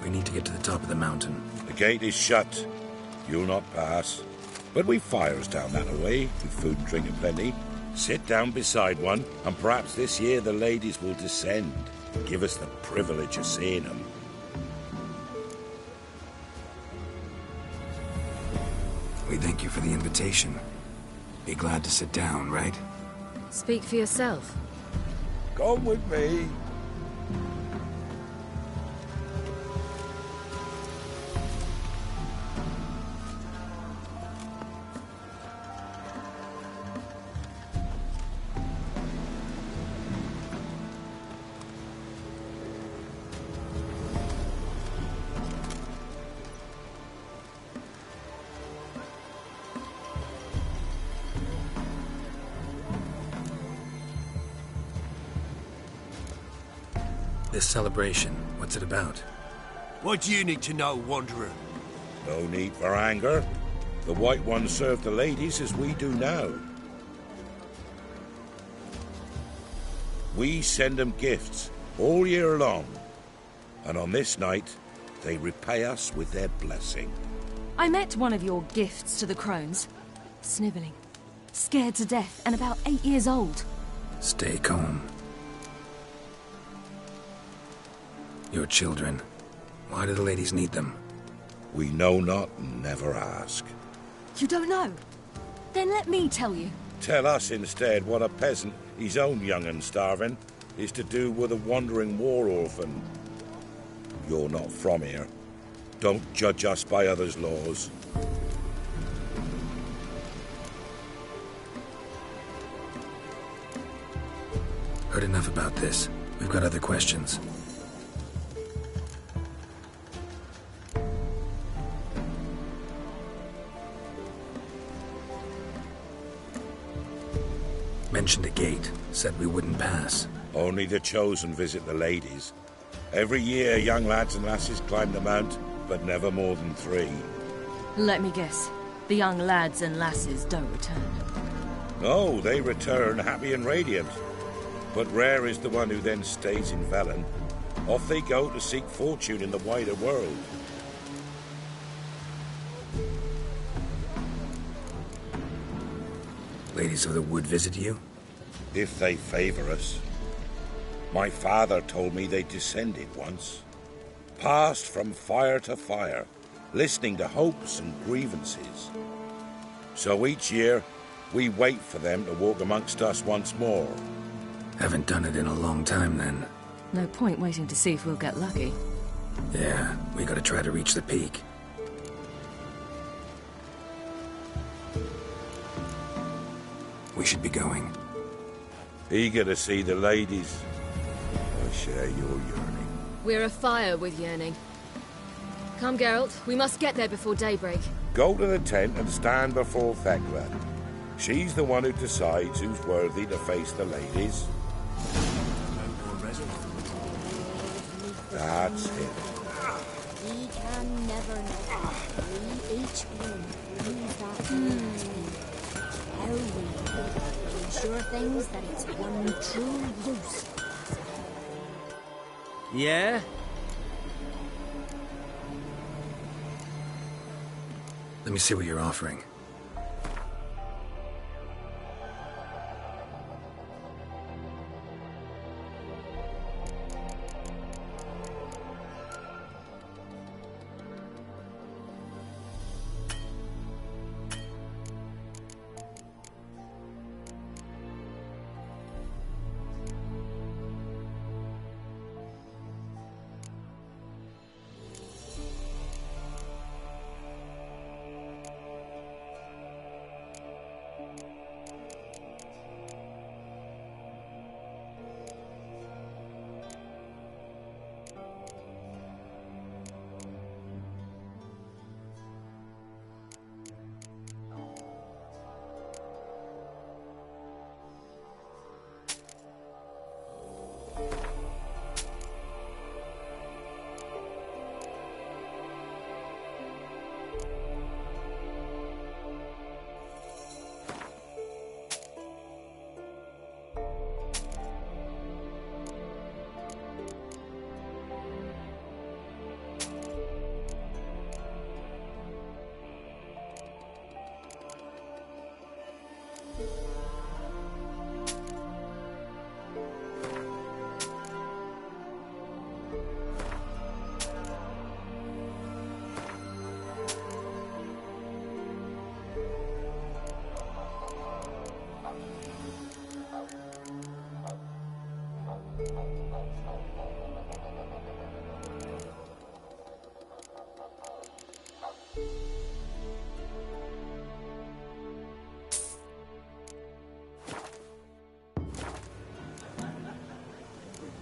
We need to get to the top of the mountain. The gate is shut. You'll not pass. But we've fires down that way, with food and drink aplenty. Sit down beside one, and perhaps this year the ladies will descend. Give us the privilege of seeing them. We thank you for the invitation. Be glad to sit down, right? Speak for yourself. Come with me. This celebration, what's it about? What do you need to know, Wanderer? No need for anger. The White Ones serve the ladies as we do now. We send them gifts all year long. And on this night, they repay us with their blessing. I met one of your gifts to the crones. Snivelling. Scared to death and about 8 years old. Stay calm. Your children. Why do the ladies need them? We know not and never ask. You don't know? Then let me tell you. Tell us instead what a peasant, his own young and starving, is to do with a wandering war orphan. You're not from here. Don't judge us by others' laws. Heard enough about this. We've got other questions. Mentioned a gate. Said we wouldn't pass. Only the chosen visit the ladies. Every year, young lads and lasses climb the mount, but never more than 3. Let me guess. The young lads and lasses don't return. No, they return happy and radiant. But rare is the one who then stays in Velen. Off they go to seek fortune in the wider world. Ladies of the Wood visit you? If they favor us. My father told me they descended once. Passed from fire to fire, listening to hopes and grievances. So each year, we wait for them to walk amongst us once more. Haven't done it in a long time, then. No point waiting to see if we'll get lucky. Yeah, we gotta try to reach the peak. We should be going. Eager to see the ladies. I share your yearning. We're afire with yearning. Come, Geralt. We must get there before daybreak. Go to the tent and stand before Thekla. She's the one who decides who's worthy to face the ladies. That's it. We can never know. We each one use that word to be. How we ensure things that it's one true use. Yeah? Let me see what you're offering.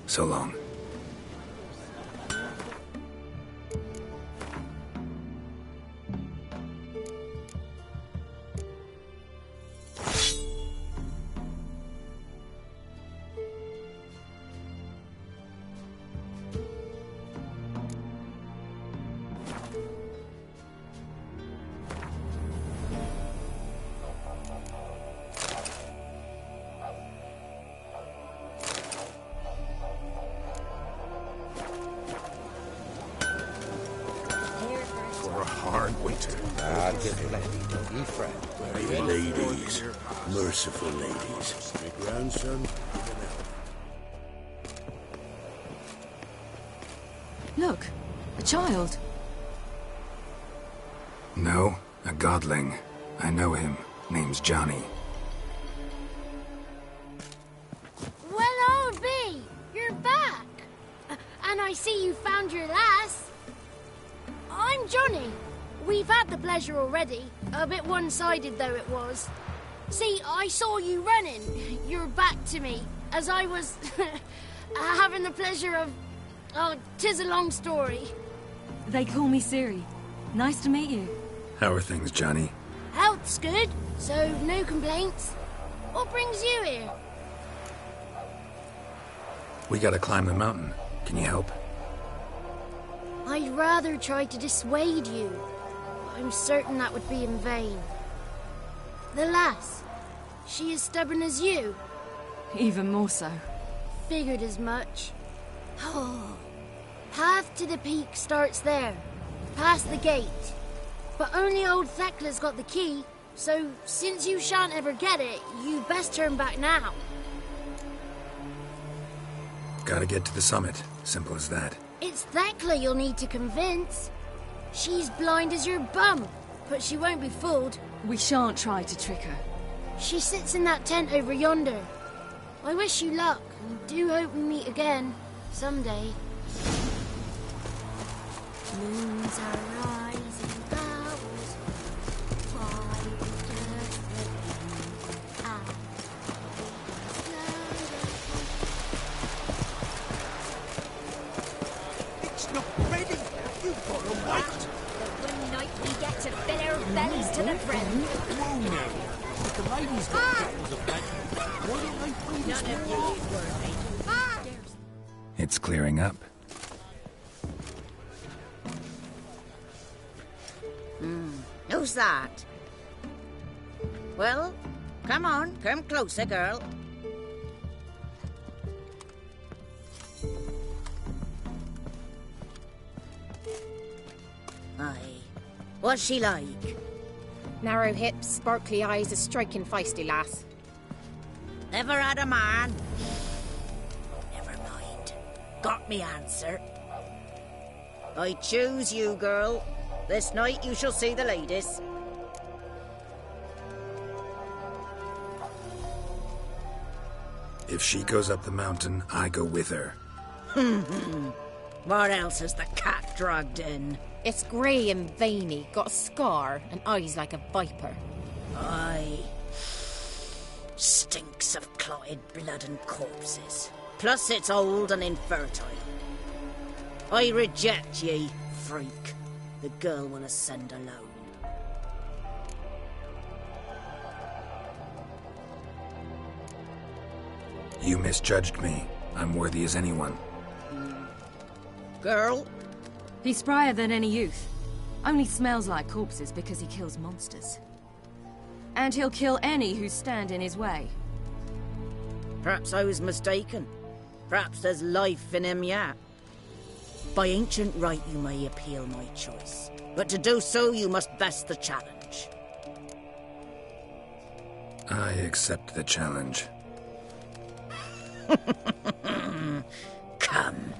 So long. Ladies, merciful ladies. My grandson, Look, a child. No, a godling. I know him. Name's Johnny. Well, old B, you're back. And I see you found your lass. I'm Johnny. We've had the pleasure already. A bit one-sided though it was. See, I saw you running. Your back to me. As I was having the pleasure of... Oh, 'tis a long story. They call me Ciri. Nice to meet you. How are things, Johnny? Health's good, so no complaints. What brings you here? We gotta climb the mountain. Can you help? I'd rather try to dissuade you. I'm certain that would be in vain. The lass, she as stubborn as you? Even more so. Figured as much. Oh, path to the peak starts there, past the gate. But only old Thekla's got the key, so since you shan't ever get it, you'd best turn back now. Gotta get to the summit. Simple as that. It's Thekla you'll need to convince. She's blind as your bum, but she won't be fooled. We shan't try to trick her. She sits in that tent over yonder. I wish you luck, and do hope we meet again, someday. Moons are rising, hours fly it's not ready. You've got to wait. The one night we get to fill our bellies to the brim. Whoa now. If the ladies got kettles of that, why don't they feed us more? It's clearing up. How's that? Well, come on, come closer, girl. Aye. What's she like? Narrow hips, sparkly eyes, a striking feisty lass. Never had a man. Never mind. Got me answer. I choose you, girl. This night you shall see the ladies. If she goes up the mountain, I go with her. What else has the cat dragged in? It's grey and veiny, got a scar, and eyes like a viper. Aye. Stinks of clotted blood and corpses. Plus it's old and infertile. I reject ye, freak. The girl will ascend alone. You misjudged me. I'm worthy as anyone. Girl? He's sprier than any youth. Only smells like corpses because he kills monsters. And he'll kill any who stand in his way. Perhaps I was mistaken. Perhaps there's life in him yet. By ancient right you may appeal my choice. But to do so you must vest the challenge. I accept the challenge. Come.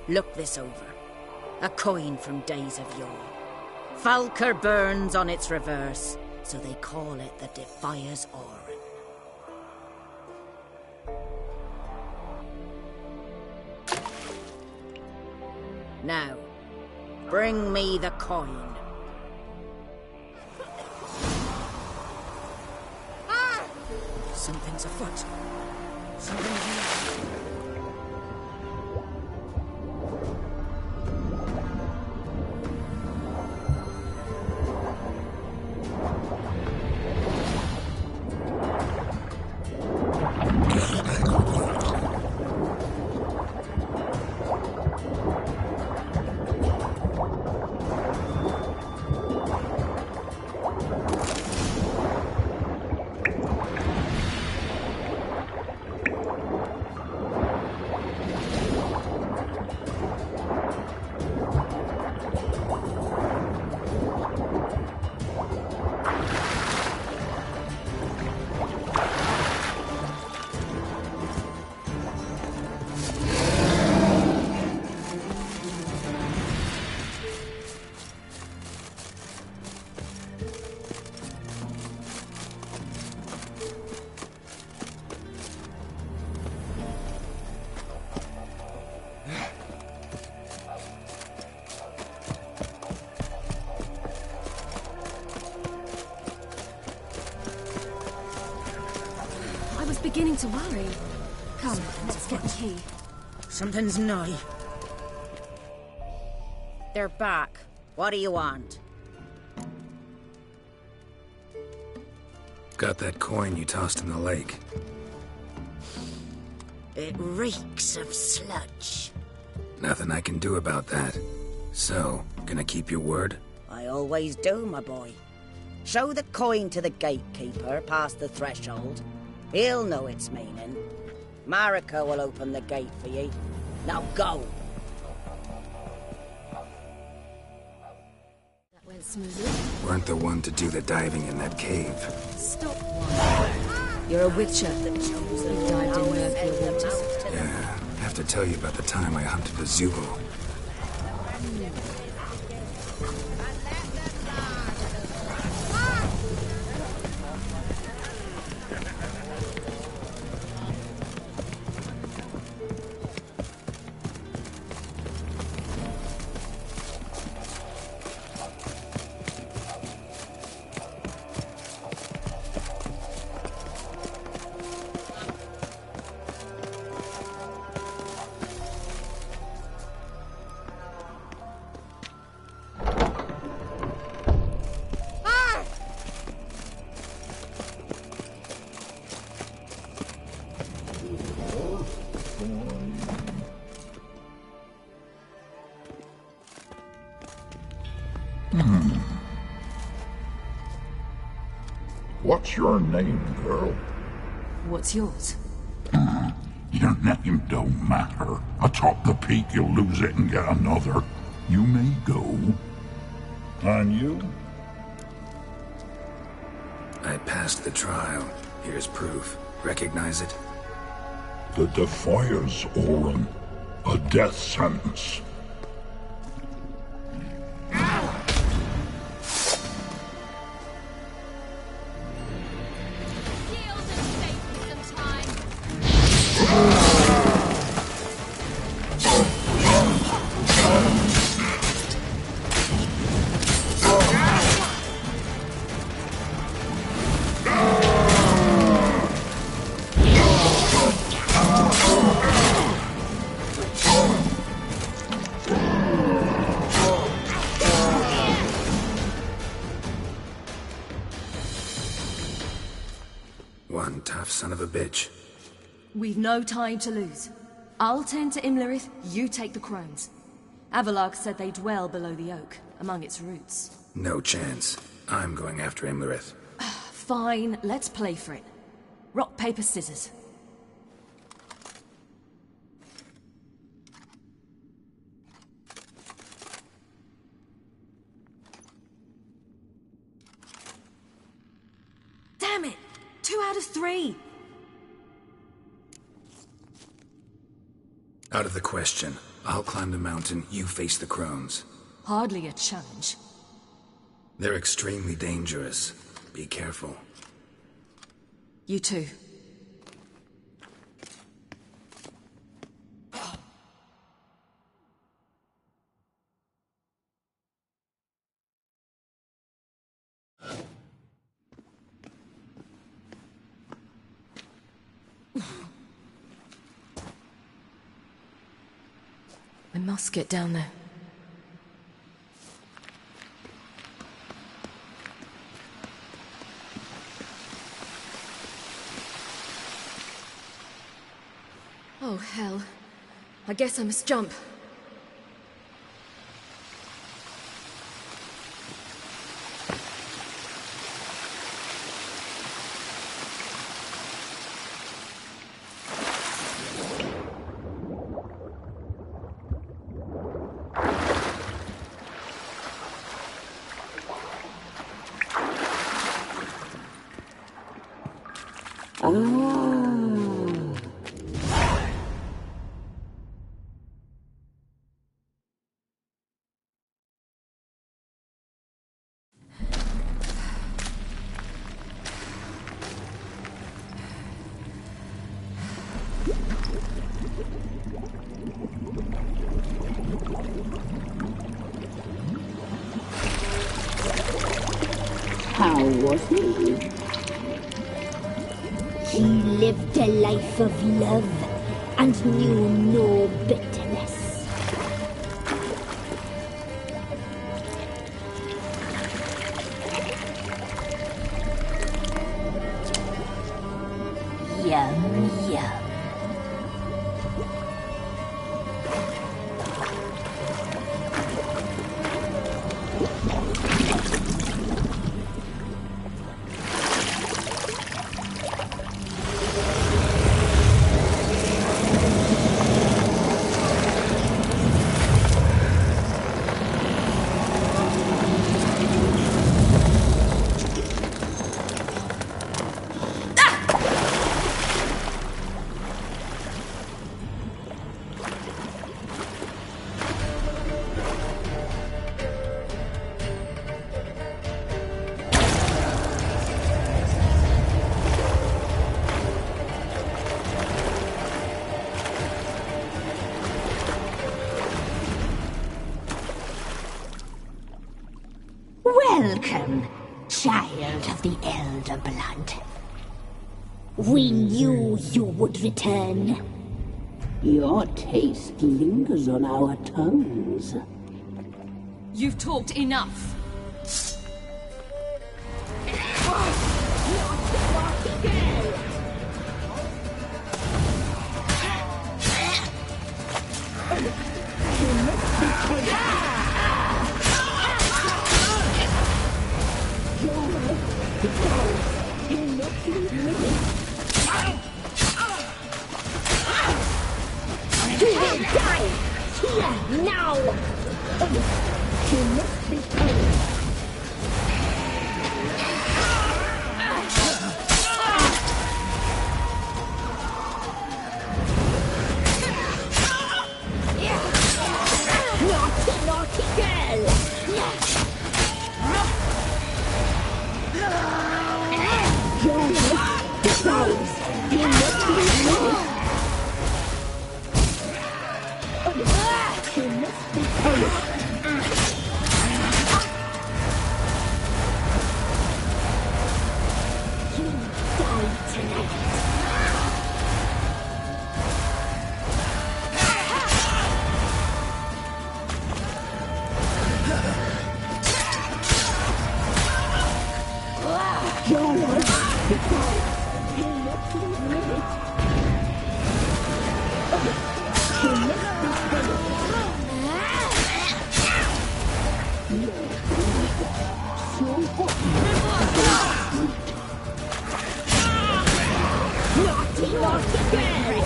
Look this over. A coin from days of yore. Falker burns on its reverse, so they call it the Defier's Orin. Now, bring me the coin. Something's afoot. Something's beginning to worry. Come, let's get the key. Something's nigh. They're back. What do you want? Got that coin you tossed in the lake. It reeks of sludge. Nothing I can do about that. So, gonna keep your word? I always do, my boy. Show the coin to the gatekeeper past the threshold. He'll know its meaning. Marika will open the gate for ye. Now go! That went smoothly. Weren't the one to do the diving in that cave. Stop one. You're a witcher. You dived in murkier waters. Yeah, have to tell you about the time I hunted a Zubo. What's your name, girl? What's yours? Your name don't matter. Atop the peak, you'll lose it and get another. You may go. And you? I passed the trial. Here's proof. Recognize it? The Defiers, Orin. A death sentence. One tough son of a bitch. We've no time to lose. I'll tend to Imlerith, you take the crones. Avalok said they dwell below the oak, among its roots. No chance. I'm going after Imlerith. Fine, let's play for it. Rock, paper, scissors. Damn it! 2 out of 3! Out of the question. I'll climb the mountain, you face the crones. Hardly a challenge. They're extremely dangerous. Be careful. You too. I must get down there. Oh, hell. I guess I must jump. How was he? He lived a life of love and knew no bitterness. Yum, yum. Welcome, child of the Elder Blood. We knew you would return. Your taste lingers on our tongues. You've talked enough. You will die! Here, now! You must be punished. Naughty, naughty girl! Your life decides you must be punished. You must be punished. You die tonight. Your life decides you must be punished. You must be punished. Naughty, naughty girl!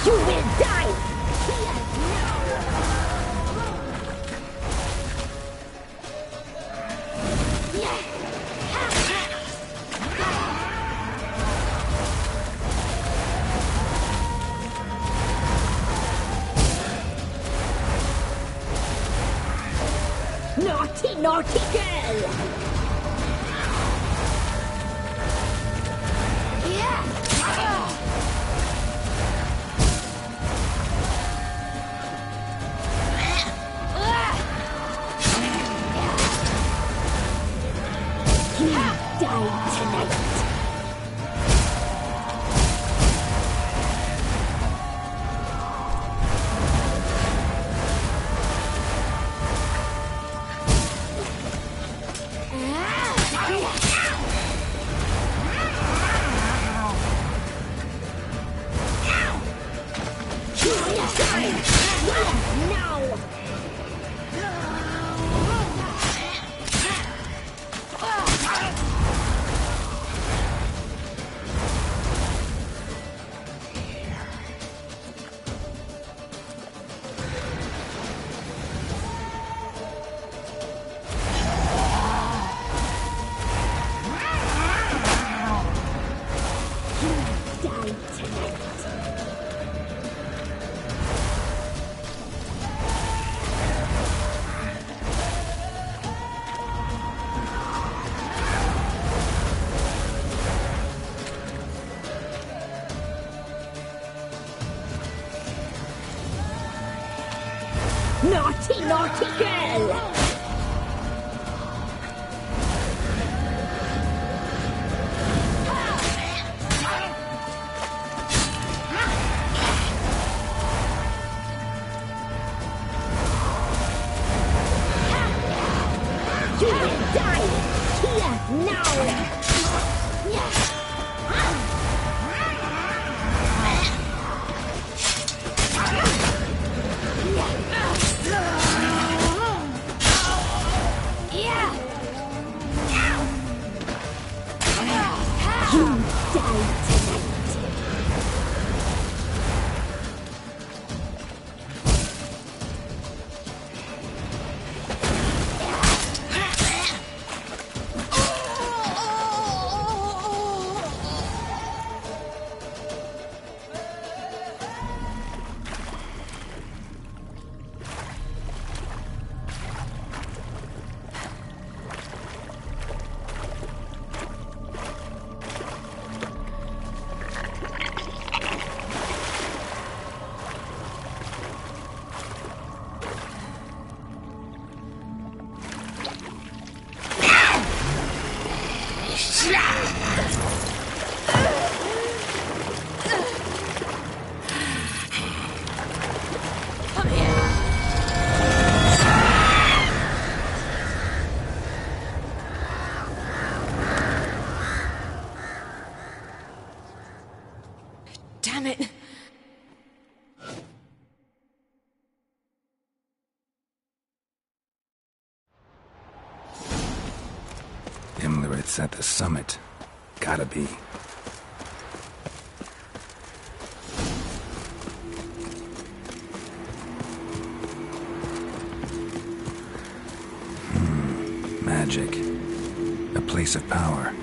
You will die! Naughty, naughty girl! You die tonight. Naughty, naughty girl! You will die here now! You die tonight. Imlerit's at the summit. Gotta be. Magic. A place of power.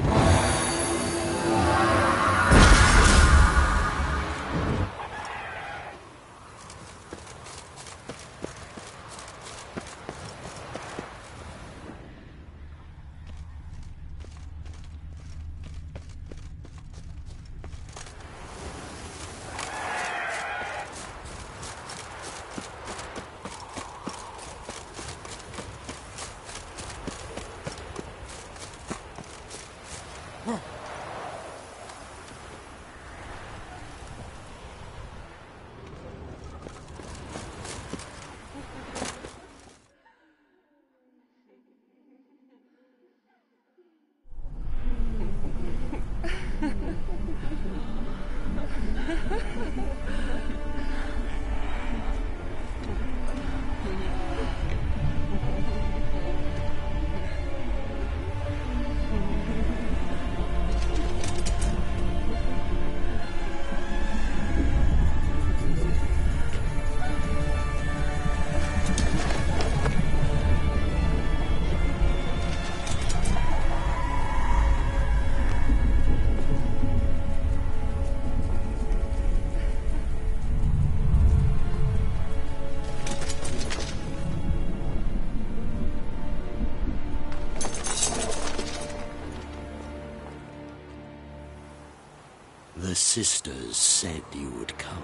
The sisters said you would come.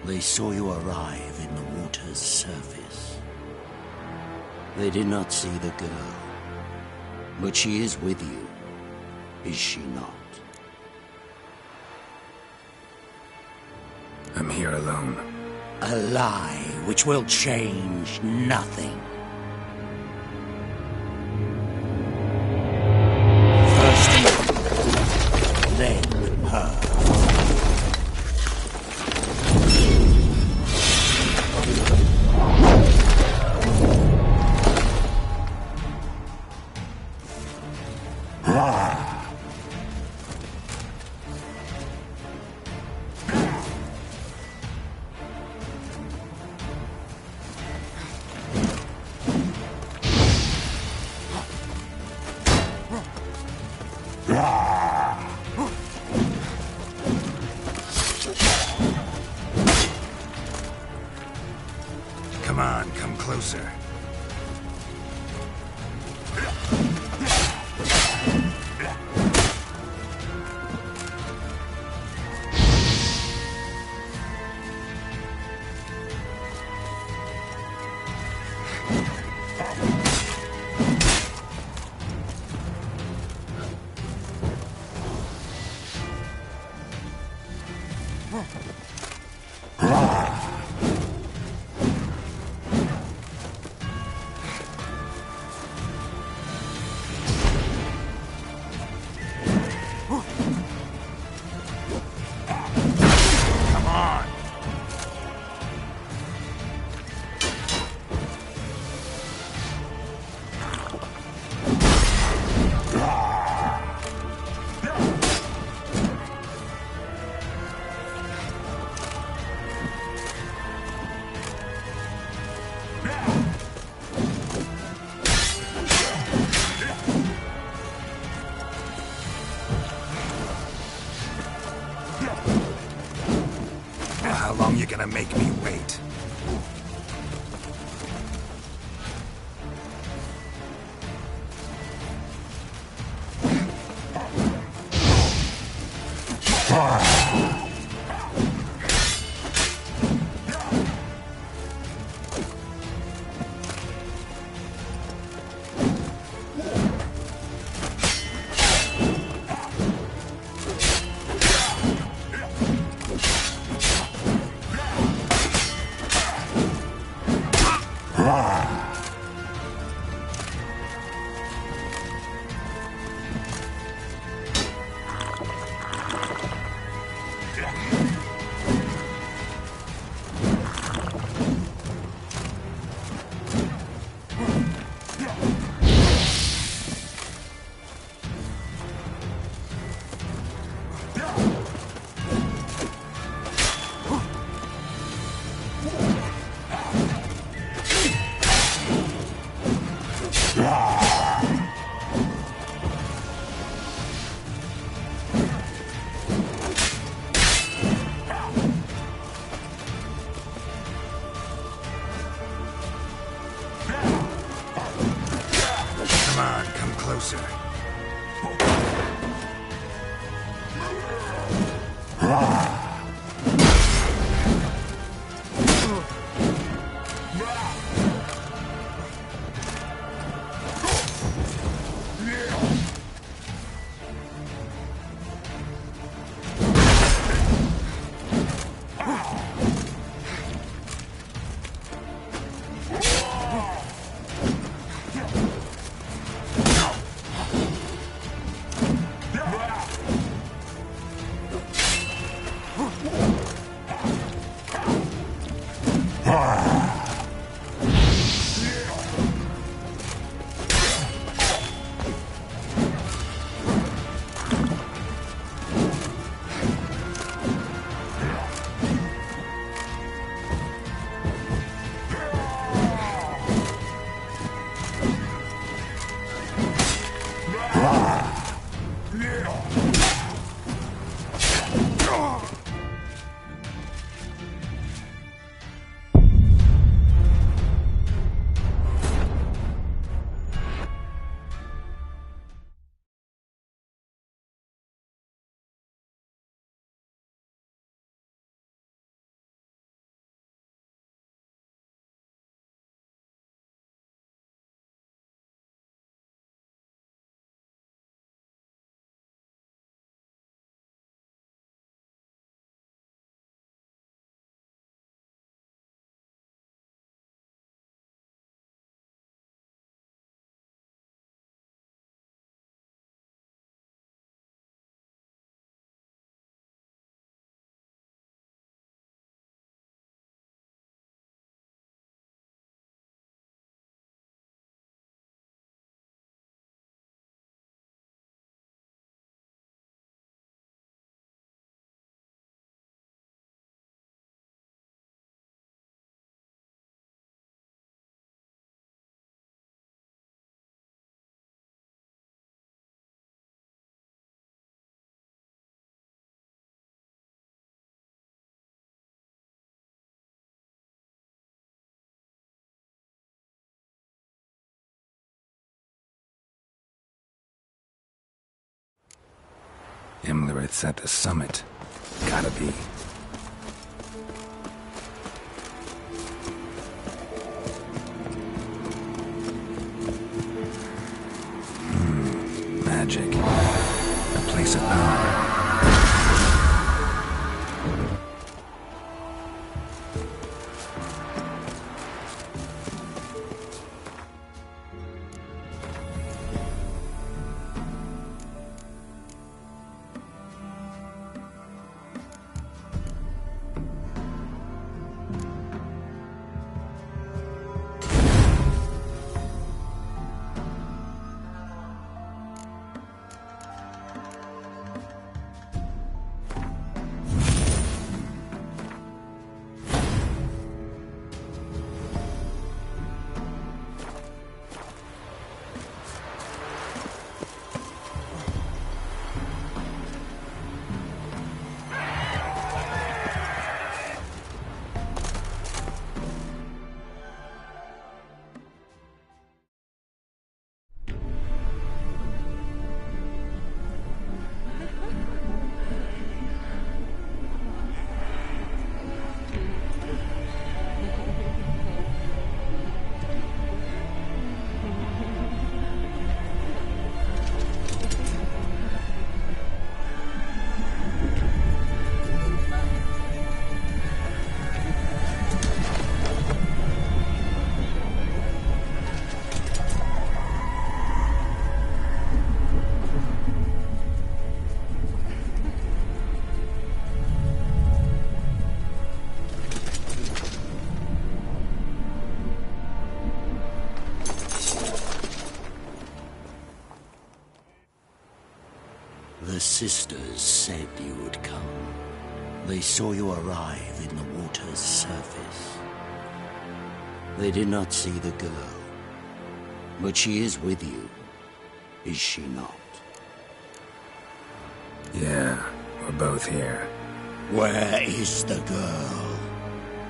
They saw you arrive in the water's surface. They did not see the girl. But she is with you, is she not? I'm here alone. A lie which will change nothing. First you, then her. Come on, come closer. How long you gonna make me wait? Come on, come closer. Imlerit's at the summit. Gotta be. Magic. A place of power. The sisters said you would come. They saw you arrive in the water's surface. They did not see the girl. But she is with you, is she not? Yeah, we're both here. Where is the girl?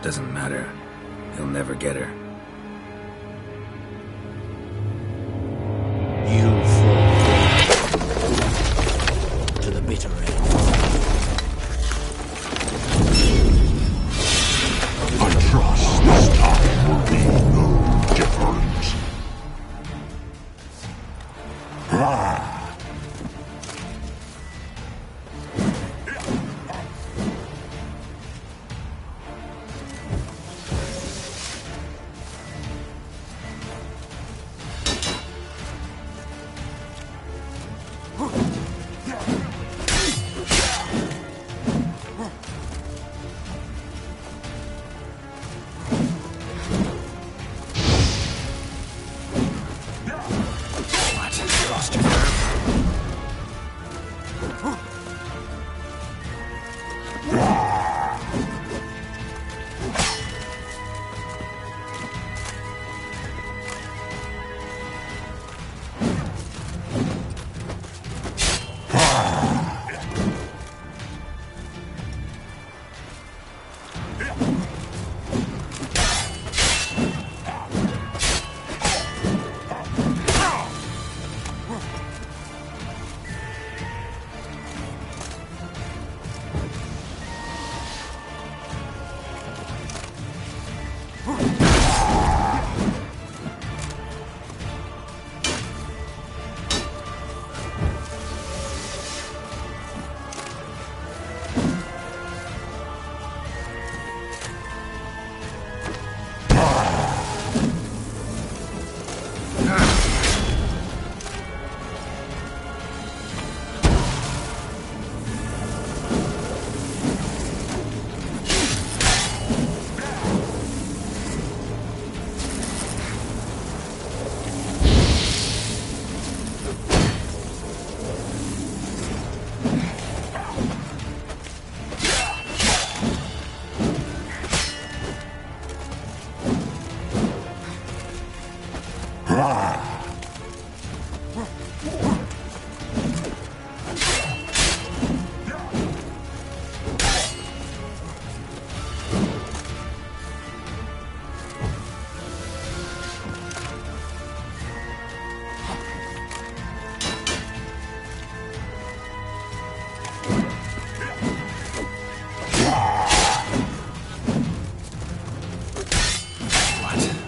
Doesn't matter. You'll never get her. You fall to the bitter end. I trust this time will be no different. Lost your nerve?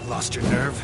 Lost your nerve?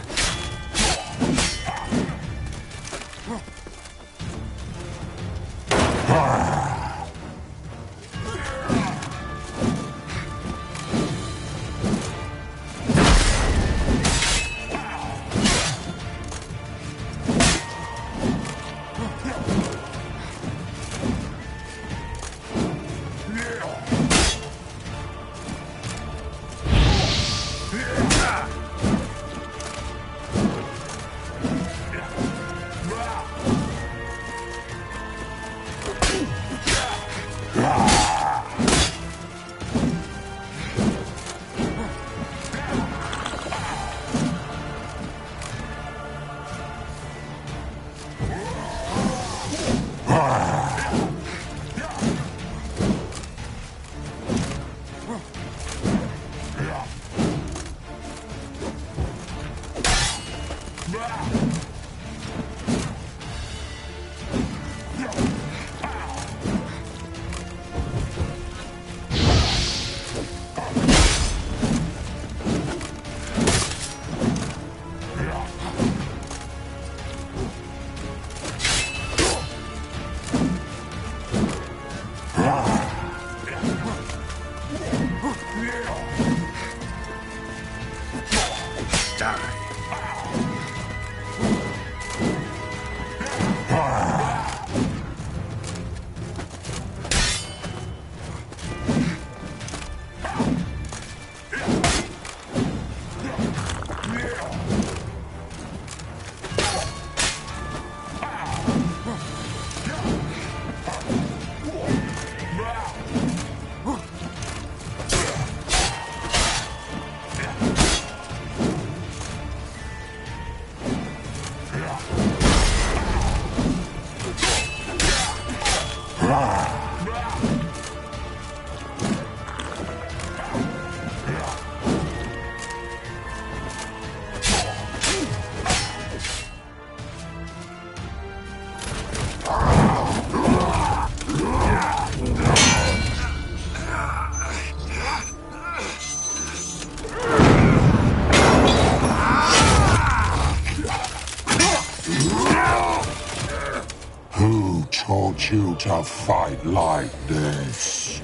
taught you to fight like this?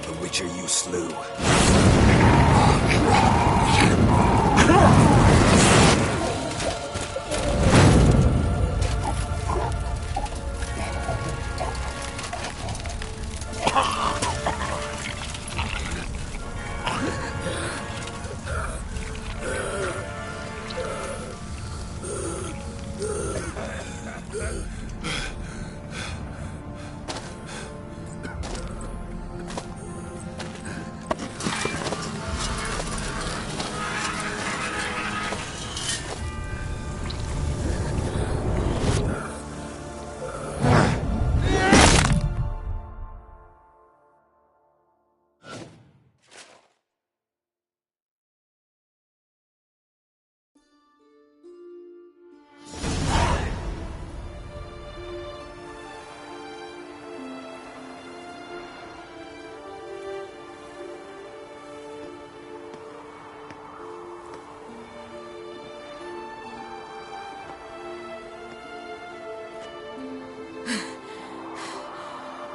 The Witcher you slew.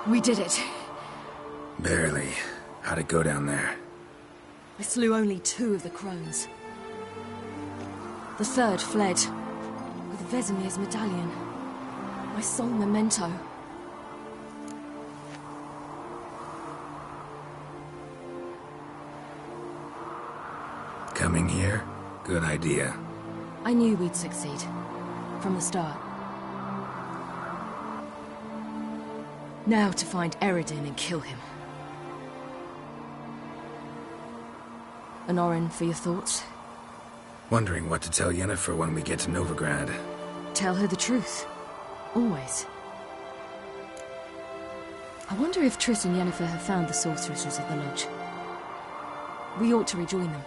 We did it. Barely. How'd it go down there? I slew only 2 of the crones. The 3rd fled with Vesemir's medallion, my sole memento. Coming here? Good idea. I knew we'd succeed. From the start. Now to find Eredin and kill him. And Orin, for your thoughts? Wondering what to tell Yennefer when we get to Novigrad. Tell her the truth. Always. I wonder if Triss and Yennefer have found the sorceresses of the Lodge. We ought to rejoin them.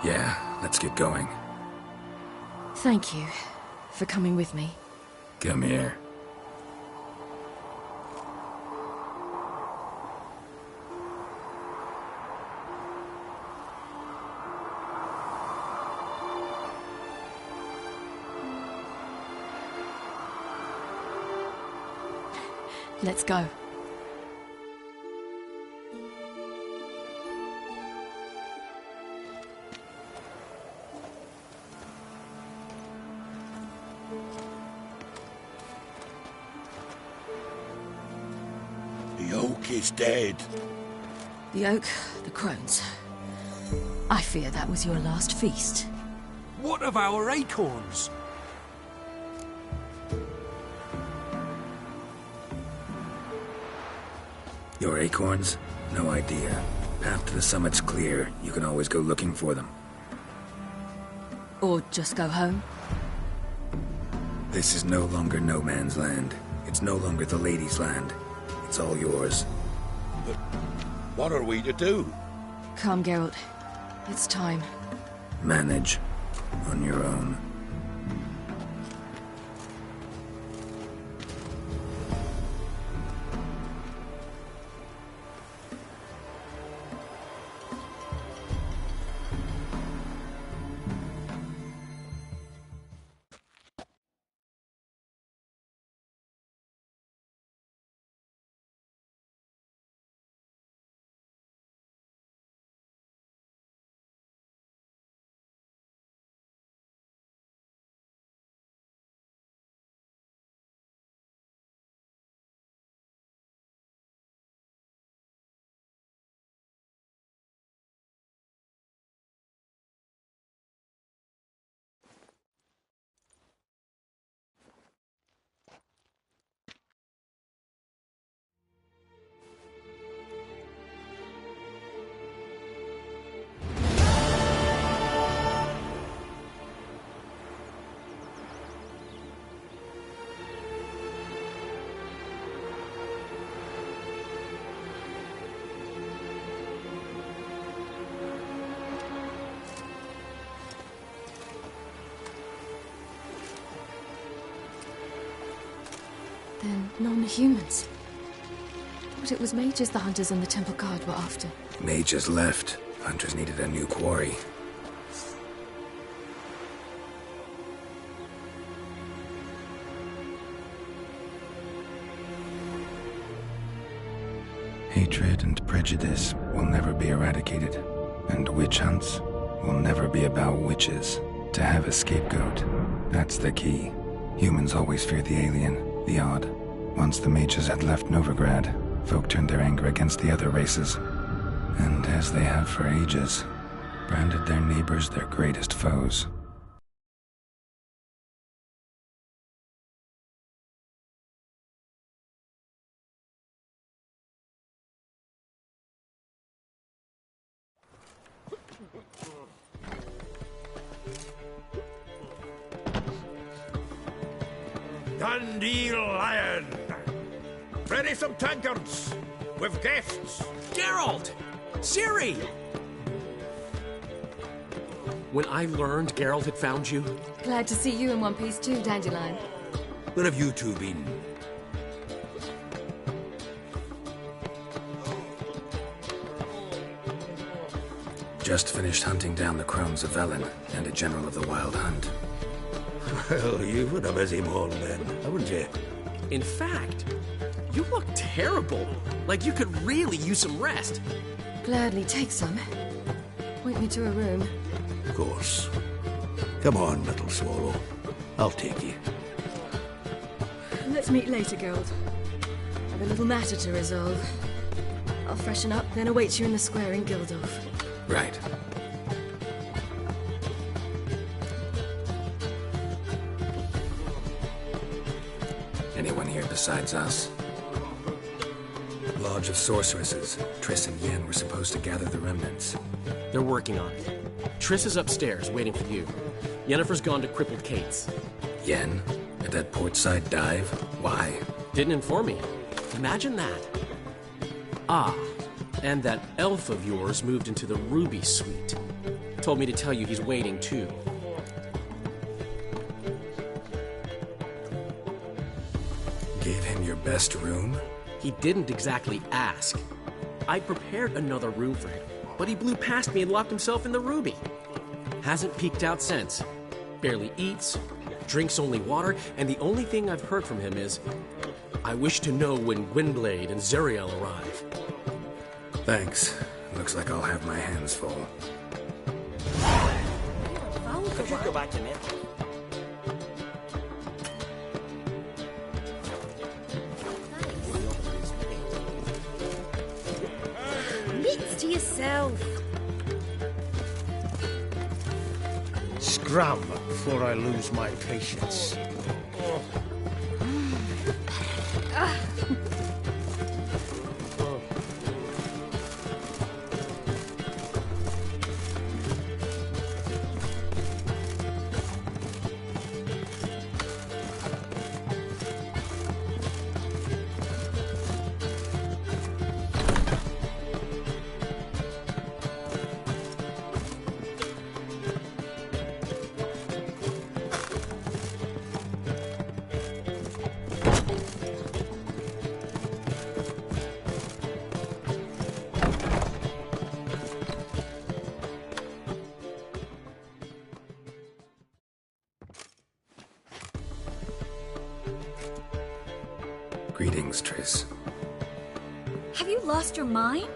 Yeah, let's get going. Thank you for coming with me. Come here. Let's go. The oak is dead. The oak, the crones. I fear that was your last feast. What of our acorns? Your acorns? No idea. Path to the summit's clear. You can always go looking for them. Or just go home? This is no longer no man's land. It's no longer the lady's land. It's all yours. But what are we to do? Come, Geralt. It's time. Manage. On your own. Then non-humans. Thought it was mages the hunters and the temple guard were after. Mages left. Hunters needed a new quarry. Hatred and prejudice will never be eradicated, and witch hunts will never be about witches. To have a scapegoat, that's the key. Humans always fear the alien, the odd. Once the mages had left Novigrad, folk turned their anger against the other races, and as they have for ages, branded their neighbors their greatest foes. Dandelion! Ready some tankards! With guests! Geralt! Ciri! When I learned Geralt had found you... Glad to see you in one piece too, Dandelion. Where have you two been? Just finished hunting down the crones of Velen and a general of the Wild Hunt. Well, you've had a busy morning then, haven't you? In fact, you look terrible. Like you could really use some rest. Gladly take some. Point me to a room. Of course. Come on, little swallow. I'll take you. Let's meet later, Geralt. I've a little matter to resolve. I'll freshen up, then await you in the square in Gildorf. Right. Anyone here besides us? Lodge of Sorceresses. Triss and Yen were supposed to gather the remnants. They're working on it. Triss is upstairs, waiting for you. Yennefer's gone to Crippled Kate's. Yen? At that portside dive? Why? Didn't inform me. Imagine that. Ah, and that elf of yours moved into the Ruby Suite. Told me to tell you he's waiting, too. Gave him your best room? He didn't exactly ask. I prepared another room for him, but he blew past me and locked himself in the Ruby. Hasn't peeked out since. Barely eats, drinks only water, and the only thing I've heard from him is, I wish to know when Gwynblade and Zariel arrive. Thanks. Looks like I'll have my hands full. Could you go back to Nip? Meats to yourself. Scram before I lose my patience. Greetings, Triss. Have you lost your mind?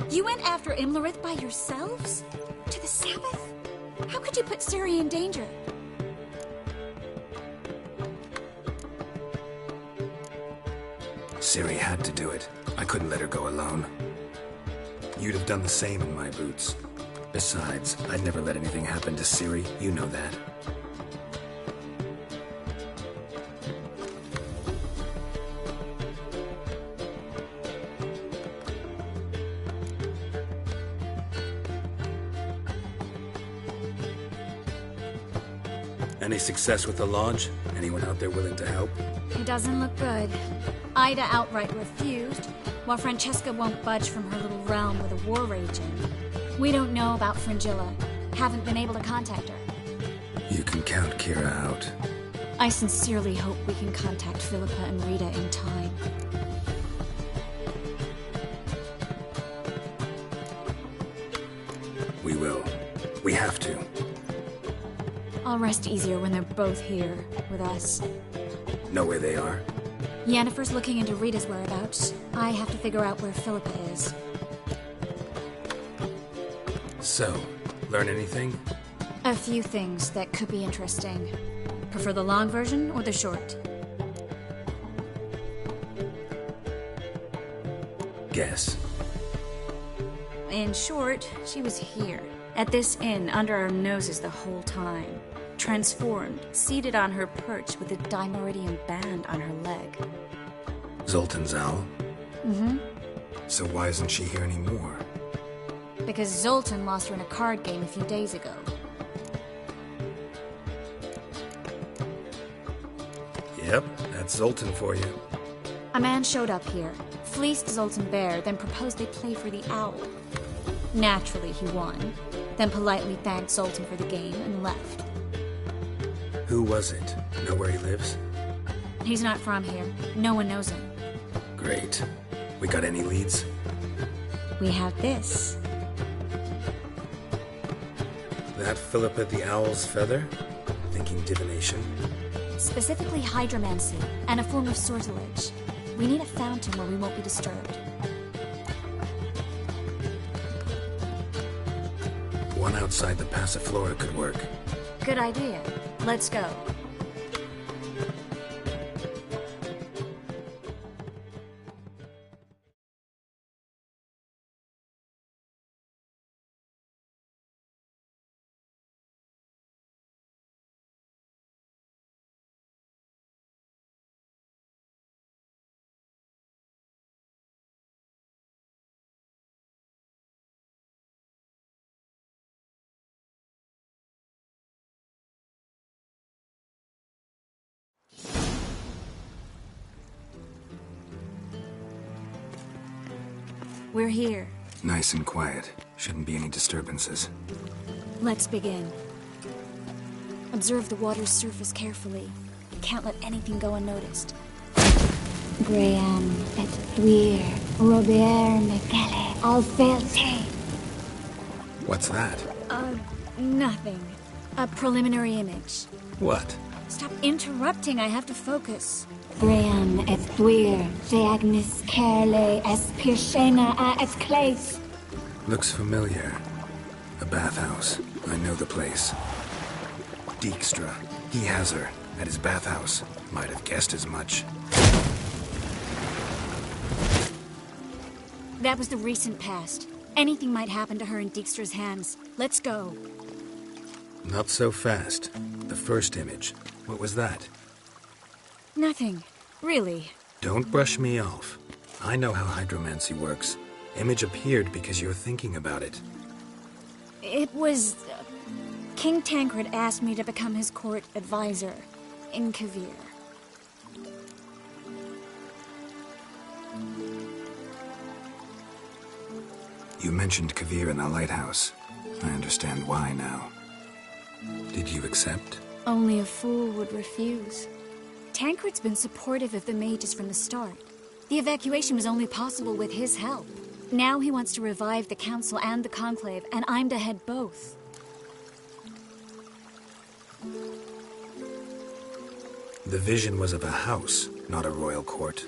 You went after Imlerith by yourselves? To the Sabbath? How could you put Ciri in danger? Ciri had to do it. I couldn't let her go alone. You'd have done the same in my boots. Besides, I'd never let anything happen to Ciri. You know that. Any success with the launch? Anyone out there willing to help? It doesn't look good. Ida outright refused, while Francesca won't budge from her little realm with a war raging. We don't know about Fringilla. Haven't been able to contact her. You can count Kira out. I sincerely hope we can contact Philippa and Rita in time. We will. We have to. I'll rest easier when they're both here with us. Know where they are? Yennefer's looking into Rita's whereabouts. I have to figure out where Philippa is. So, learn anything? A few things that could be interesting. Prefer the long version or the short? Guess. In short, she was here, at this inn, under our noses the whole time. Transformed, seated on her perch with a dimeridium band on her leg. Zoltan's owl? Mm-hmm. So why isn't she here anymore? Because Zoltan lost her in a card game a few days ago. Yep, that's Zoltan for you. A man showed up here, fleeced Zoltan bare, then proposed they play for the owl. Naturally, he won, then politely thanked Zoltan for the game and left. Who was it? Know where he lives? He's not from here. No one knows him. Great. We got any leads? We have this. That Philippa the Owl's feather? Thinking divination? Specifically hydromancy, and a form of sortilege. We need a fountain where we won't be disturbed. One outside the Passiflora could work. Good idea. Let's go. We're here. Nice and quiet. Shouldn't be any disturbances. Let's begin. Observe the water's surface carefully. Can't let anything go unnoticed. Graham et thuir, Robert Mekele, Alfelte. What's that? Nothing. A preliminary image. What? Stop interrupting, I have to focus. Graham et thuir, Theagnis Kerle, es Pirshena a es Clace. Looks familiar. A bathhouse. I know the place. Dijkstra. He has her. At his bathhouse. Might have guessed as much. That was the recent past. Anything might happen to her in Dijkstra's hands. Let's go. Not so fast. The first image. What was that? Nothing. Really. Don't brush me off. I know how hydromancy works. Image appeared because you're thinking about it. It was... King Tancred asked me to become his court advisor in Kavir. You mentioned Kavir in the lighthouse. I understand why now. Did you accept? Only a fool would refuse. Tancred's been supportive of the mages from the start. The evacuation was only possible with his help. Now he wants to revive the council and the conclave, and I'm to head both. The vision was of a house, not a royal court.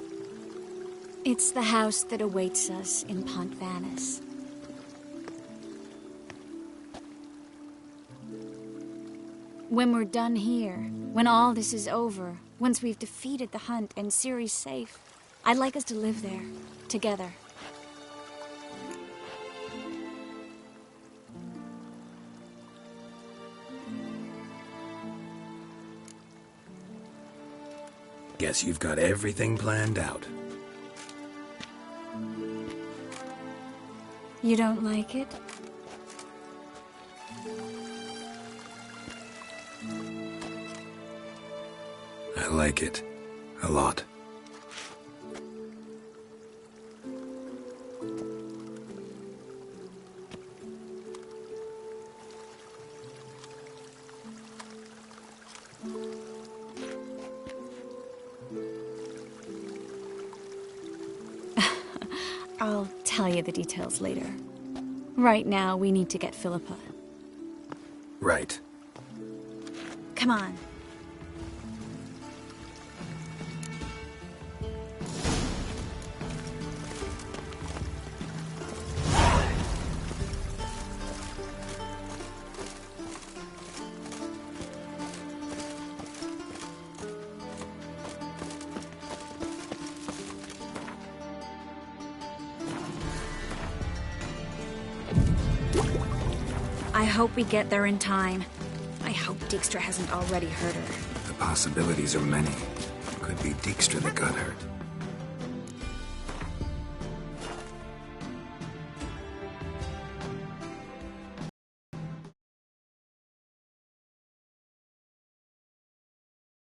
It's the house that awaits us in Pont Vanis. When we're done here, when all this is over, once we've defeated the hunt and Ciri's safe, I'd like us to live there, together. Guess you've got everything planned out. You don't like it? I like it. A lot. I'll tell you the details later. Right now, we need to get Philippa. Right. Come on. I hope we get there in time. I hope Dijkstra hasn't already hurt her. The possibilities are many. Could be Dijkstra that got hurt.